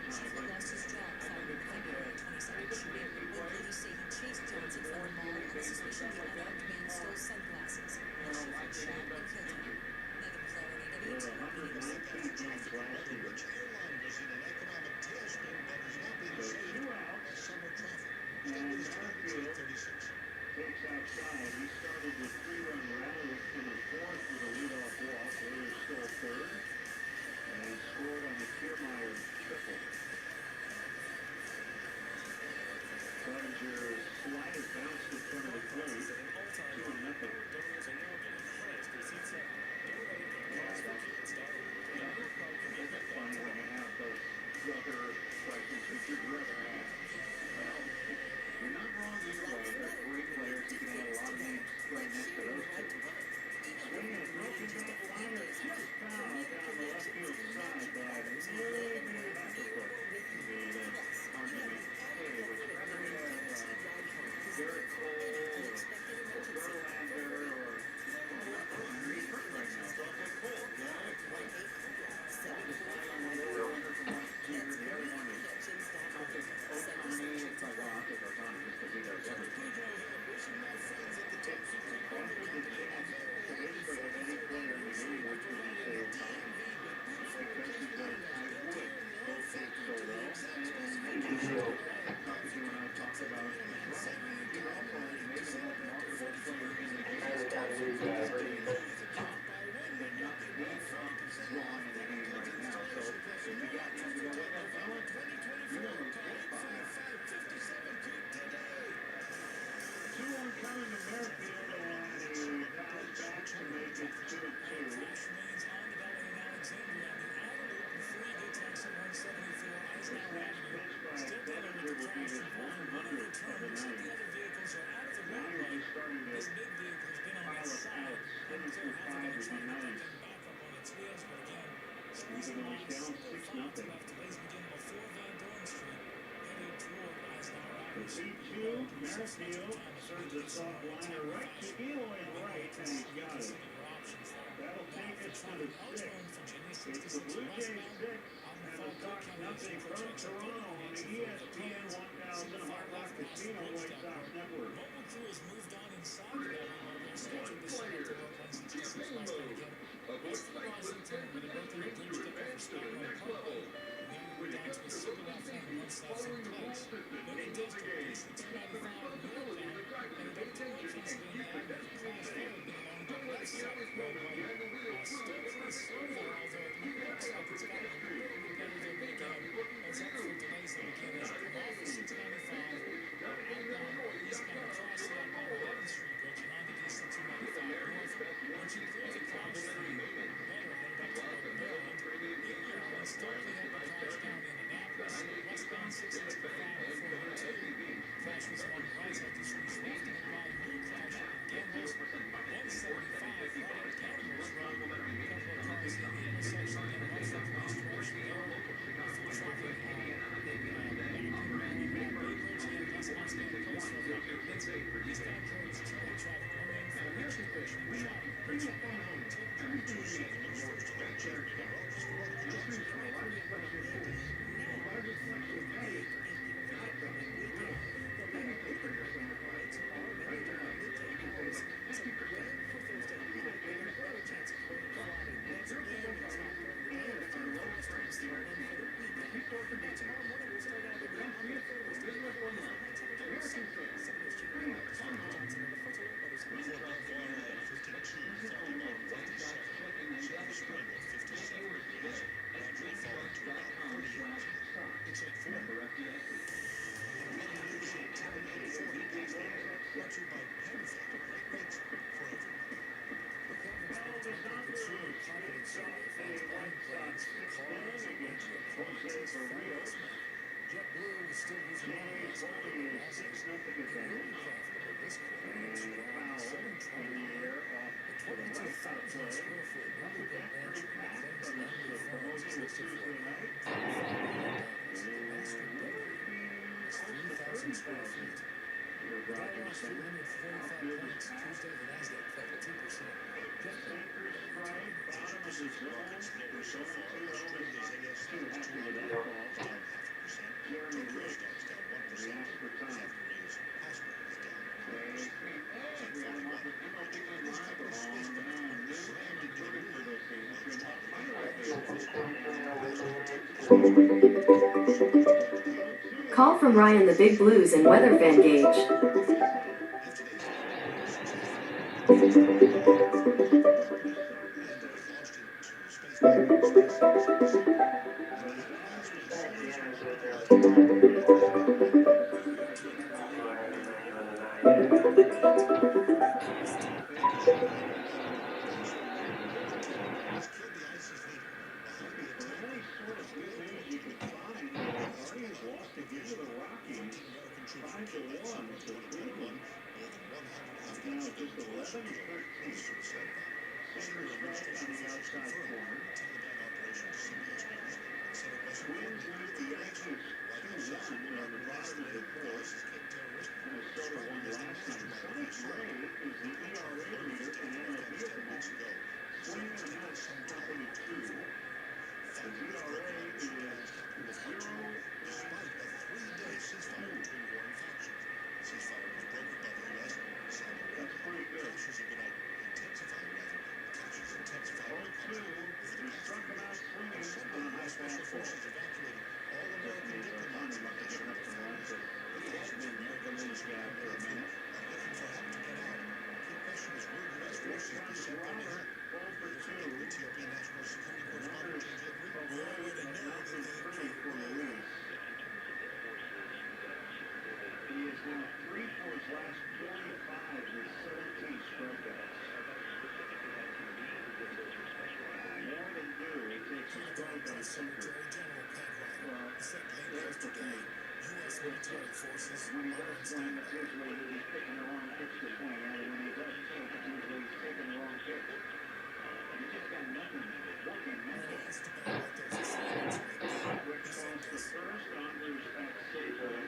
Chief had lost his job following the February 22nd shooting. Clevenger's slider bounced in front of the plate. 2-0. It's funny when you have those other questions that you'd rather have. Well, you're not wrong either way. They're great players. You can add a lot of names right next to those two. Swing and a broken back liner just fouled down the left field side by maybe half a foot. Argument, hey, would you rather have Garrett Cole or Verlander or he's hurt right now, so I'll take Cole. One is Verlander from last year, the other one is I'll take Ohtani. I'll take Ohtani just because he does everything. Offered the chance to basically have any player in the game, which would you say Ohtani? Because he said, I would. Both take so well. And maybe talking to you and I talked about he's also maybe the most marketable player in the game. But not being strong in the game right now. So if you got him to go with that talent, you don't really get by. 2-1 coming to Merrifield on a bounce back to make it 2-2. The next pitch by Clevenger will be his 100th of the night. Now you're just starting to pile up outs. Hitting through 5 would be nice. Even though he's down 6-0. The 3-2, Merrifield serves a soft liner right to Eloy's right, and he's got it. That'll take us to the 6th. It's the Blue Jays 6 and the Sox nothing from Toronto on the ESPN 1000 Hard Rock Casino White Sox Network. One player, Jimmy Mode. A voice like with 10 minutes makes you advance to the next level. When it gets to the seasons following the whole system into the game, the responsibility is exactly to pay attention and keep the best team safe. Unlike the average moment behind the wheel, you're never in trouble. You gotta have the chemistry. And they gotta be looking for you. Not in Illinois, you got customers around the world. With America's best warranty and complimentary maintenance. Plus American Premium EAS plans to price down the highest discounts in the bank and car SUVs. Get 0% financing for 1055 plus complimentary maintenance on the incoming. Your local Chicago Ford, Indiana, Call from Ryan the Big Blues and Weather Fan Gauge. 5-1 to Cleveland. Now just 11-13. Center strike on the outside corner. Twins lead the Yankees 2-1 on the bottom of the fourth. Minnesota won last time. Sonny Gray is the ERA leader in MLB at the moment. Swing and a miss, company 2. His ERA is 0.62. That's pretty good. 0-2. He struck him out swinging on a high fastball. That means Armani must have given up some runs. He had been in the league for a minute. Here comes Robert, 0-for-2. Runners away and nothing pretty for Luis. He is now 3 for his last 45 with 17 strikeouts. More than due, he takes a strike on a sinker. Well, there's the thing. When he does swing, it's usually he's picking the wrong pitch to swing at, and when he does take, it's usually he's taking the wrong pitch. You just got nothing working mental. Quick toss to first, Andrews back safely.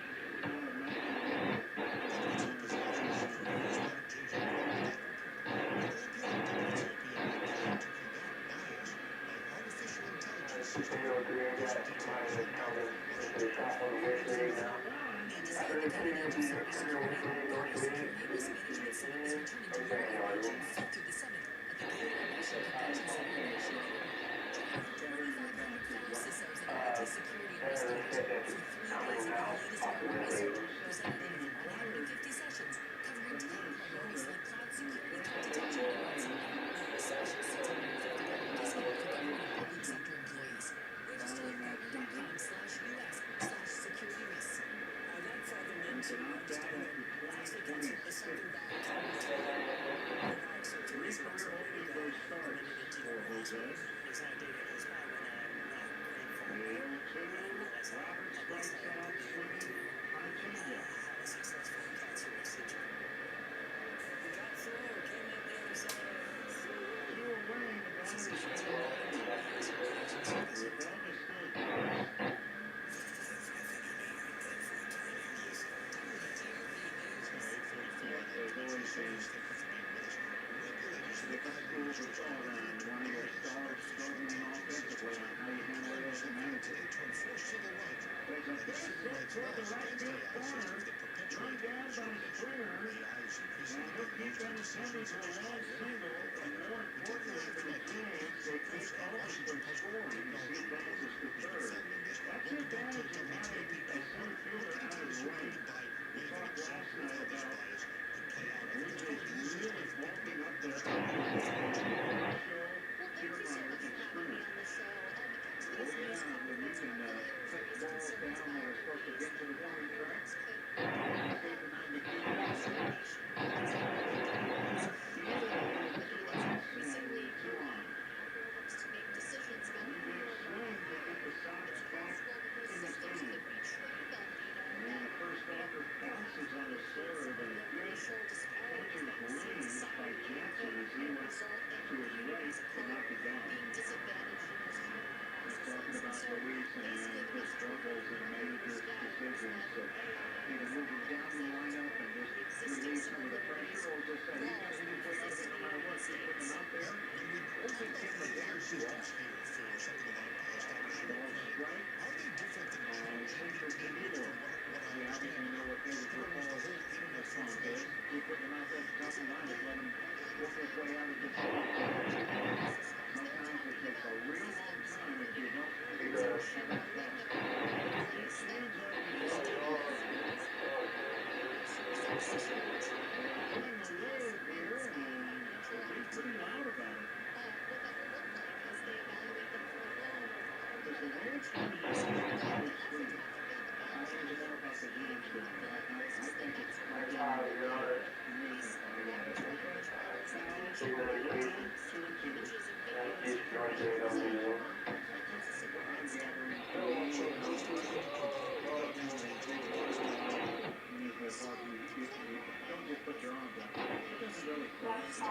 How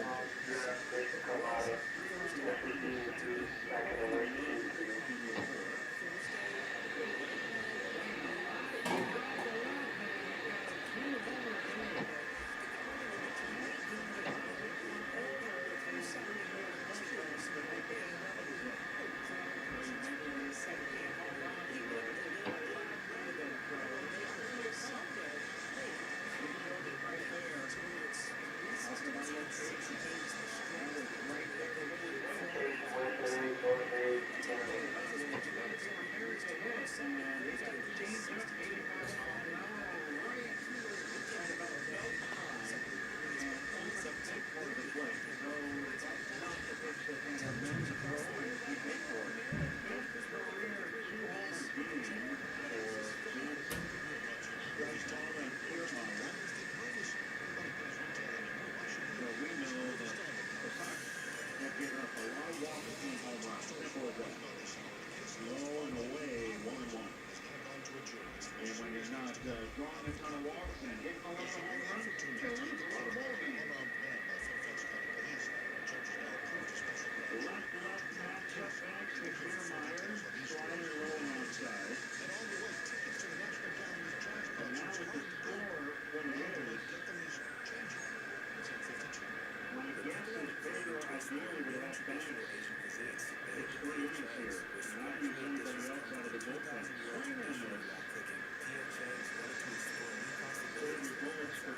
long you're at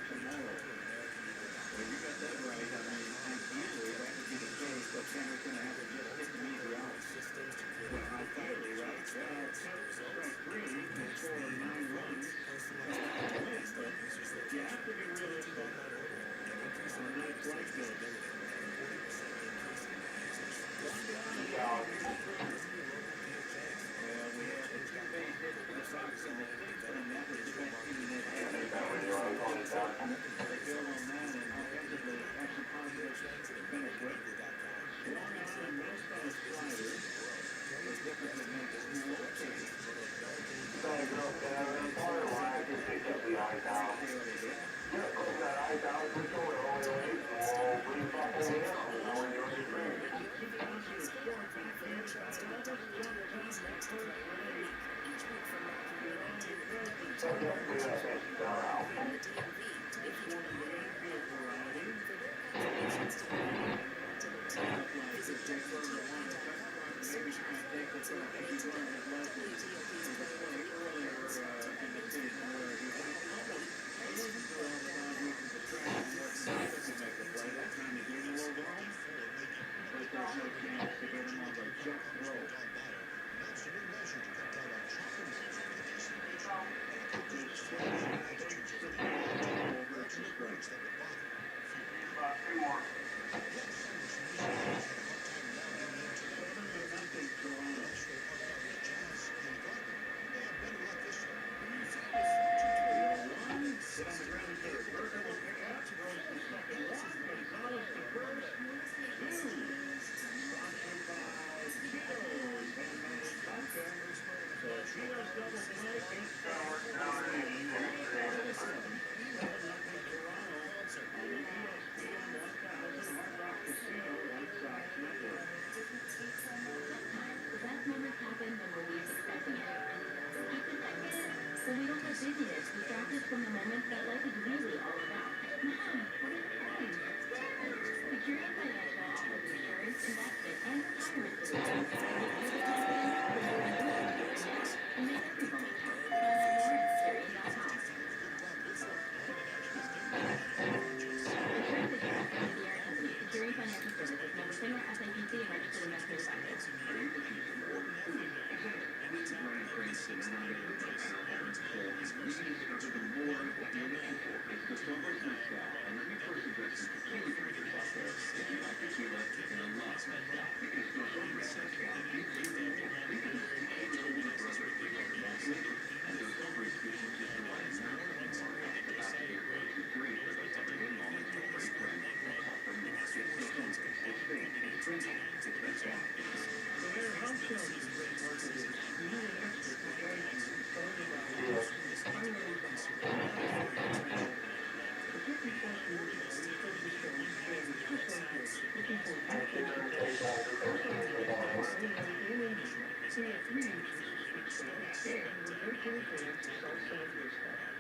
tomorrow. Well, you got that right. I mean, ideally, that would be the case, but Tanner's going to have to just get the meter out. Well, ideally, right? Well, strike three and score 9 runs. But you have to be realistic on nights like this. One down and down. Well, we had the 2 base hits for the Sox in the 6th, and that was the best team they've had. They build on that, and offensively have some positives to finish with. Swung on and missed on a slider. The difference would make it okay. Thanks, Kevin. Part of why I just picked up the ice out. Just put that ice out, we throw it all the way, we'll bring it back over here, and I'll enjoy the experience. So just do that fish, they're out. Maybe trying to take this one. I think he's learned his lesson from the play earlier in the season where he was almost losing to all the time with the distraction and wasn't able to make the play. That time he gave him a little ball, but there's no chance to get him on the jump throw. Two more. So we don't get dizziness, distracted from the moment that life is really all about. Mom, what is happening? Security Financial offers insurance, investment, and retirement solutions that make you the confidence of avoiding losing your now and make every moment count. Find out more at Cerri.com. Insurance is backed by the company. Security Financial Services, member FINRA, SIPC, and registered investment advisors.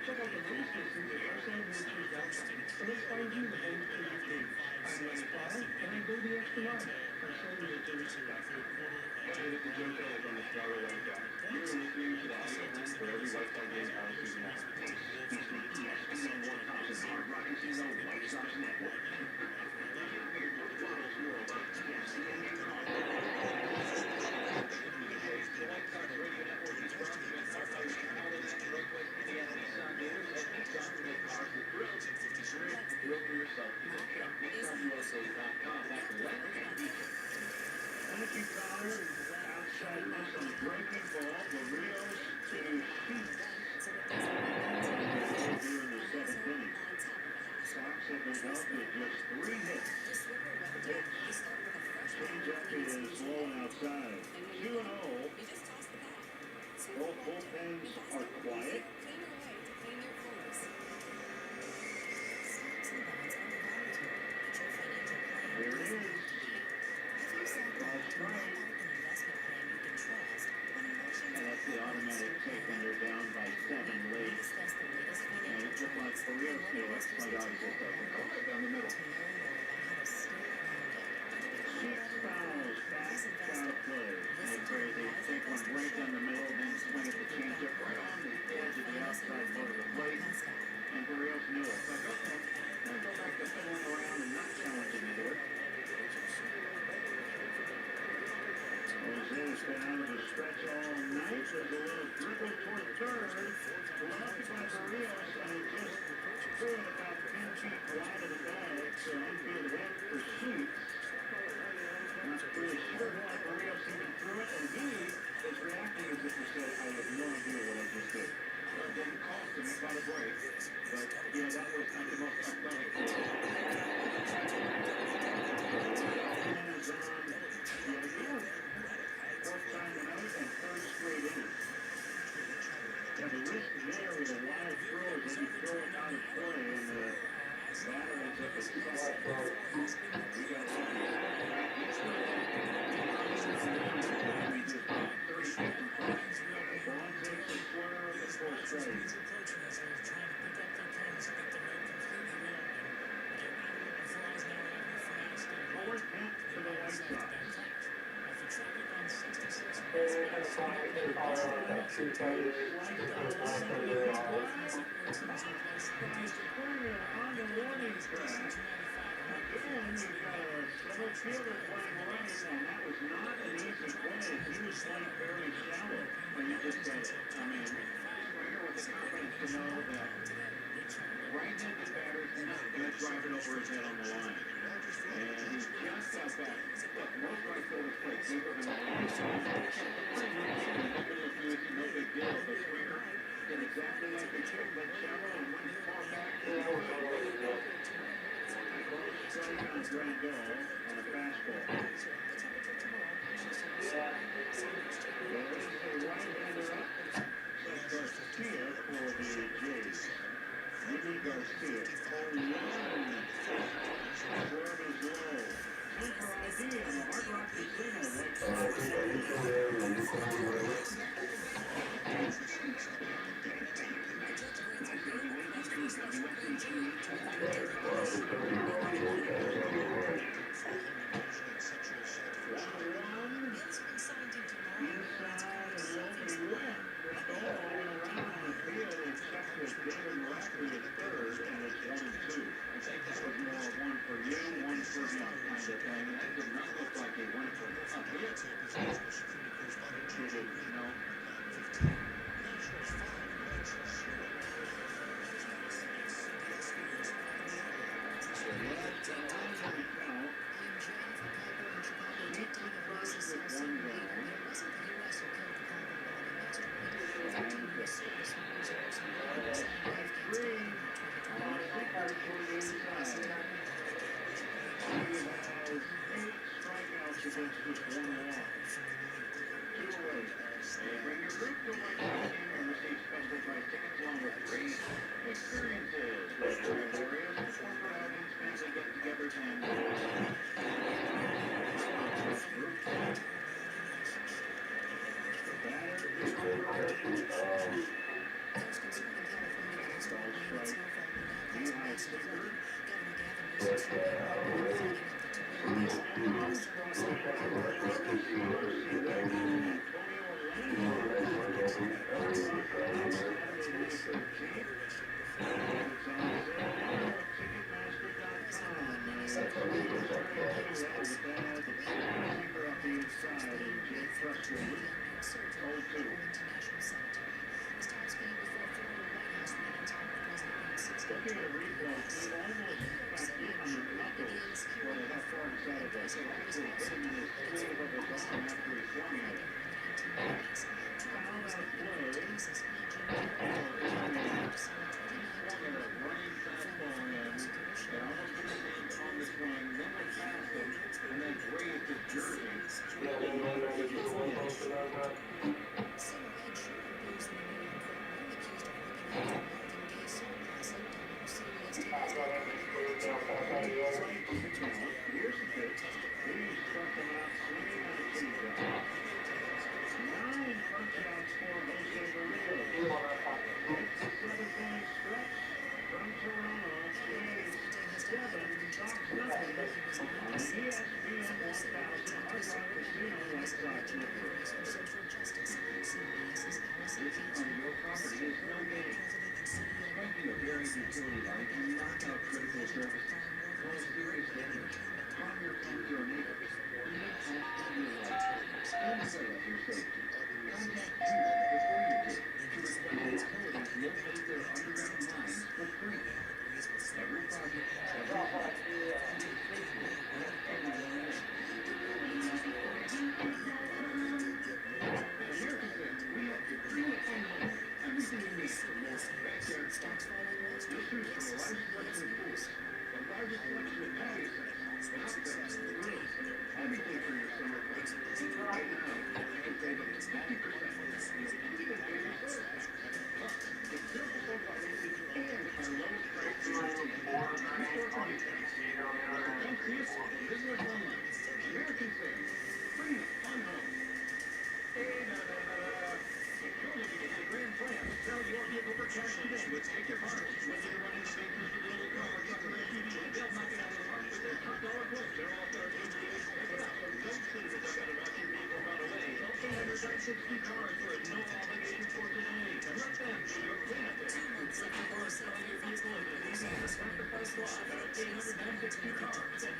Check out the latest listings at SSPWXR.com. And let's find you the home for your team. I'm Lenny Fowler, and I go the extra mile. I'm sorry to do this. Hey, this is Joe Kelly from the Chicago White Sox. You're listening to the audio blend for every White Sox game all season long. ESPN 1000 Hard Rock Casino White Sox Network. Here's what bottles know about ESPN. The White Sox Radio Network is brought to you in part by Chicago Northwest Indiana Nissan dealers at Nissan Today Cars and Grills. Grill for yourself today. Shop NissanUSA.com. Back to Len and DJ. Thank you, Connor. Outside miss on a breaking ball. Barrios to Sheets. Here in the 7th inning. Sox have been dealt with just 3 hits. Change up is low and outside. 2-0. Both bullpens are quiet. Here it is. Last night. And that's the automatic take when they're down by 7 late. And it looked like Barrios did it. My God, he just doesn't go right down the middle. Sheets fouls back, foul play. Like crazy. Take one right down the middle, then swing at the changeup right on the edge of the outside part of the plate. And Barrios knew it. Like, okay, I'm going to go back to fiddling around and not challenging me to it. Jose's been out of the stretch all night. There's a little dribble toward third. Blocked by Barrios, and he just threw it about 10 feet wide of the bag. So infield hit for Sheets. Not really sure why Barrios even threw it, and he is reacting as if he said, I have no idea what I just did. Well, it didn't cost him, he got a break. But, yeah, that was not the most athletic play. Is on yet again. Fourth time tonight and third straight inning. Yeah, the risk there with a wild throw is that you throw it out of play, and the batter ends up at second. We got lucky. We just 30 feet from first. Bond takes a swerve at fourth strike. Fourth hit to the White Sox. On the warning track. Again, you've got a center fielder playing right, and that was not an easy play. He was playing fairly shallow, and you just got it. I mean, Springer with the confidence to know that right-handed batters are not going to drive it over his head on the line. And he just got back. Look, most right fielders play deeper than the line. No big deal, but Springer did exactly like he should, went shallow and went far back. Strike on Grandal on a fastball. There is a right-hander up. Garcia for the Jays. Andy Garcia. Home run. Swerve is low. And for ID on the Hard Rock Striking a buried utility line can knock out critical services, cause serious damage, harm your family or neighbors, even cost you your life. Don't play with your safety. Contact you before you do to request utilities locate their underground lines for free. Every project, every step, make safely, and everyone wins. Everything you need for more backyard fun. You'll choose from a large selection of pools, the largest selection of patio sets, hot tubs, grills, everything for your summer fun. Right now, you can save up to 50%. Even pay your service. Plus, get 0% financing and our lowest price guarantee. Come see us or visit us online. American Savings. Bring the fun home. Hey, no. If you're looking to get a grand plan, sell your vehicle for cash today with Take Your Part. Whether you're running spaces with a little car or truck or SUV, they'll knock it out of the park with their $10 quote. They're all stars in the Pick it up. Don't sit at the dugout and watch your vehicle run away. Call 860 cars for a no obligation quote today. And let them do your cleanup day. Take Your Part, selling your vehicle is as easy as a start the price lot. 860 cars. That's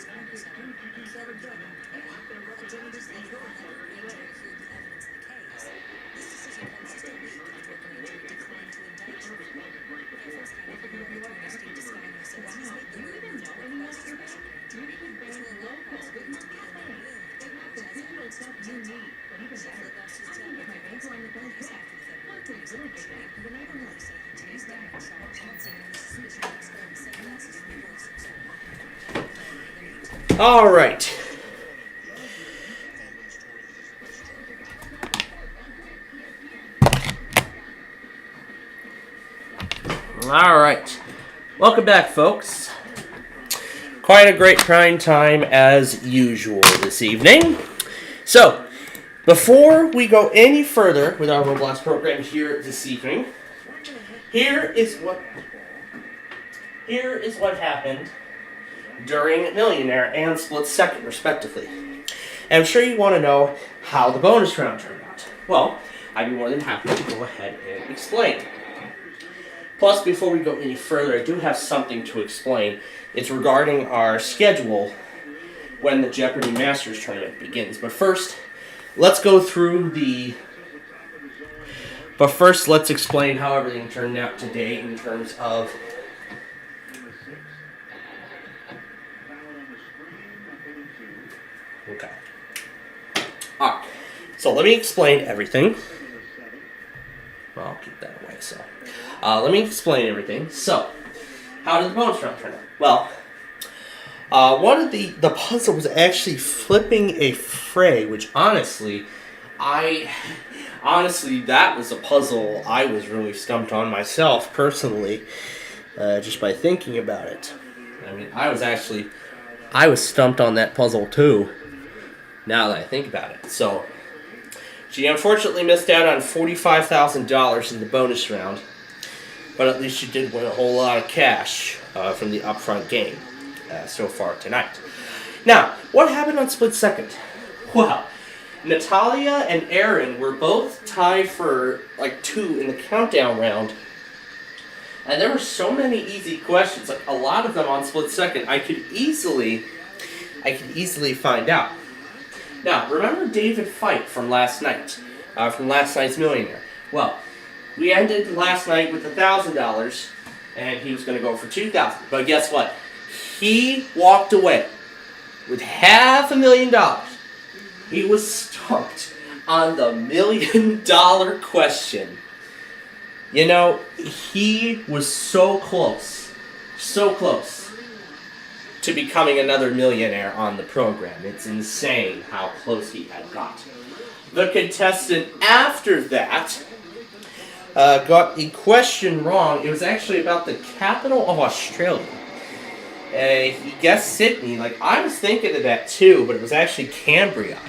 862-2277. And let their representatives be your partner today. All right. All right. Welcome back, folks. Quite a great prime time as usual this evening. So, before we go any further with our Roblox program here this evening, here is what happened during Millionaire and Split Second, respectively. And I'm sure you want to know how the bonus round turned out. Well, I'd be more than happy to go ahead and explain. Plus, before we go any further, I do have something to explain. It's regarding our schedule when the Jeopardy Masters tournament begins. But first, let's go through let's explain how everything turned out today in terms of okay. Alright, so let me explain everything. Well, I'll keep that away, so. Let me explain everything. So, how did the bonus round turn out? Well, one of the puzzle was actually flipping a fray, which honestly, that was a puzzle I was really stumped on myself, personally, just by thinking about it. I mean, I was stumped on that puzzle too, now that I think about it. So, she unfortunately missed out on $45,000 in the bonus round, but at least she did win a whole lot of cash from the upfront game so far tonight. Now, what happened on Split Second? Well, Natalia and Aaron were both tied for like 2 in the countdown round, and there were so many easy questions. Like a lot of them on Split Second, I could easily find out. Now, remember David Fight from last night, from last night's Millionaire? Well, we ended last night with $1,000, and he was going to go for $2,000. But guess what? He walked away with $500,000. He was stumped on the $1 million question. You know, he was so close to becoming another millionaire on the program. It's insane how close he had got. The contestant after that got the question wrong. It was actually about the capital of Australia. He guessed Sydney. Like, I was thinking of that too, but it was actually Canberra.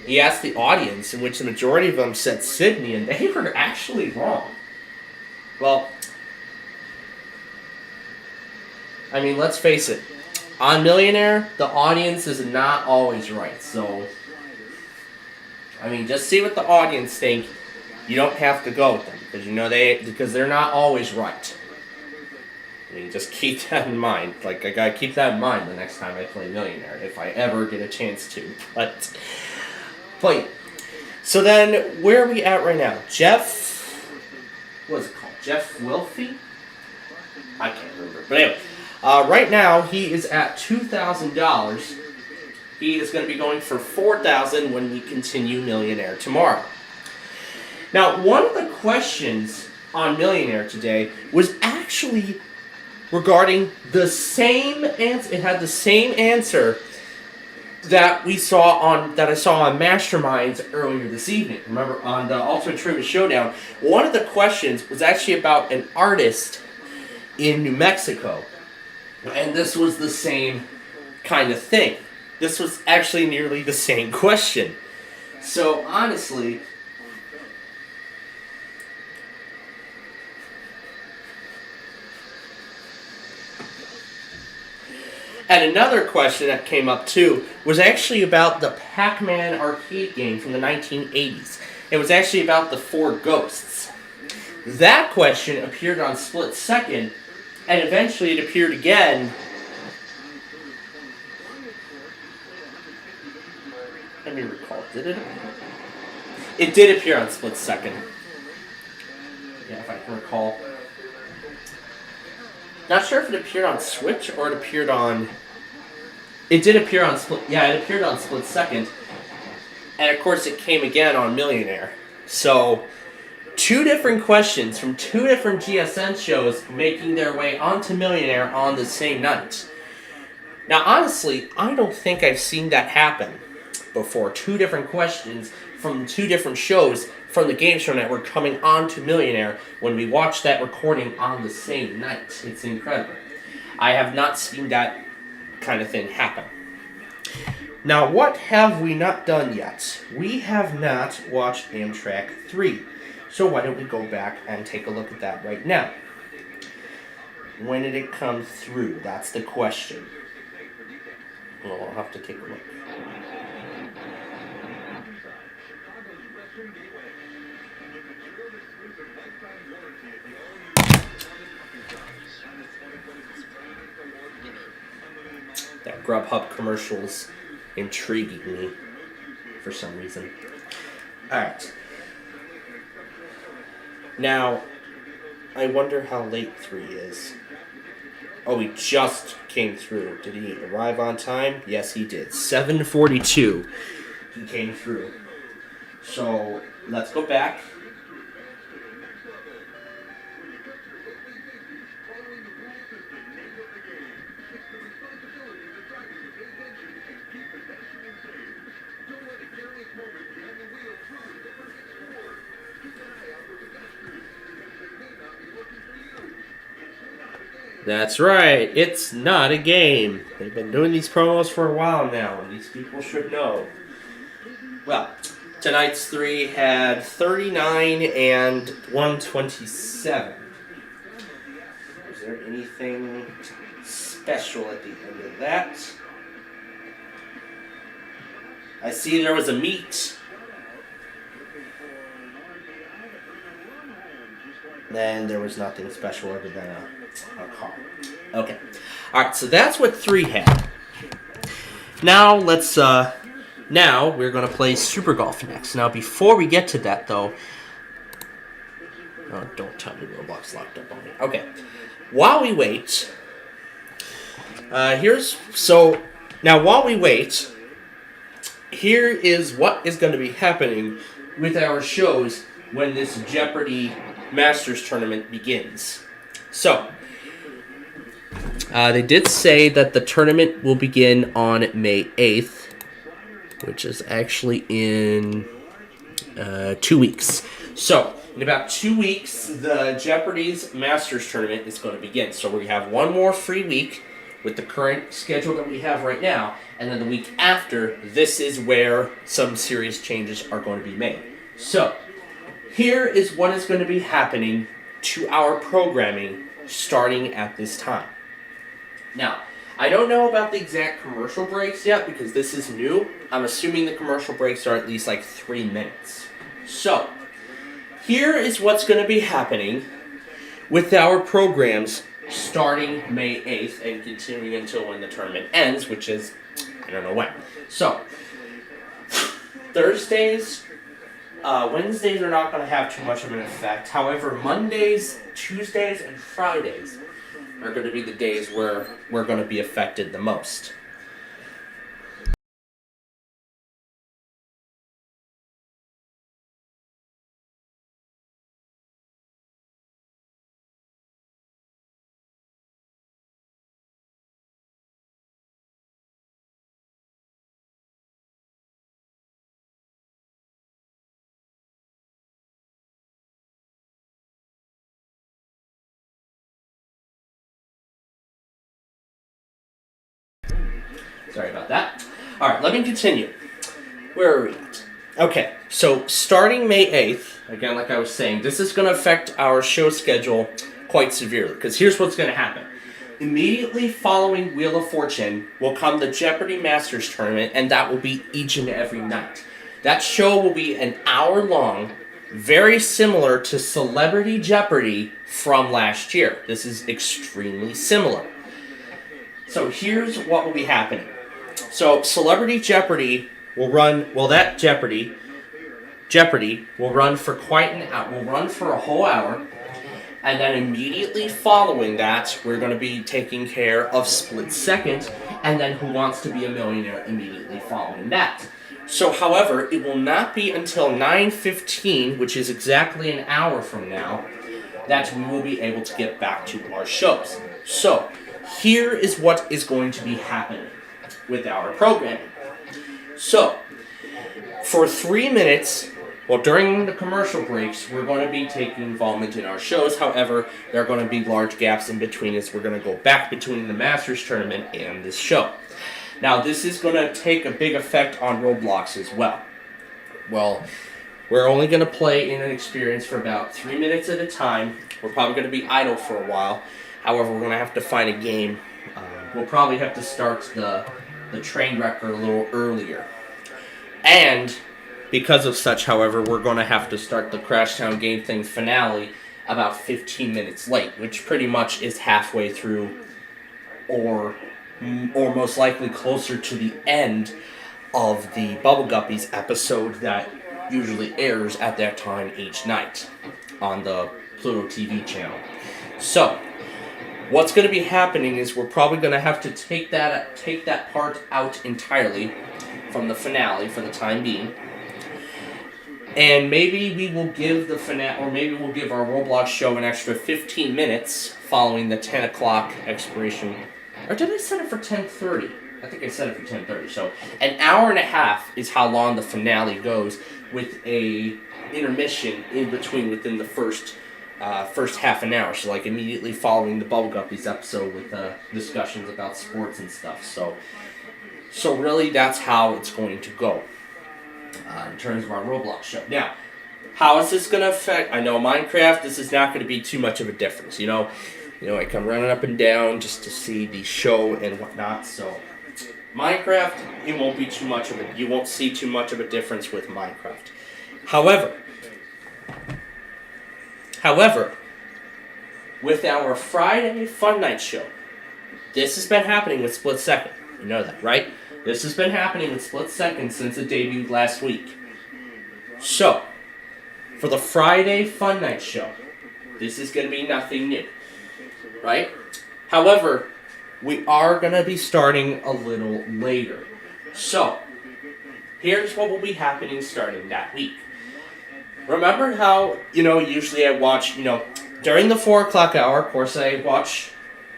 He asked the audience, in which the majority of them said Sydney, and they were actually wrong. Well, I mean, let's face it. On Millionaire, the audience is not always right. So, I mean, just see what the audience think You don't have to go with them because you know because they're not always right. I mean, just keep that in mind. Like, I gotta keep that in mind the next time I play Millionaire, if I ever get a chance to. But yeah. So then, where are we at right now? Jeff, what is it called? Jeff Wilfie? I can't remember. But anyway, right now he is at $2,000. He is going to be going for $4,000 when we continue Millionaire tomorrow. Now, one of the questions on Millionaire today was actually regarding the same answer. It had the same answer that I saw on Masterminds earlier this evening. Remember, on the Ultimate Trivia Showdown, one of the questions was actually about an artist in New Mexico, and this was the same kind of thing. This was actually nearly the same question. So honestly, and another question that came up too was actually about the Pac-Man arcade game from the 1980s. It was actually about the 4 ghosts. That question appeared on Split Second, and eventually it appeared again. Let me recall. Did it appear? It did appear on Split Second. Yeah, if I can recall. Not sure if it appeared on Switch or it appeared on... It did appear on Split... Yeah, it appeared on Split Second. And of course it came again on Millionaire. So, 2 different questions from 2 different GSN shows making their way onto Millionaire on the same night. Now, honestly, I don't think I've seen that happen before. 2 different questions from 2 different shows from the Game Show Network coming on to Millionaire when we watch that recording on the same night. It's incredible. I have not seen that kind of thing happen. Now, what have we not done yet? We have not watched Amtrak 3. So why don't we go back and take a look at that right now? When did it come through? That's the question. Well, I'll have to take a look. That Grubhub commercial's intriguing me for some reason. Alright. Now, I wonder how late 3 is. Oh, he just came through. Did he arrive on time? Yes, he did. 7:42 he came through. So, let's go back. That's right, it's not a game. They've been doing these promos for a while now, and these people should know. Well, tonight's 3 had 39 and 127. Is there anything special at the end of that? I see there was a meet. Then there was nothing special other than a car. Okay. Alright, so that's what 3 had. Now let's now we're gonna play Super Golf next. Now before we get to that though, oh, don't tell me Roblox locked up on me. Okay. While we wait, while we wait, here is what is going to be happening with our shows when this Jeopardy Masters tournament begins. So, they did say that the tournament will begin on May 8th, which is actually in 2 weeks. So, in about 2 weeks, the Jeopardy's Masters tournament is going to begin. So we have one more free week with the current schedule that we have right now, and then the week after, this is where some serious changes are going to be made. So, here is what is going to be happening to our programming starting at this time. Now, I don't know about the exact commercial breaks yet because this is new. I'm assuming the commercial breaks are at least like 3 minutes. So, here is what's going to be happening with our programs starting May 8th and continuing until when the tournament ends, which is, I don't know when. So, Thursdays, Wednesdays are not going to have too much of an effect. However, Mondays, Tuesdays, and Fridays are going to be the days where we're going to be affected the most. Sorry about that. Alright, let me continue. Where are we at? Okay, so starting May 8th, again, like I was saying, this is going to affect our show schedule quite severely, because here's what's going to happen. Immediately following Wheel of Fortune will come the Jeopardy Masters Tournament, and that will be each and every night. That show will be an hour long, very similar to Celebrity Jeopardy from last year. This is extremely similar. So here's what will be happening. So Celebrity Jeopardy will run, well, that Jeopardy will run for quite an hour, will run for a whole hour, and then immediately following that, we're going to be taking care of Split Second, and then Who Wants to Be a Millionaire immediately following that. So, however, it will not be until 9:15, which is exactly an hour from now, that we will be able to get back to our shows. So, here is what is going to be happening with our programming. So, for 3 minutes, well, during the commercial breaks, we're going to be taking involvement in our shows. However, there are going to be large gaps in between as we're going to go back between the Masters Tournament and this show. Now, this is going to take a big effect on Roblox as well. Well, we're only going to play in an experience for about 3 minutes at a time. We're probably going to be idle for a while. However, we're going to have to find a game. We'll probably have to start the train wrecker a little earlier. And because of such, however, we're going to have to start the Crashtown Game Thing finale about 15 minutes late, which pretty much is halfway through or most likely closer to the end of the Bubble Guppies episode that usually airs at that time each night on the Pluto TV channel. So, what's going to be happening is we're probably going to have to take that part out entirely from the finale for the time being. And maybe we will give the finale, or maybe we'll give our Roblox show an extra 15 minutes following the 10 o'clock expiration. Or did I set it for 10:30? I think I set it for 10:30. So an hour and a half is how long the finale goes, with a intermission in between within the first half an hour. So like immediately following the Bubble Guppies episode with discussions about sports and stuff. So really that's how it's going to go in terms of our Roblox show. Now, how is this going to affect? I know Minecraft, this is not going to be too much of a difference. You know, I come running up and down just to see the show and whatnot. So Minecraft, it won't be too much of you won't see too much of a difference with Minecraft. However, with our Friday Fun Night show, this has been happening with Split Second. You know that, right? This has been happening with Split Second since it debuted last week. So, for the Friday Fun Night show, this is going to be nothing new, right? However, we are going to be starting a little later. So, here's what will be happening starting that week. Remember how, usually I watch, during the 4 o'clock hour, of course, I watch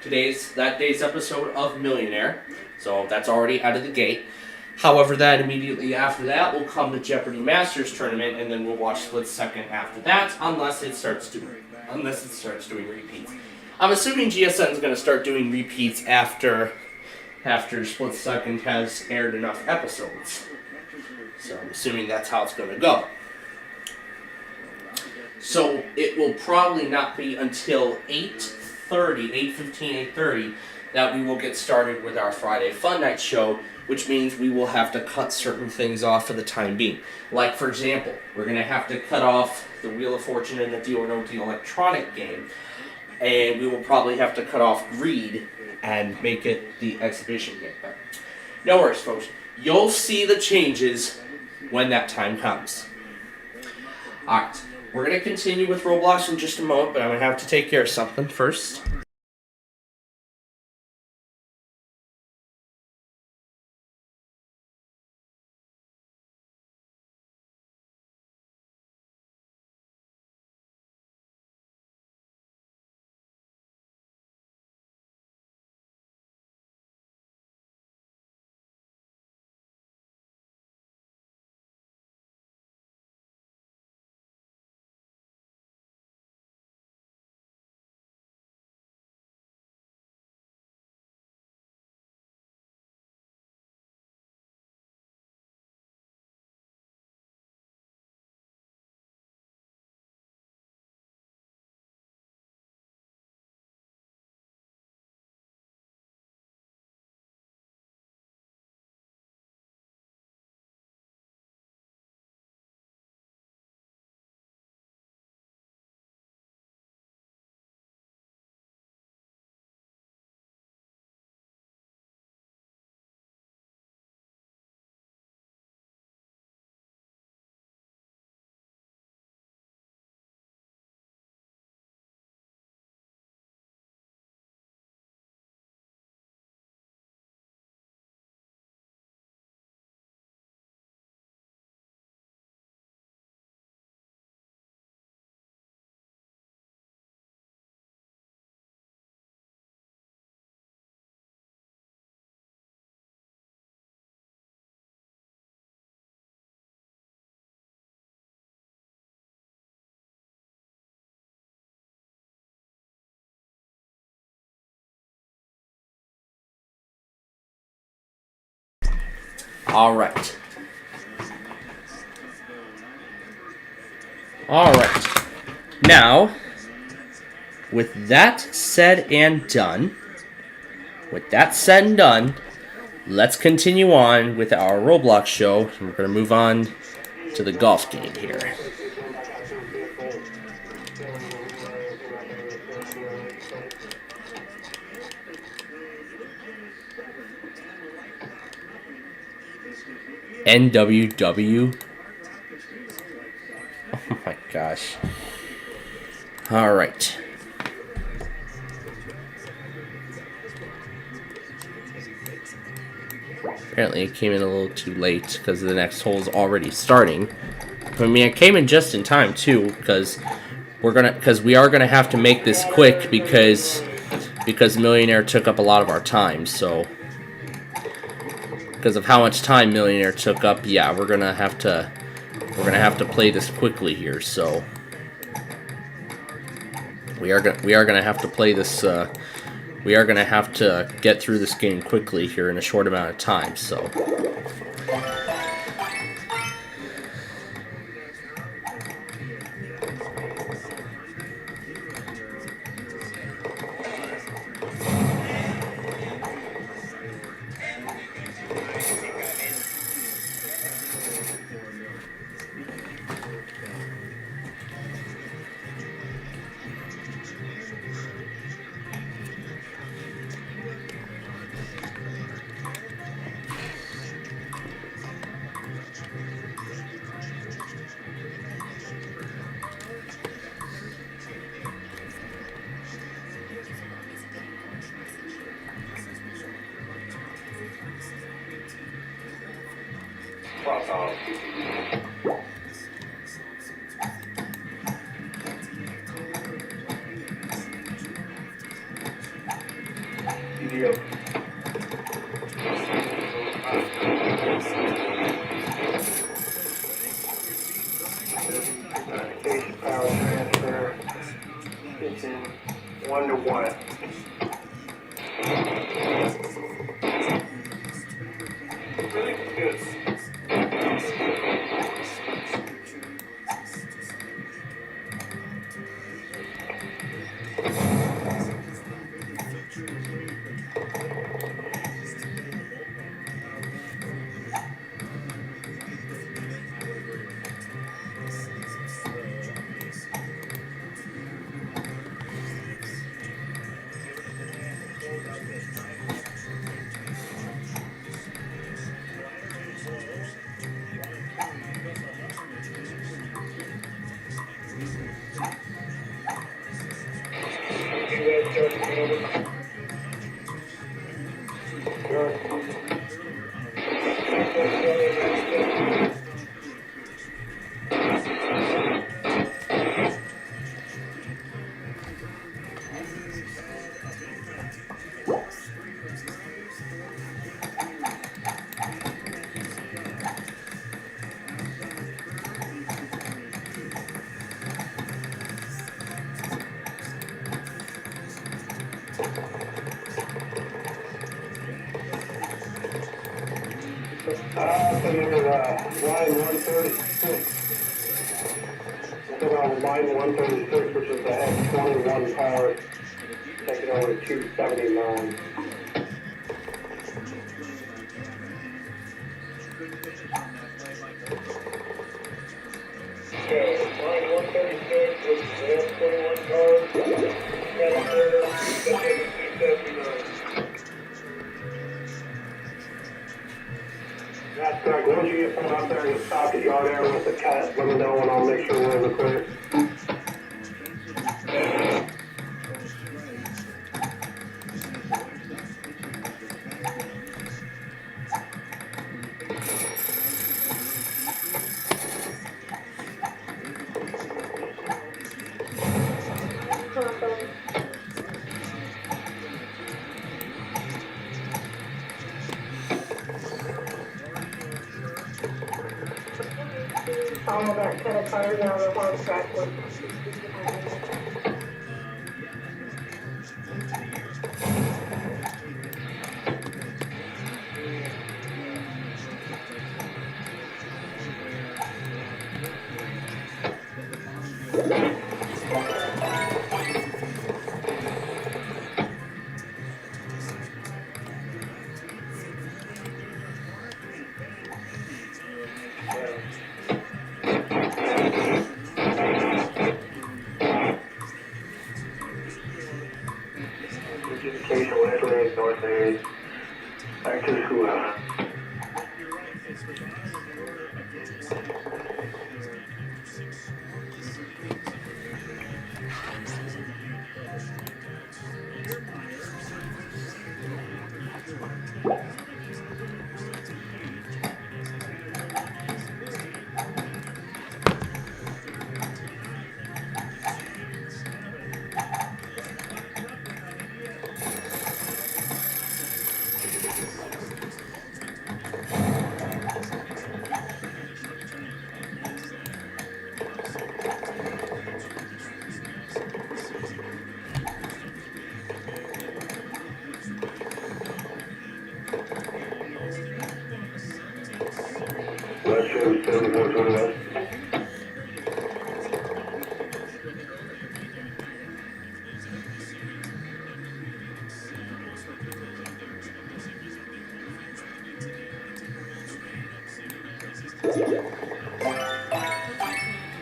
that day's episode of Millionaire. So that's already out of the gate. However, then immediately after that will come the Jeopardy Masters Tournament, and then we'll watch Split Second after that, unless it starts doing repeats. I'm assuming GSN is going to start doing repeats after Split Second has aired enough episodes. So I'm assuming that's how it's going to go. So it will probably not be until 8:30 that we will get started with our Friday Fun Night show, which means we will have to cut certain things off for the time being. Like, for example, we're going to have to cut off the Wheel of Fortune and the Deal or No Deal electronic game, and we will probably have to cut off Greed and make it the exhibition game. But no worries, folks. You'll see the changes when that time comes. Alright, we're going to continue with Roblox in just a moment, but I'm going to have to take care of something first. Alright. Now, with that said and done, let's continue on with our Roblox show. We're going to move on to the golf game here. NWW. Oh my gosh. Alright. Apparently it came in a little too late because the next hole is already starting. I mean, it came in just in time too, because we are gonna have to make this quick because Millionaire took up a lot of our time, so because of how much time Millionaire took up, yeah, we're gonna have to play this quickly here. So we are gonna have to play this. We are gonna have to get through this game quickly here in a short amount of time. So. Station power transfer. It's in 1-to-1. Really good. Line 136. We're on line 136, which is the X21 power, taking over 279. Okay, line 136, which is the X21 power, taking over 279. That's correct. Once you get pulled up there, you stop at yard area with the cat. Let me know and I'll make sure we're in the clear. All that kind of cars on the horse track one. Occasional entering north areas. Back to the schoolhouse. West Cerri 7420 West.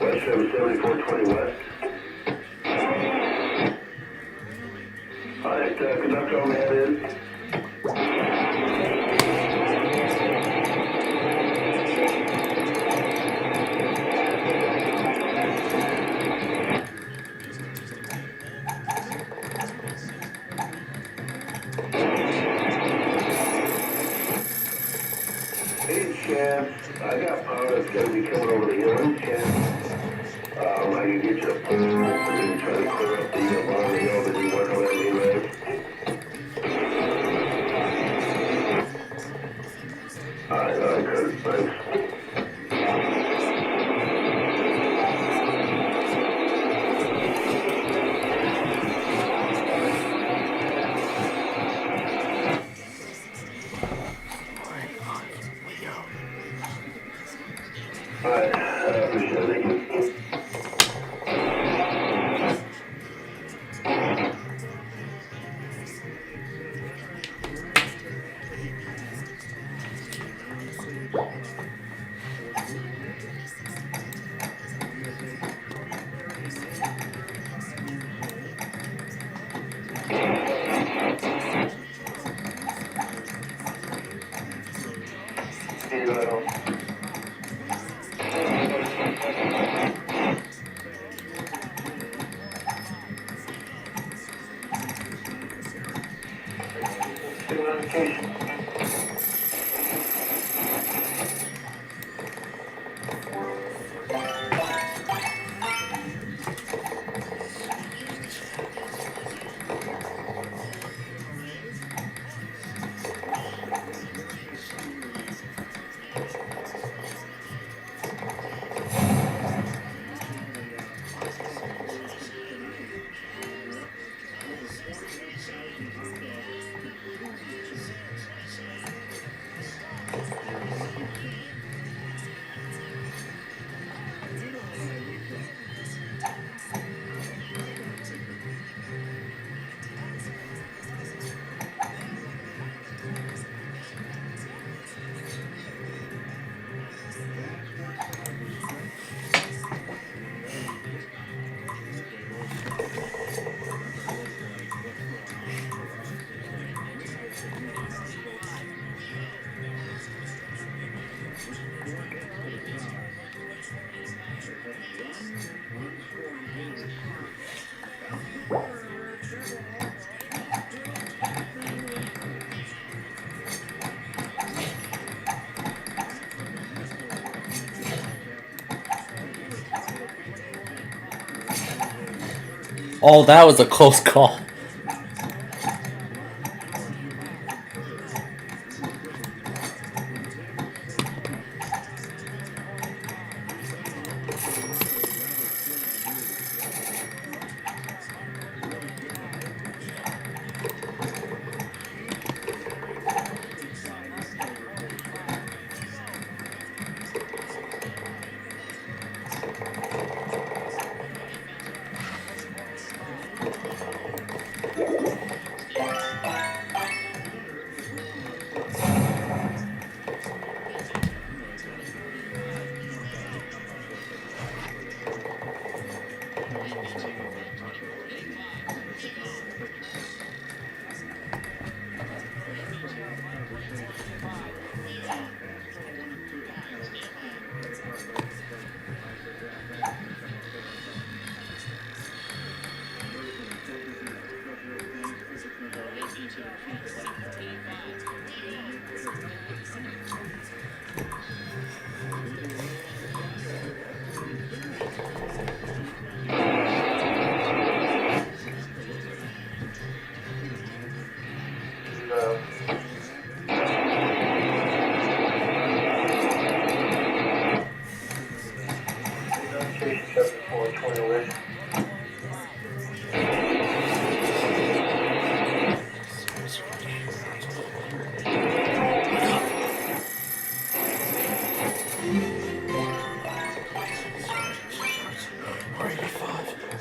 West Cerri 7420 West. Alright, conductor on the head is. I got power that's going to be coming over the hill. Any chance I can get you a pole and try to clear up the bottom of the hill that you work on that new road? Alright, good. Thanks. Alright, I appreciate it. Thank you. notification. Oh, that was a close call.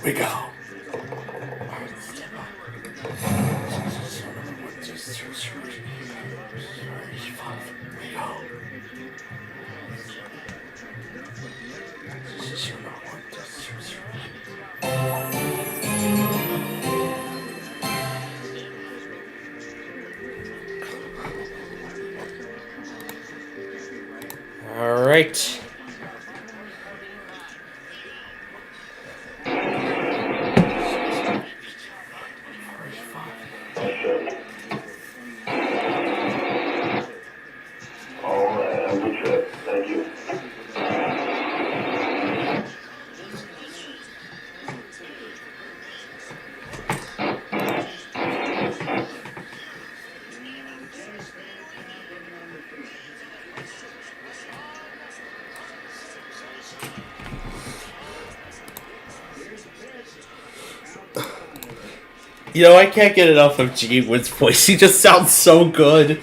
We go. All right. You know, I can't get enough of G. Wood's voice. He just sounds so good.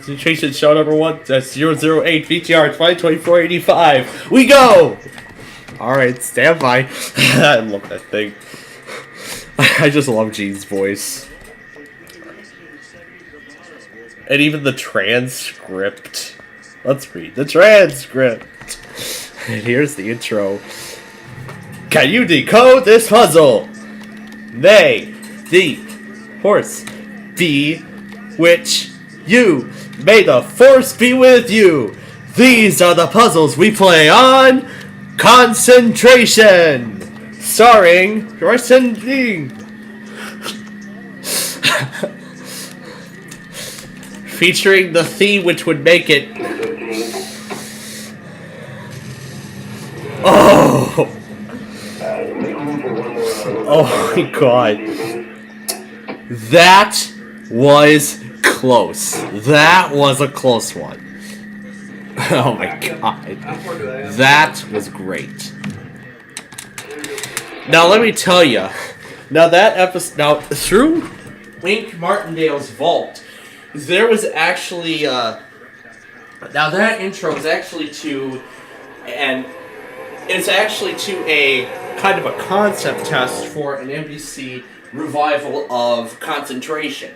Situation show number 1, that's 008 VTR 2024-85. We go! Alright, stand by. I love that thing. I just love G's voice. And even the transcript. Let's read the transcript. And here's the intro. Can you decode this puzzle? May the horse be which you. May the force be with you. These are the puzzles we play on Concentration. Starring Carson Ding. Featuring the theme which would make it... Oh! Oh my god. That was close. That was a close one. Oh my god. That was great. Now let me tell you. Now that episode... Now, through Wink Martindale's vault, there was actually... now that intro was actually to... And it's actually to a kind of a concept test for an NBC revival of Concentration.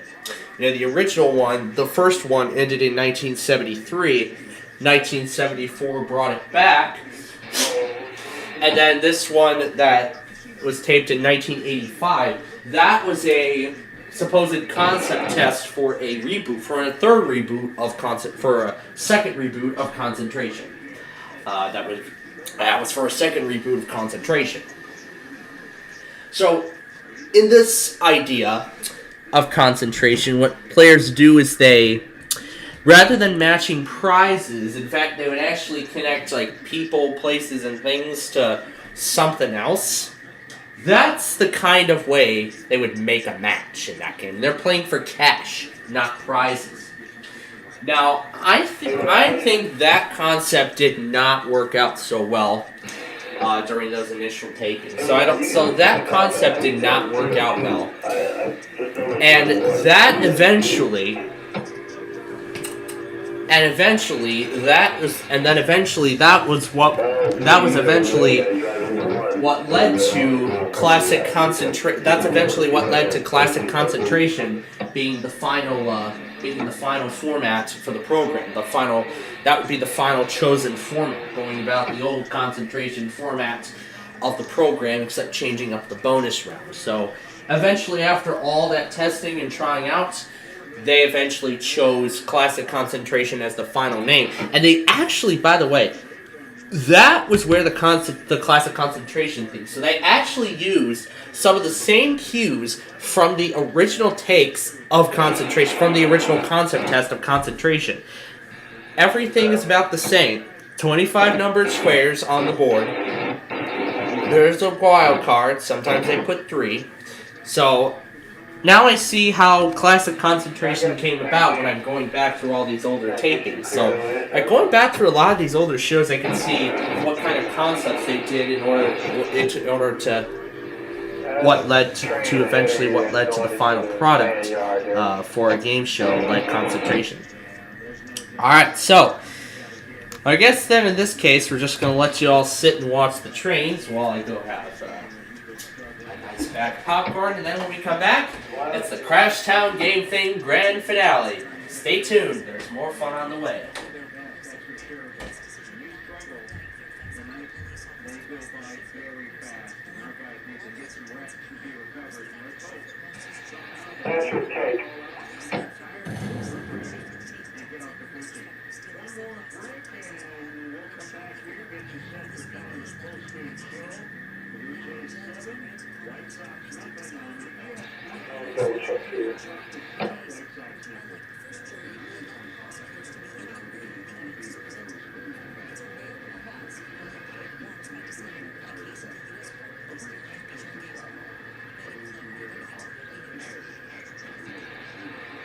You know, the original one, the first one, ended in 1973. 1974 brought it back. And then this one that was taped in 1985, that was a supposed concept test for a reboot, for a third reboot of for a second reboot of Concentration. That was for a second reboot of Concentration. So, in this idea of Concentration, what players do is they, rather than matching prizes, in fact, they would actually connect like people, places, and things to something else. That's the kind of way they would make a match in that game. They're playing for cash, not prizes. Now, I think that concept did not work out so well during those initial tapings. So that concept did not work out well. And eventually what led to Classic Concentration. That's eventually what led to Classic Concentration being the final format for the program. That would be the final chosen format, going about the old Concentration format of the program, except changing up the bonus round. So eventually, after all that testing and trying out, they eventually chose Classic Concentration as the final name. And they actually, by the way, that was where the Classic Concentration thing. So they actually used some of the same cues from the original takes of Concentration, from the original concept test of Concentration. Everything is about the same. 25 numbered squares on the board. There's a wild card. Sometimes they put 3. So now I see how Classic Concentration came about when I'm going back through all these older tapings. So, going back through a lot of these older shows, I can see what kind of concepts they did in order to what led to eventually what led to the final product for a game show like Concentration. Alright, so I guess then in this case we're just going to let you all sit and watch the trains while I go have a nice bag of popcorn, and then when we come back, it's the Crash Town Game Thing Grand Finale. Stay tuned, there's more fun on the way. That's your cake. Double check here.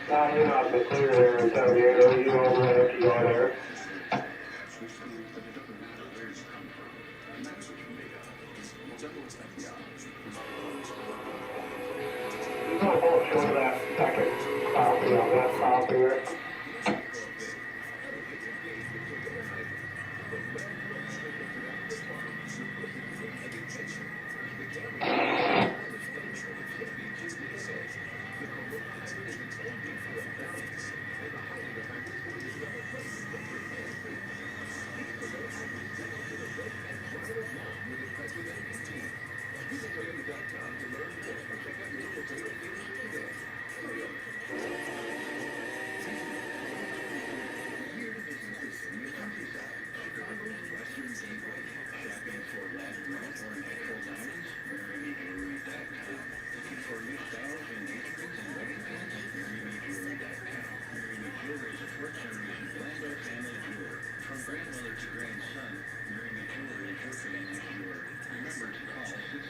Nah, you're not so clear there in San Diego. You don't know if you are there. You don't want to show that second copy on that top here.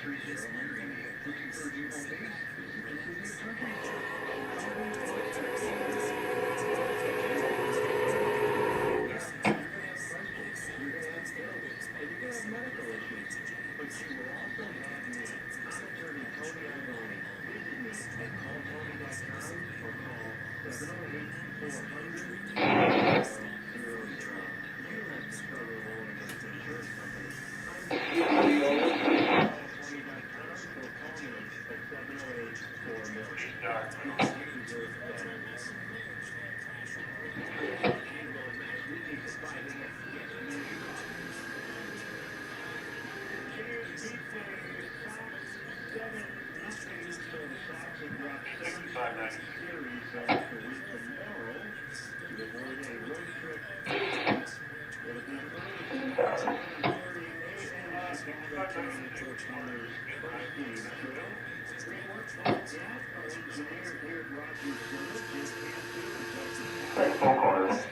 SPCSuperMarioEAS. Looking for a new home base? This is a country club. You're going to have bills, and you're going to have medical issues. But you will also have me. I'm attorney Tony Ivoni. Visit me at calltony.com or call 708-400. You don't have to struggle alone against the insurance company. I'm calltony.com or call me at 708-400. You deserve better. Thanks, phone callers.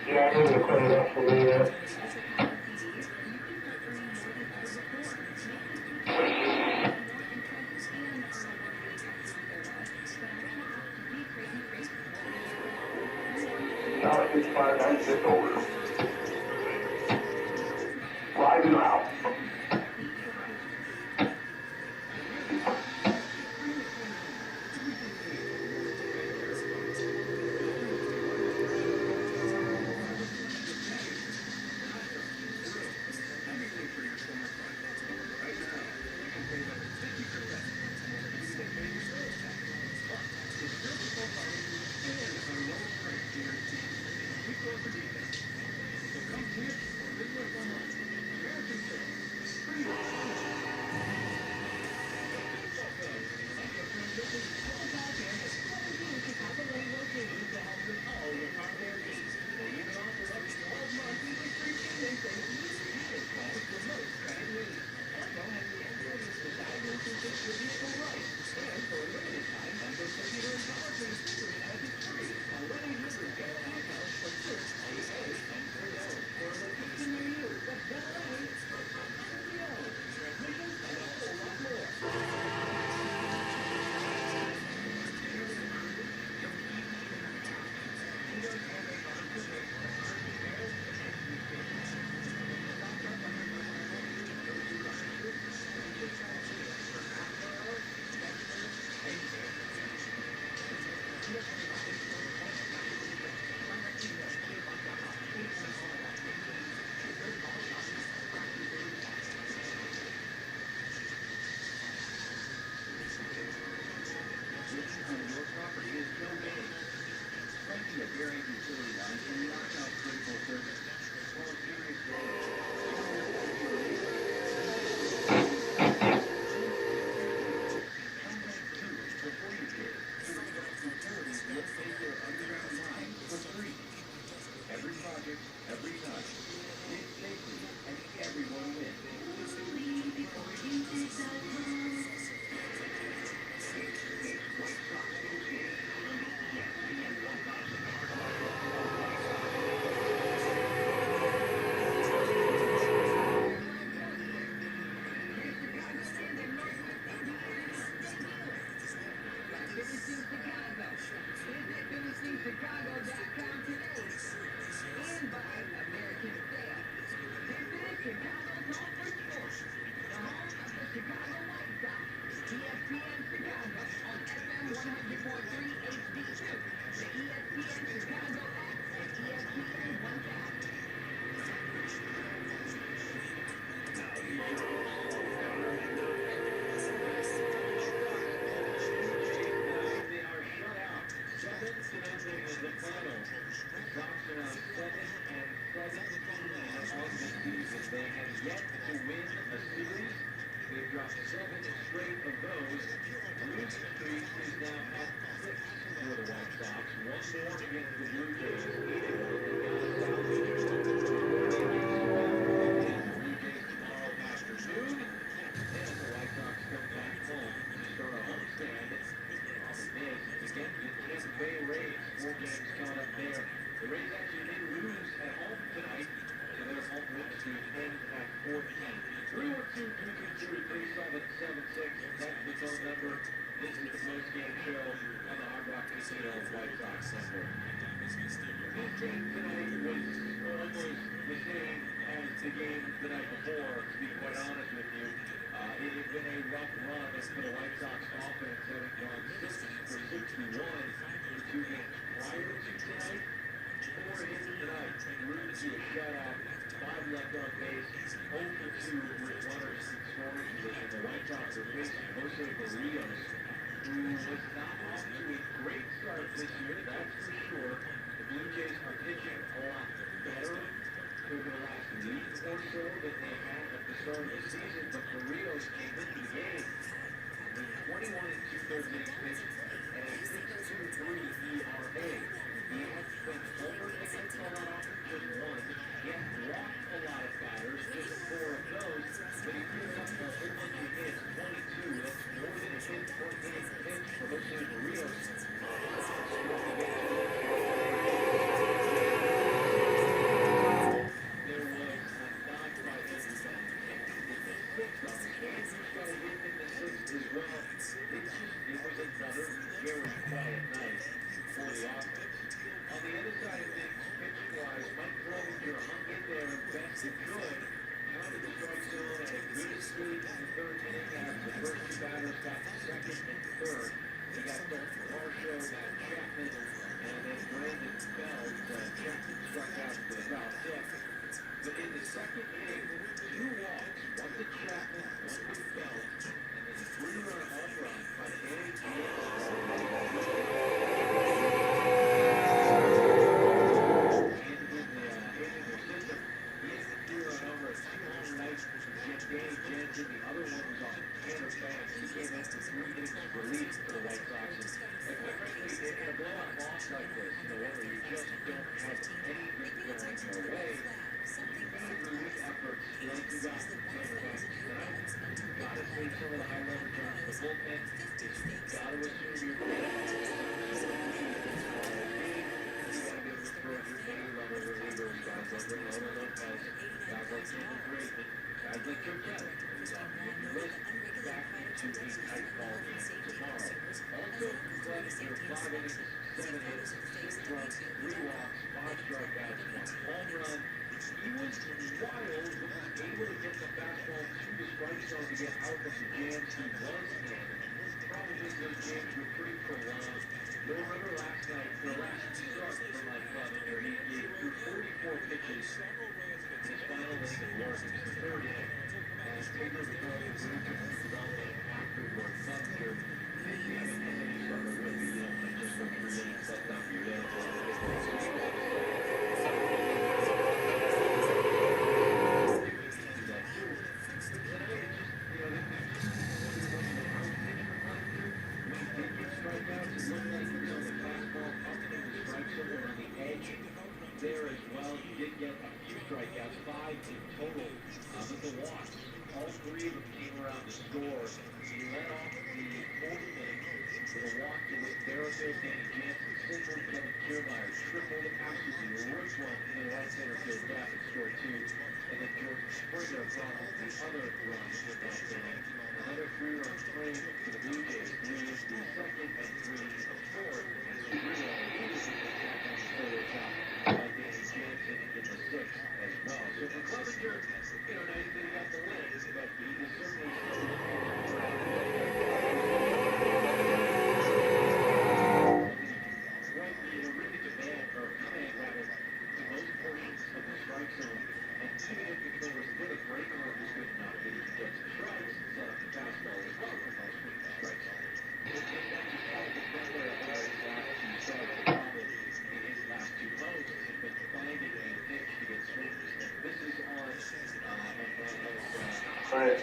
Yeah, I'm going to clean it up for me. Now it's 596 over. Live now. They have yet to win a series. They've dropped 7 straight of those. The losing streak is now at 6 for the White Sox. One more against the Blue Jays. 8-1 Blue Jays tomorrow afternoon. And the White Sox come back home to start a homestand on the Mid against the Tampa Bay Rays. 4 games coming up there. The Rays actually did lose at home tonight, so their home win streak ends at 14. 312-223-3776. That's the phone number. This is the post-game show on the Hard Rock Casino White Sox Network. This game tonight was almost the same as the game the night before, to be quite honest with you. It has been a rough run for the White Sox offense, having gone 6 for 61 in 2 games prior to tonight. 4 hits tonight, root to a shutout, 5 left on base, 0 for 2 with runners in scoring position. The White Sox are facing Jose Barrios, who was not off to a great start this year, that's for sure. The Blue Jays are pitching a lot better over the last week or so than they had at the start of the season, but Barrios came into the game with 21 2/3 innings pitched and a 6.23 ERA. He has spent over the hits on that offense, just 1. He has walked a lot of batters, just 4 of those, but he gives up a whole bunch of hits, 22. That's more than a hit per inning pitch for Jose Barrios. There was a knock by Andrew Bennett in the 6th on the game. He's got a hit in the 6th as well. It was another very quiet night for the offense. On the other side of things, pitching-wise, Mike Clevenger hung in there as best he could. Counted the strike zone at a good speed in the 3rd inning as the first 2 batters got 2nd and 3rd. They got Dalton Varsho, Matt Chapman, and then Brandon Belt. Chapman struck out to the foul tip. But in the 2nd inning, 2 walks, 1 to Chapman, 1 to Belt, and then a 3-run home run by Danny Diaz. Danny Jansen, the other one was on Tanner Banks. He came in for 3 innings relief for the White Sox. And quite frankly, in a blowout loss like this, where you just don't have anything going your way, you need relief efforts like you got from Tanner Banks tonight. Got to take some of the high leverage on the bullpen. Got to assume you're going to have to throw your any-level relievers, guys like Ronaldo Lopez, guys like Campbell Graveman, guys like Joe Kelly, who's on the list, back into a tight ball game tomorrow. Also, Clevenger, 5 innings, 7 hits, 6 runs, 3 walks, 5 strikeouts, 1 home run. He was wild, able to get the fastball to the strike zone to get out of the jams he was in. Probably those games were pretty prolonged. You'll remember last night, the last start for Mike Clevenger, he threw 44 pitches in his final inning of work. It was the 3rd inning. And Taylor was going to move to the development afterward. Clevenger didn't have an inning starter with me. You don't play just for 3 innings. That's not your day. There as well, he did get a few strikeouts, 5 in total, with the walk. All 3 of them came around the score. He led off the 4th inning with a walk to Whit Barrowfield, Danny Jansen, single, Kevin Kiermaier, tripled, absolutely ripped one in the right center field gap and scored 2. And then Jordan Springer brought home the other run with that inning. Another 3-run frame for the Blue Jays, 3 in the 2nd and 3 in the 4th. And Cerri immediately gets back on the solo top. Danny Jansen in the 6th as well. So for Clevenger, now he got the win, but he was certainly really demand, or command rather, to most portions of the strike zone. And even if the was with a break arm was good enough that he could get some strikes and set up the fastball as well for most of the strike zone. It came down to Calvin Butler at his last 2 starts. The problem in his last 2 posts has been finding a pitch to get swings. This is on Right.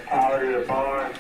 Power to the barn.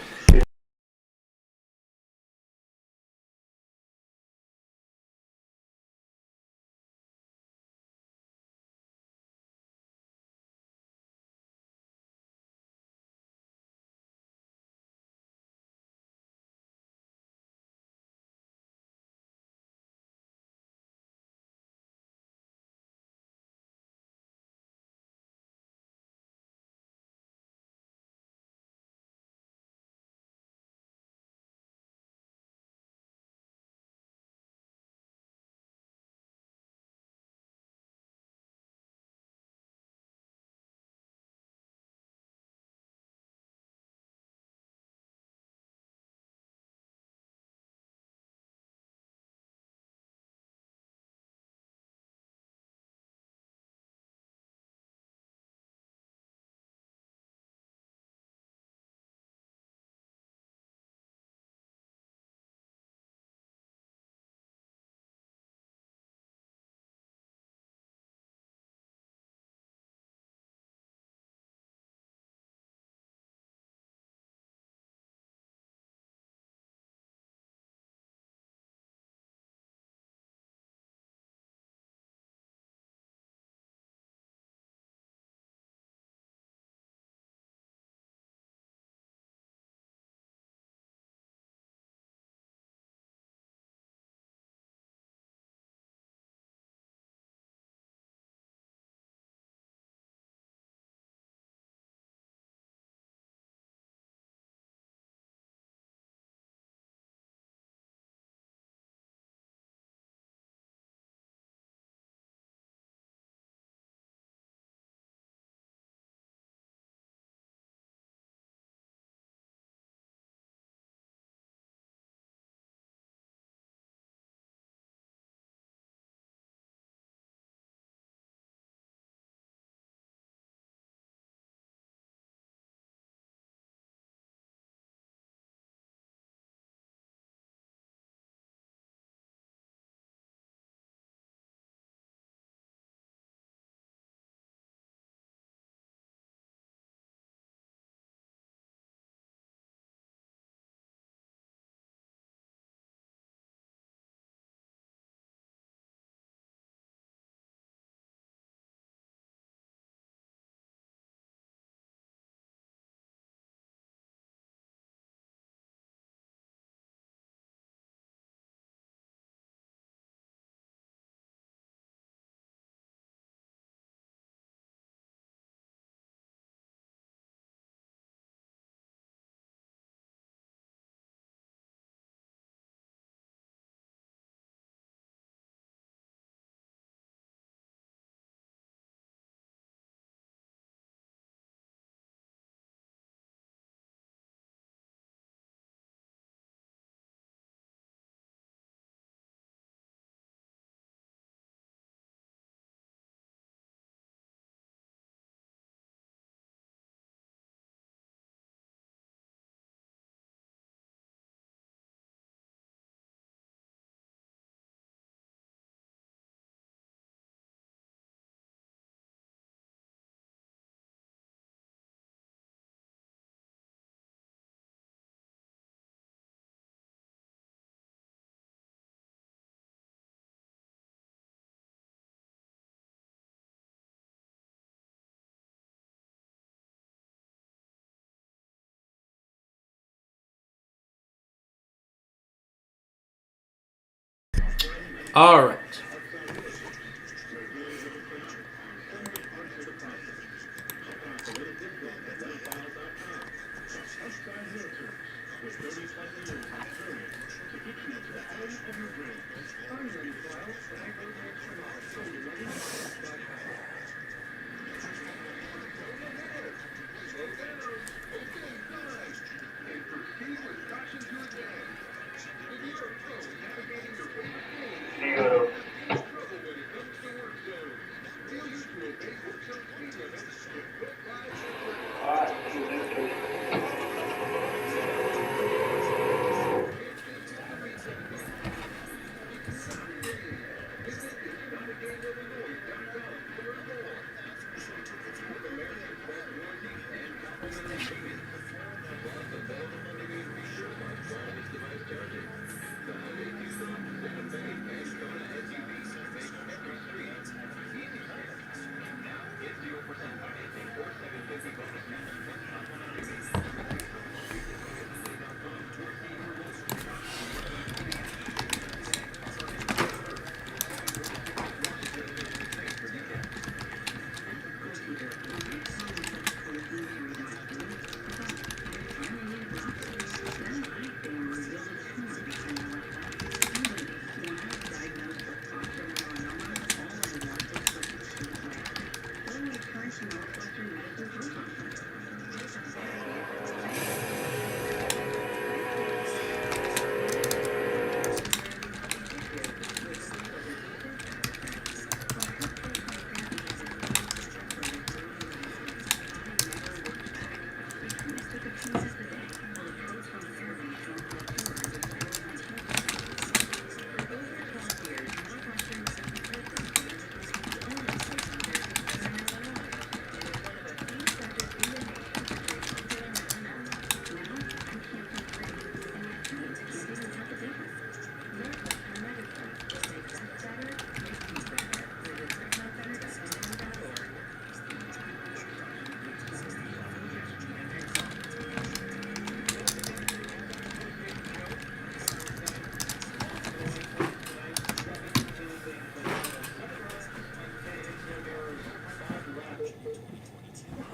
All right.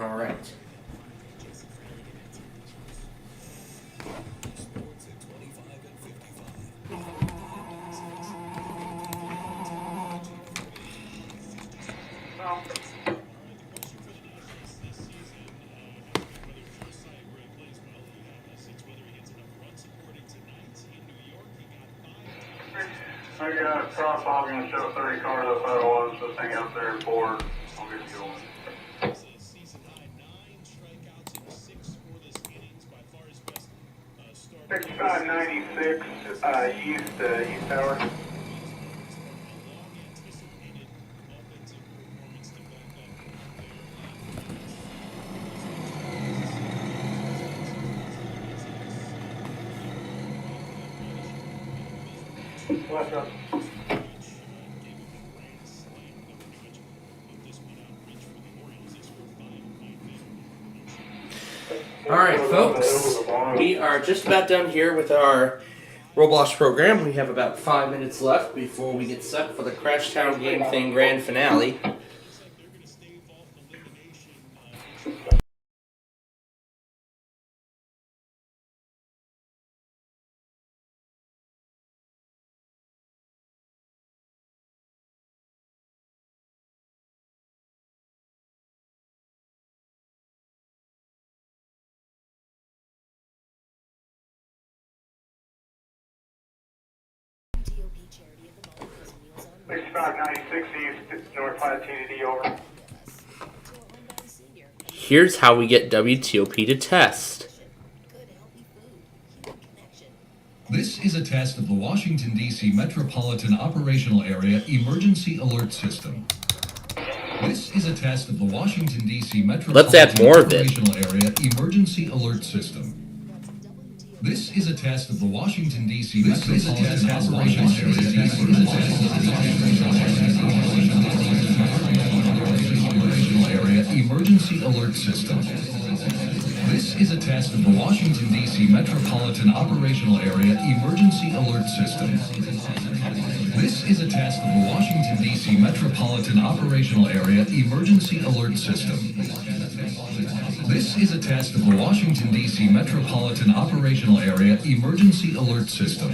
All right. I got a cross off, I'm gonna show 30 cars outside of one, so hang out there and board. I'll get you going. 6596 East Tower. Left up. All right, folks, we are just about done here with our Roblox program. We have about 5 minutes left before we get set for the Crashtown Game Thing grand finale. North TDD over. Here's how we get WTOP to test. This is a test of the Washington, D.C. Metropolitan Operational Area Emergency Alert System. This is a test of the Washington, D.C. Let's add Metropolitan more of it. Operational Area Emergency Alert System. This is a test of the Washington, D.C. Metropolitan Operational Area Emergency Alert System. This is a test of the Washington, D.C. Metropolitan Operational Area Emergency Alert System. This is a test of the Washington, D.C. Metropolitan Operational Area Emergency Alert System. This is a test of the Washington, D.C. Metropolitan Operational Area Emergency Alert System.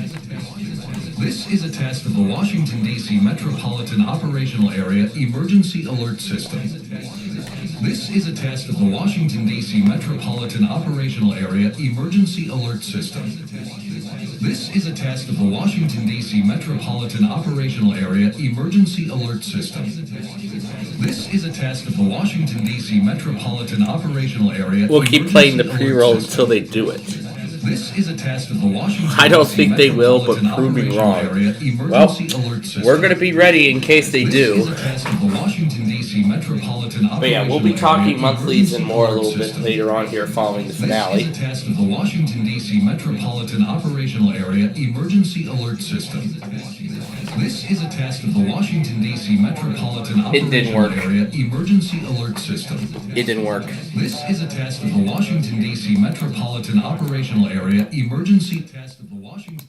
This is a test of the Washington, D.C. Metropolitan Operational Area Emergency Alert System. This is a test of the Washington, D.C. Metropolitan Operational Area Emergency Alert System. This is a test of the Washington, D.C. Metropolitan Operational Area Emergency Alert System. This is a test of the Washington, D.C. Metropolitan Operational Area. We'll keep playing the pre-roll until they do it. This is a test of the Washington. I don't think they will, but prove me wrong. Well, we're going to be ready in case they do. But yeah, we'll be talking monthlies and more a little bit later on here following the finale. This is a test of the Washington, D.C. Metropolitan Operational Area Emergency Alert System. This is a test of the Washington, D.C. Metropolitan Operational Area Emergency Alert System. It didn't work. This is a test of the Washington, D.C. Metropolitan Operational Area Emergency Test of the Washington.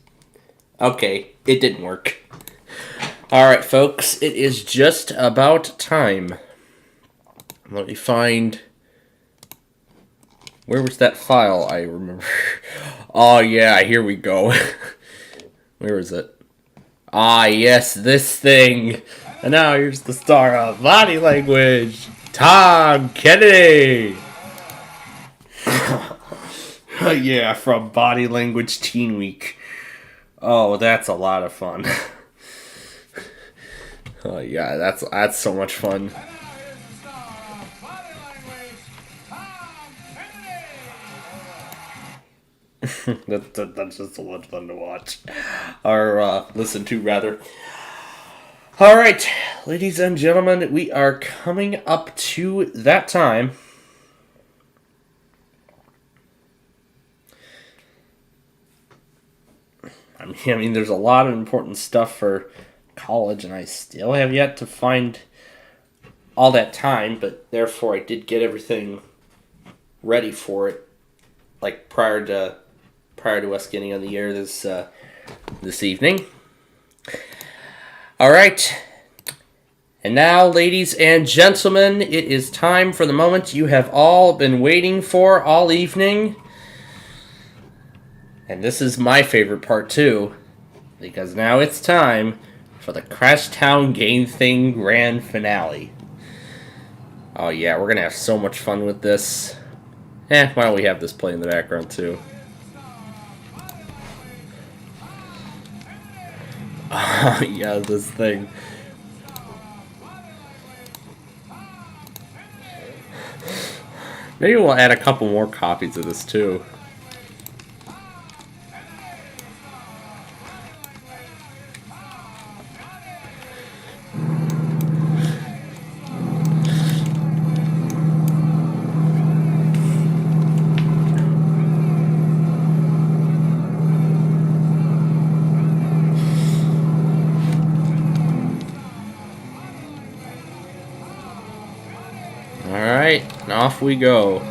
Okay, it didn't work. Alright, folks, it is just about time. Let me find... Where was that file I remember? Oh, yeah, here we go. Where is it? Ah, yes, this thing. And now here's the star of body language, Tom Kennedy. Yeah, from Body Language Teen Week. Oh, that's a lot of fun. Oh, yeah, that's so much fun. That's just so much fun to watch. Or listen to, rather. Alright, ladies and gentlemen, we are coming up to that time. I mean, there's a lot of important stuff for college, and I still have yet to find all that time, but therefore I did get everything ready for it, like prior to us getting on the air this evening. All right, and now, ladies and gentlemen, it is time for the moment you have all been waiting for all evening. And this is my favorite part, too, because now it's time for the Crashtown Game Thing Grand Finale. Oh, yeah, we're going to have so much fun with this. Why don't we have this play in the background, too? Oh, yeah, this thing. Maybe we'll add a couple more copies of this, too. Alright, and off we go.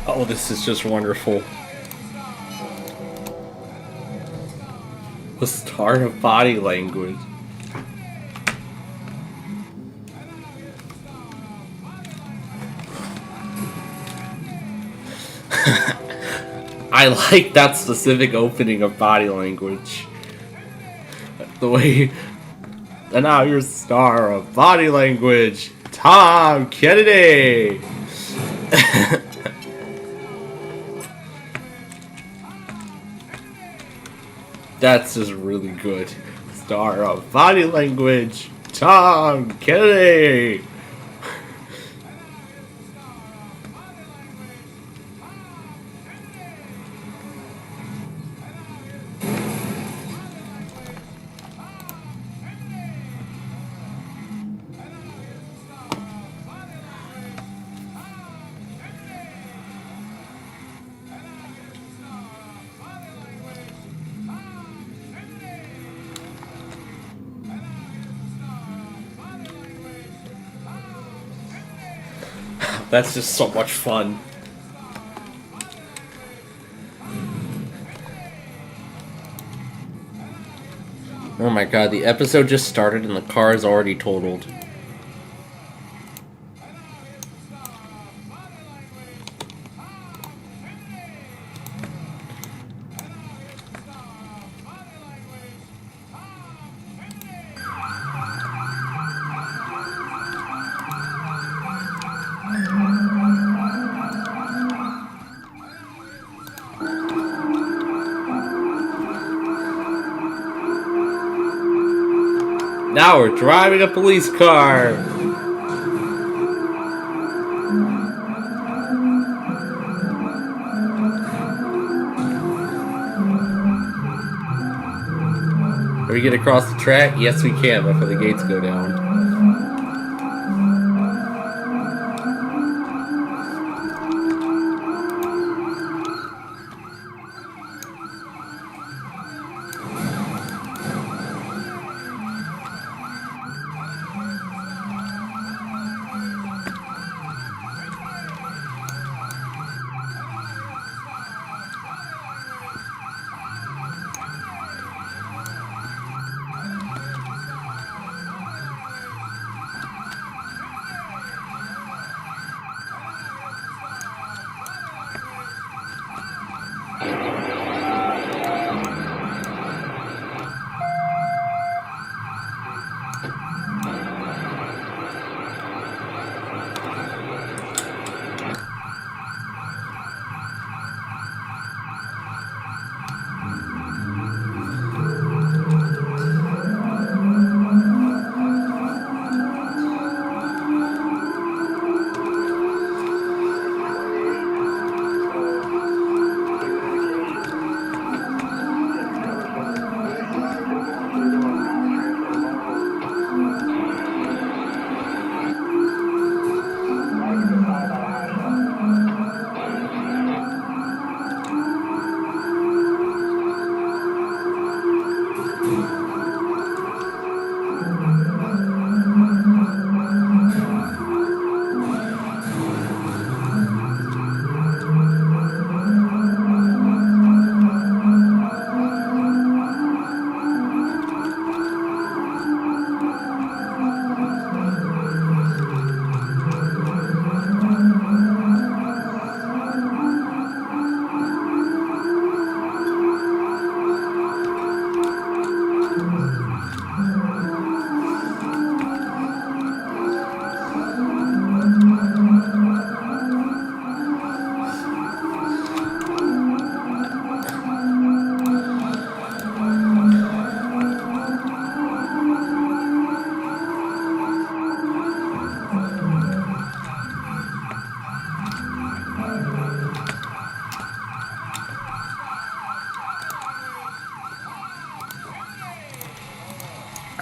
Oh, this is just wonderful. The start of body language. I like that specific opening of body language. The way... And now your star of body language, Tom Kennedy! That's just really good. Star of body language, Tom Kennedy! That's just so much fun. Oh my god, the episode just started and the car is already totaled. Now we're driving a police car! Can we get across the track? Yes, we can before the gates go down.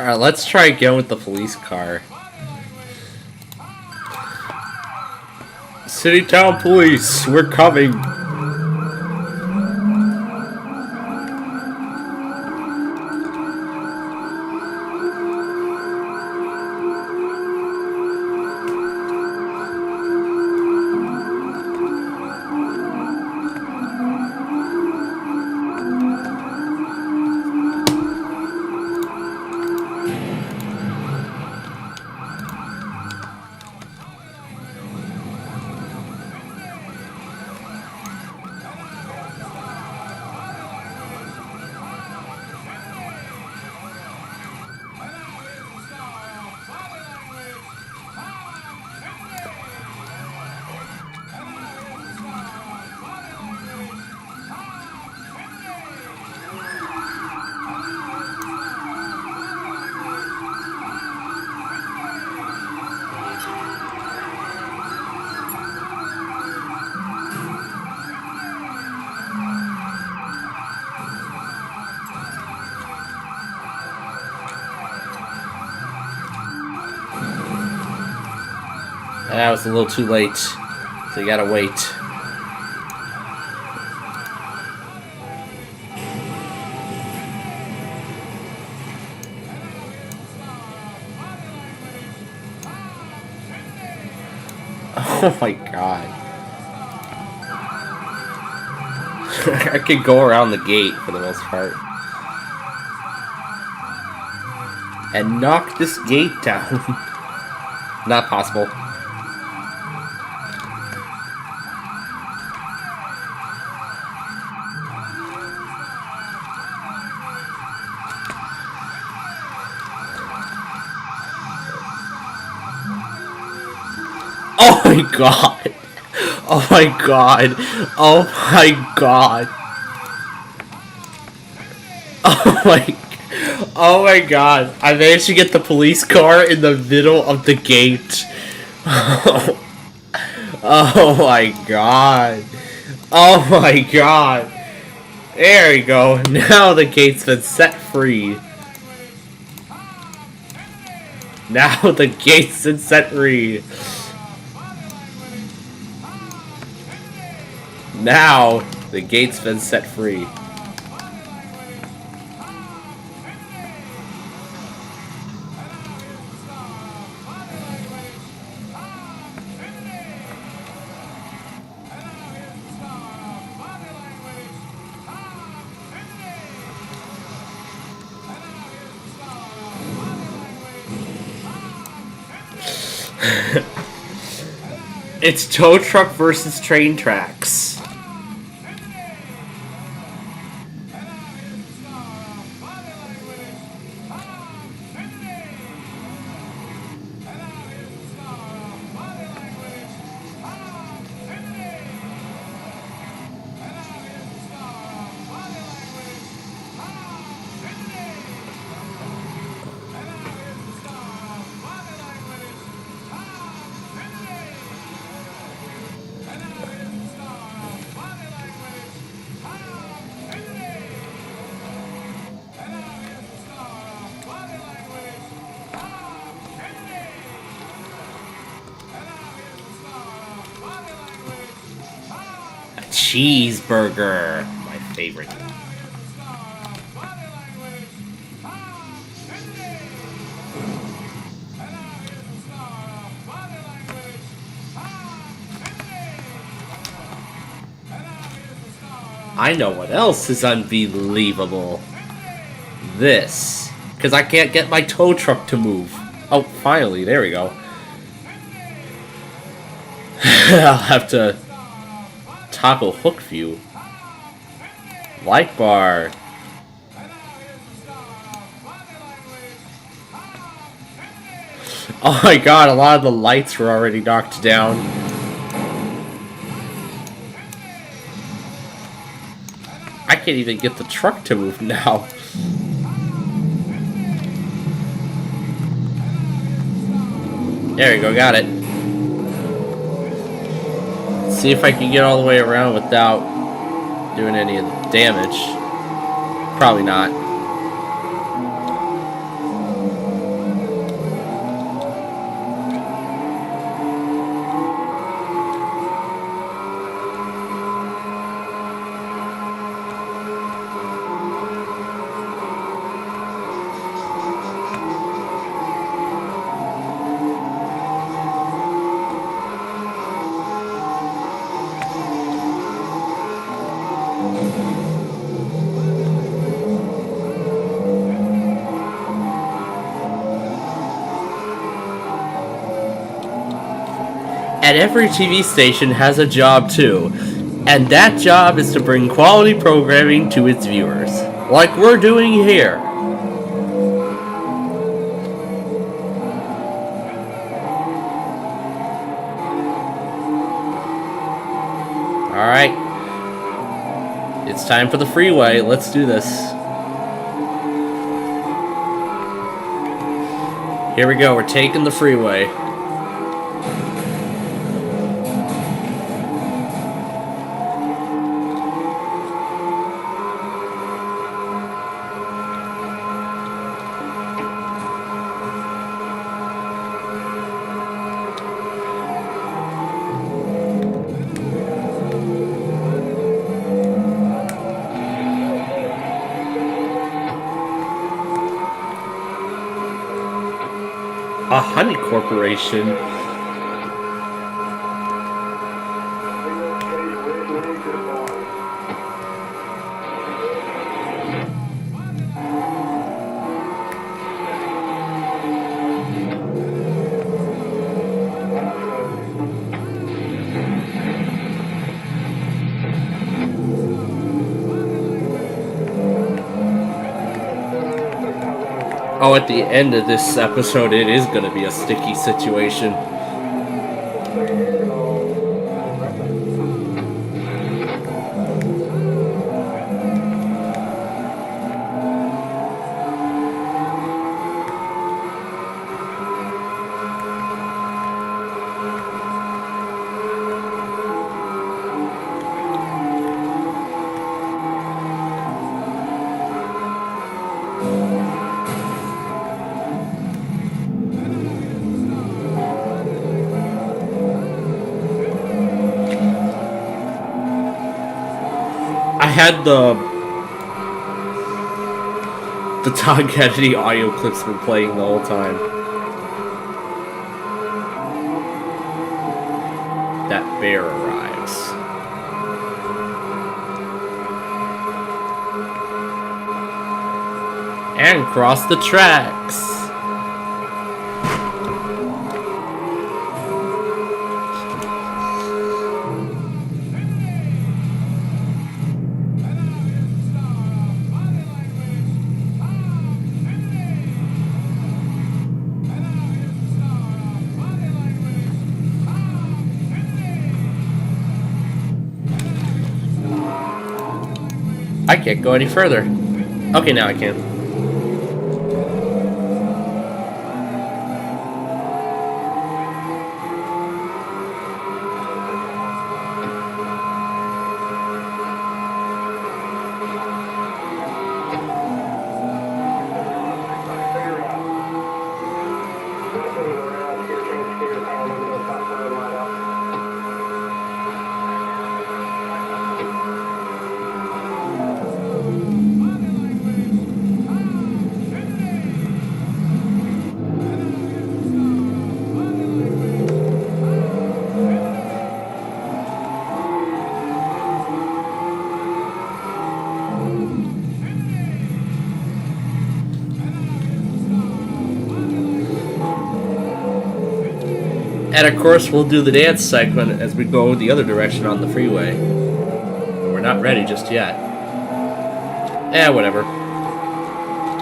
Alright, let's try again with the police car. City Town Police, we're coming. That was a little too late. So you gotta wait. Oh my god. I could go around the gate for the most part. And knock this gate down. Not possible. Oh my god! Oh my god! Oh my god! Oh my god! I managed to get the police car in the middle of the gate. Oh my god! Oh my god! There we go. Now the gate's been set free. Now the gate's been set free. Now, the gate's been set free. It's tow truck versus train tracks. Cheeseburger, my favorite. I know what else is unbelievable. This. Because I can't get my tow truck to move. Oh, finally, there we go. I'll have to toggle hook view. Light bar. Oh my god, a lot of the lights were already knocked down. I can't even get the truck to move now. There we go, got it. See if I can get all the way around without doing any of the damage. Probably not. And every TV station has a job too, and that job is to bring quality programming to its viewers, like we're doing here. Alright, it's time for the freeway, let's do this. Here we go, we're taking the freeway. A honey corporation? Oh, at the end of this episode, it is going to be a sticky situation. I had the Todd Kennedy audio clips been playing the whole time. That bear arrives. And cross the tracks. I can't go any further. Okay, now I can. And of course, we'll do the dance segment as we go the other direction on the freeway. But we're not ready just yet. Whatever.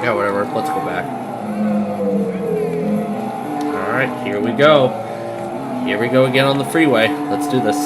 Yeah, whatever. Let's go back. Alright, here we go. Here we go again on the freeway. Let's do this.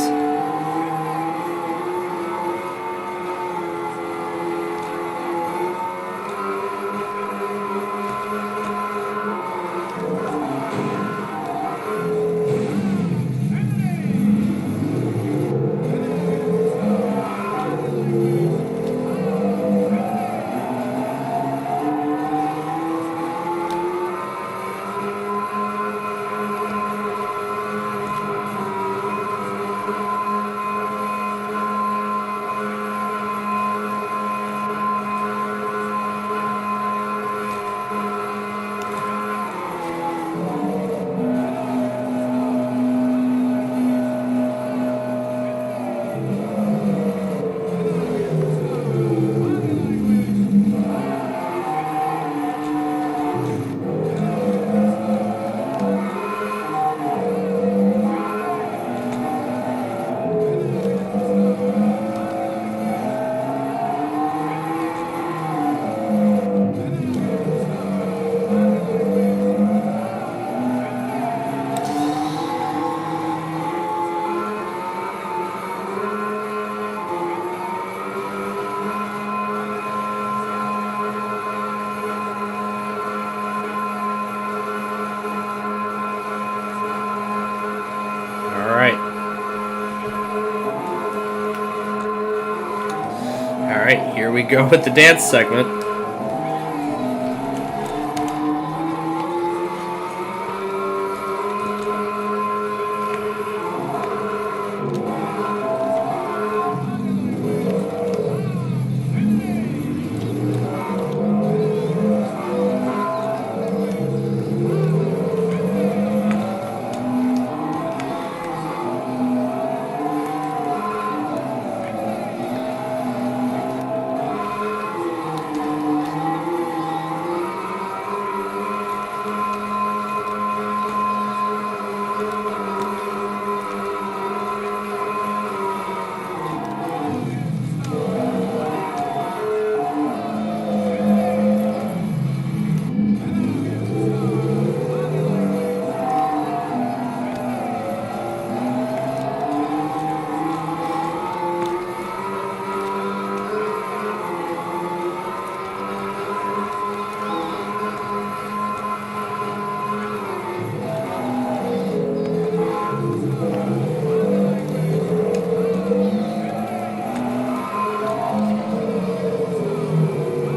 Alright, here we go with the dance segment.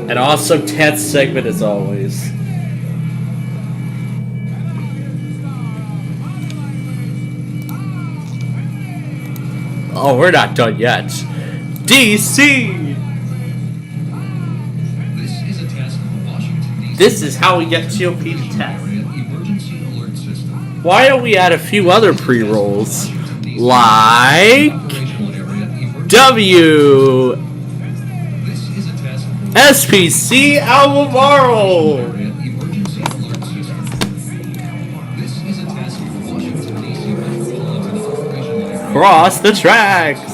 An awesome 10th segment as always. Oh, we're not done yet. DC! This is how we get TOP to test. Why don't we add a few other pre-rolls? Like SPCSuperMarioEAS. Cross the tracks.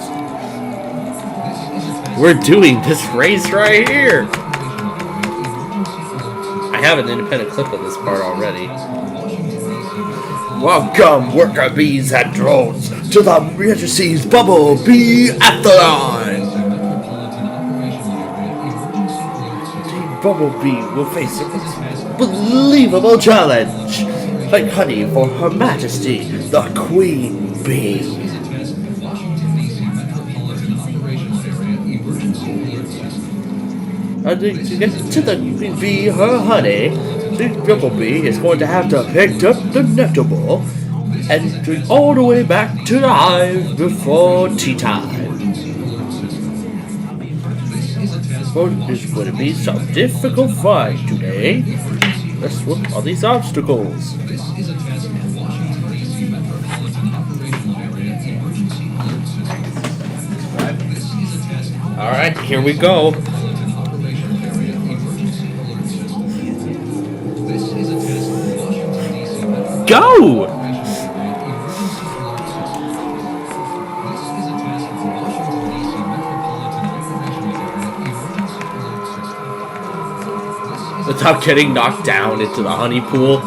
We're doing this race right here. I have an independent clip of this part already. Welcome, worker bees and drones, to the Emergency's Bumblebee Athlon. Team Bumblebee will face an unbelievable challenge. Like honey for Her Majesty, the Queen Bee. To get to the Queen Bee, her honey, the Bumblebee is going to have to pick up the nectar and drink all the way back to the hive before tea time. So there's going to be some difficult fight today. Let's look at all these obstacles. Alright, here we go. Go! Without getting knocked down into the honey pool.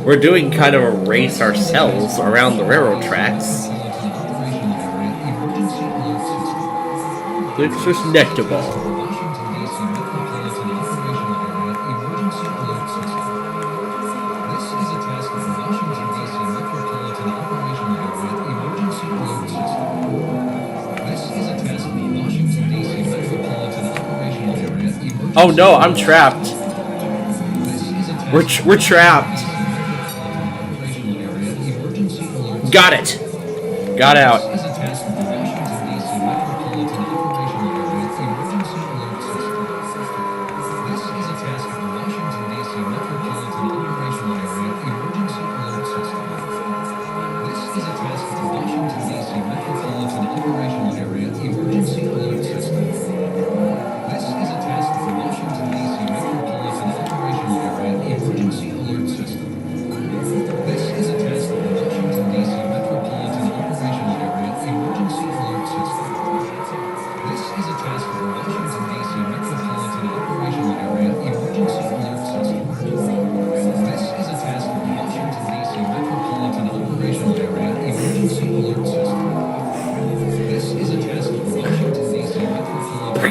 We're doing kind of a race ourselves around the railroad tracks. It's just nectar ball. Oh no, I'm trapped. We're trapped. Got it. Got out.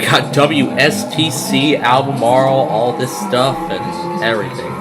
Got WSTC, Albemarle, all this stuff, and everything.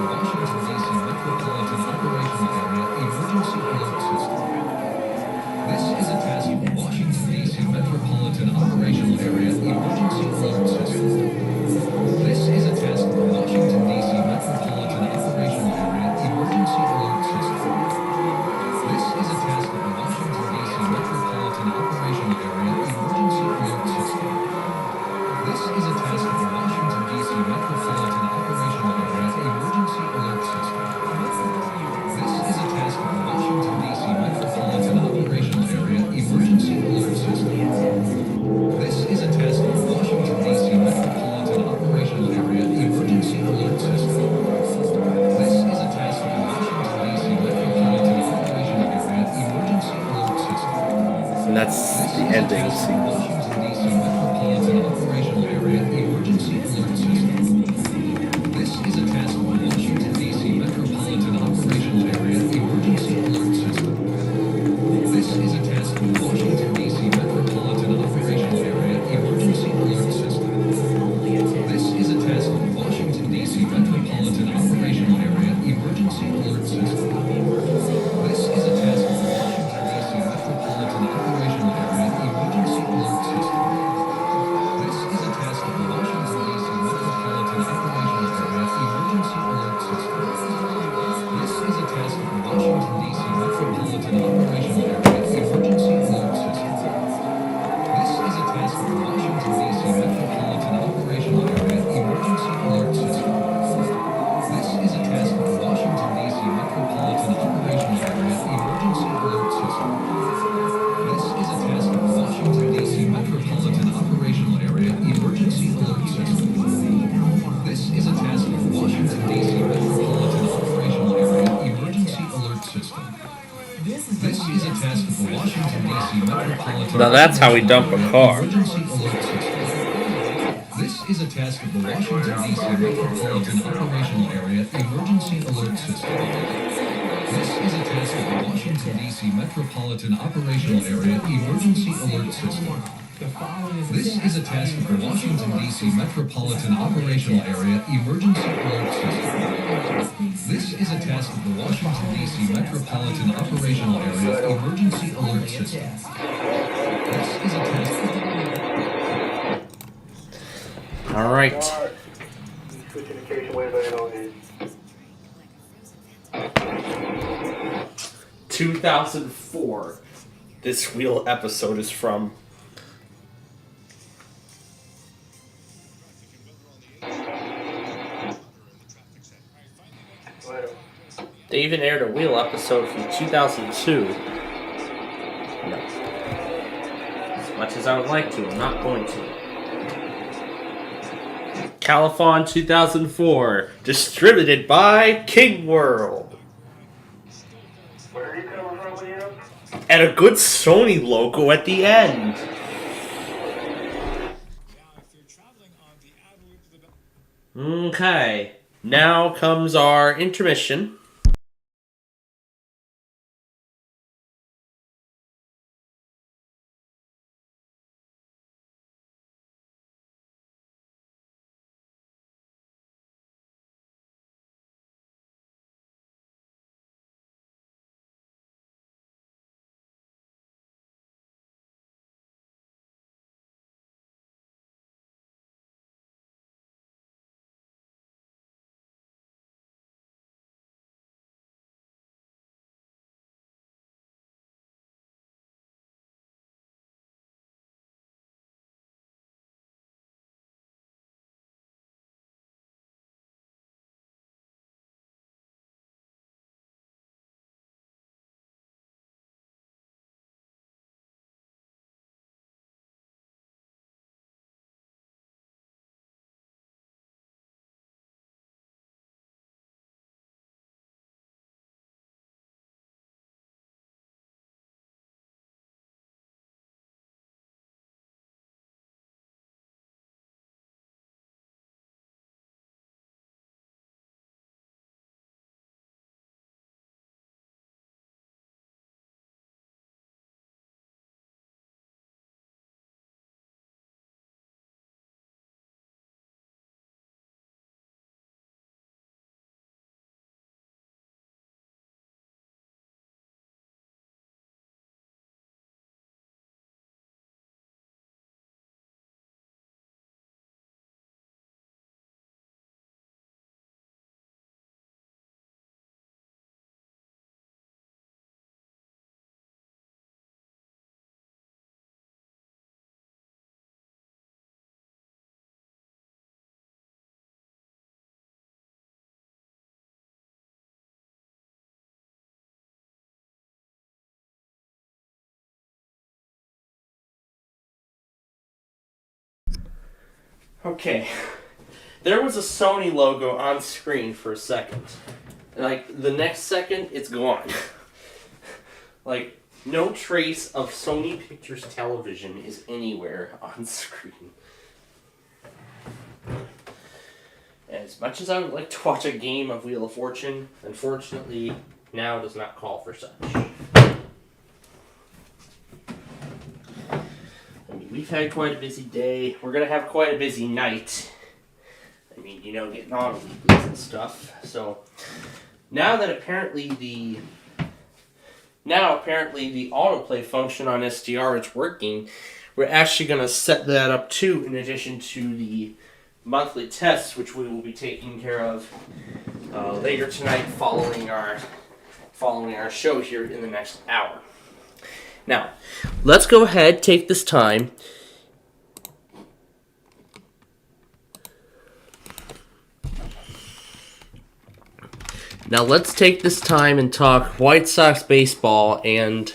That's the ending sequence. This is a task of Washington, D.C. Metropolitan Operational Area Emergency Alert System. This is a task of Washington, D.C. Metropolitan Operational Area Emergency Alert System. This is a task of Washington, D.C. Metropolitan Operational Area Emergency Alert System. This is a task DC Metropolitan Now that's how we dump a car. Emergency Alert System. This is a task of the Washington, D.C. Metropolitan Operational Area Emergency Alert System. This is a task of the Washington, D.C. Metropolitan Operational Area Emergency Alert System. This is a task of the Washington, D.C. Metropolitan Operational Area Emergency Alert System. This is a task of the Washington, D.C. Metropolitan Operational Area Emergency Alert System. This is a task of the... All right. Switching occasion ways I know these. 2004. This wheel episode is from. They even aired a wheel episode from 2002. No. As much as I would like to, I'm not going to. Califon 2004, distributed by King World. Where are you coming from, Liam? And a good Sony logo at the end. Okay, now comes our intermission. Okay, there was a Sony logo on screen for a second. Like, the next second, it's gone. Like, no trace of Sony Pictures Television is anywhere on screen. As much as I would like to watch a game of Wheel of Fortune, unfortunately, now does not call for such. We've had quite a busy day. We're going to have quite a busy night. I mean, you know, getting on weeklies and stuff. So, now apparently the autoplay function on SDR is working, we're actually going to set that up too, in addition to the monthly tests, which we will be taking care of later tonight following our show here in the next hour. Now, let's go ahead, take this time. Now, let's take this time and talk White Sox baseball and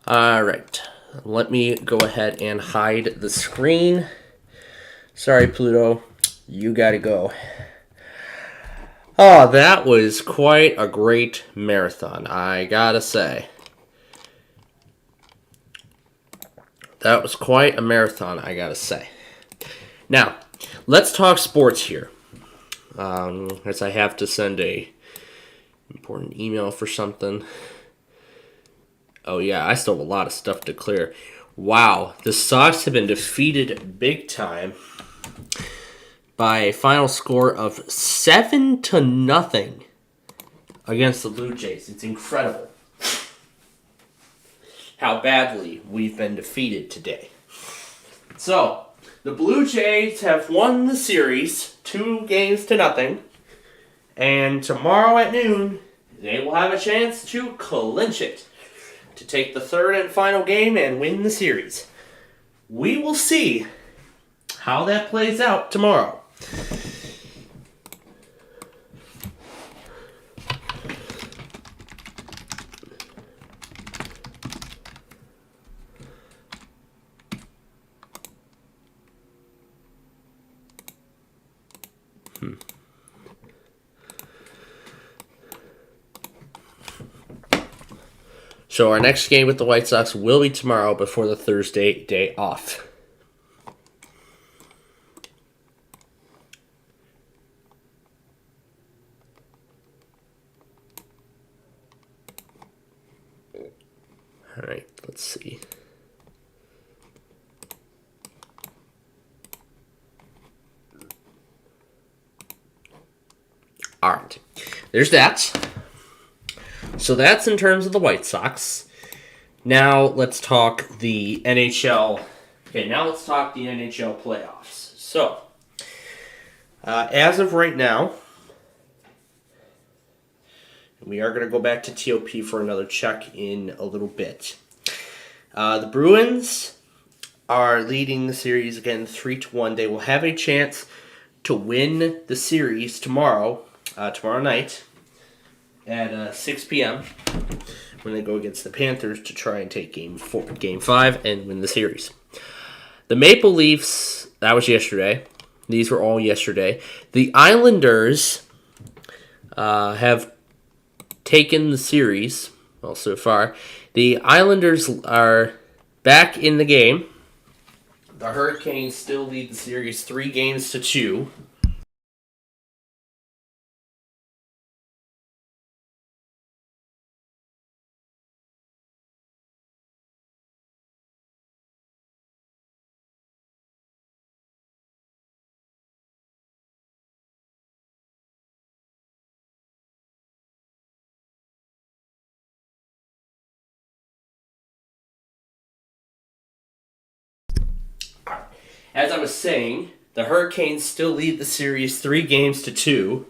Alright, let me go ahead and hide the screen. Sorry, Pluto, you gotta go. Oh, that was quite a great marathon, I gotta say. That was quite a marathon, I gotta say. Now, let's talk sports here. As I have to send a important email for something. Oh yeah, I still have a lot of stuff to clear. Wow, the Sox have been defeated big time by a final score of 7-0 against the Blue Jays. It's incredible how badly we've been defeated today. So, the Blue Jays have won the series 2-0, and tomorrow at noon, they will have a chance to clinch it, to take the third and final game and win the series. We will see how that plays out tomorrow. So our next game with the White Sox will be tomorrow before the Thursday day off. All right, let's see. All right, there's that. So that's in terms of the White Sox. Now let's talk the NHL. Okay, now let's talk the NHL playoffs. So, as of right now, we are going to go back to TOP for another check in a little bit. The Bruins are leading the series again 3-1. They will have a chance to win the series tomorrow night at 6 p.m. when they go against the Panthers to try and take Game 5 and win the series. The Maple Leafs, that was yesterday. These were all yesterday. The Islanders have taken the series, well, so far. The Islanders are back in the game. The Hurricanes still lead the series 3-2. As I was saying, the Hurricanes still lead the series 3-2.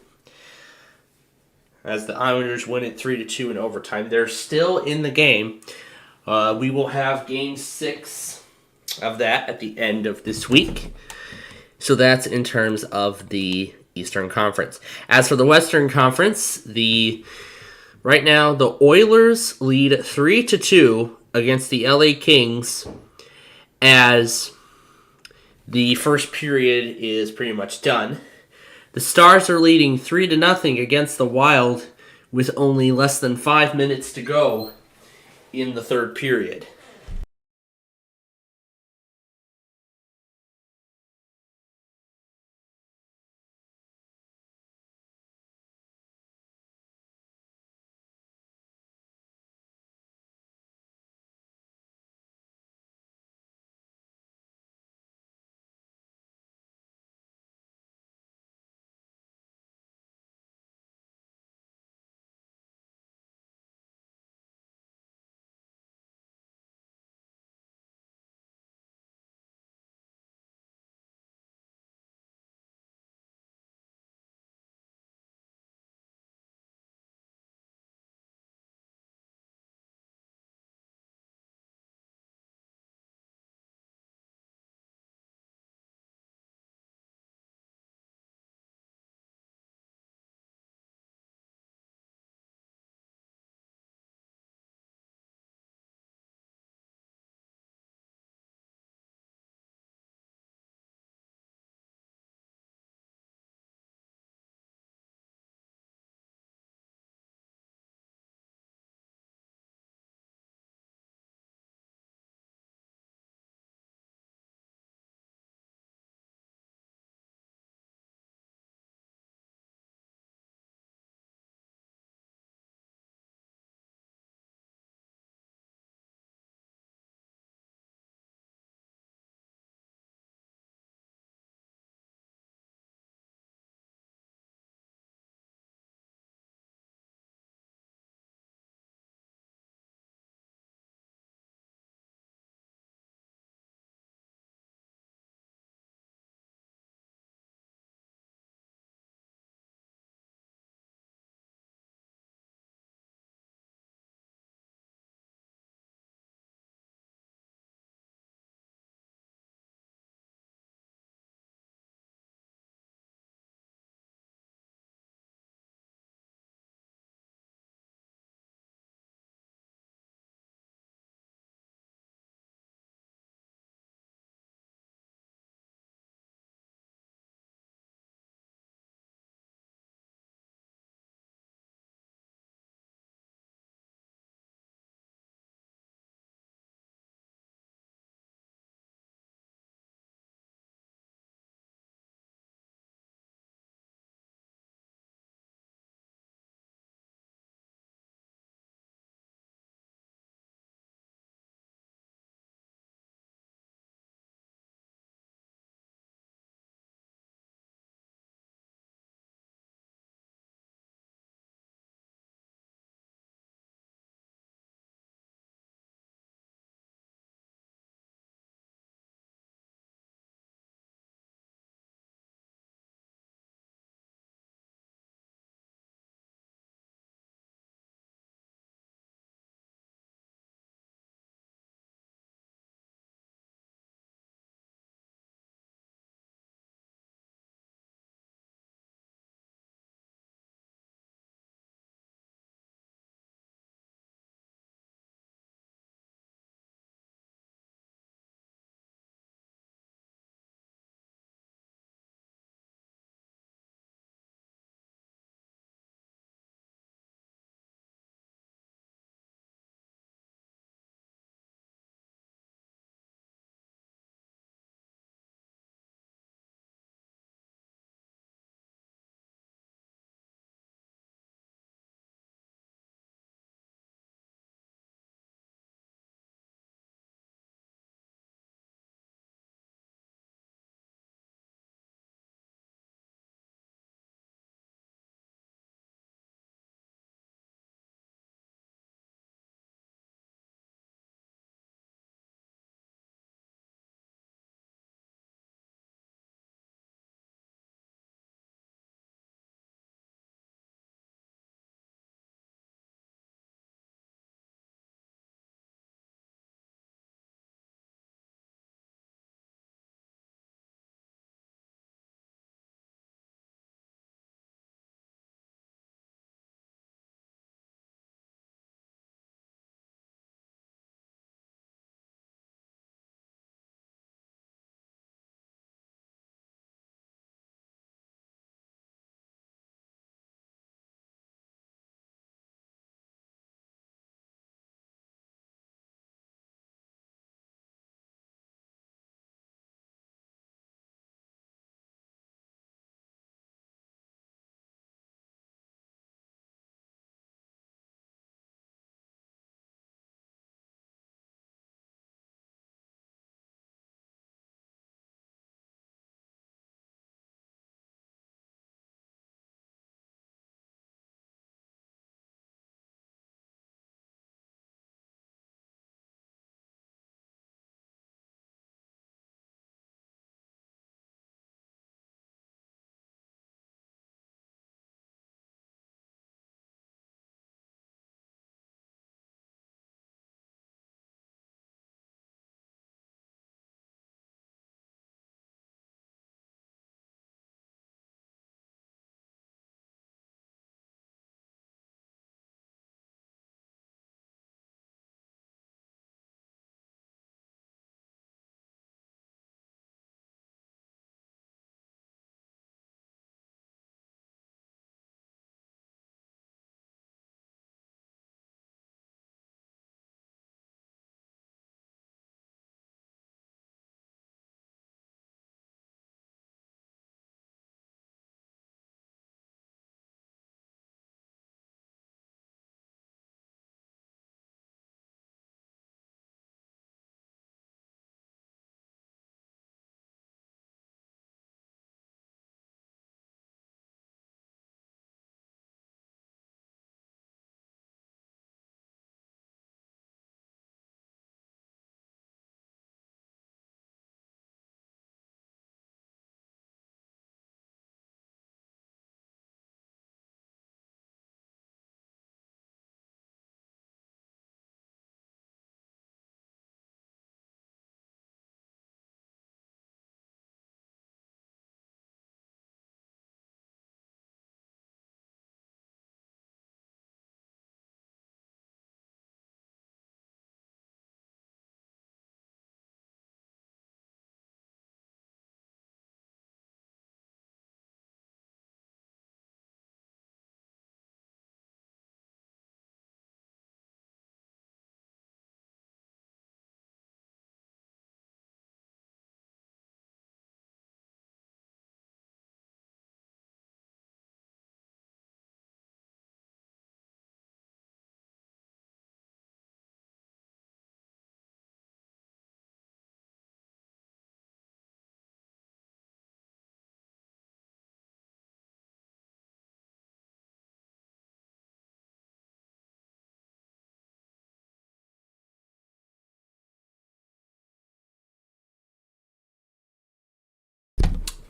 As the Islanders win it 3-2 in overtime. They're still in the game. We will have Game 6 of that at the end of this week. So that's in terms of the Eastern Conference. As for the Western Conference, right now the Oilers lead 3-2 against the LA Kings as the first period is pretty much done. The Stars are leading 3-0 against the Wild with only less than 5 minutes to go in the third period.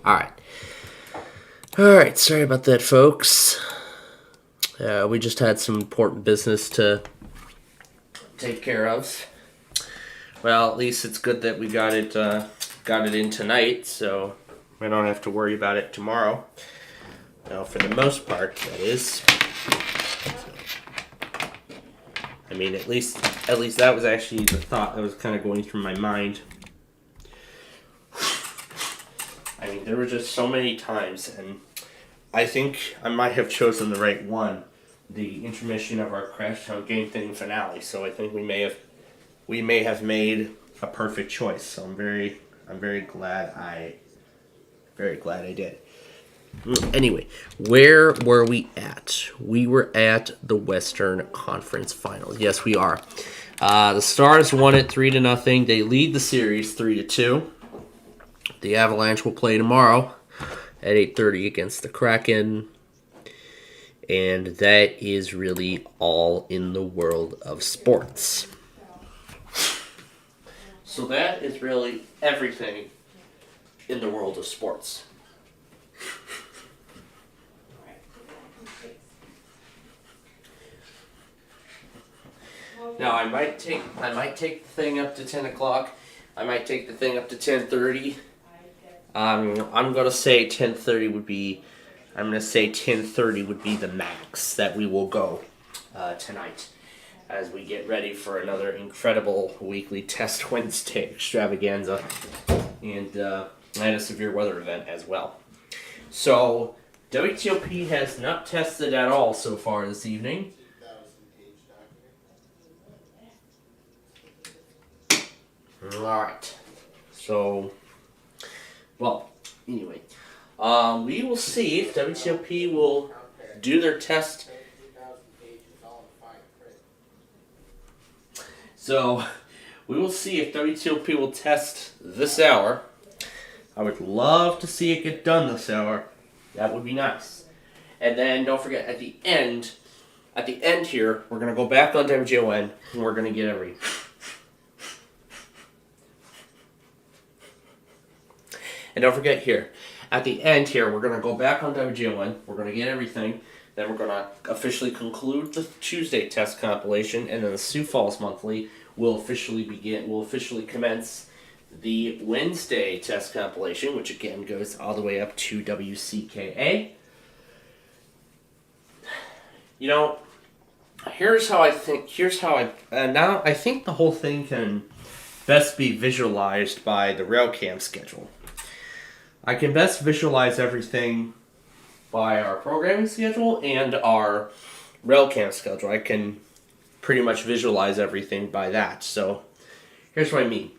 Alright, sorry about that, folks. We just had some important business to take care of. Well, at least it's good that we got it in tonight, so we don't have to worry about it tomorrow. Now, for the most part, that is. I mean, at least that was actually the thought that was kind of going through my mind. I mean, there were just so many times, and I think I might have chosen the right one, the intermission of our Crashtown Game Thing finale. So I think we may have made a perfect choice. So I'm very glad I did. Anyway, where were we at? We were at the Western Conference Finals. Yes, we are. The Stars won it 3-0. They lead the series 3-2. The Avalanche will play tomorrow at 8:30 against the Kraken. And that is really all in the world of sports. So that is really everything in the world of sports. Now, I might take the thing up to 10 o'clock. I might take the thing up to 10:30. I'm gonna say 10:30 would be. I'm gonna say 10:30 would be the max that we will go tonight, as we get ready for another incredible weekly Test Wednesday extravaganza, and a severe weather event as well. So WTOP has not tested at all so far this evening. Alright, so, well, anyway, we will see if WTOP will do their test. So, we will see if WTOP will test this hour. I would love to see it get done this hour. That would be nice. And then, don't forget, at the end here, we're going to go back on WJON, and we're going to get every... And don't forget here, at the end here, we're going to go back on WGON, we're going to get everything, then we're going to officially conclude the Tuesday test compilation, and then the Sioux Falls Monthly will officially commence the Wednesday test compilation, which again goes all the way up to WCKA. You know, I think the whole thing can best be visualized by the rail cam schedule. I can best visualize everything by our programming schedule and our railcam schedule. I can pretty much visualize everything by that. So here's what I mean.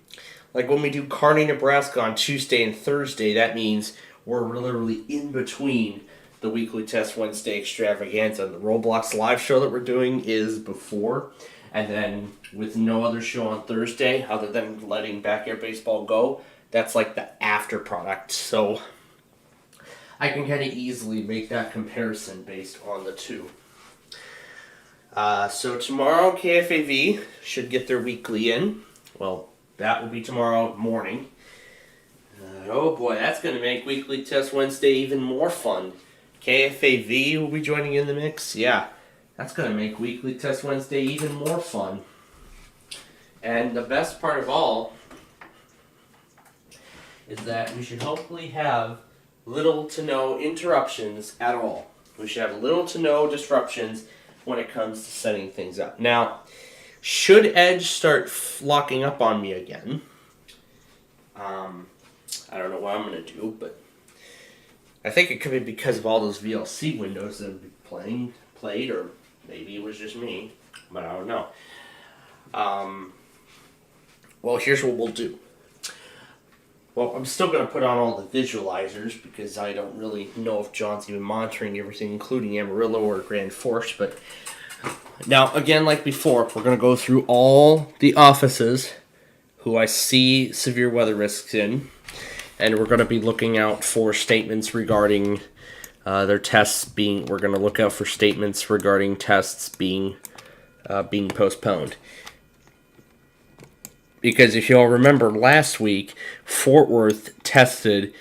Like when we do Kearney, Nebraska on Tuesday and Thursday, that means we're literally in between the weekly Test Wednesday extravaganza. The Roblox live show that we're doing is before, and then with no other show on Thursday other than letting Back Air Baseball go, that's like the after product. So I can kind of easily make that comparison based on the two. So tomorrow KFAV should get their weekly in. Well, that will be tomorrow morning. Oh boy, that's going to make Weekly Test Wednesday even more fun. KFAV will be joining in the mix. Yeah, that's going to make Weekly Test Wednesday even more fun. And the best part of all is that we should hopefully have little to no interruptions at all. We should have little to no disruptions when it comes to setting things up. Now, should Edge start locking up on me again, I don't know what I'm going to do, but I think it could be because of all those VLC windows that have been played, or maybe it was just me, but I don't know. Well, here's what we'll do. Well, I'm still going to put on all the visualizers because I don't really know if John's even monitoring everything, including Amarillo or Grand Forks. But now, again, like before, we're going to go through all the offices who I see severe weather risks in, and we're going to be looking out for statements regarding their tests being. We're going to look out for statements regarding tests being postponed. Because if you all remember last week, Fort Worth tested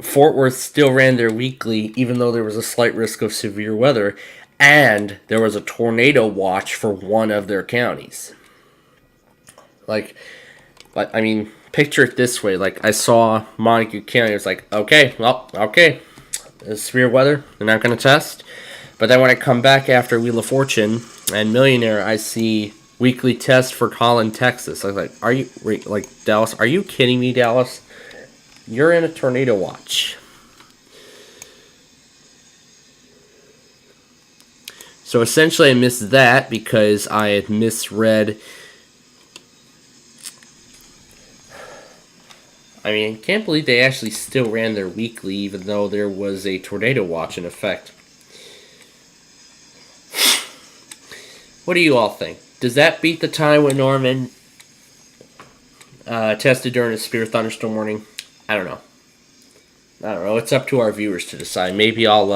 Fort Worth still ran their weekly, even though there was a slight risk of severe weather, and there was a tornado watch for one of their counties. Like, I mean, picture it this way. Like, I saw Montague County. It was like, okay, it's severe weather. They're not going to test. But then when I come back after Wheel of Fortune and Millionaire, I see weekly test for Collin, Texas. I was like, Dallas, are you kidding me, Dallas? You're in a tornado watch. So essentially I missed that because I had misread. I mean, I can't believe they actually still ran their weekly even though there was a tornado watch in effect. What do you all think? Does that beat the time when Norman tested during a severe thunderstorm warning? I don't know. It's up to our viewers to decide. Maybe I'll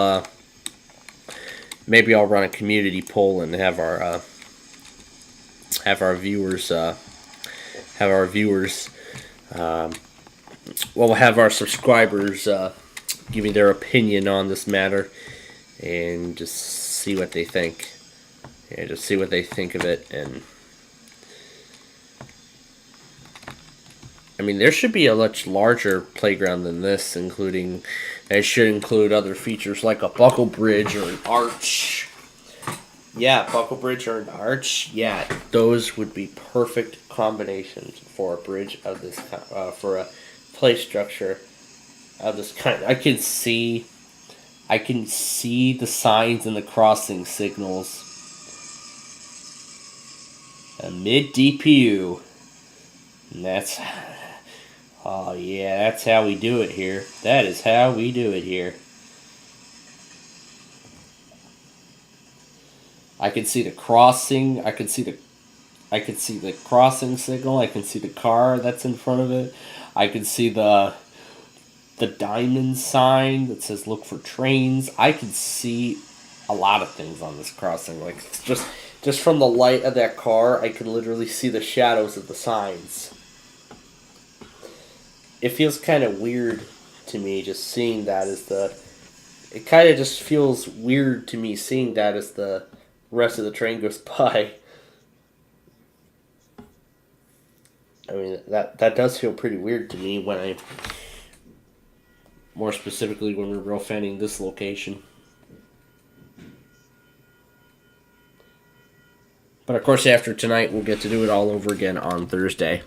run a community poll and have our viewers we'll have our subscribers give me their opinion on this matter and just see what they think. Yeah, just see what they think of it. And I mean, there should be a much larger playground than this, including, it should include other features like a buckle bridge or an arch. Yeah, buckle bridge or an arch. Yeah, those would be perfect combinations for a bridge of this for a play structure of this kind. I can see the signs and the crossing signals. A mid DPU. And that's, oh yeah, that's how we do it here. That is how we do it here. I can see the crossing. I can see the crossing signal. I can see the car that's in front of it. I can see the diamond sign that says look for trains. I can see a lot of things on this crossing. Like, just from the light of that car, I can literally see the shadows of the signs. It feels kind of weird to me just seeing that as the... It kind of just feels weird to me seeing that as the rest of the train goes by. I mean, that does feel pretty weird to me when I... More specifically when we're real fanning this location. But of course, after tonight, we'll get to do it all over again on Thursday.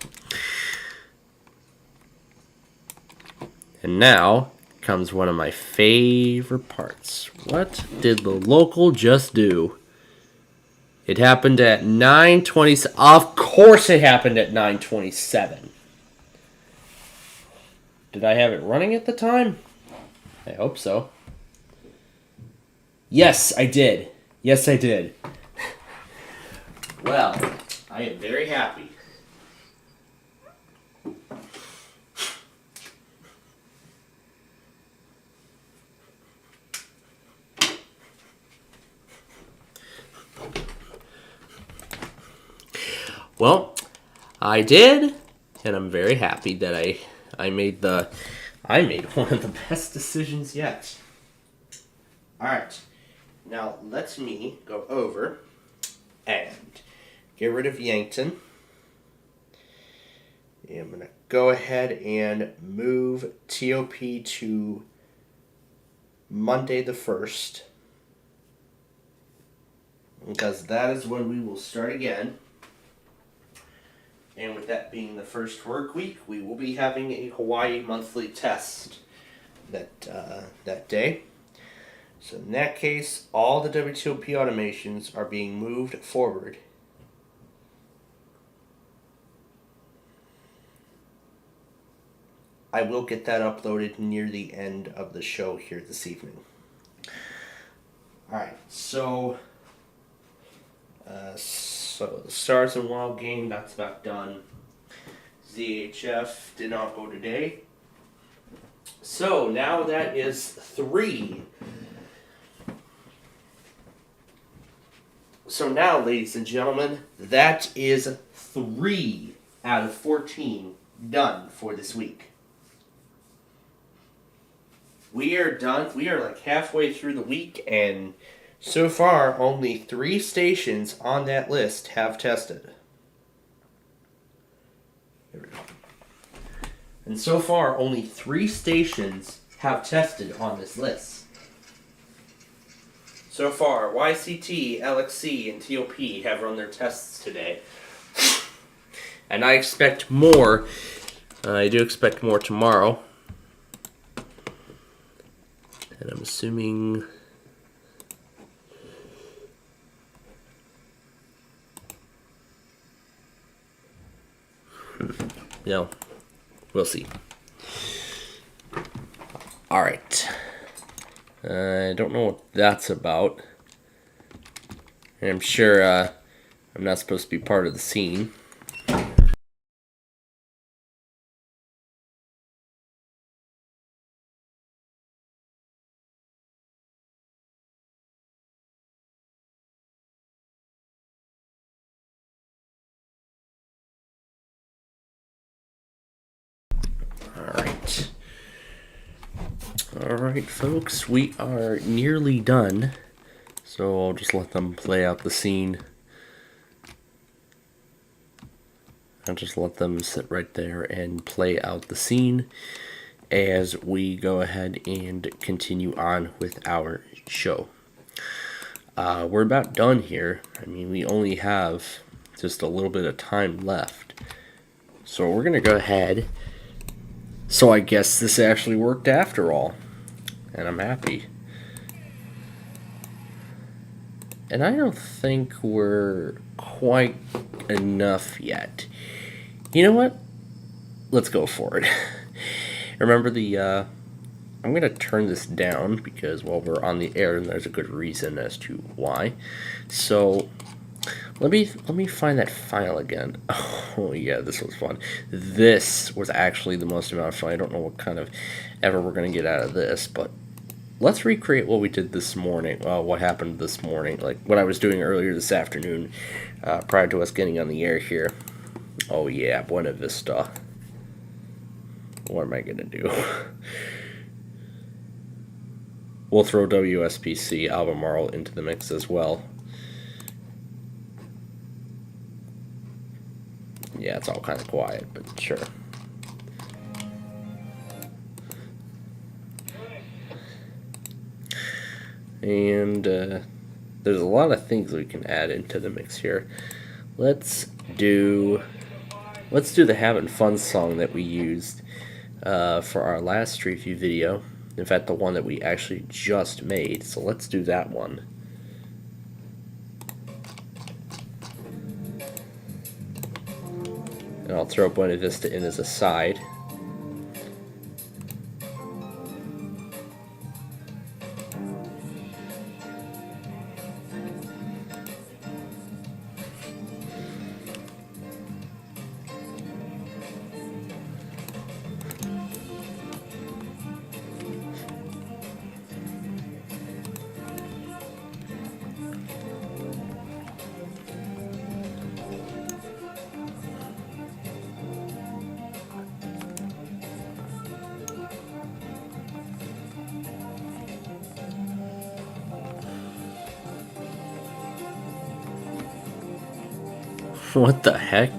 And now comes one of my favorite parts. What did the local just do? It happened at 9:20. Of course it happened at 9:27. Did I have it running at the time? I hope so. Yes, I did. Yes, I did. Well, I am very happy. Well, I did, and I'm very happy that I made one of the best decisions yet. Alright, now let me go over and get rid of Yankton. And I'm going to go ahead and move TOP to Monday the 1st. Because that is when we will start again. And with that being the first work week, we will be having a Hawaii monthly test that day. So in that case, all the WTOP automations are being moved forward. I will get that uploaded near the end of the show here this evening. Alright, so the Stars and Wild game, that's about done. ZHF did not go today. So now that is 3. So now, ladies and gentlemen, that is 3 out of 14 done for this week. we are done. We are like halfway through the week, and so far only 3 stations on that list have tested. Here we go. And so far only 3 stations have tested on this list. So far, YCT, LXC, and TOP have run their tests today. And I expect more. I do expect more tomorrow. And I'm assuming... No. We'll see. Alright. I don't know what that's about. And I'm sure I'm not supposed to be part of the scene. Alright folks, we are nearly done, so I'll just let them play out the scene. I'll just let them sit right there and play out the scene as we go ahead and continue on with our show. We're about done here. I mean, we only have just a little bit of time left. So we're going to go ahead. So I guess this actually worked after all. And I'm happy. And I don't think we're quite enough yet. You know what? Let's go for it. Remember the, I'm going to turn this down because, well, we're on the air and there's a good reason as to why. So, let me find that file again. Oh, yeah, this was fun. This was actually the most amount of fun. I don't know what kind of ever we're going to get out of this, but let's recreate what we did this morning, what happened this morning, like what I was doing earlier this afternoon, prior to us getting on the air here. Oh yeah, Buena Vista. What am I going to do? We'll throw WSPC Albemarle into the mix as well. Yeah, it's all kind of quiet, but sure. And there's a lot of things we can add into the mix here. Let's do the Having Fun song that we used for our last Street View video. In fact, the one that we actually just made. So let's do that one. And I'll throw Buena Vista in as a side. What the heck?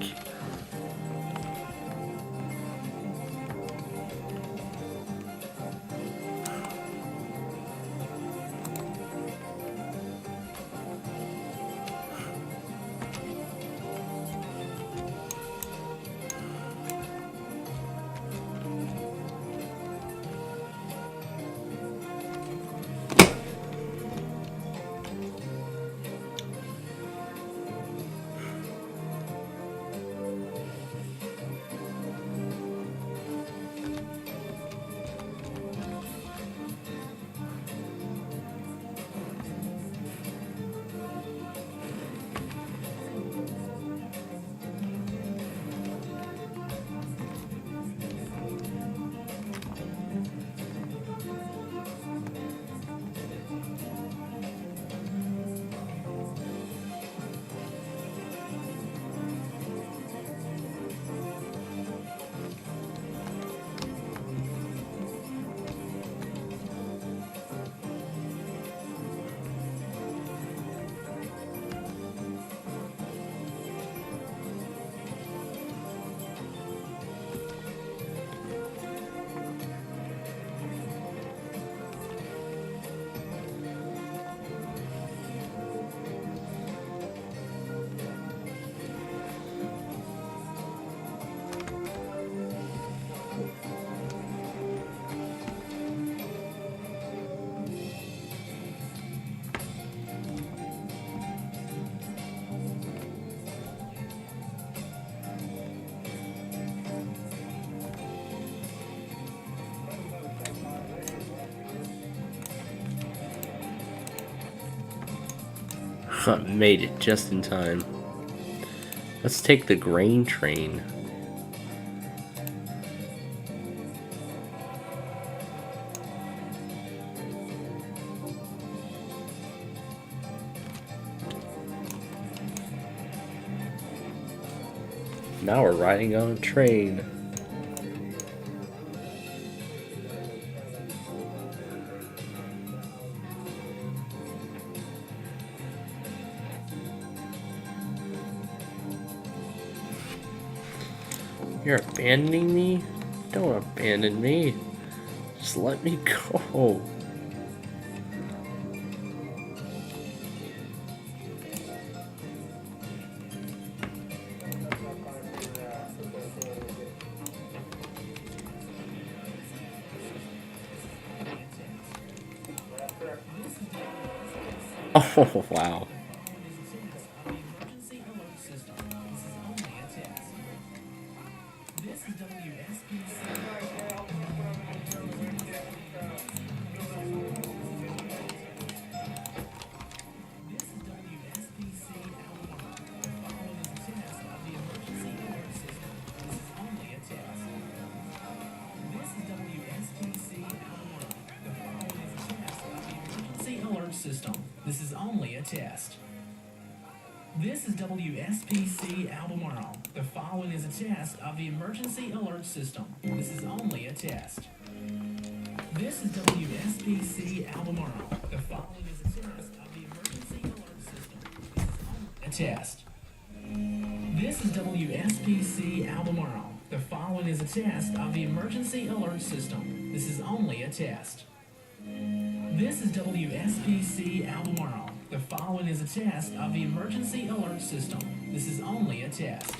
Made it just in time. Let's take the grain train. Now we're riding on a train. You're abandoning me? Don't abandon me. Just let me go. Oh, wow. System. This is only a test. This is WSPC Albemarle. The following is a test of the emergency alert system. This is only a test. This is WSPC Albemarle. The following is a test of the emergency alert system. This is only a test. This is WSPC Albemarle. The following is a test of the emergency alert system. This is only a test. This is WSPC Albemarle. The following is a test of the emergency alert system. This is only a test.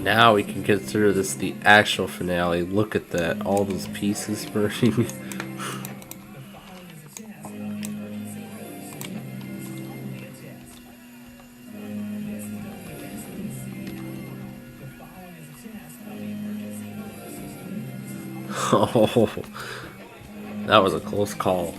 Now we can consider this the actual finale. Look at that, all those pieces burning. Oh, that was a close call.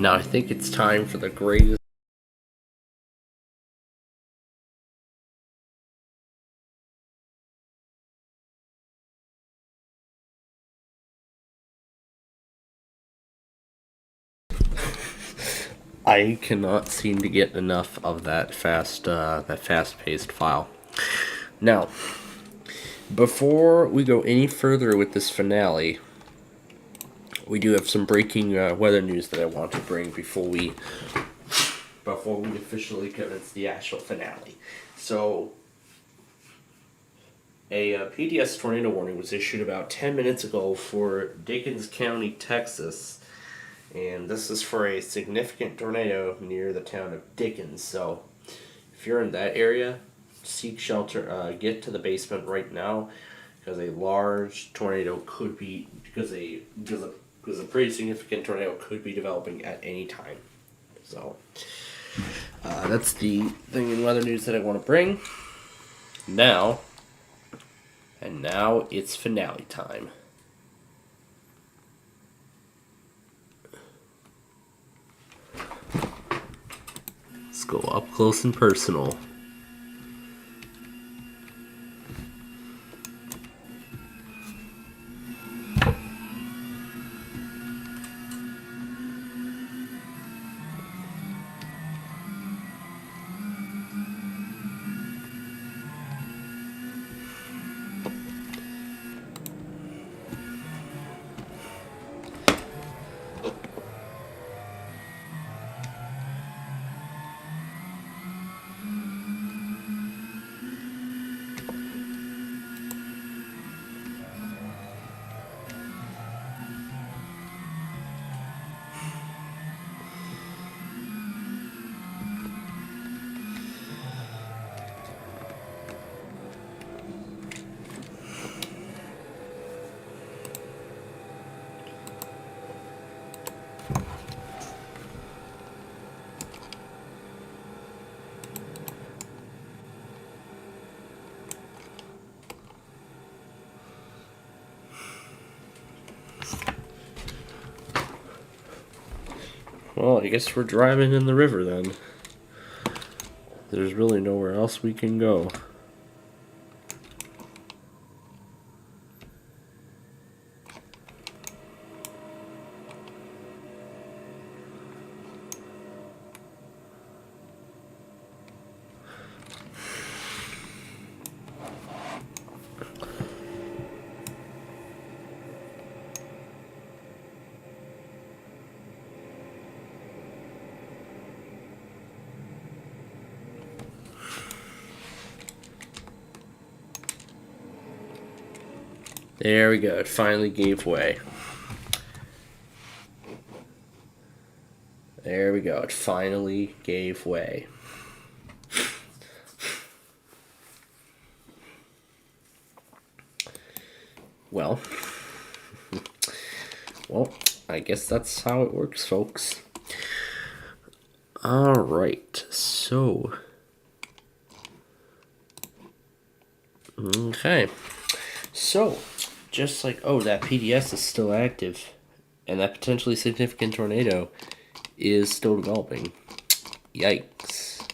Now I think it's time for the greatest. I cannot seem to get enough of that fast-paced file. Now, before we go any further with this finale, we do have some breaking weather news that I want to bring before we officially commence the actual finale. So, a PDS tornado warning was issued about 10 minutes ago for Dickens County, Texas, and this is for a significant tornado near the town of Dickens. So, if you're in that area, seek shelter. Get to the basement right now, because a large tornado could be because a pretty significant tornado could be developing at any time. So that's the thing in weather news that I want to bring. Now it's finale time. Let's go up close and personal. Well, I guess we're driving in the river then. There's really nowhere else we can go. There we go, it finally gave way. There we go, it finally gave way. Well, I guess that's how it works, folks. Alright, so... Okay. So, just like, oh, that PDS is still active, and that potentially significant tornado is still developing. Yikes.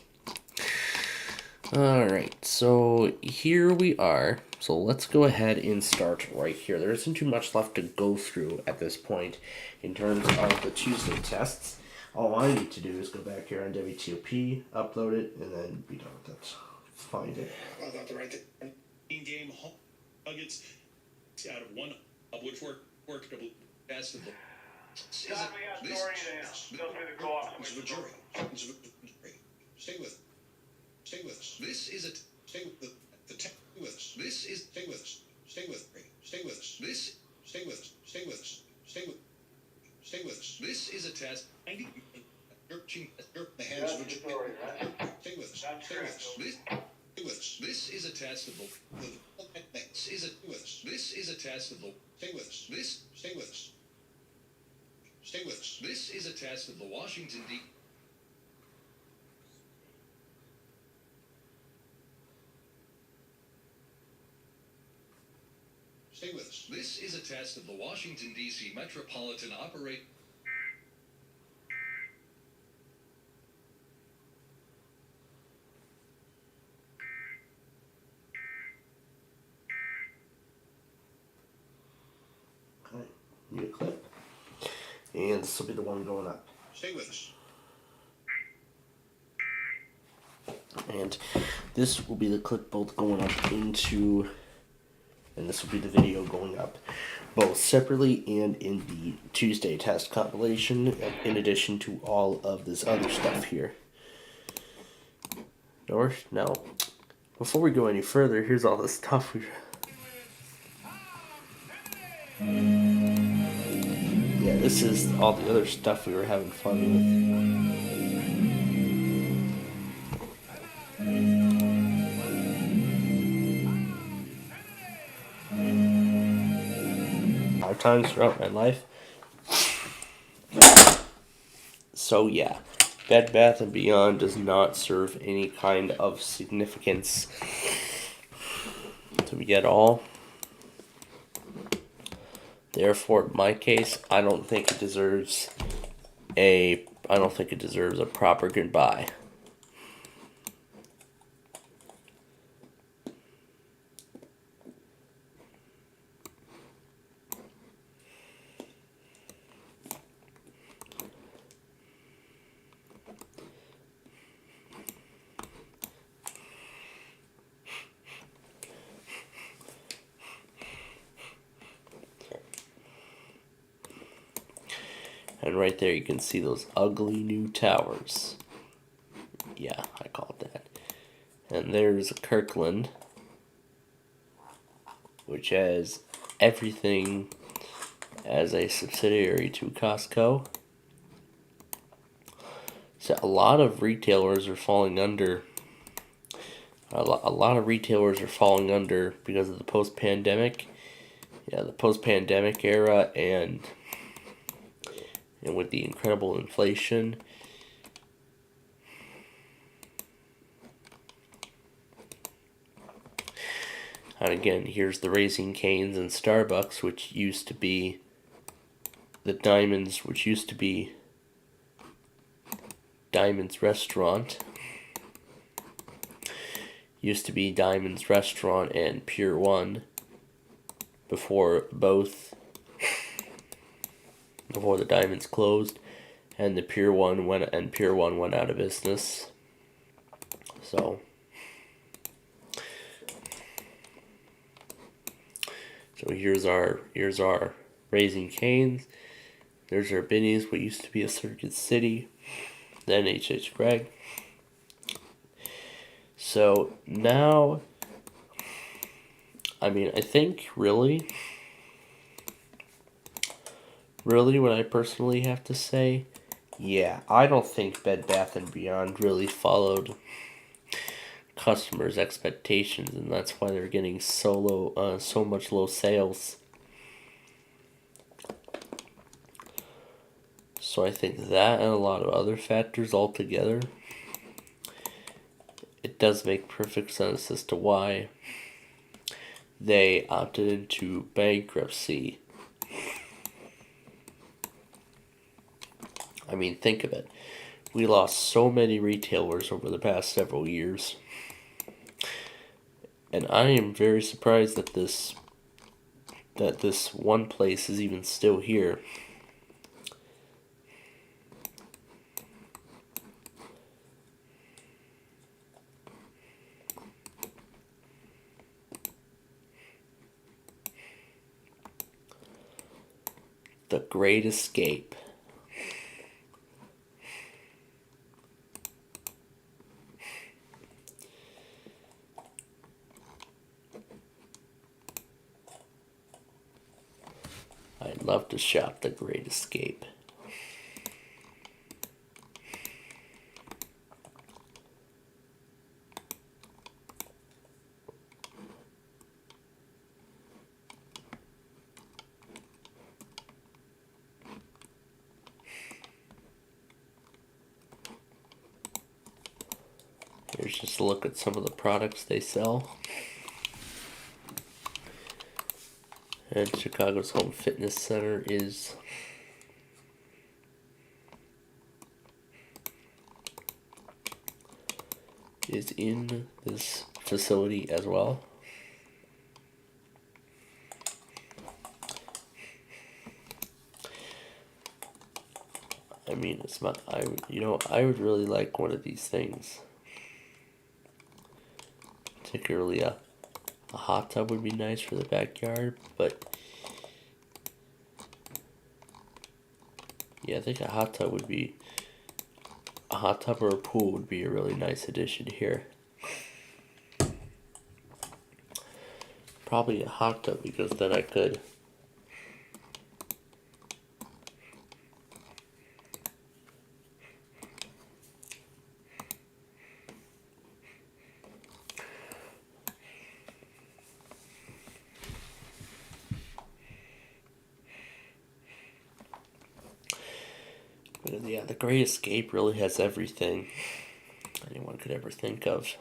Alright, so here we are. So let's go ahead and start right here. There isn't too much left to go through at this point in terms of the Tuesday tests. All I need to do is go back here on WTOP, upload it, and then be done with it. Find it. I thought the right thing. In-game nuggets out of one which worked double best of the. Stay with. Stay with us. This is a. Stay with the tech with us. This is. Stay with us. Stay with. Stay with us. This. Stay with us. Stay with us. Stay with. Stay with us. This is a test. The hands of a. Stay with us. Stay with us. This is a test of the. This is a with us. This is a test of the. Stay with us. This. Stay with us. Stay with us. This is a test of the Washington D. Stay with us. This is a test of the Washington, D.C. Metropolitan Operate. Okay, need a clip. And this will be the one going up. Stay with us. And this will be the clip both going up into, and this will be the video going up both separately and in the Tuesday test compilation, in addition to all of this other stuff here. Now, before we go any further, here's all the stuff yeah, this is all the other stuff we were having fun with. 5 times throughout my life. So yeah, Bed Bath & Beyond does not serve any kind of significance to me at all. Therefore, in my case, I don't think it deserves a proper goodbye. And right there you can see those ugly new towers. Yeah, I call it that. And there's Kirkland, which has everything as a subsidiary to Costco. So a lot of retailers are falling under. A lot of retailers are falling under because of the post-pandemic. Yeah, the post-pandemic era and with the incredible inflation. And again, here's the Raising Cane's and Starbucks, which used to be the Diamonds, which used to be Diamonds Restaurant. Used to be Diamonds Restaurant and Pier 1 before the Diamonds closed and the Pier 1 went out of business. So here's our Raising Cane's. There's our Binny's, what used to be a Circuit City, then H.H. Gregg. So now, I mean, I think really what I personally have to say, yeah, I don't think Bed Bath & Beyond really followed customers' expectations, and that's why they're getting so much low sales. So I think that and a lot of other factors altogether, it does make perfect sense as to why they opted into bankruptcy. I mean, think of it. We lost so many retailers over the past several years. And I am very surprised that this one place is even still here. The Great Escape. I'd love to shop The Great Escape. Here's just a look at some of the products they sell. And Chicago's Home Fitness Center is in this facility as well. I mean, it's not. I would really like one of these things. Particularly a hot tub would be nice for the backyard, but yeah, I think a hot tub or a pool would be a really nice addition here. Probably a hot tub, because then I could yeah, The Great Escape really has everything anyone could ever think of.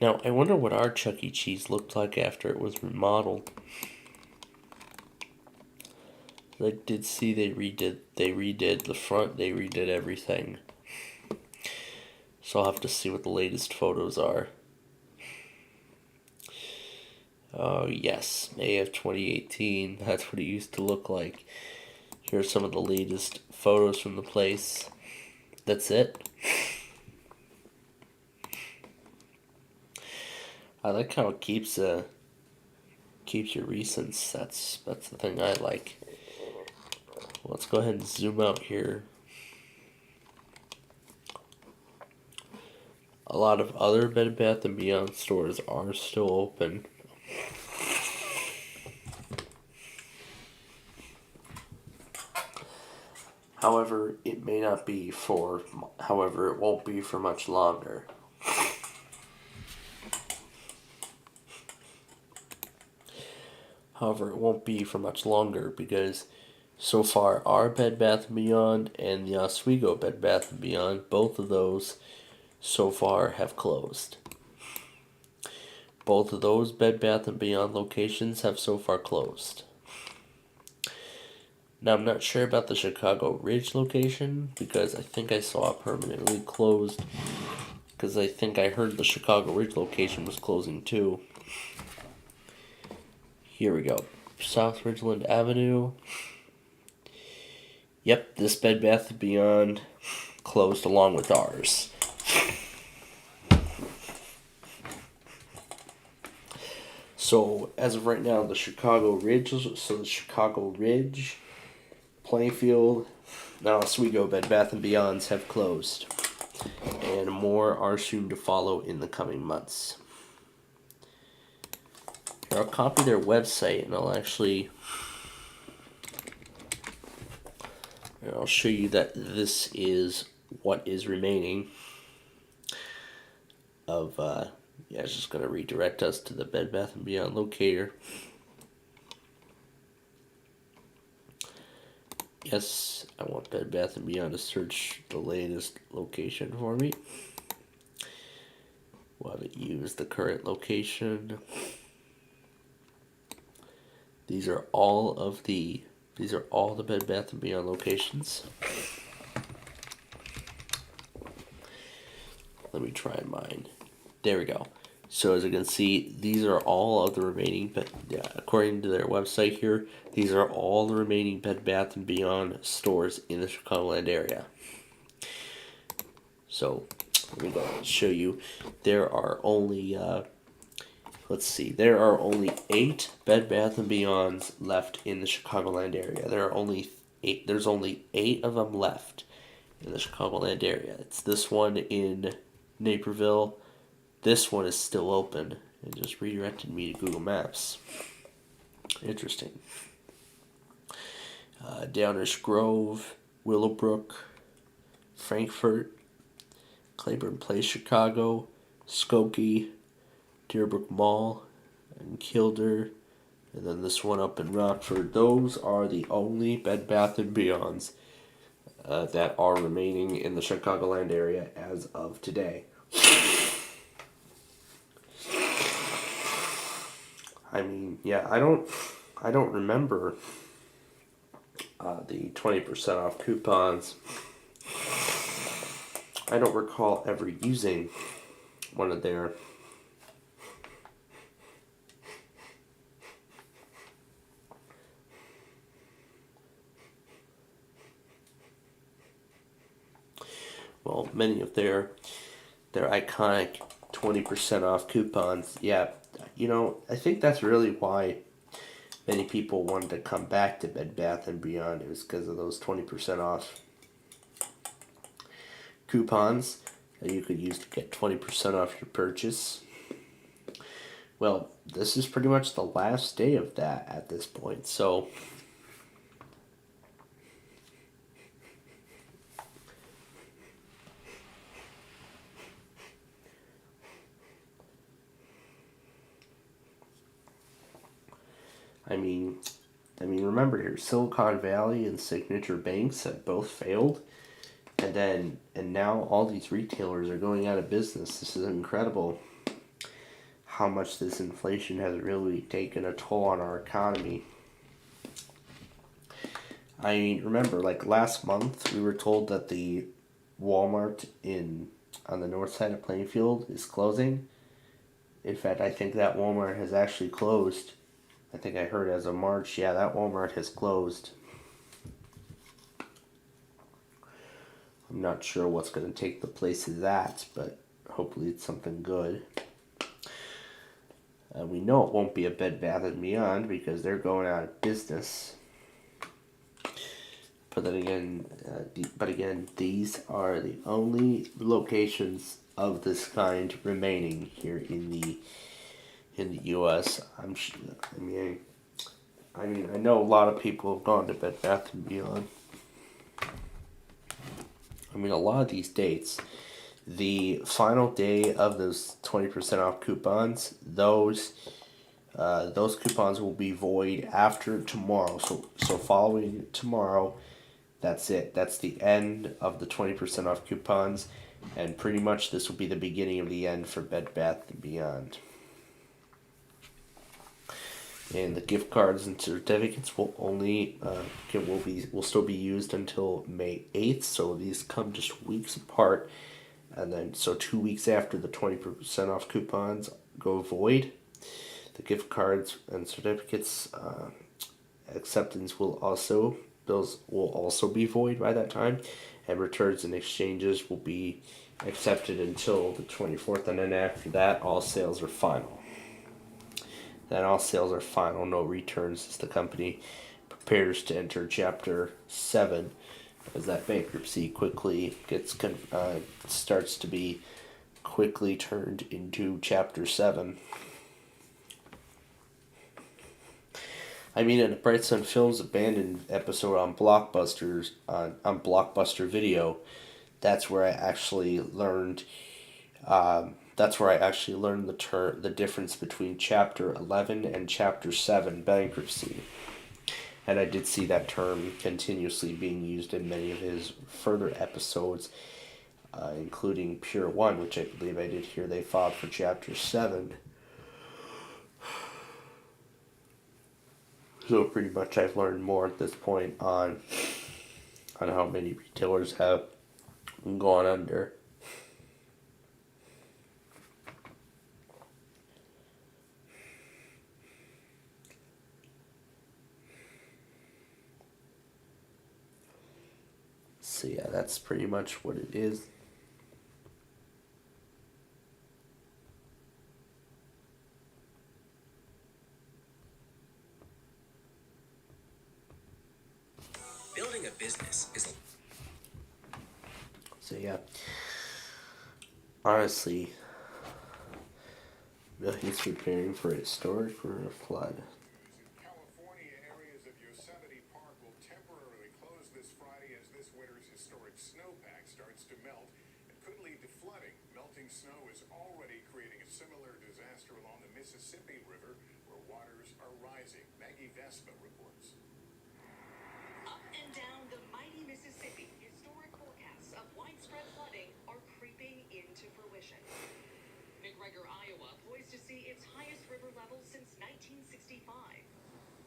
Now, I wonder what our Chuck E. Cheese looked like after it was remodeled. I did see they redid the front, they redid everything. So I'll have to see what the latest photos are. Oh yes, May of 2018, that's what it used to look like. Here's some of the latest photos from the place. That's it. I like how it keeps your recents. That's the thing I like. Let's go ahead and zoom out here. A lot of other Bed Bath & Beyond stores are still open. However, it won't be for much longer. However, it won't be for much longer because so far our Bed Bath & Beyond and the Oswego Bed Bath & Beyond, both of those so far have closed. Both of those Bed Bath & Beyond locations have so far closed. Now, I'm not sure about the Chicago Ridge location because I think I saw it permanently closed, because I think I heard the Chicago Ridge location was closing too. Here we go. South Ridgeland Avenue. Yep, this Bed Bath & Beyond closed along with ours. So, as of right now, the Chicago Ridge, Plainfield, now Oswego Bed Bath & Beyonds have closed. And more are soon to follow in the coming months. Here, I'll copy their website and I'll show you that this is what is remaining of, it's just going to redirect us to the Bed Bath & Beyond locator. Yes, I want Bed Bath & Beyond to search the latest location for me. We'll have it use the current location. These are all the Bed Bath & Beyond locations. Let me try mine. There we go. So as you can see, these are all of the remaining, but according to their website here, these are all the remaining Bed Bath & Beyond stores in the Chicagoland area. So let me go ahead and show you. There are only, let's see, there are only 8 Bed Bath & Beyonds left in the Chicagoland area. There's only 8 of them left in the Chicagoland area. It's this one in Naperville. This one is still open. It just redirected me to Google Maps. Interesting. Downers Grove, Willowbrook, Frankfort, Claiborne Place, Chicago, Skokie, Deerbrook Mall, and Kildare, and then this one up in Rockford. Those are the only Bed Bath & Beyonds that are remaining in the Chicagoland area as of today. I mean, yeah, I don't remember the 20% off coupons. I don't recall ever using one of their many of their iconic 20% off coupons. Yeah, you know, I think that's really why many people wanted to come back to Bed Bath & Beyond. It was because of those 20% off coupons that you could use to get 20% off your purchase. Well, this is pretty much the last day of that at this point, so I mean, remember here, Silicon Valley and Signature Banks have both failed, and now all these retailers are going out of business. This is incredible how much this inflation has really taken a toll on our economy. I mean, remember, like last month, we were told that the Walmart on the north side of Plainfield is closing. In fact, I think that Walmart has actually closed. I think I heard as of March, yeah, that Walmart has closed. I'm not sure what's going to take the place of that, but hopefully it's something good. We know it won't be a Bed Bath & Beyond because they're going out of business. But then again, these are the only locations of this kind remaining here in the U.S. I know a lot of people have gone to Bed Bath & Beyond. I mean, a lot of these dates, the final day of those 20% off coupons, those coupons will be void after tomorrow. So following tomorrow, that's it. That's the end of the 20% off coupons, and pretty much this will be the beginning of the end for Bed Bath & Beyond. And the gift cards and certificates will only will still be used until May 8th. So these come just weeks apart, and then so 2 weeks after the 20% off coupons go void, the gift cards and certificates acceptance will also be void by that time, and returns and exchanges will be accepted until the 24th, and then after that, all sales are final. No returns as the company prepares to enter Chapter 7, as that bankruptcy quickly starts to be quickly turned into Chapter 7. I mean, in a Bright Sun Films abandoned episode on Blockbuster that's where I actually learned. The difference between Chapter 11 and Chapter 7 bankruptcy. And I did see that term continuously being used in many of his further episodes, including Pure One, which I believe I did hear they filed for Chapter 7. So pretty much I've learned more at this point on how many retailers have gone under. So yeah, that's pretty much what it is. Building a business is So yeah, honestly, he's preparing for a historic or a flood. California areas of Yosemite Park will temporarily close this Friday as this winter's historic snowpack starts to melt and could lead to flooding. Melting snow is already creating a similar disaster along the Mississippi River, where waters are rising. Maggie Vespa reports. Up and down the mighty Mississippi, historic forecasts of widespread flooding are creeping into fruition. McGregor, Iowa, poised to see its highest river level since 1965.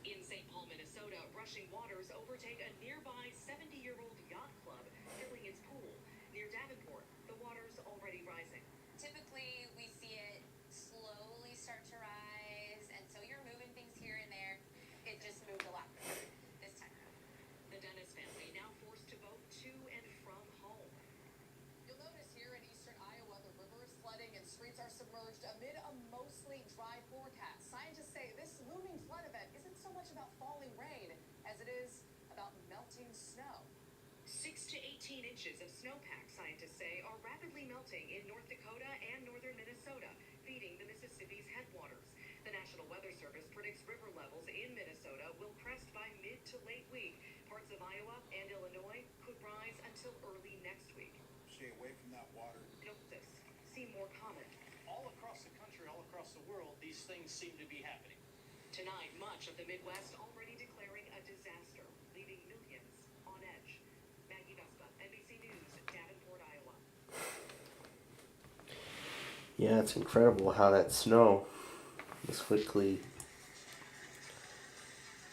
In St. Paul, Minnesota, rushing waters overtake a nearby 70-year-old yacht club, filling its pool. Near Davenport, the water's already rising. Typically, we see it slowly start to rise, and so you're moving things here and there. It just moved a lot quicker this time around. The Dennis family now forced to boat to and from home. You'll notice here in eastern Iowa, the river is flooding and streets are submerged amid a mostly dry forecast. Scientists say this looming flood event isn't so much about falling rain as it is about melting snow. 6 to 18 inches of snowpack, scientists say, are rapidly melting in North Dakota and northern Minnesota, feeding the Mississippi's headwaters. The National Weather Service predicts river levels in Minnesota will crest by mid to late week. Parts of Iowa and Illinois could rise until early next week. Stay away from that water. Note this. See more comment. All across the country, all across the world, these things seem to be happening. Tonight, much of the Midwest already declaring a disaster, leaving millions on edge. Maggie Vespa, NBC News, Davenport, Iowa. Yeah, it's incredible how that snow just quickly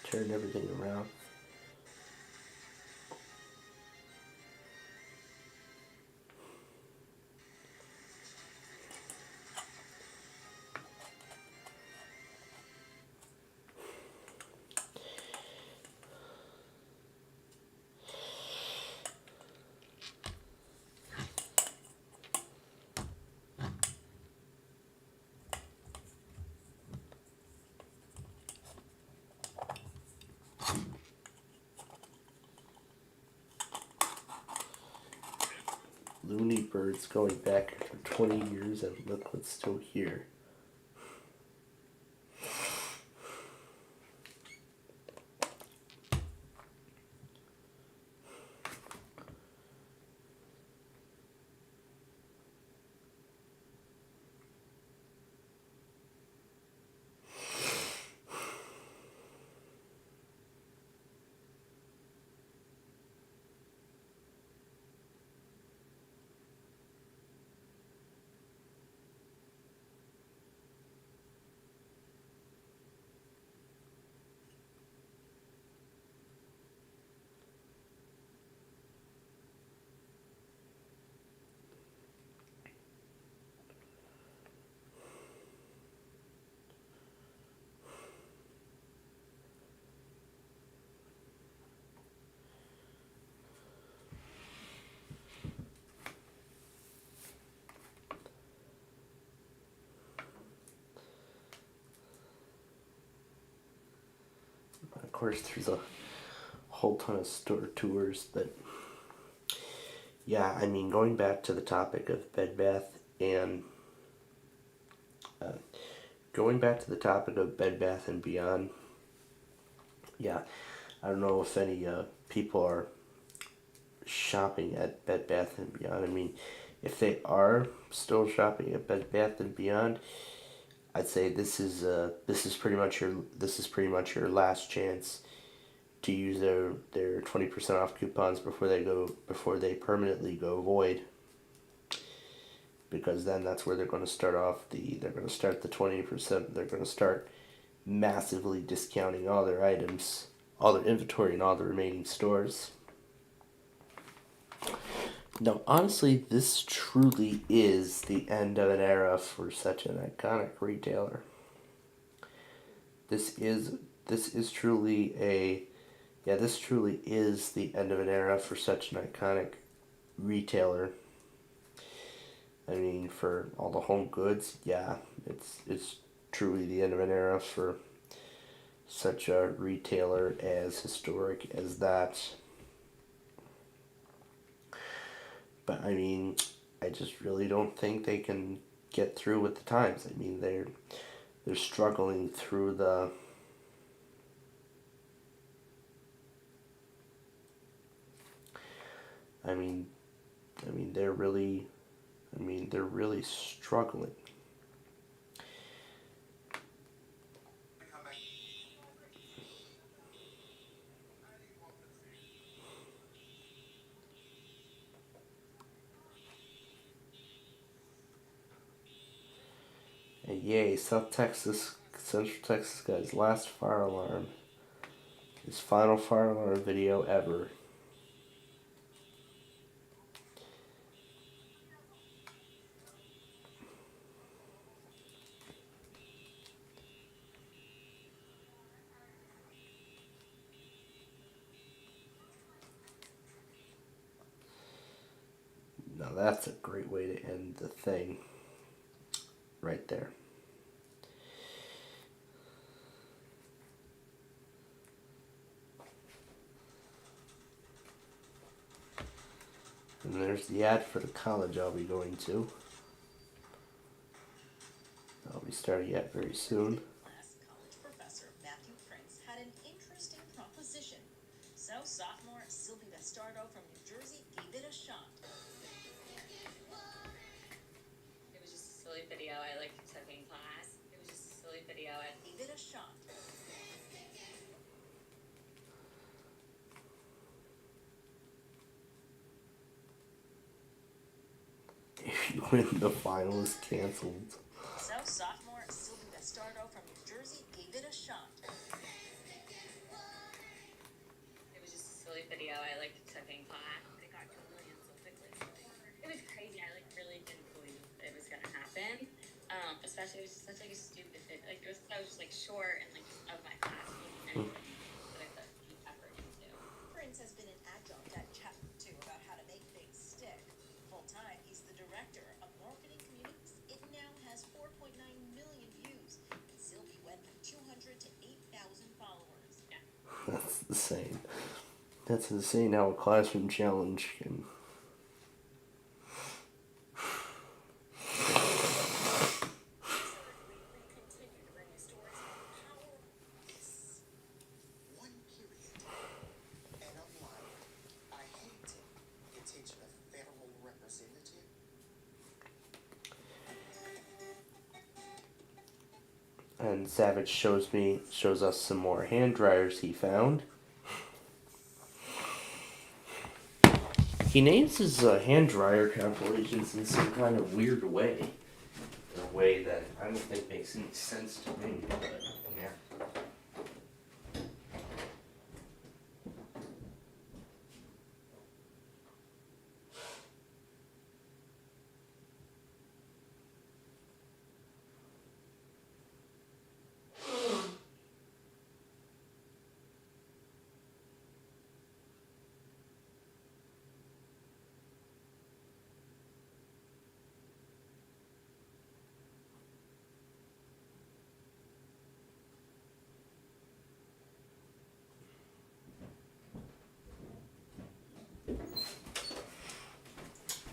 turned everything around. Looney Birds going back for 20 years, and look what's still here. Of course, there's a whole ton of store tours, but yeah, I mean, going back to the topic of Bed Bath and Beyond, yeah, I don't know if any people are shopping at Bed Bath and Beyond. I mean, if they are still shopping at Bed Bath and Beyond, I'd say this is pretty much your last chance to use their 20% off coupons before they permanently go void. Because then that's where they're going to start the 20%. They're going to start massively discounting all their items, all their inventory in all the remaining stores. Now, honestly, this truly is the end of an era for such an iconic retailer. This is truly Yeah, this truly is the end of an era for such an iconic retailer. I mean, for all the home goods, yeah, it's truly the end of an era for such a retailer as historic as that. But I mean, I just really don't think they can get through with the times. I mean, they're struggling through the I mean they're really struggling. And yay, Central Texas got his last fire alarm. His final fire alarm video ever. Now that's a great way to end the thing. Right there. And there's the ad for the college I'll be going to. I'll be starting at very soon. College professor Matthew Prince had an interesting proposition. So sophomore Sylvie Bastardo from New Jersey gave it a shot. It was just a silly video I took in class. It was just a silly video. I gave it a shot. If you win, the final is canceled. So sophomore Sylvie Bastardo from New Jersey gave it a shot. It was just a silly video I took in class. It got 2 million so quickly. It was crazy. I really didn't believe it was gonna happen. Especially it was such a stupid video. It was so just short and just of my class. And I put deep effort into. Prince has been an adjunct at Chapter 2 about how to make things stick. Full time, he's the director of marketing communities. It now has 4.9 million views. And Sylvie went from 200 to 8,000 followers. Yeah. That's insane. That's insane how a classroom challenge can. And Savage shows us some more hand dryers he found. He names his hand dryer compilations in some kind of weird way. In a way that I don't think makes any sense to me, but yeah.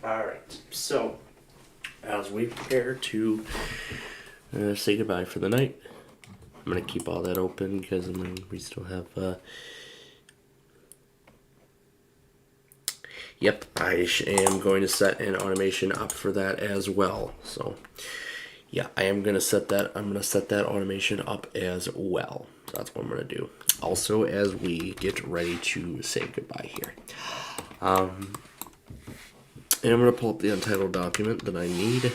Alright, so as we prepare to say goodbye for the night, I'm going to keep all that open because we still have, yep, I am going to set an automation up for that as well. So, yeah, I'm going to set that automation up as well. So that's what I'm going to do. Also, as we get ready to say goodbye here. And I'm going to pull up the untitled document that I need.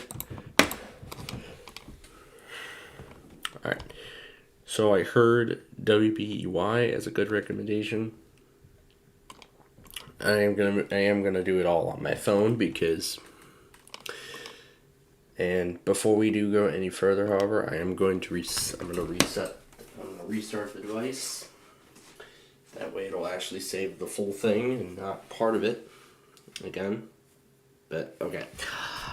Alright. So I heard WPUI as a good recommendation. I am gonna do it all on my phone because. And before we do go any further, however, I'm gonna restart the device. That way it'll actually save the full thing and not part of it again. But, okay.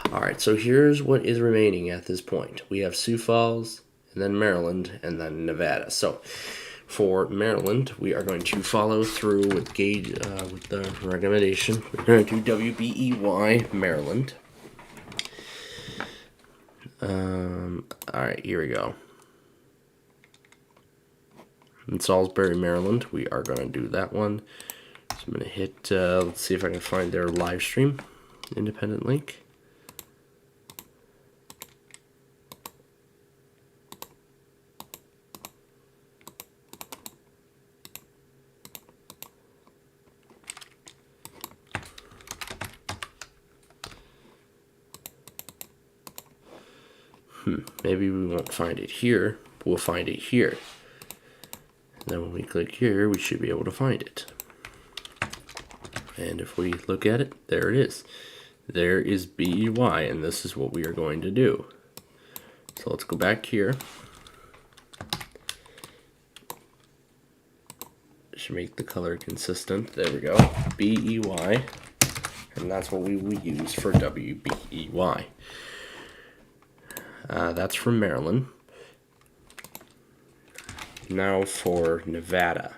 Alright, so here's what is remaining at this point. We have Sioux Falls, and then Maryland, and then Nevada. So, for Maryland, we are going to follow through with with the recommendation. We're going to do WBEY, Maryland. Alright, here we go. In Salisbury, Maryland, we are going to do that one. So I'm going to hit, let's see if I can find their live stream, independent link. Maybe we won't find it here, but we'll find it here. And then when we click here, we should be able to find it. And if we look at it, there it is. There is BEY, and this is what we are going to do. So let's go back here. Should make the color consistent. There we go. BEY. And that's what we will use for WBEY. That's from Maryland. Now for Nevada.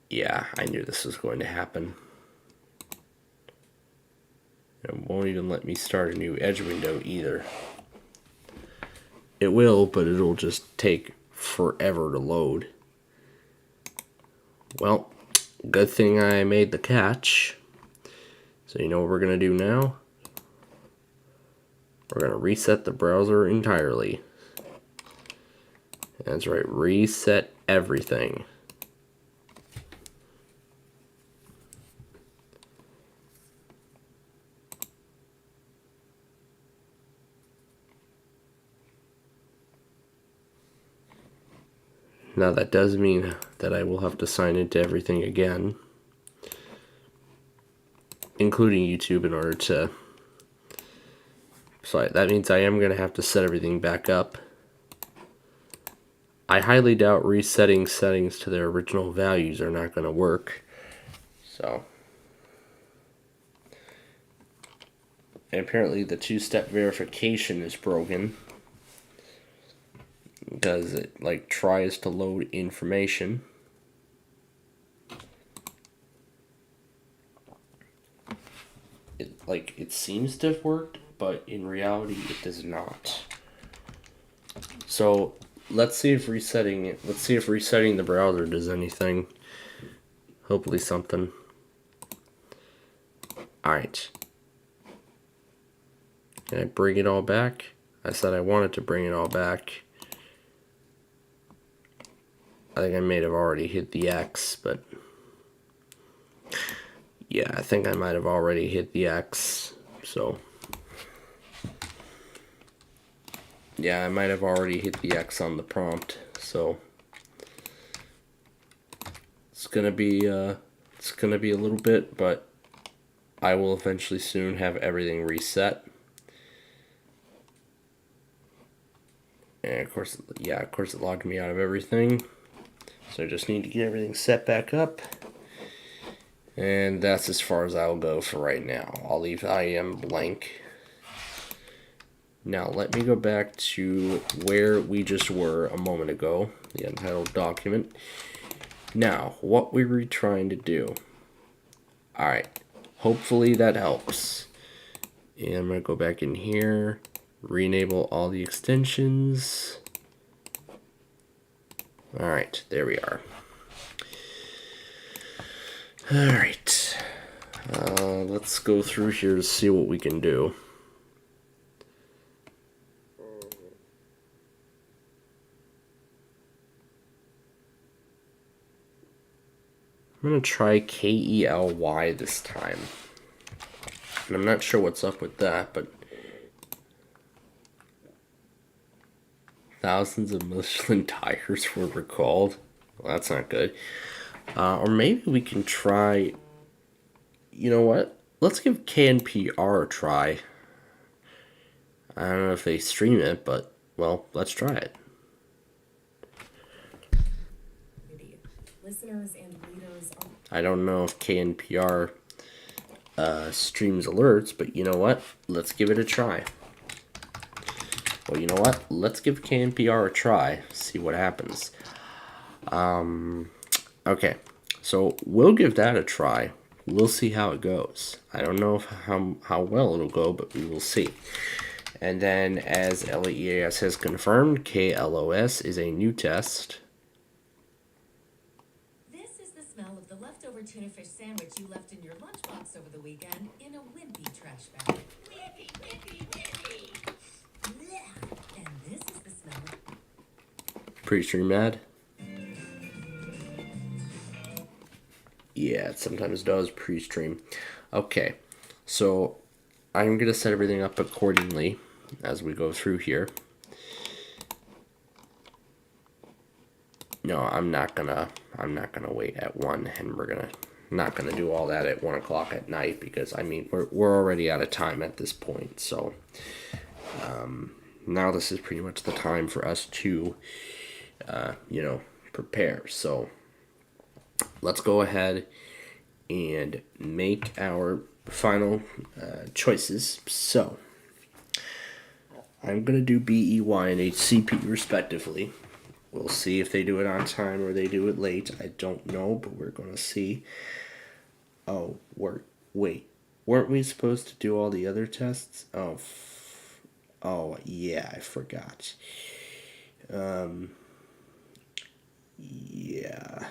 Yeah, I knew this was going to happen. It won't even let me start a new edge window either. It will, but it'll just take forever to load. Well, good thing I made the catch. So you know what we're going to do now? We're going to reset the browser entirely. That's right, reset everything. Now that does mean that I will have to sign into everything again, including YouTube, in order to... So that means I am going to have to set everything back up. I highly doubt resetting settings to their original values are not going to work. So... And apparently the two-step verification is broken, because it like tries to load information. It seems to have worked, but in reality it does not. So let's see if resetting the browser does anything. Hopefully something. Alright. Can I bring it all back? I said I wanted to bring it all back. I think I may have already hit the X, but yeah, I think I might have already hit the X, so yeah, I might have already hit the X on the prompt, so it's gonna be a little bit, but I will eventually soon have everything reset. And of course it logged me out of everything. So I just need to get everything set back up. And that's as far as I'll go for right now. I'll leave IM blank. Now let me go back to where we just were a moment ago. The untitled document. Now, what were we trying to do? Alright. Hopefully that helps. And I'm going to go back in here. Re-enable all the extensions. Alright, there we are. Alright. Let's go through here to see what we can do. I'm going to try KELY this time. And I'm not sure what's up with that, but thousands of Michelin tires were recalled. Well, that's not good. Or maybe we can try... You know what? Let's give KNPR a try. I don't know if they stream it, but, well, let's try it. Listeners and readers are... I don't know if KNPR streams alerts, but you know what? Let's give it a try. Well, you know what? Let's give KNPR a try. See what happens. Okay, so we'll give that a try. We'll see how it goes. I don't know how well it'll go, but we will see. And then, as LEAS has confirmed, KLOS is a new test. This is the smell of the leftover tuna fish sandwich you left in your lunchbox over the weekend in a wimpy trash bag. Wimpy, wimpy, wimpy. Blech. And this is the smell of... Pre-stream ad? Yeah, it sometimes does pre-stream. Okay, so I'm going to set everything up accordingly as we go through here. No, I'm not gonna wait at 1, and we're not gonna do all that at 1 o'clock at night, because I mean we're already out of time at this point. So now this is pretty much the time for us to prepare. So let's go ahead and make our final choices. So I'm gonna do BEY and HCP respectively. We'll see if they do it on time or they do it late. I don't know, but we're going to see. Oh, wait. Weren't we supposed to do all the other tests? Oh, yeah, I forgot. Yeah.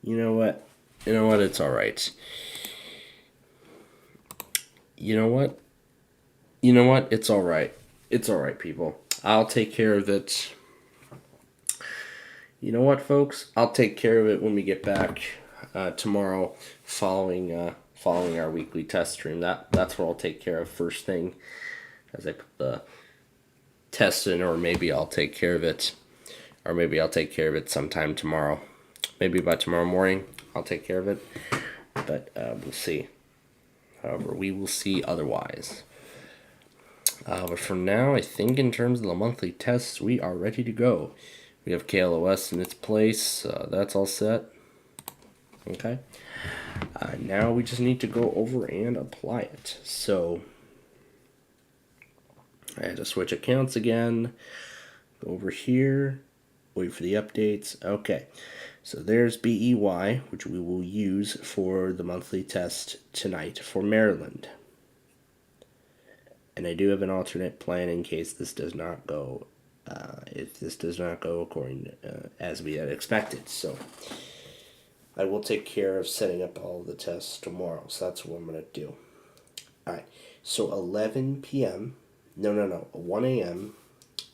You know what? It's all right. You know what? It's all right. It's all right, people. I'll take care of it. You know what, folks? I'll take care of it when we get back tomorrow, following our weekly test stream. That's what I'll take care of first thing, as I put the test in, or maybe I'll take care of it, sometime tomorrow. Maybe by tomorrow morning, I'll take care of it. But we'll see. However, we will see otherwise. But for now, I think in terms of the monthly tests, we are ready to go. We have KLOS in its place. That's all set. Okay. Now we just need to go over and apply it. So I had to switch accounts again. Go over here. Wait for the updates. Okay. So there's BEY, which we will use for the monthly test tonight for Maryland. And I do have an alternate plan in case this does not go, if this does not go according as we had expected. So I will take care of setting up all the tests tomorrow. So that's what I'm going to do. All right. So 11 p.m. No. 1 a.m.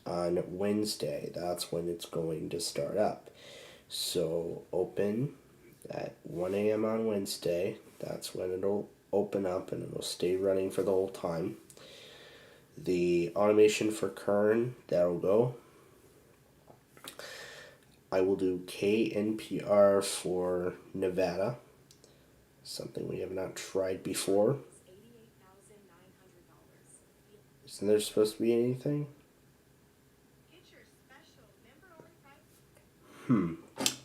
on Wednesday. That's when it's going to start up. So open at 1 a.m. on Wednesday. That's when it'll open up, and it'll stay running for the whole time. The automation for Kern, that'll go. I will do KNPR for Nevada, something we have not tried before. Isn't there supposed to be anything?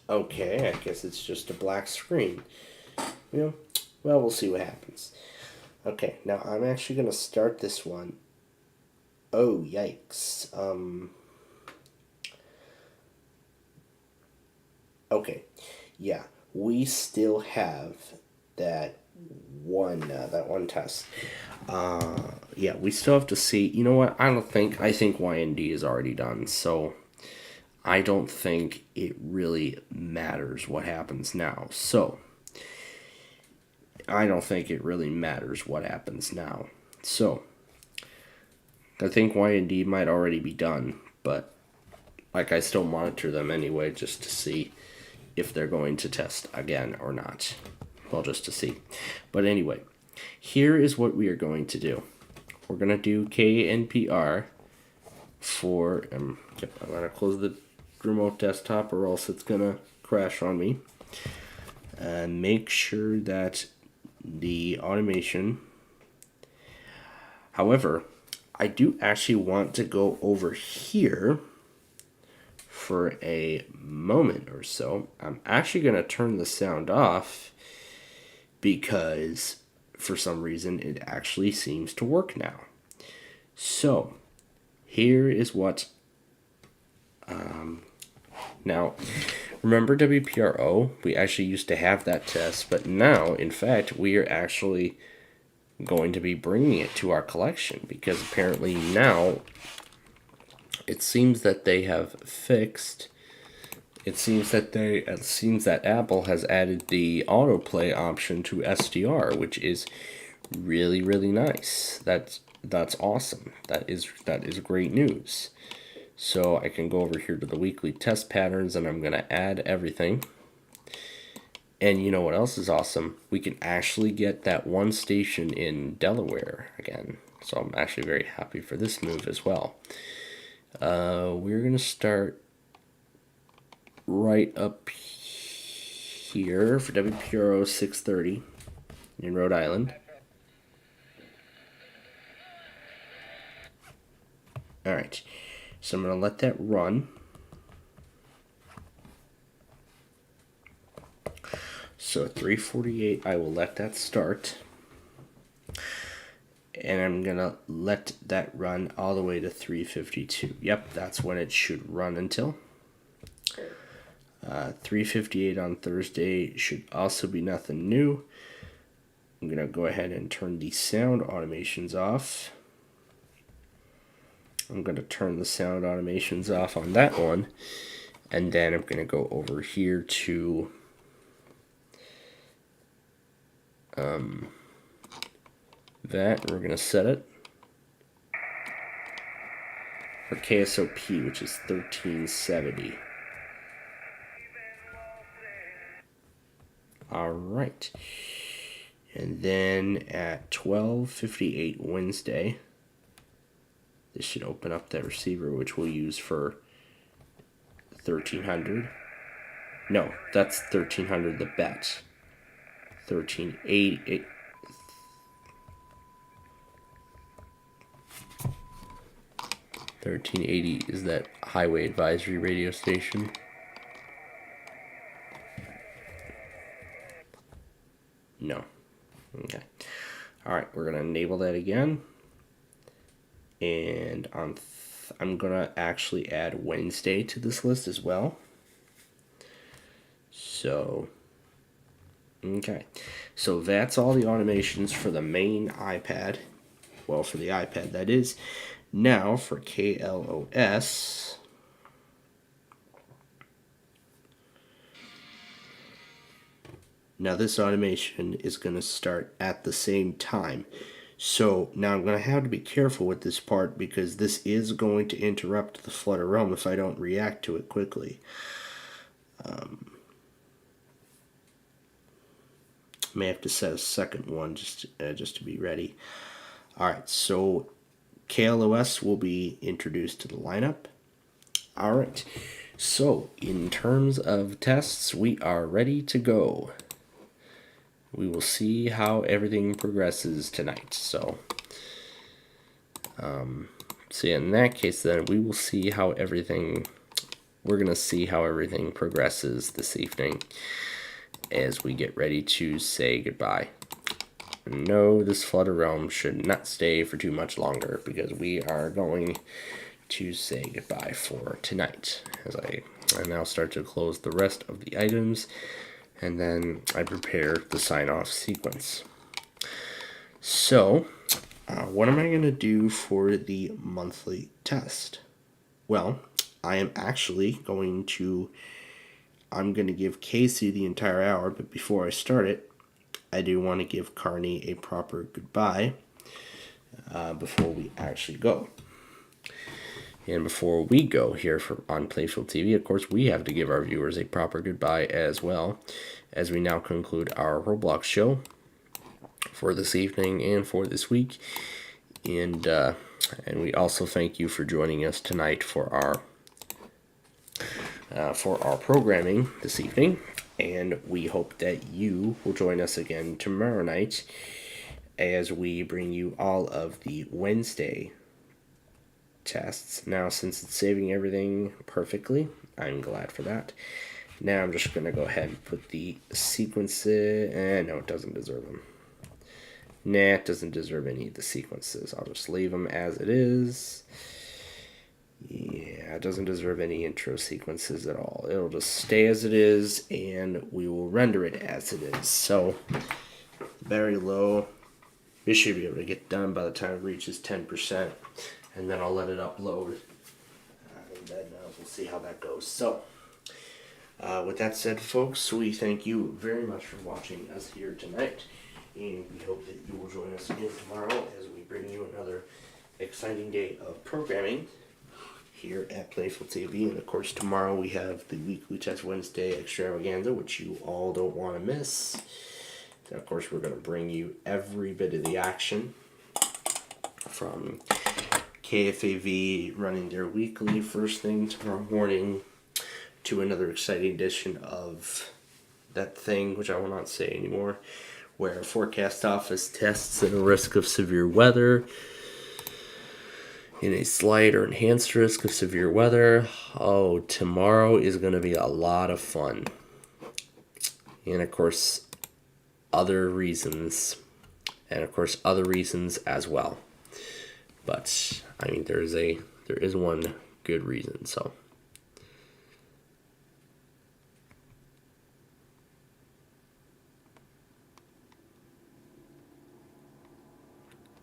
Okay, I guess it's just a black screen. Well, we'll see what happens. Okay, now I'm actually going to start this one. Oh, yikes. Okay, yeah, we still have that one test. Yeah, we still have to see. You know what? I think YND is already done, so I don't think it really matters what happens now. So I don't think it really matters what happens now. So I think YND might already be done, but like I still monitor them anyway just to see if they're going to test again or not. Well, just to see. But anyway, here is what we are going to do. We're going to do KNPR for, I'm going to close the remote desktop or else it's going to crash on me. And make sure that the automation, However, I do actually want to go over here for a moment or so. I'm actually going to turn the sound off because for some reason it actually seems to work now. So here is what now remember WPRO, we actually used to have that test, but now in fact we are actually going to be bringing it to our collection because apparently now it seems that they have fixed, it seems that Apple has added the autoplay option to SDR, which is really, really nice. That's awesome. That is great news. So I can go over here to the weekly test patterns and I'm going to add everything. And you know what else is awesome? We can actually get that one station in Delaware again. So I'm actually very happy for this move as well. We're going to start right up here for WPRO 630 in Rhode Island. Alright, so I'm going to let that run. So at 3:48, I will let that start. And I'm going to let that run all the way to 3:52. Yep, that's when it should run until. 3:58 on Thursday should also be nothing new. I'm going to go ahead and turn the sound automations off. I'm going to turn the sound automations off on that one. And then I'm going to go over here to that. We're going to set it for KSOP, which is 1370. All right. And then at 12:58 Wednesday, this should open up that receiver, which we'll use for 1300. No, that's 1300 the bet. 1380. 1380 is that highway advisory radio station. No. Okay. Alright, we're going to enable that again. And I'm going to actually add Wednesday to this list as well. So, okay. So that's all the automations for the main iPad. Well, for the iPad, that is. Now for KLOS. Now this automation is going to start at the same time. So now I'm going to have to be careful with this part because this is going to interrupt the Flutter realm if I don't react to it quickly. May have to set a second one just to be ready. Alright, so KLOS will be introduced to the lineup. Alright, so in terms of tests, we are ready to go. We will see how everything progresses tonight. So in that case then, we will see how everything, we're going to see how everything progresses this evening as we get ready to say goodbye. No, this Flutter realm should not stay for too much longer because we are going to say goodbye for tonight as I now start to close the rest of the items and then I prepare the sign-off sequence. So, what am I going to do for the monthly test? Well, I am actually going to, I'm going to give Casey the entire hour, but before I start it, I do want to give Carney a proper goodbye before we actually go. And before we go here on Playfield TV, of course, we have to give our viewers a proper goodbye as well, as we now conclude our Roblox show for this evening and for this week. And we also thank you for joining us tonight for our programming this evening. And we hope that you will join us again tomorrow night as we bring you all of the Wednesday tests. Now, since it's saving everything perfectly, I'm glad for that. Now I'm just going to go ahead and put the sequences, and no, it doesn't deserve them. Nah, it doesn't deserve any of the sequences. I'll just leave them as it is. Yeah, it doesn't deserve any intro sequences at all. It'll just stay as it is, and we will render it as it is. So, very low. We should be able to get done by the time it reaches 10%, and then I'll let it upload, and then we'll see how that goes. So, with that said, folks, we thank you very much for watching us here tonight, and we hope that you will join us again tomorrow as we bring you another exciting day of programming here at Plainfield TV. And of course, tomorrow we have the Weekly Test Wednesday extravaganza, which you all don't want to miss. And of course, we're going to bring you every bit of the action from KFAV running their weekly first thing tomorrow morning to another exciting edition of that thing, which I will not say anymore, where forecast office tests at a risk of severe weather in a slight or enhanced risk of severe weather. Oh, tomorrow is going to be a lot of fun. And of course, other reasons. And of course, other reasons as well. But, I mean, there is one good reason, so.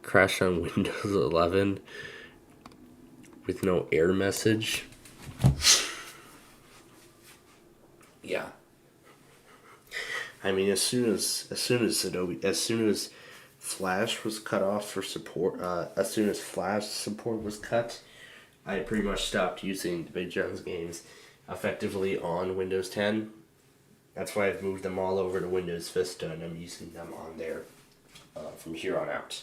Crash on Windows 11 with no error message. Yeah. I mean, as soon as Flash was cut off for support, as soon as Flash support was cut, I pretty much stopped using the Big John's games effectively on Windows 10. That's why I've moved them all over to Windows Vista, and I'm using them on there from here on out.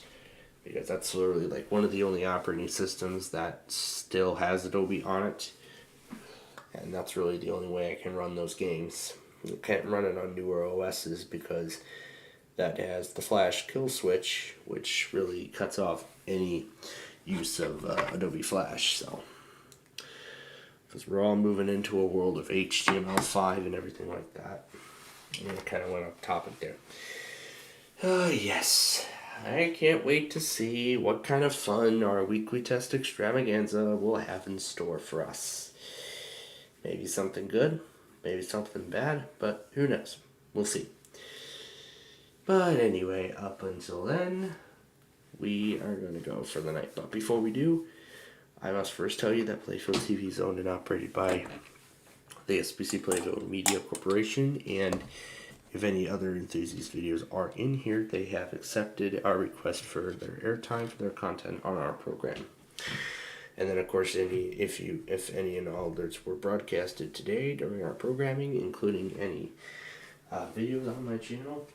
Because that's literally like one of the only operating systems that still has Adobe on it. And that's really the only way I can run those games. You can't run it on newer OSs because that has the Flash kill switch, which really cuts off any use of Adobe Flash. So, because we're all moving into a world of HTML5 and everything like that. And I kind of went off topic there. Yes. I can't wait to see what kind of fun our weekly test extravaganza will have in store for us. Maybe something good, maybe something bad, but who knows? We'll see. But anyway, up until then, we are going to go for the night. But before we do, I must first tell you that Plainfield TV is owned and operated by the SPC Plainfield Media Corporation, and if any other enthusiast videos are in here, they have accepted our request for their airtime for their content on our program. And then, of course, if any and all alerts were broadcasted today during our programming, including any videos on my channel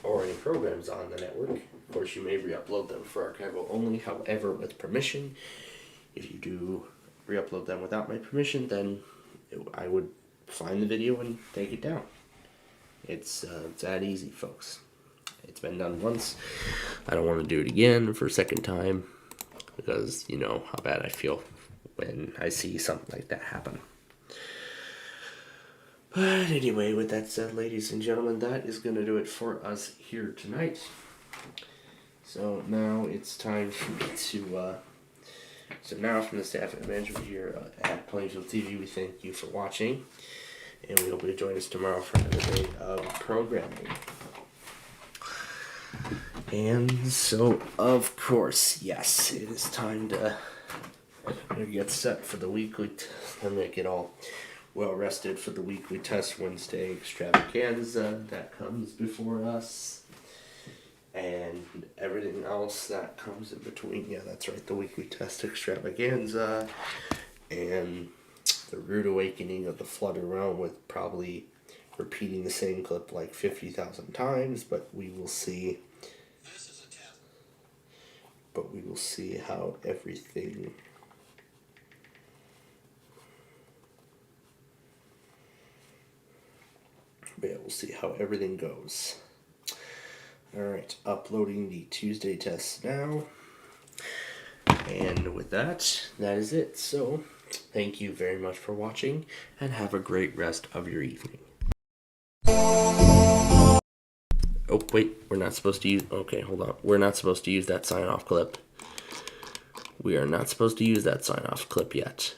or any programs on the network, of course, you may re-upload them for archival only. However, with permission, if you do re-upload them without my permission, then I would find the video and take it down. It's that easy, folks. It's been done once. I don't want to do it again for a second time because you know how bad I feel when I see something like that happen. But anyway, with that said, ladies and gentlemen, that is going to do it for us here tonight. So now it's time for me to... So now from the staff and management here at Plainfield TV, we thank you for watching. And we hope you'll join us tomorrow for another day of programming. And so, of course, yes, it is time to get set for the weekly and make it all well rested for the weekly Test Wednesday extravaganza that comes before us. And everything else that comes in between. Yeah, that's right, the weekly test extravaganza. And the rude awakening of the flooded realm, with probably repeating the same clip like 50,000 times, but we will see. But we will see how everything we'll see how everything goes. Alright, uploading the Tuesday test now. And with that, that is it. So, thank you very much for watching, and have a great rest of your evening. Oh, wait, we're not supposed to use... Okay, hold on. We're not supposed to use that sign-off clip. We are not supposed to use that sign-off clip yet.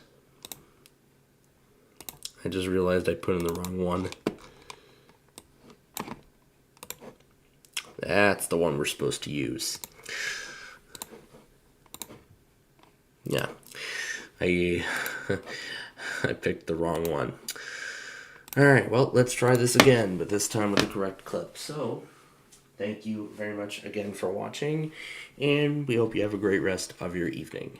I just realized I put in the wrong one. That's the one we're supposed to use. Yeah, I picked the wrong one. Alright, well, let's try this again, but this time with the correct clip. So, thank you very much again for watching, and we hope you have a great rest of your evening.